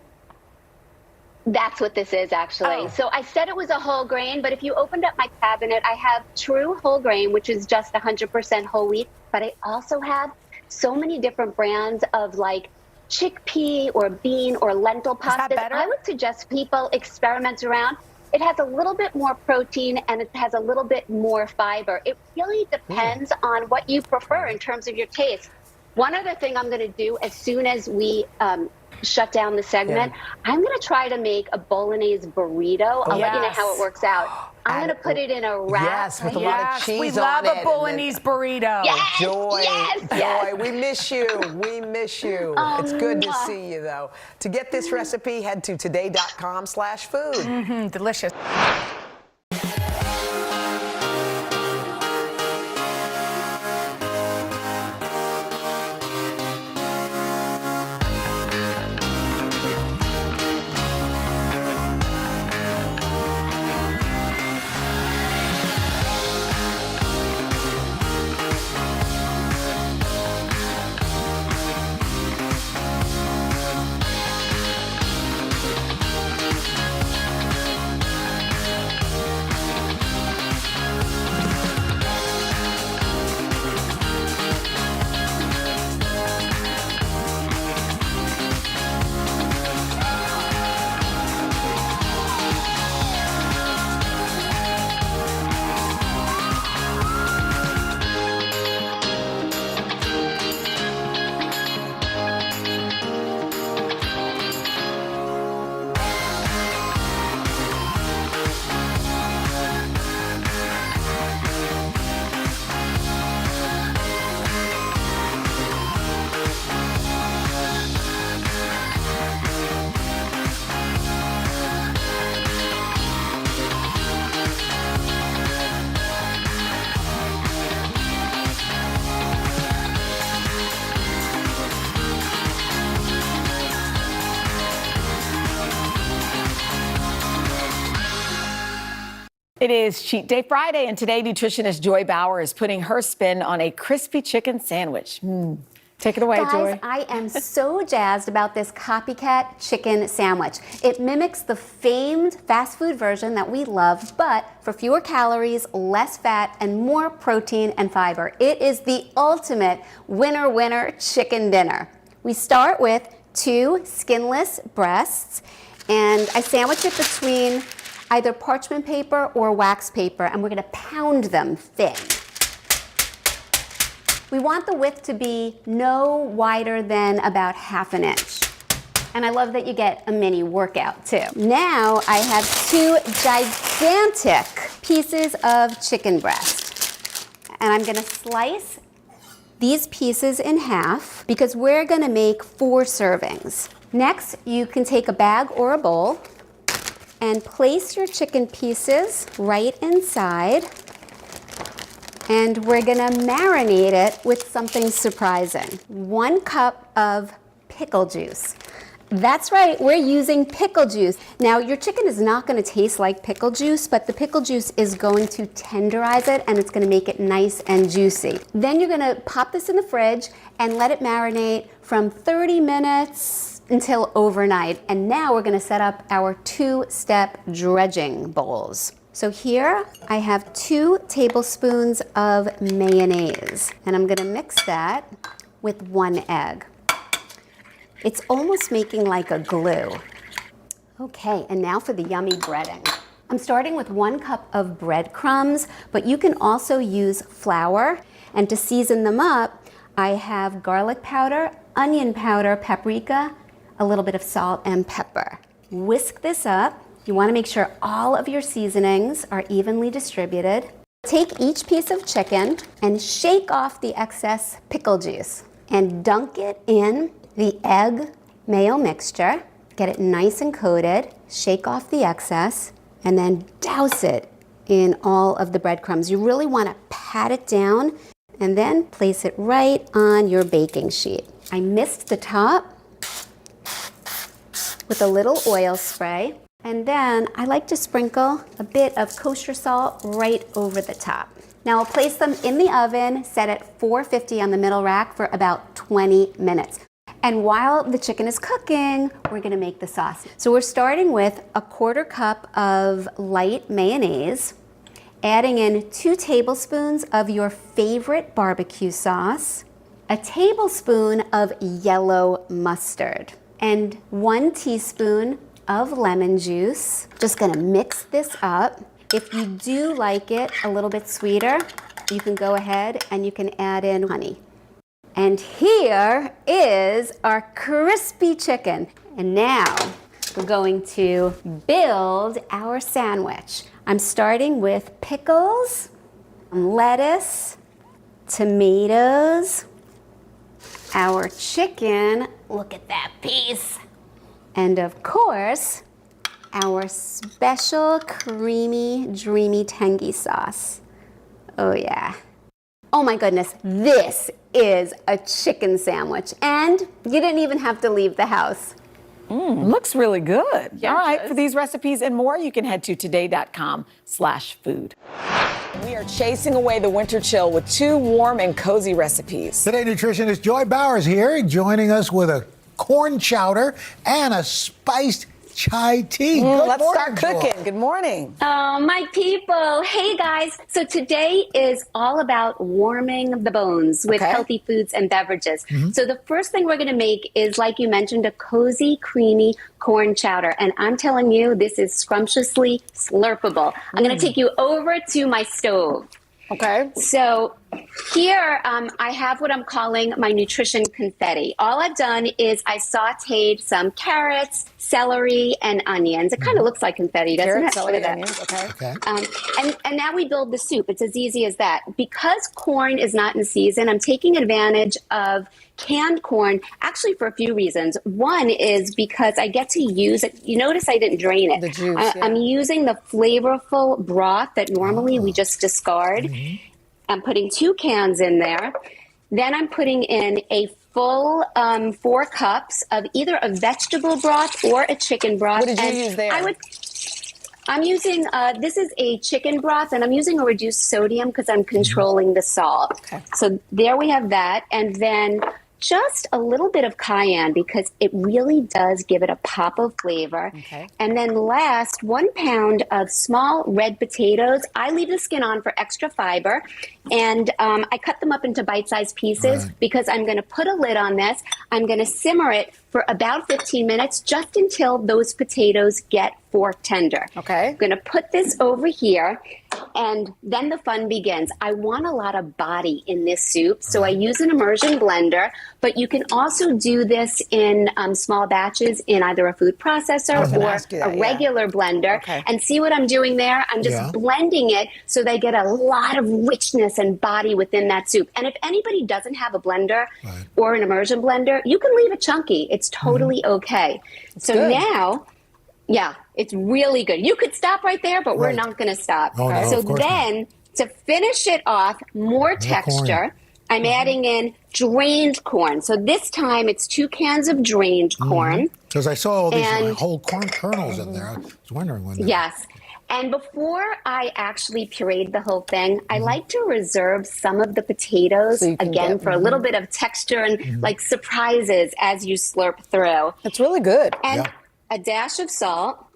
That's what this is, actually. So I said it was a whole grain, but if you opened up my cabinet, I have true whole grain, which is just 100% whole wheat. But I also have so many different brands of like chickpea or bean or lentil pasta. I would suggest people experiment around. It has a little bit more protein and it has a little bit more fiber. It really depends on what you prefer in terms of your taste. One other thing I'm going to do as soon as we shut down the segment, I'm going to try to make a bolognese burrito. I'll let you know how it works out. I'm going to put it in a wrap. Yes, with a lot of cheese we on love it. a bolognese burrito. Yes, Joy, yes. Joy, we miss you. We miss you. It's good to see you, though. To get this recipe, head to today.com/food. Delicious. It is Cheat Day Friday, and today nutritionist Joy Bauer is putting her spin on a crispy chicken sandwich. Take it away, Guys, Joy. I am so jazzed about this copycat chicken sandwich. It mimics the famed fast food version that we love, but for fewer calories, less fat, and more protein and fiber. It is the ultimate winner chicken dinner. We start with 2 skinless breasts, and I sandwich it between either parchment paper or wax paper, and we're gonna pound them thin. We want the width to be no wider than about 1/2 inch. And I love that you get a mini workout too. Now I have 2 gigantic pieces of chicken breast. And I'm gonna slice these pieces in half because we're gonna make 4 servings. Next, you can take a bag or a bowl and place your chicken pieces right inside. And we're gonna marinate it with something surprising. 1 cup of pickle juice. That's right, we're using pickle juice. Now, your chicken is not gonna taste like pickle juice, but the pickle juice is going to tenderize it and it's gonna make it nice and juicy. Then you're gonna pop this in the fridge and let it marinate from 30 minutes until overnight. And now we're gonna set up our 2-step dredging bowls. So here I have 2 tablespoons of mayonnaise, and I'm gonna mix that with 1 egg. It's almost making like a glue. Okay, and now for the yummy breading. I'm starting with 1 cup of breadcrumbs, but you can also use flour. And to season them up, I have garlic powder, onion powder, paprika, a little bit of salt and pepper. Whisk this up. You want to make sure all of your seasonings are evenly distributed. Take each piece of chicken and shake off the excess pickle juice and dunk it in the egg mayo mixture. Get it nice and coated, shake off the excess, and then douse it in all of the breadcrumbs. You really want to pat it down and then place it right on your baking sheet. I mist the top with a little oil spray. And then I like to sprinkle a bit of kosher salt right over the top. Now I'll place them in the oven, set at 450 on the middle rack for about 20 minutes. And while the chicken is cooking, we're gonna make the sauce. So we're starting with a 1/4 cup of light mayonnaise, adding in 2 tablespoons of your favorite barbecue sauce, a tablespoon of yellow mustard, and 1 teaspoon of lemon juice. Just gonna mix this up. If you do like it a little bit sweeter, you can go ahead and you can add in honey. And here is our crispy chicken. And now we're going to build our sandwich. I'm starting with pickles, lettuce, tomatoes, our chicken. Look at that piece. And of course, our special creamy, dreamy tangy sauce. Oh yeah. Oh my goodness, this is a chicken sandwich. And you didn't even have to leave the house. Looks really good. Yeah, All it right, does. for these recipes and more, you can head to today.com/food. We are chasing away the winter chill with 2 warm and cozy recipes. Today, nutritionist Joy Bauer is here, joining us with a corn chowder and a spiced chai tea. Good Let's morning, start cooking. Joy. Good morning. Oh, my people. Hey, guys. So today is all about warming the bones with healthy foods and beverages. So the first thing we're going to make is, like you mentioned, a cozy, creamy corn chowder. And I'm telling you, this is scrumptiously slurpable. I'm going to take you over to my stove. Okay. So here I have what I'm calling my nutrition confetti. All I've done is I sauteed some carrots, celery, and onions. It kind of looks like confetti, doesn't Carrots, it? celery, Look at onions, okay. And now we build the soup. It's as easy as that. Because corn is not in season, I'm taking advantage of canned corn, actually for a few reasons. One is because I get to use it. You notice I didn't drain it. The juice, I'm using the flavorful broth that normally we just discard. I'm putting 2 cans in there. Then I'm putting in a full 4 cups of either a vegetable broth or a chicken broth. What did you use there? I'm using, this is a chicken broth, and I'm using a reduced sodium because I'm controlling the salt. Okay. So there we have that. And then just a little bit of cayenne because it really does give it a pop of flavor. Okay. And then last, 1 pound of small red potatoes. I leave the skin on for extra fiber. And I cut them up into bite-sized pieces because I'm going to put a lid on this. I'm going to simmer it for about 15 minutes, just until those potatoes get fork tender. Okay. I'm going to put this over here, and then the fun begins. I want a lot of body in this soup, so I use an immersion blender, but you can also do this in small batches in either a food processor or a regular blender. Okay. And see what I'm doing there? I'm just blending it so they get a lot of richness and body within that soup. And if anybody doesn't have a blender or an immersion blender, you can leave it chunky. It's totally okay. So good. Now, yeah, it's really good. You could stop right there, but we're not going to stop. Oh, no, so of course then, to finish it off, more texture, I'm adding in drained corn. So this time it's 2 cans of drained corn. Because I saw all these whole corn kernels in there. I was wondering when. Yes. And before I actually pureed the whole thing, I like to reserve some of the potatoes, again, for a little bit of texture and like surprises as you slurp through. That's really good. And a dash of salt.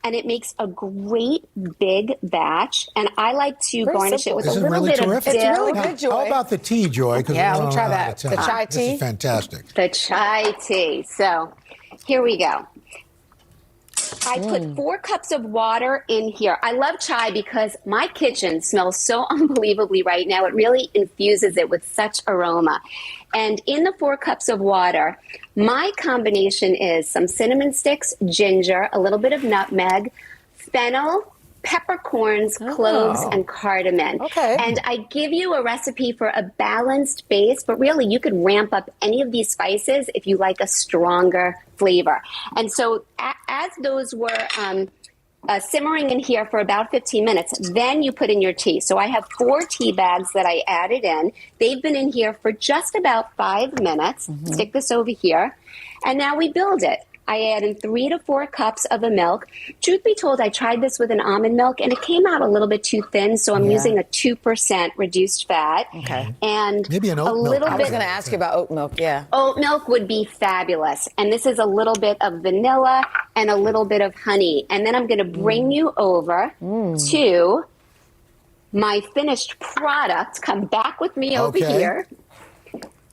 And it makes a great big batch. And I like to garnish it with a little bit of dill. It's really good, Joy. How about the tea, Joy? Yeah, let me try that. The chai This tea? is fantastic. The chai tea. So here we go. I put 4 cups of water in here. I love chai because my kitchen smells so unbelievably right now. It really infuses it with such aroma. And in the 4 cups of water, my combination is some cinnamon sticks, ginger, a little bit of nutmeg, fennel, peppercorns, cloves, and cardamom. Okay. And I give you a recipe for a balanced base, but really you could ramp up any of these spices if you like a stronger flavor. And so as those were simmering in here for about 15 minutes, then you put in your tea. So I have 4 tea bags that I added in. They've been in here for just about 5 minutes. Stick this over here. And now we build it. I add in 3 to 4 cups of the milk. Truth be told, I tried this with an almond milk and it came out a little bit too thin, so I'm using a 2% reduced fat. Okay. And maybe an oat milk. little I bit. was going to ask you about oat milk, yeah. Oat milk would be fabulous. And this is a little bit of vanilla and a little bit of honey. And then I'm going to bring you over to my finished product. Come back with me over here.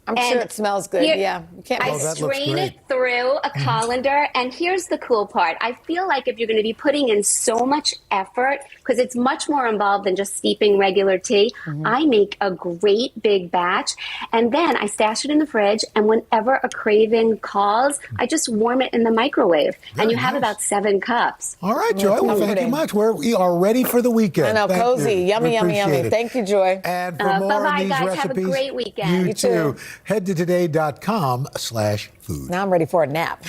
I'm sure it smells good. Here, You can't I strain it through a colander, and here's the cool part. I feel like if you're going to be putting in so much effort, because it's much more involved than just steeping regular tea, I make a great big batch, and then I stash it in the fridge, and whenever a craving calls, I just warm it in the microwave, and you have about 7 cups. All right, Joy. Well, thank you much. We are ready for the weekend. I know, Thank cozy. you. Yummy, We yummy, appreciate yummy. it. Thank you, Joy. And for more Bye-bye, on these guys. recipes, Have a great weekend. You too. Head to today.com/food. Now I'm ready for a nap.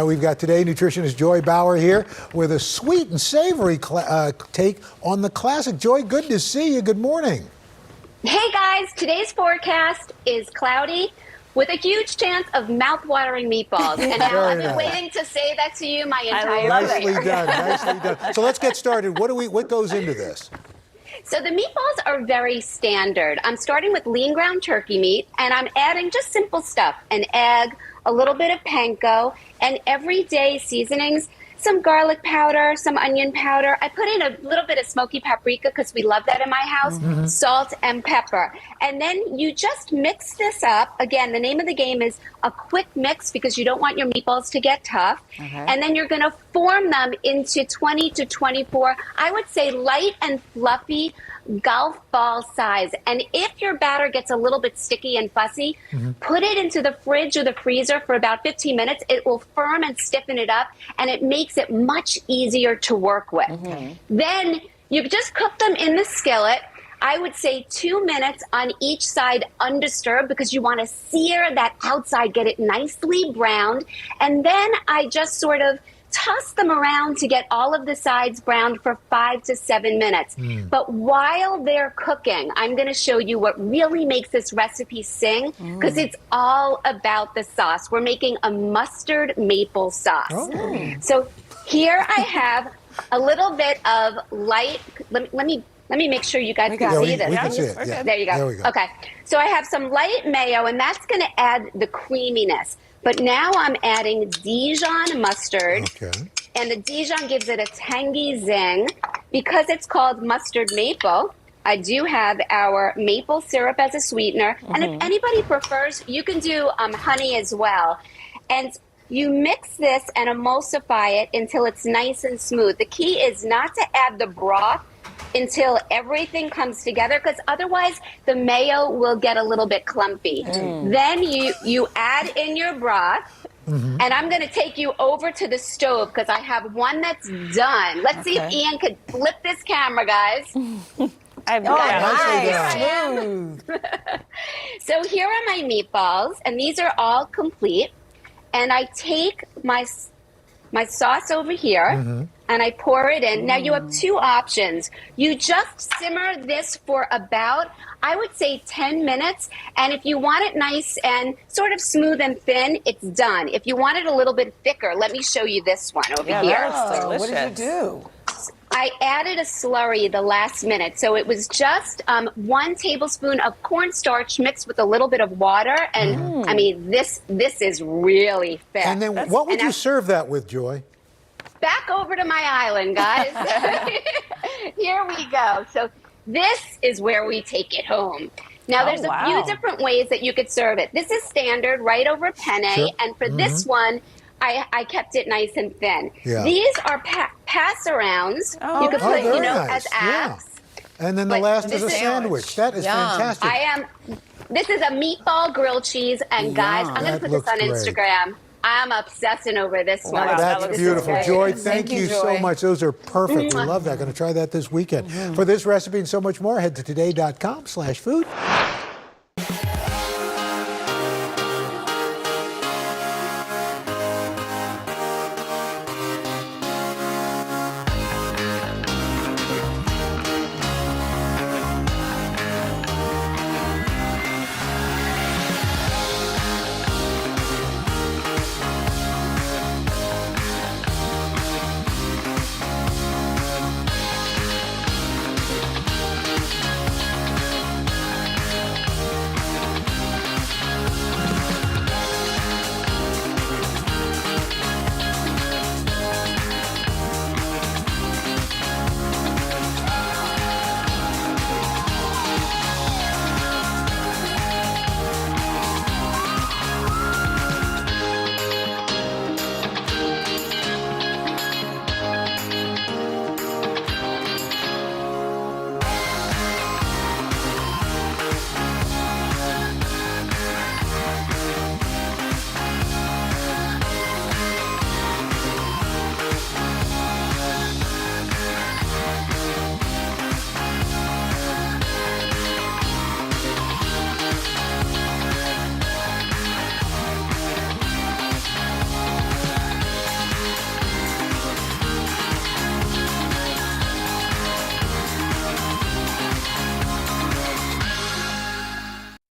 We've got Today nutritionist Joy Bauer here with a sweet and savory take on the classic. Joy, good to see you. Good morning. Hey guys, today's forecast is cloudy with a huge chance of mouth-watering meatballs. And now I've been waiting to say that to you my entire Nicely career. done, nicely done. So let's get started. What goes into this? So the meatballs are very standard. I'm starting with lean ground turkey meat, and I'm adding just simple stuff, an egg, a little bit of panko, and everyday seasonings, some garlic powder, some onion powder. I put in a little bit of smoky paprika because we love that in my house, salt and pepper. And then you just mix this up. Again, the name of the game is a quick mix because you don't want your meatballs to get tough. And then you're going to form them into 20 to 24, I would say light and fluffy golf ball size. And if your batter gets a little bit sticky and fussy, put it into the fridge or the freezer for about 15 minutes. It will firm and stiffen it up, and it makes it much easier to work with. Then you just cook them in the skillet. I would say 2 minutes on each side undisturbed because you want to sear that outside, get it nicely browned. And then I just sort of toss them around to get all of the sides browned for 5 to 7 minutes. But while they're cooking, I'm going to show you what really makes this recipe sing because it's all about the sauce. We're making a mustard maple sauce. So here I have a little bit of light. Let me make sure you guys can see this. We can see it. Yeah. There you go. There we go. Okay. So I have some light mayo, and that's going to add the creaminess. But now I'm adding Dijon mustard. And the Dijon gives it a tangy zing. Because it's called mustard maple, I do have our maple syrup as a sweetener. And if anybody prefers, you can do honey as well. And you mix this and emulsify it until it's nice and smooth. The key is not to add the broth until everything comes together, because otherwise the mayo will get a little bit clumpy. Then you add in your broth, and I'm going to take you over to the stove because I have one that's done. Let's see if Ian could flip this camera, guys. So here are my meatballs, and these are all complete. And I take my sauce over here, and I pour it in. Now, you have two options. You just simmer this for about, I would say, 10 minutes. And if you want it nice and sort of smooth and thin, it's done. If you want it a little bit thicker, let me show you this one over here. What did you do? I added a slurry the last minute. So it was just 1 tablespoon of cornstarch mixed with a little bit of water. And I mean, this is really thick. And then what would you serve that with, Joy? Back over to my island, guys. Here we go. So this is where we take it home. Now, there's a few different ways that you could serve it. This is standard, right over penne. And for this one, I kept it nice and thin. These are pass-arounds. You could put, as apps. And then the last is a sandwich. That is fantastic. This is a meatball grilled cheese. And guys, I'm going to put this on Instagram. I'm obsessing over this one. That's beautiful. Joy, thank you so much. Those are perfect. We love that. Going to try that this weekend. For this recipe and so much more, head to today.com/food.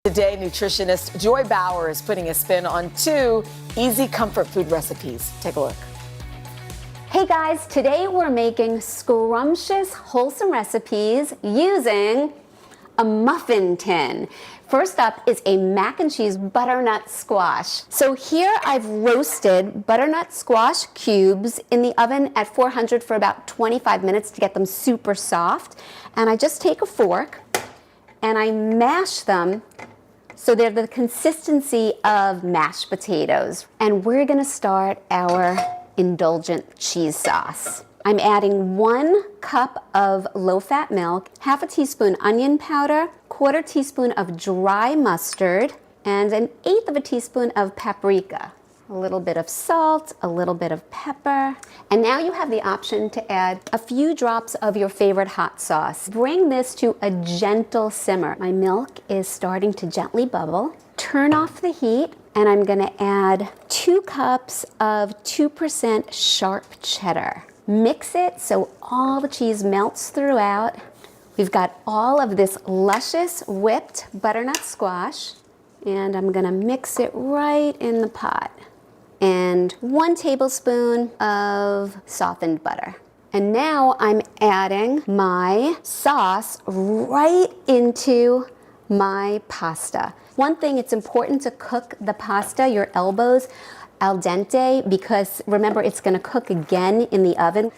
Today, nutritionist Joy Bauer is putting a spin on 2 easy comfort food recipes. Take a look. Hey guys, today we're making scrumptious, wholesome recipes using a muffin tin. First up is a mac and cheese butternut squash. So here I've roasted butternut squash cubes in the oven at 400 for about 25 minutes to get them super soft. And I just take a fork and I mash them so they're the consistency of mashed potatoes. And we're gonna start our indulgent cheese sauce. I'm adding 1 cup of low-fat milk, half a teaspoon onion powder, 1/4 teaspoon of dry mustard, and 1/8 of a teaspoon of paprika. A little bit of salt, a little bit of pepper. And now you have the option to add a few drops of your favorite hot sauce. Bring this to a gentle simmer. My milk is starting to gently bubble. Turn off the heat, and I'm gonna add 2 cups of 2% sharp cheddar. Mix it so all the cheese melts throughout. We've got all of this luscious whipped butternut squash, and I'm gonna mix it right in the pot. And 1 tablespoon of softened butter. And now I'm adding my sauce right into my pasta. One thing, it's important to cook the pasta, your elbows, al dente, because remember it's gonna cook again in the oven.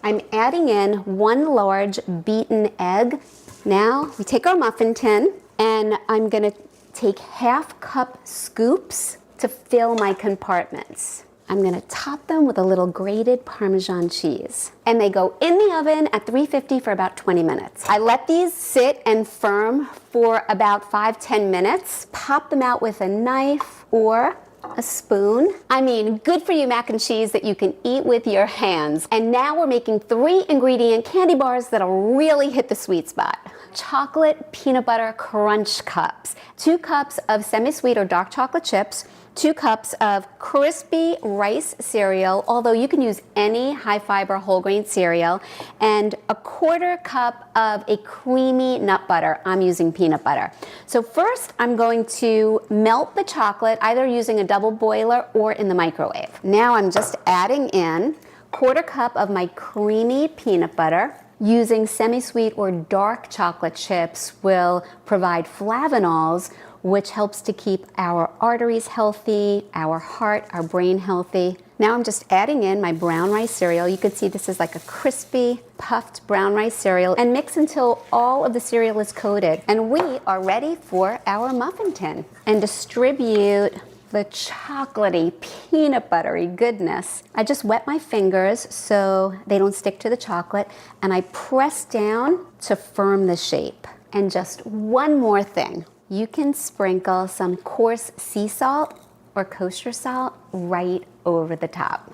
I'm adding in 1 large beaten egg. Now we take our muffin tin and I'm gonna take 1/2 cup scoops to fill my compartments. I'm gonna top them with a little grated Parmesan cheese. And they go in the oven at 350 for about 20 minutes. I let these sit and firm for about 5-10 minutes. Pop them out with a knife or a spoon. I mean, good for you mac and cheese that you can eat with your hands. And now we're making 3 ingredient candy bars that'll really hit the sweet spot. Chocolate peanut butter crunch cups. 2 cups of semi-sweet or dark chocolate chips. 2 cups of crispy rice cereal, although you can use any high fiber whole grain cereal, and 1/4 cup of a creamy nut butter. I'm using peanut butter. So first I'm going to melt the chocolate either using a double boiler or in the microwave. Now I'm just adding in 1/4 cup of my creamy peanut butter. Using semi-sweet or dark chocolate chips will provide flavanols, which helps to keep our arteries healthy, our heart, our brain healthy. Now I'm just adding in my brown rice cereal. You can see this is like a crispy, puffed brown rice cereal, and mix until all of the cereal is coated. And we are ready for our muffin tin. And distribute the chocolatey, peanut buttery goodness. I just wet my fingers so they don't stick to the chocolate, and I press down to firm the shape. And just one more thing. You can sprinkle some coarse sea salt or kosher salt right over the top.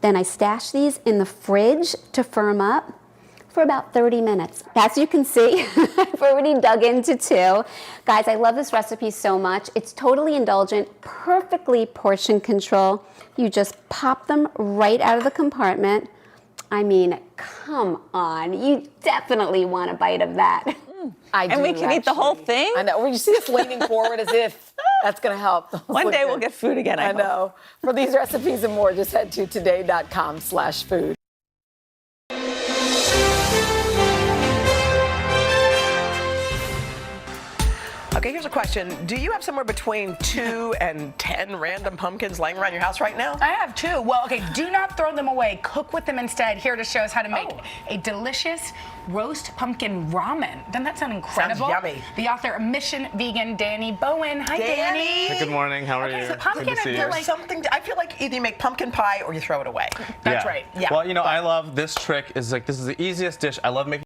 Then I stash these in the fridge to firm up for about 30 minutes. As you can see, I've already dug into 2. Guys, I love this recipe so much. It's totally indulgent, perfectly portion control. You just pop them right out of the compartment. I mean, come on, you definitely want a bite of that. And we can eat the whole thing? I know. When you see us leaning forward as if that's going to help. One day we'll get food again, I hope. know. For these recipes and more, just head to today.com/food. Okay, here's a question. Do you have somewhere between 2 and 10 random pumpkins laying around your house right now? I have 2. Well, okay, do not throw them away. Cook with them instead. Here to show us how to make a delicious roast pumpkin ramen. Doesn't that sound incredible? Sounds yummy. The author, Mission Vegan, Danny Bowen. Hi, Danny. Hey, good morning. How are you? So pumpkin, Good to see you. I feel like either you make pumpkin pie or you throw it away. That's right. Yeah. Well, I love this trick. This is the easiest dish. I love making